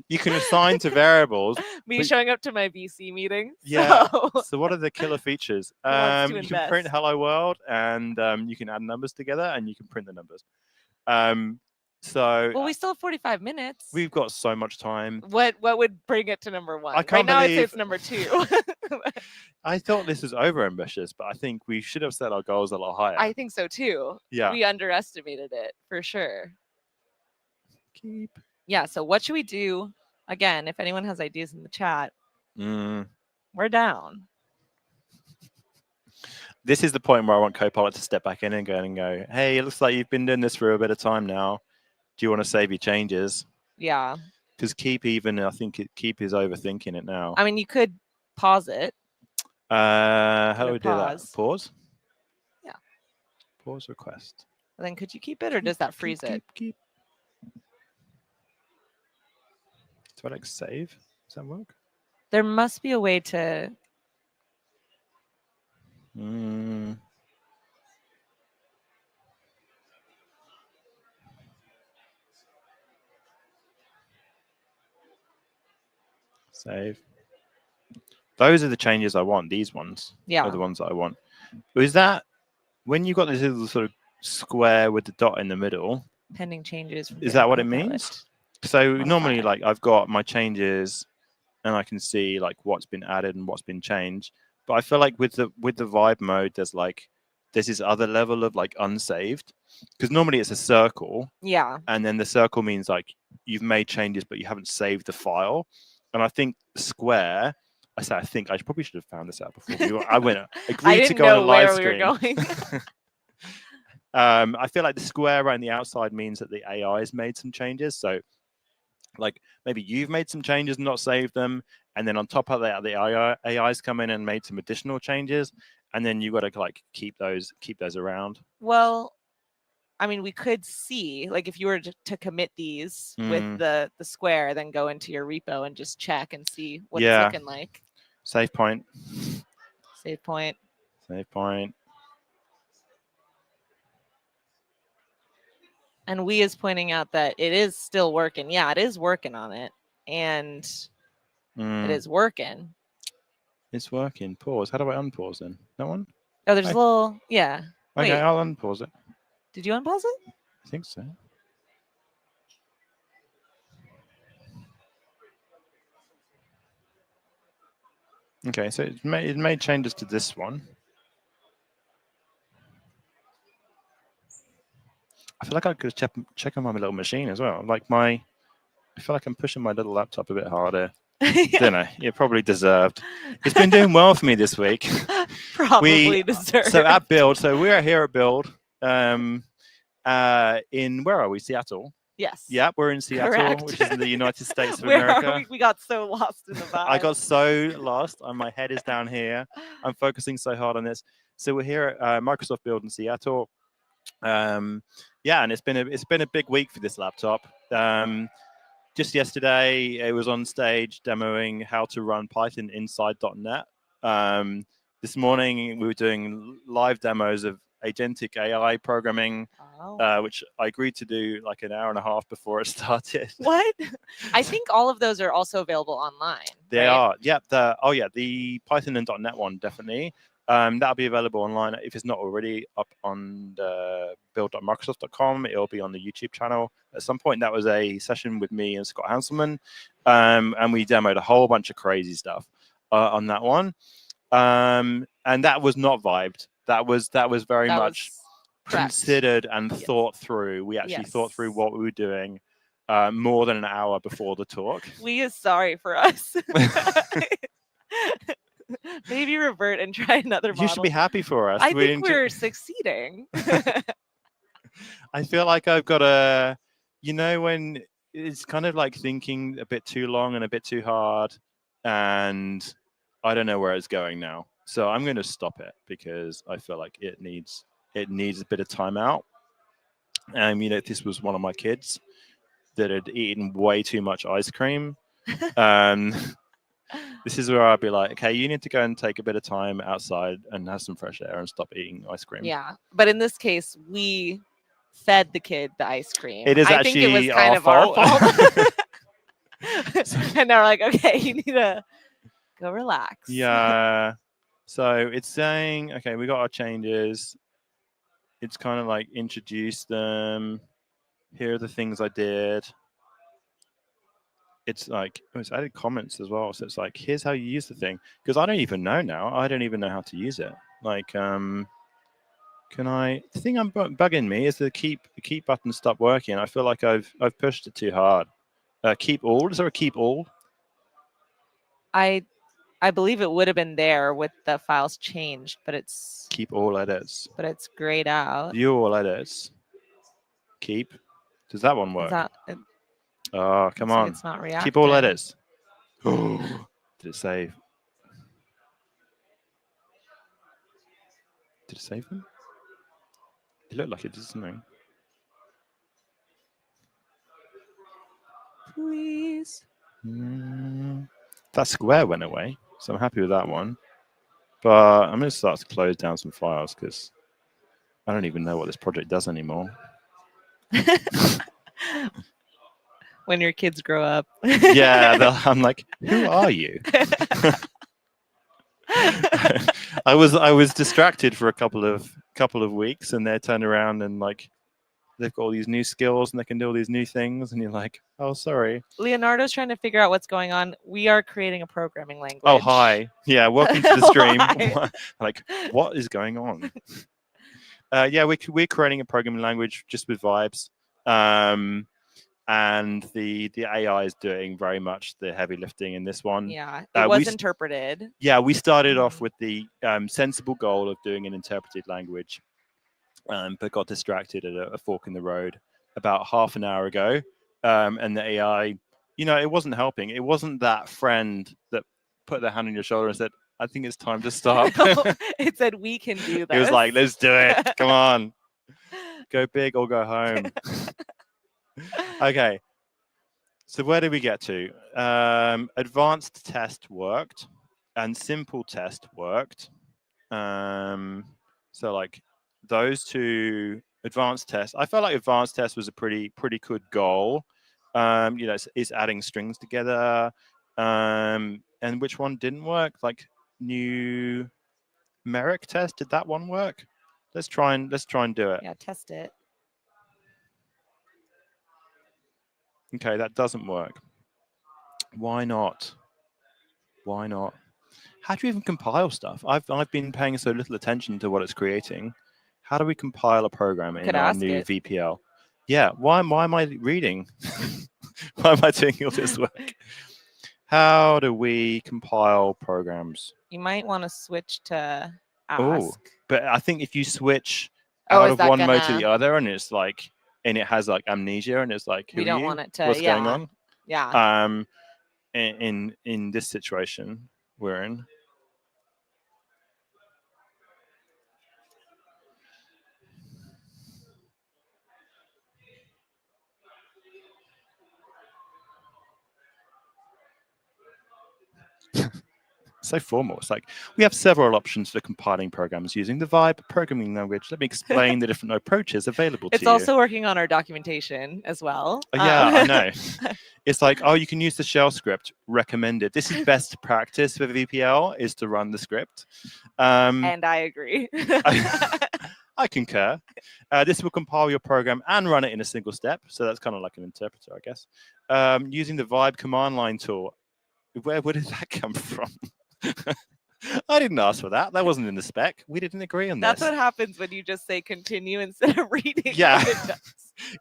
You can assign to variables. Me showing up to my VC meeting. Yeah. So, So what are the killer features? wants to You can print invest? hello world, and you can add numbers together, and you can print the numbers. So well, we still have 45 minutes. we've got so much time. What would bring it to #1? can't Right now, I'd say believe- it's #2. I thought this was over ambitious, but I think we should have set our goals a lot higher. I think so too. Yeah. We underestimated it for sure. Keep. Yeah. So what should we do? Again, if anyone has ideas in the chat, we're down. This is the point where I want Copilot to step back in and go, hey, it looks like you've been doing this for a bit of time now. Do you want to save your changes? Yeah. Because I think Keep is overthinking it now. I mean, you could pause it. How do we do that? pause. Pause? Yeah. Pause request. Then could you keep it, or does that freeze it? Keep. Do I like save? Does that work? There must be a way to. Save. Those are the changes I want. These ones Yeah. are the ones that I want. Is that when you got this little sort of square with the dot in the middle? Pending changes. from Is that what it Copilot. means? So Modify. normally, like I've got my changes, and I can see like what's been added and what's been changed. But I feel like with the vibe mode, there's this other level of like unsaved, because normally it's a circle, Yeah. and then the circle means like you've made changes but you haven't saved the file. And I think the square. I think I probably should have found this out before. I went I agreed to didn't go on a know live where we were stream. going. I feel like the square around the outside means that the AI has made some changes. So, like maybe you've made some changes and not saved them, and then on top of that, the AI's come in and made some additional changes, and then you got to like keep those around. Well, I mean, we could see, like, if you were to commit these with the square, then go into your repo and just check and see what it's looking like. Save point. Save point. Save point. And we is pointing out that it is still working. Yeah, it is working on it. And it is working. It's working. Pause. How do I unpause then? That one? Oh, there's a little, yeah. Okay, Wait, I'll unpause it. did you unpause it? I think so. Okay, so it made changes to this one. I feel like I could check on my little machine as well. I feel like I'm pushing my little laptop a bit harder. Don't know. You probably deserved. It's been doing well for me this week. Probably deserved. So at Build, so we are here at Build. In where are we? Seattle. Yes. Yeah, we're in Seattle, Correct. which is in the United States of Where are America. we got so lost in the vibe. I got so lost, and my head is down here. I'm focusing so hard on this. So we're here at Microsoft Build in Seattle. Yeah, and it's been a big week for this laptop. Just yesterday, it was on stage demoing how to run Python inside .NET. This morning, we were doing live demos of agentic AI programming, Oh. which I agreed to do like an hour and a half before it started. What? I think all of those are also available online. They right? are. Yep. The Python and .NET one definitely. That'll be available online if it's not already up on the build.microsoft.com. It'll be on the YouTube channel at some point. That was a session with me and Scott Hanselman, and we demoed a whole bunch of crazy stuff on that one. And that was not vibed. That was very That much was prepped. considered and Yes. thought through. We actually thought through what we were doing more than an hour before the talk. Lee is sorry for us. Maybe revert and try another model. You should be happy for us. I think we're succeeding. I feel like I've got a, when it's kind of like thinking a bit too long and a bit too hard, and I don't know where it's going now. So I'm going to stop it because I feel like it needs a bit of time out. This was one of my kids that had eaten way too much ice cream. This is where I'd be like, okay, you need to go and take a bit of time outside and have some fresh air and stop eating ice cream. Yeah, but in this case, we fed the kid the ice cream. It is I think it was actually kind our of our fault. fault. And they're like, okay, you need to go relax. Yeah. So it's saying, okay, we got our changes. It's kind of like introduce them. Here are the things I did. It's like, it's added comments as well. So it's like, here's how you use the thing. Because I don't even know now. I don't even know how to use it. Like, the thing I'm bugging me is the keep button stopped working. I feel like I've pushed it too hard. Keep all. Is there a keep all? I believe it would have been there with the files changed, but it's Keep all edits. But it's grayed out. View all edits. Keep. Does that one work? Oh, come on. It's not reacting. Keep all edits. Did it save? Did it save them? It looked like it did something. Please. That square went away, so I'm happy with that one. But I'm going to start to close down some files because I don't even know what this project does anymore. When your kids grow up. Yeah, I'm like, who are you? I was distracted for a couple of weeks, and they turned around and like they've got all these new skills and they can do all these new things, and you're like, oh, sorry. Leonardo's trying to figure out what's going on. We are creating a programming language. Oh, hi. Yeah, welcome to the stream. Like, what is going on? Yeah, we're creating a programming language just with vibes. And the AI is doing very much the heavy lifting in this one. Yeah, it was interpreted. Yeah, we started off with the sensible goal of doing an interpreted language, but got distracted at a fork in the road about half an hour ago. And the AI, it wasn't helping. It wasn't that friend that put their hand on your shoulder and said, I think it's time to stop. It said, we can do this. It was like, let's do it. Come on. Go big or go home. Okay, so where did we get to? Advanced test worked and simple test worked. So like those two advanced tests, I felt like advanced test was a pretty good goal. It's adding strings together. And which one didn't work? Like numeric test, did that one work? Let's try and do it. Yeah, test it. Okay, that doesn't work. Why not? Why not? How do you even compile stuff? I've been paying so little attention to what it's creating. How do we compile a program in our new VPL? Yeah, why am I reading? Why am I doing all this work? How do we compile programs? You might want to switch to ask. Oh, but I think if you switch out of one mode to the other, and it's like, and it has like amnesia, and it's like, we don't want it to. What's going on? Yeah. In this situation we're in. so formal. It's like, we have several options for compiling programs using the Vibe programming language. Let me explain the different approaches available to It's you. also working on our documentation as well. Yeah, I know. It's like, oh, you can use the shell script recommended. This is best practice for VPL, is to run the script. And I agree. I concur. This will compile your program and run it in a single step. So that's kind of like an interpreter, I guess. Using the Vibe command line tool. Where did that come from? I didn't ask for that. That wasn't in the spec. We didn't agree on That's this. what happens when you just say continue instead of reading. Yeah. what it does.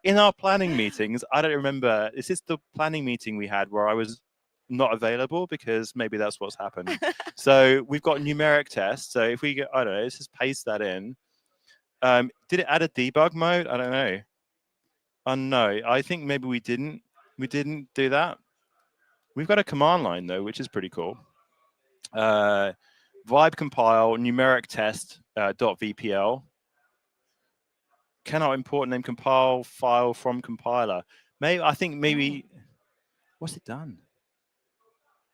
In our planning meetings, I don't remember. Is this the planning meeting we had where I was not available? Because maybe that's what's happened. So we've got numeric tests. So if we get, I don't know, let's just paste that in. Did it add a debug mode? I don't know. Oh, no, I think maybe we didn't. We didn't do that. We've got a command line, though, which is pretty cool. Vibe compile numeric test .vpl. Cannot import name compile file from compiler. I think maybe what's it done?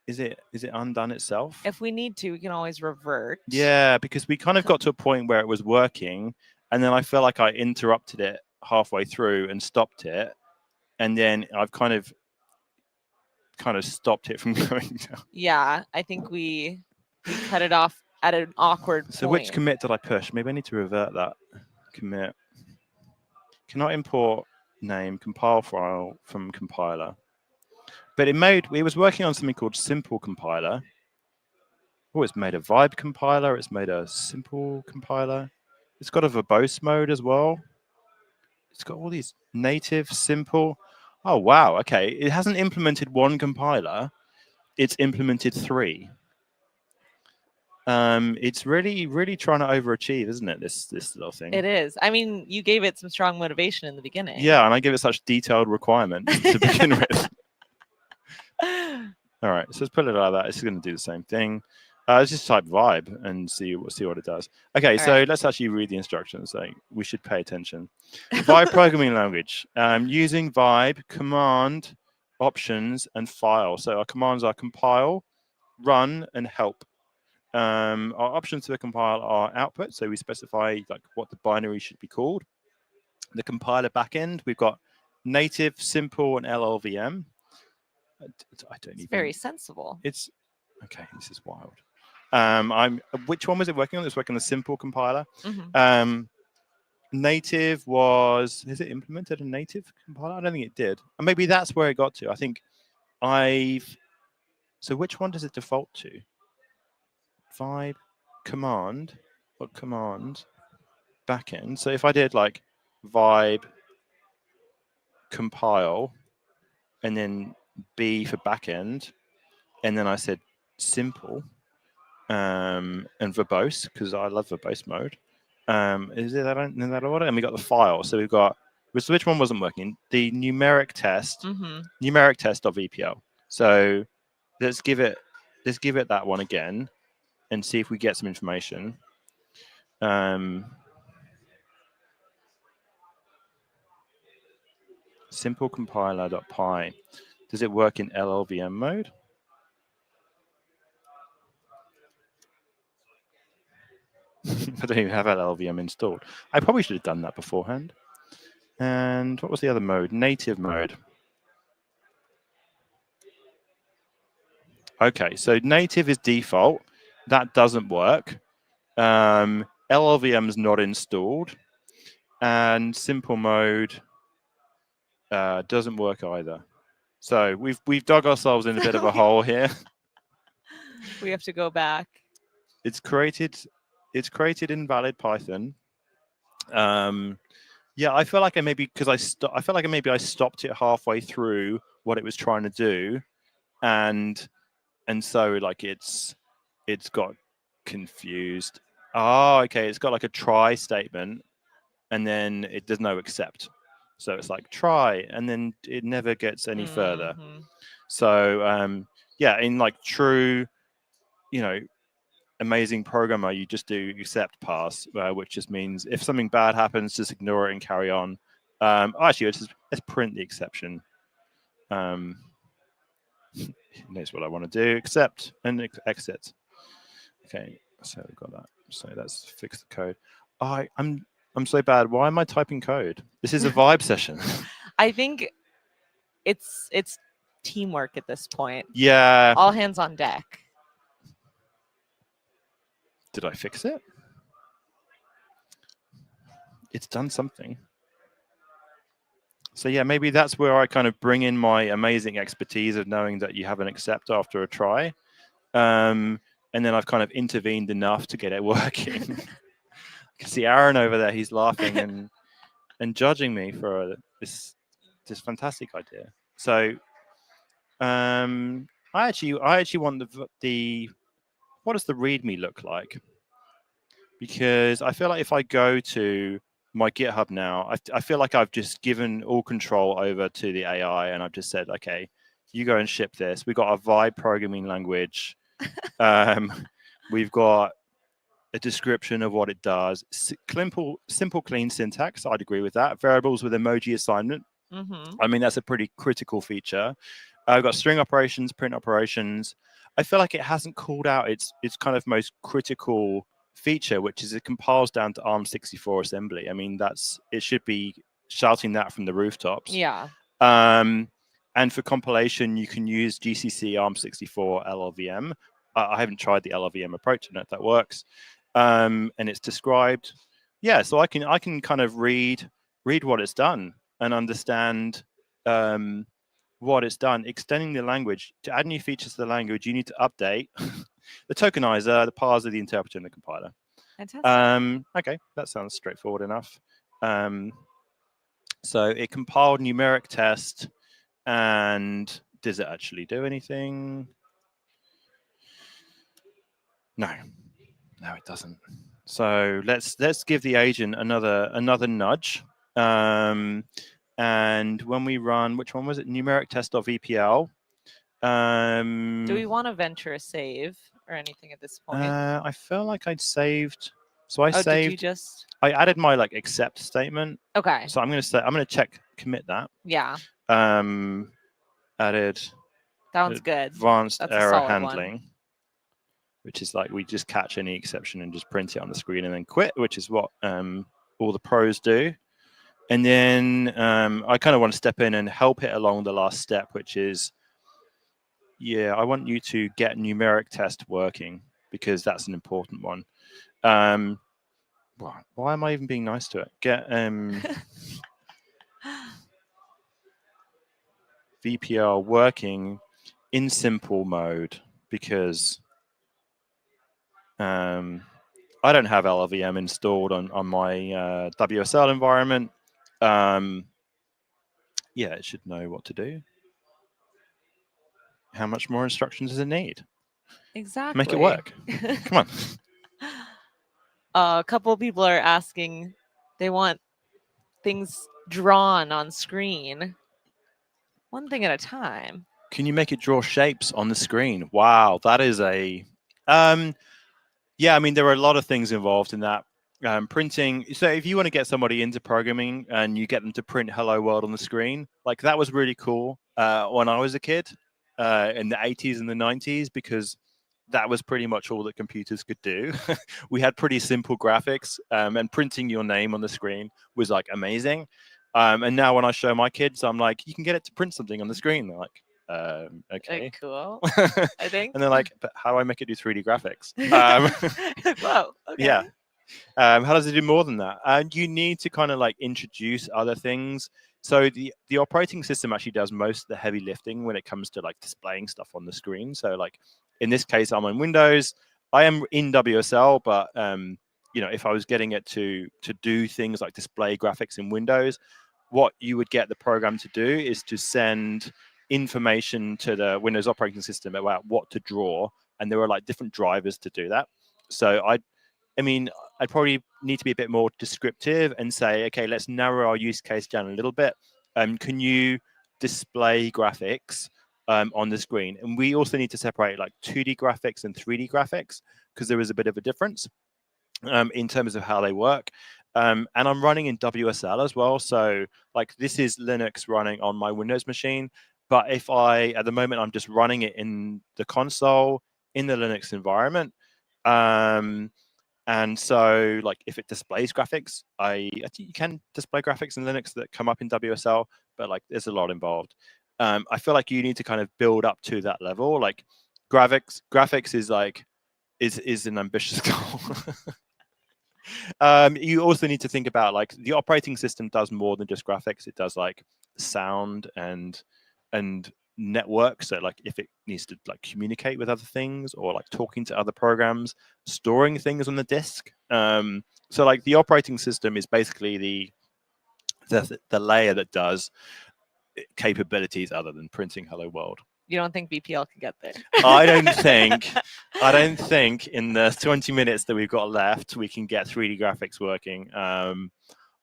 Is it undone itself? If we need to, we can always revert. Yeah, because we kind of got to a point where it was working, and then I felt like I interrupted it halfway through and stopped it, and then I've kind of stopped it from going down. Yeah, I think we cut it off at an awkward So point. which commit did I push? Maybe I need to revert that commit. Cannot import name compile file from compiler. But it was working on something called simple compiler. Oh, it's made a Vibe compiler. It's made a simple compiler. It's got a verbose mode as well. It's got all these native, simple. Oh, wow. Okay. It hasn't implemented one compiler. It's implemented 3. It's really, really trying to overachieve, isn't it? This little thing. It is. I mean, you gave it some strong motivation in the beginning. Yeah, and I gave it such detailed requirements to begin with. All right, so let's put it like that. It's going to do the same thing. Let's just type Vibe and see what it does. Okay, so let's actually read the instructions. Like, we should pay attention. Vibe programming language. Using Vibe, command, options, and file. So our commands are compile, run, and help. Our options to compile are output. So we specify like what the binary should be called. The compiler backend, we've got native, simple, and LLVM. I don't even. Very sensible. It's okay. This is wild. Which one was it working on? It's working on the simple compiler. Mm-hmm. Native is it implemented a native compiler? I don't think it did. And maybe that's where it got to. I think so which one does it default to? Vibe command, what command? Backend. So if I did like Vibe compile and then B for backend, and then I said simple and verbose, because I love verbose mode. Is it that in that order? And we got the file. So we've got which one wasn't working? The numeric test, numeric test.vpl. So let's give it that one again and see if we get some information. Simple compiler.py. Does it work in LLVM mode? I don't even have LLVM installed. I probably should have done that beforehand. And what was the other mode? Native mode. Okay, so native is default. That doesn't work. LLVM is not installed. And simple mode doesn't work either. So we've dug ourselves in a bit of a hole here. We have to go back. It's created invalid Python. Yeah, I feel like I stopped it halfway through what it was trying to do, and so like it's got confused. Oh, okay, it's got like a try statement, and then it does no accept. So it's like try, and then it never gets any further. So yeah, in like true, amazing programmer, you just do accept pass, which just means if something bad happens, just ignore it and carry on. Actually, let's print the exception. Here's what I want to do: accept and exit. Okay, so we've got that. So let's fix the code. I'm so bad. Why am I typing code? This is a vibe session. I think it's teamwork at this point. Yeah. All hands on deck. Did I fix it? It's done something. So yeah, maybe that's where I kind of bring in my amazing expertise of knowing that you have an accept after a try. And then I've kind of intervened enough to get it working. I can see Aaron over there. He's laughing and judging me for this fantastic idea. So I actually want the what does the README look like? Because I feel like if I go to my GitHub now, I feel like I've just given all control over to the AI, and I've just said, okay, you go and ship this. We've got a vibe programming language. We've got a description of what it does. Simple, clean syntax. I'd agree with that. Variables with emoji assignment. I mean, that's a pretty critical feature. I've got string operations, print operations. I feel like it hasn't called out its kind of most critical feature, which is it compiles down to ARM64 assembly. I mean, it should be shouting that from the rooftops. Yeah. And for compilation, you can use GCC ARM64 LLVM. I haven't tried the LLVM approach. I don't know if that works. And it's described. Yeah, so I can kind of read what it's done and understand what it's done. Extending the language. To add new features to the language, you need to update the tokenizer, the parser, the interpreter, and the compiler. Fantastic. Okay, that sounds straightforward enough. So it compiled numeric test, and does it actually do anything? No, it doesn't. So let's give the agent another nudge. And when we run, which one was it? Numeric test.vpl. Do we want to venture a save or anything at this point? I feel like I'd saved. So I saved. Did you just? I added my accept statement. Okay. So I'm gonna check commit that. Yeah. Added. That one's good. Advanced That's error handling, which is like we just catch any exception and just print it on the screen and then quit, which is what all the pros do. And then I kind of want to step in and help it along the last step, which is, yeah, I want you to get numeric test working because that's an important one. Why am I even being nice to it? Get VPL working in simple mode because I don't have LLVM installed on my WSL environment. Yeah, it should know what to do. How much more instructions does it need? Exactly. Make it work. Come on. A couple of people are asking, they want things drawn on screen. One thing at a time. Can you make it draw shapes on the screen? Wow, that is a... yeah, I mean, there are a lot of things involved in that. Printing. So if you want to get somebody into programming and you get them to print "Hello World" on the screen, like that was really cool when I was a kid in the 80s and the 90s, because that was pretty much all that computers could do. We had pretty simple graphics, and printing your name on the screen was like amazing. And now when I show my kids, I'm like, you can get it to print something on the screen. They're like, okay, cool. I think. And they're like, but how do I make it do 3D graphics? Whoa. Okay. Yeah. How does it do more than that? And you need to kind of like introduce other things. So the operating system actually does most of the heavy lifting when it comes to like displaying stuff on the screen. So like in this case, I'm on Windows. I am in WSL, but you know, if I was getting it to do things like display graphics in Windows, what you would get the program to do is to send information to the Windows operating system about what to draw, and there are like different drivers to do that. So I mean, I'd probably need to be a bit more descriptive and say, okay, let's narrow our use case down a little bit. Can you display graphics on the screen? And we also need to separate like 2D graphics and 3D graphics, because there is a bit of a difference in terms of how they work. And I'm running in WSL as well. So like this is Linux running on my Windows machine. But if at the moment, I'm just running it in the console in the Linux environment. And so, like, if it displays graphics, I think you can display graphics in Linux that come up in WSL, but like, there's a lot involved. I feel like you need to kind of build up to that level. Like, graphics is like is an ambitious goal. You also need to think about, like, the operating system does more than just graphics. It does like sound and network. So like, if it needs to like communicate with other things, or like talking to other programs, storing things on the disk. So like, the operating system is basically the layer that does capabilities other than printing hello world. You don't think BPL can get there? I don't think in the 20 minutes that we've got left, we can get 3D graphics working,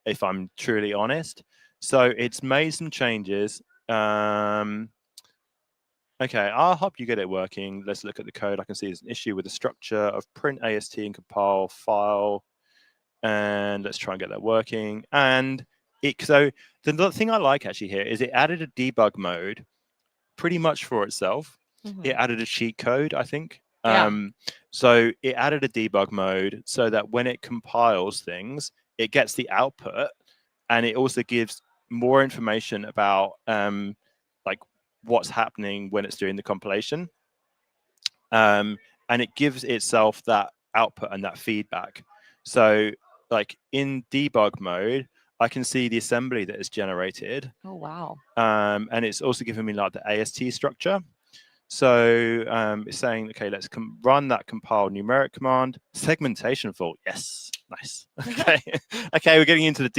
if I'm truly honest. So it's made some changes. Okay, I'll help you get it working. Let's look at the code. I can see there's an issue with the structure of print AST and compile file. And let's try and get that working. And so the thing I like actually here is it added a debug mode pretty much for itself. It added a cheat code, I think. Yeah. So it added a debug mode so that when it compiles things, it gets the output, and it also gives more information about like what's happening when it's doing the compilation. And it gives itself that output and that feedback. So like, in debug mode, I can see the assembly that is generated. Oh, wow. And it's also giving me like the AST structure. So it's saying, okay, let's run that compile numeric command. Segmentation fault. Yes, nice. Okay, okay, we're getting into the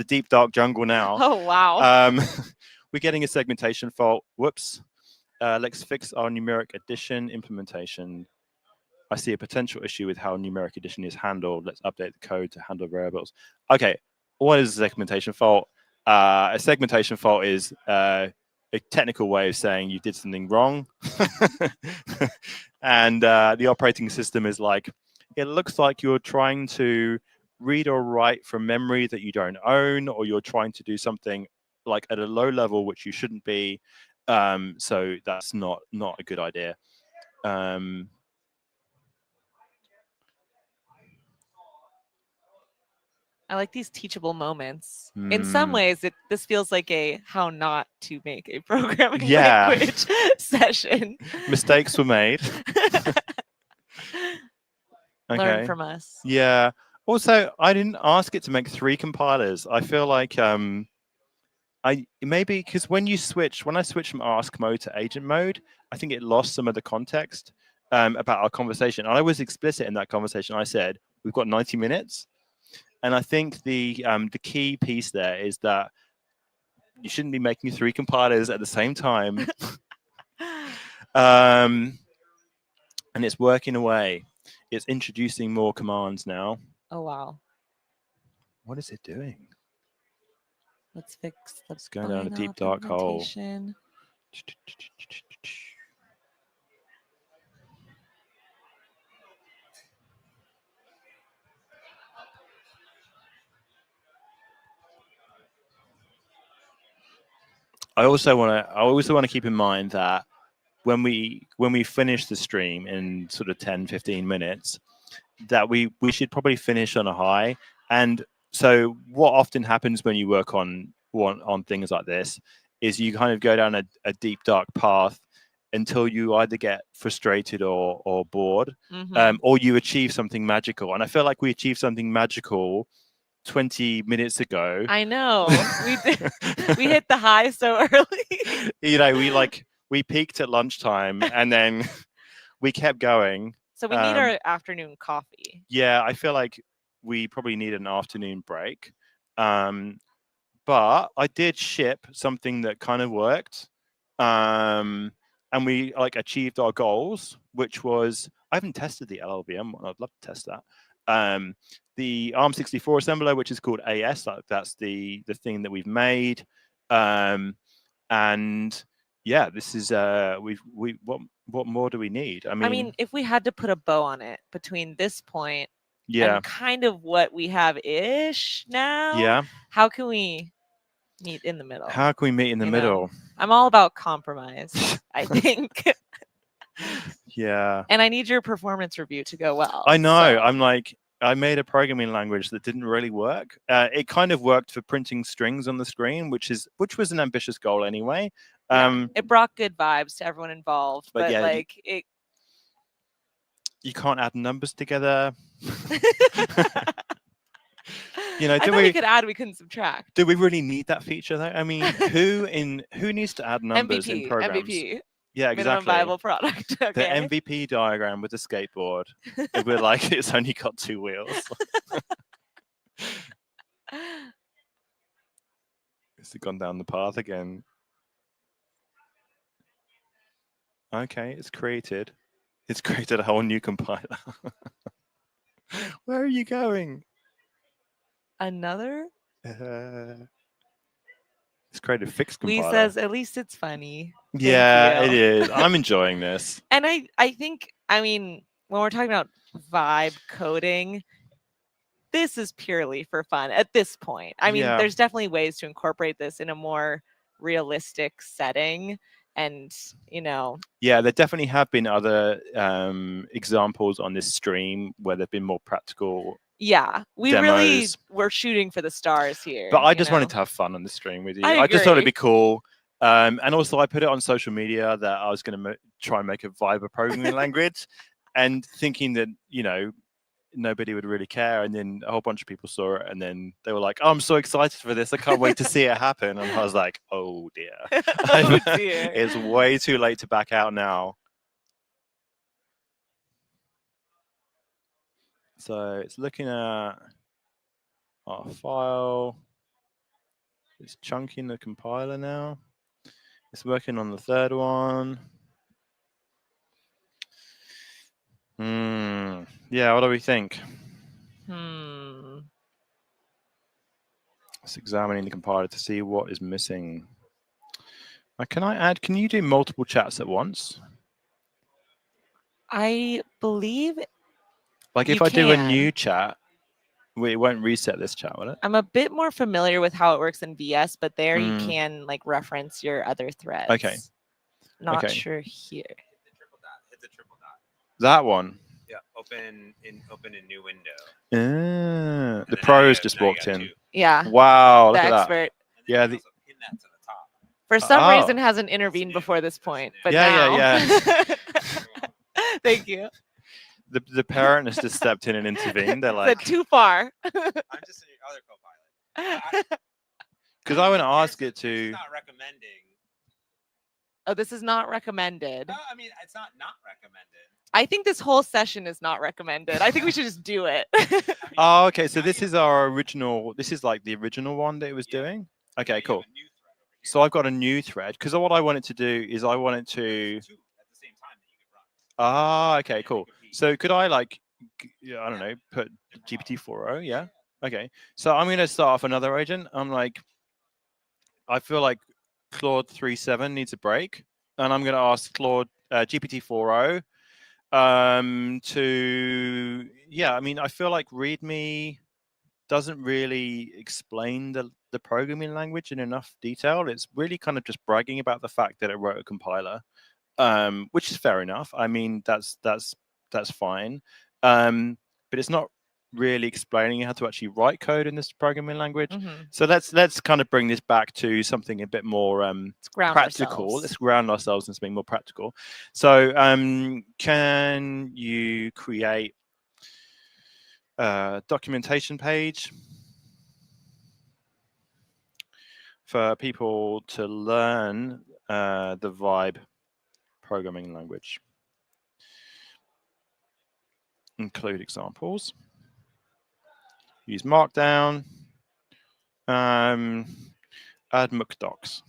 deep dark jungle now. Oh, wow. We're getting a segmentation fault. Whoops. Let's fix our numeric addition implementation. I see a potential issue with how numeric addition is handled. Let's update the code to handle variables. Okay, what is a segmentation fault? A segmentation fault is a technical way of saying you did something wrong. And the operating system is like, it looks like you're trying to read or write from memory that you don't own, or you're trying to do something like at a low level which you shouldn't be. So that's not a good idea. I like these teachable moments. In some ways, this feels like a how not to make a programming language session. Mistakes were made. Learn from us. Yeah. Also, I didn't ask it to make 3 compilers. I feel like maybe because when I switched from ask mode to agent mode, I think it lost some of the context about our conversation. I was explicit in that conversation. I said, we've got 90 minutes. And I think the key piece there is that you shouldn't be making 3 compilers at the same time. And it's working away. It's introducing more commands now. Oh, wow. What is it doing? Let's fix the It's going down a deep dark hole. I also want to keep in mind that when we finish the stream in sort of 10-15 minutes, that we should probably finish on a high. And so what often happens when you work on things like this is you kind of go down a deep dark path until you either get frustrated or bored, or you achieve something magical. And I feel like we achieved something magical 20 minutes ago. I know. We did. We hit the high so early. You know, we peaked at lunchtime and then we kept going. So we need our afternoon coffee. Yeah, I feel like we probably need an afternoon break. But I did ship something that kind of worked. And we like achieved our goals, which was, I haven't tested the LLVM one. I'd love to test that. The ARM64 assembler, which is called AS, that's the thing that we've made. And yeah, this is what more do we need? I mean, if we had to put a bow on it between this point yeah, and kind of what we have ish now, yeah, how can we meet in the middle? How can we meet in the middle? I'm all about compromise, I think. Yeah. And I need your performance review to go well. I know. so- I'm like, I made a programming language that didn't really work. It kind of worked for printing strings on the screen, which was an ambitious goal anyway. Yeah, it brought good vibes to everyone involved, but but yeah, like it. You can't add numbers together. You know, I thought we could add, we couldn't subtract. do we really need that feature though? I mean, who needs to add numbers in programs? MVP. Yeah, Minimum exactly. viable product. The Okay. MVP diagram with the skateboard. We're like, it's only got 2 wheels. It's gone down the path again. Okay, it's created. It's created a whole new compiler. Where are you going? Another? It's created a fixed compiler. Lee says, at least it's funny. Thank Yeah, you. it is. I'm enjoying this. And I think, I mean, when we're talking about vibe coding, this is purely for fun at this point. I mean, Yeah. there's definitely ways to incorporate this in a more realistic setting. And, you know, Yeah, there definitely have been other examples on this stream where they've been more practical. yeah, we really Demos. were shooting for the stars here. But I you just know? wanted to have fun on the stream with you. I just thought it'd agree. be cool. And also, I put it on social media that I was going to try and make a Viber programming language, and thinking that, you know, nobody would really care. And then a whole bunch of people saw it, and then they were like, "Oh, I'm so excited for this! I can't wait to see it happen." And I was like, "Oh dear, Oh, dear. it's way too late to back out now." So it's looking at our file. It's chunking the compiler now. It's working on the third one. Yeah, what do we think? It's examining the compiler to see what is missing. Can you do multiple chats at once? I believe Like if you I do a can. new chat, it won't reset this chat, will it? I'm a bit more familiar with how it works in VS, but there you Mm. can like reference your other threads. Okay. Not Okay. sure here. Hit the triple dot. That one. Yeah, open a new window. The then pros now just you walked got in. two. Yeah. Wow, The look at that. expert. Yeah, Also pin that to the top. For some Oh. reason hasn't intervened before this point, but Yeah, now. yeah, Thank you. the parent has just stepped in and intervened. They're Said like, too far. I'm just in your other Copilot. because I want to ask it It's to. not recommending. Oh, this is not recommended. No, I mean it's not recommended. I think this whole session is not recommended. I think we should just do it. Oh, okay. So this is our original. This is like the original one that it was doing. Okay, cool. You have a new thread over here. So I've got a new thread because what I wanted to do is I wanted to. Two at the same time that you could run. Okay, And cool. compete. So could I like, I don't know, put GPT-4o? Yeah. Okay. So I'm gonna start off another agent. I'm like, I feel like Claude 3.7 needs a break, and I'm gonna ask Claude GPT-4o to I mean, I feel like README doesn't really explain the programming language in enough detail. It's really kind of just bragging about the fact that it wrote a compiler, which is fair enough. I mean, that's fine, but it's not really explaining how to actually write code in this programming language. Mhm. So let's kind of bring this back to something a bit more Let's ground practical. ourselves. Let's ground ourselves in something more practical. So can you create a documentation page for people to learn the Vibe programming language? Include examples. Use Markdown. Add McDocs.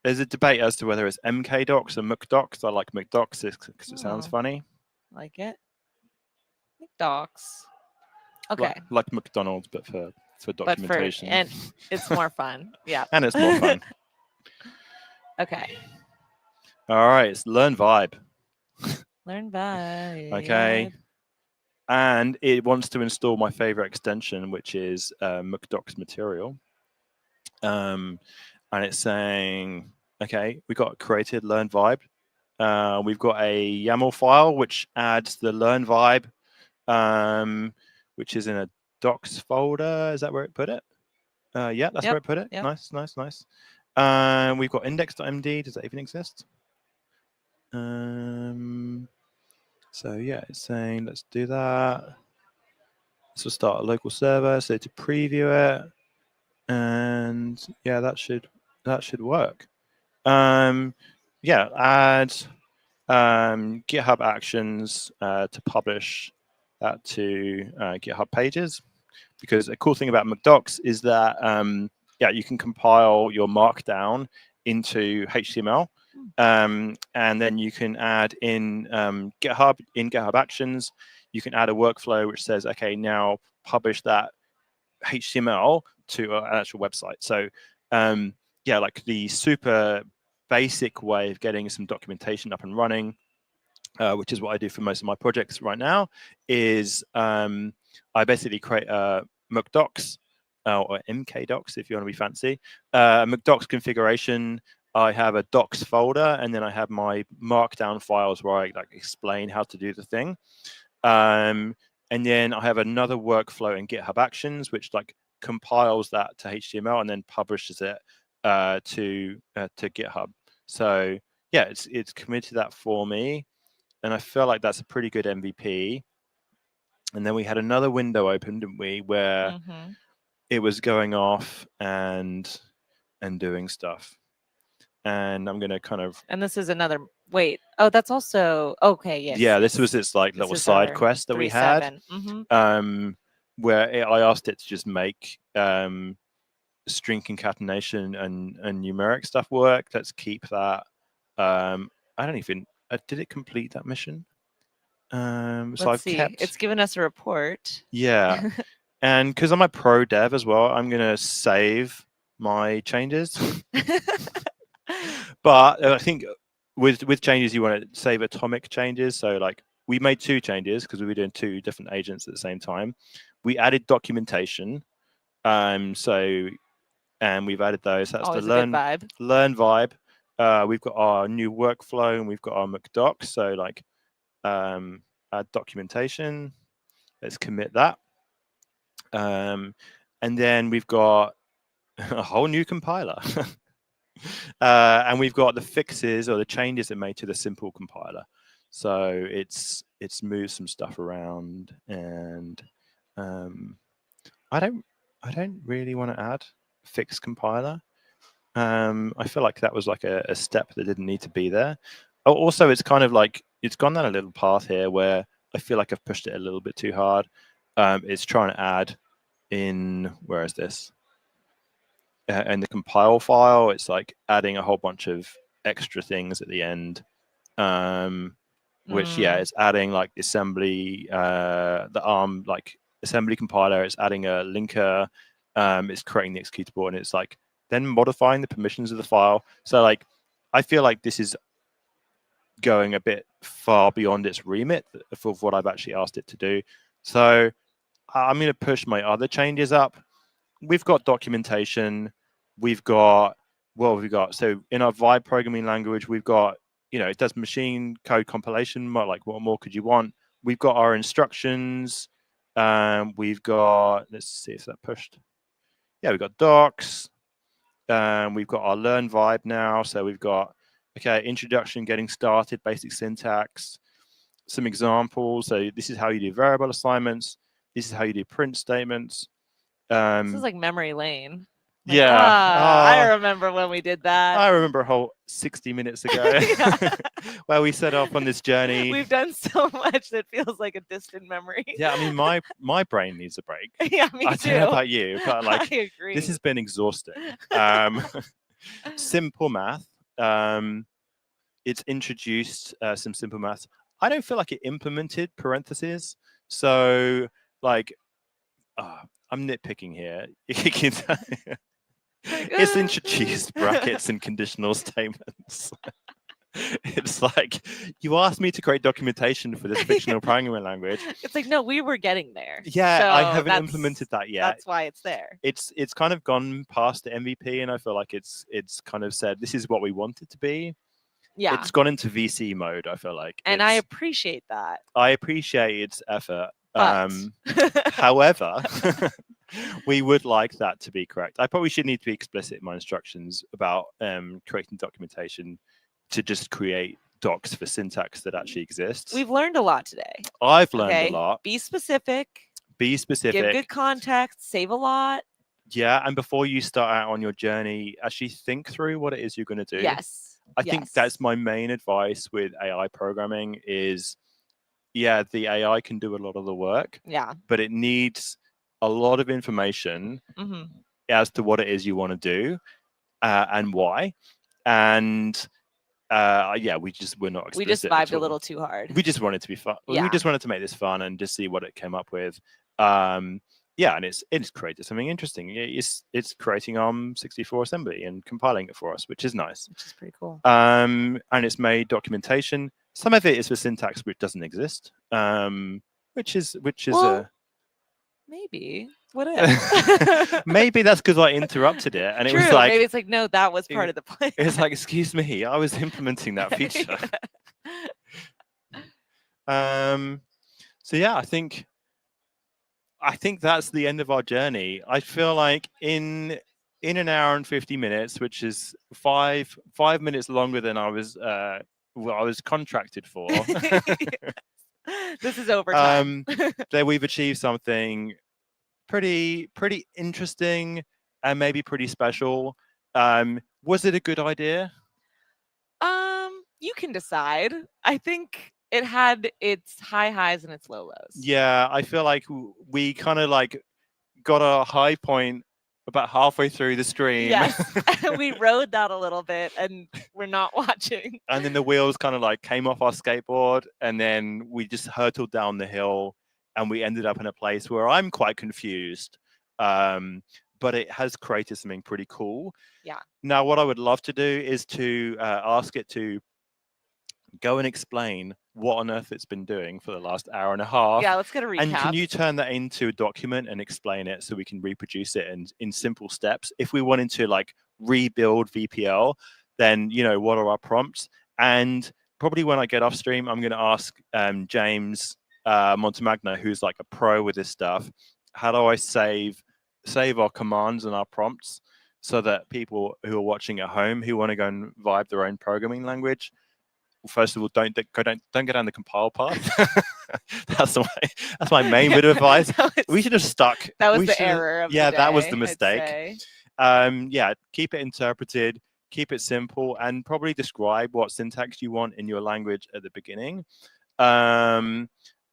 There's a debate as to whether it's MKDocs or McDocs. I like McDocs because it sounds Oh. funny. Like it. McDocs. Okay. Like McDonald's, but for But documentation. and it's more fun. Yeah. And it's more fun. Okay. All right, it's Learn Vibe. Learn Vibe. Okay. And it wants to install my favorite extension, which is McDocs material. And it's saying, okay, we got created Learn Vibe. We've got a YAML file which adds the learn vibe, which is in a docs folder. Is that where it put it? Yeah, that's where it put it. Yep. Nice. We've got index.md. Does that even exist? So yeah, it's saying let's do that. This will start a local server. So to preview it, and yeah, that should work. Yeah, add GitHub Actions to publish that to GitHub Pages, because a cool thing about McDocs is that yeah, you can compile your Markdown into HTML, and then you can add in GitHub Actions, you can add a workflow which says, okay, now publish that HTML to an actual website. So yeah, like the super basic way of getting some documentation up and running, which is what I do for most of my projects right now, is I basically create a McDocs or MKDocs if you want to be fancy, McDocs configuration. I have a docs folder, and then I have my markdown files where I like explain how to do the thing. And then I have another workflow in GitHub Actions, which like compiles that to HTML and then publishes it to GitHub. So yeah, it's committed that for me, and I feel like that's a pretty good MVP. And then we had another window open, didn't we, where it was going off and doing stuff. And I'm going to kind of... And this is another... Wait. Oh, that's also... Okay, yes. Yeah, this was its like little side quest that we had, where I asked it to just make string concatenation and numeric stuff work. Let's keep that. I don't even... did it complete that mission? So Let's see. It's given us a report. Yeah. And because I'm a pro dev as well, I'm going to save my changes. But I think with changes, you want to save atomic changes. So like we made 2 changes because we were doing 2 different agents at the same time. We added documentation. And we've added those. That's the learn vibe. We've got our new workflow, and we've got our McDocs. So like add documentation. Let's commit that. And then we've got a whole new compiler. And we've got the fixes or the changes it made to the simple compiler. So it's moved some stuff around, and I don't really want to add fix compiler. I feel like that was like a step that didn't need to be there. Also, it's kind of like it's gone down a little path here where I feel like I've pushed it a little bit too hard. It's trying to add in, where is this? In the compile file, it's like adding a whole bunch of extra things at the end, which yeah, it's adding like assembly, the ARM like assembly compiler. It's adding a linker. It's creating the executable, and it's like then modifying the permissions of the file. So like, I feel like this is going a bit far beyond its remit of what I've actually asked it to do. So I'm going to push my other changes up. We've got documentation. We've got, what have we got? So in our Vibe programming language, we've got, you know, it does machine code compilation. Like, what more could you want? We've got our instructions. We've got, let's see if that pushed. Yeah, we've got docs. We've got our learn vibe now. So we've got, okay, introduction, getting started, basic syntax, some examples. So this is how you do variable assignments. This is how you do print statements. This is like memory lane. Like, yeah. I remember when we did that. I remember a whole 60 minutes ago where we set off on this journey. We've done so much that feels like a distant memory. Yeah, I mean, my brain needs a break. Yeah, me too. I don't know about you, but like, I agree. this has been exhausting. Simple math. It's introduced some simple math. I don't feel like it implemented parentheses. So like, I'm nitpicking here. It's introduced brackets and conditional statements. It's like, you asked me to create documentation for this fictional programming language. It's like, no, we were getting there. Yeah, so I haven't implemented that yet. That's why it's there. It's kind of gone past the MVP, and I feel like it's kind of said, this is what we want it to be. Yeah. It's gone into VC mode, I feel like. And I It's- appreciate that. I appreciate its effort. But However, we would like that to be correct. I probably should need to be explicit in my instructions about creating documentation to just create docs for syntax that actually exists. we've learned a lot today. I've learned Okay. a lot. Be specific. Be Give specific. good context. Save a lot. Yeah, and before you start out on your journey, actually think through what it is you're going to do. Yes. I think that's my main advice with AI programming is, yeah, the AI can do a lot of the work, Yeah. but it needs a lot of information hmm as to what it is you want to do and why. And yeah, we're not explicit We just at vibed a all. little too hard. We just wanted to be fun. We Yeah. just wanted to make this fun and just see what it came up with. Yeah, and it's created something interesting. It's creating ARM64 assembly and compiling it for us, which is nice. Which is pretty cool. And it's made documentation. Some of it is for syntax which doesn't exist, which is Well, maybe. What if? maybe that's because I interrupted it, and True. it was like maybe it's like, no, that was part it- of the plan. it's like, excuse me, I was implementing that feature. So yeah, I think that's the end of our journey. I feel like in an hour and 50 minutes, which is five minutes longer than I was contracted for. This is overtime. That we've achieved something pretty interesting and maybe pretty special. Was it a good idea? You can decide. I think it had its high highs and its low lows. Yeah, I feel like we kind of like got a high point about halfway through the stream. Yes. We rode that a little bit and we're not watching. And then the wheels kind of like came off our skateboard, and then we just hurtled down the hill, and we ended up in a place where I'm quite confused. But it has created something pretty cool. Yeah. Now, what I would love to do is to ask it to go and explain what on earth it's been doing for the last hour and a half. Yeah, let's get a recap. And can you turn that into a document and explain it so we can reproduce it in simple steps? If we wanted to like rebuild VPL, then, you know, what are our prompts? And probably when I get off stream, I'm going to ask James Montemagno, who's like a pro with this stuff, how do I save our commands and our prompts so that people who are watching at home who want to go and vibe their own programming language, first of all, don't go down the compile path. that's my main bit of advice. We should have stuck. That was we the should have- error of yeah, the that was day, the I'd mistake. say. Yeah, keep it interpreted, keep it simple, and probably describe what syntax you want in your language at the beginning.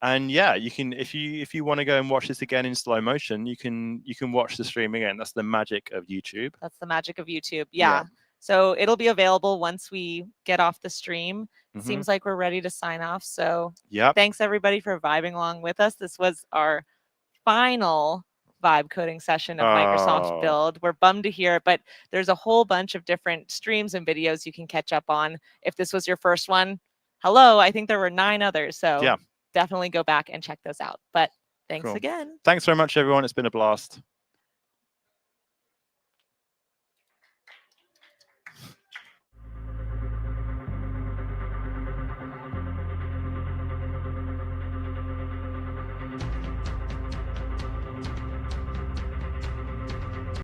And yeah, you can, if you want to go and watch this again in slow motion, you can watch the stream again. That's the magic of YouTube. That's the magic of YouTube. Yeah. So it'll be available once we get off the stream. Mhm. Seems like we're ready to sign off. So Yep. thanks everybody for vibing along with us. This was our final vibe coding session of Microsoft Oh. Build. We're bummed to hear it, but there's a whole bunch of different streams and videos you can catch up on. If this was your first one, hello, I think there were 9 others. So Yeah. definitely go back and check those out. But thanks Cool. again. Thanks very much, everyone. It's been a blast.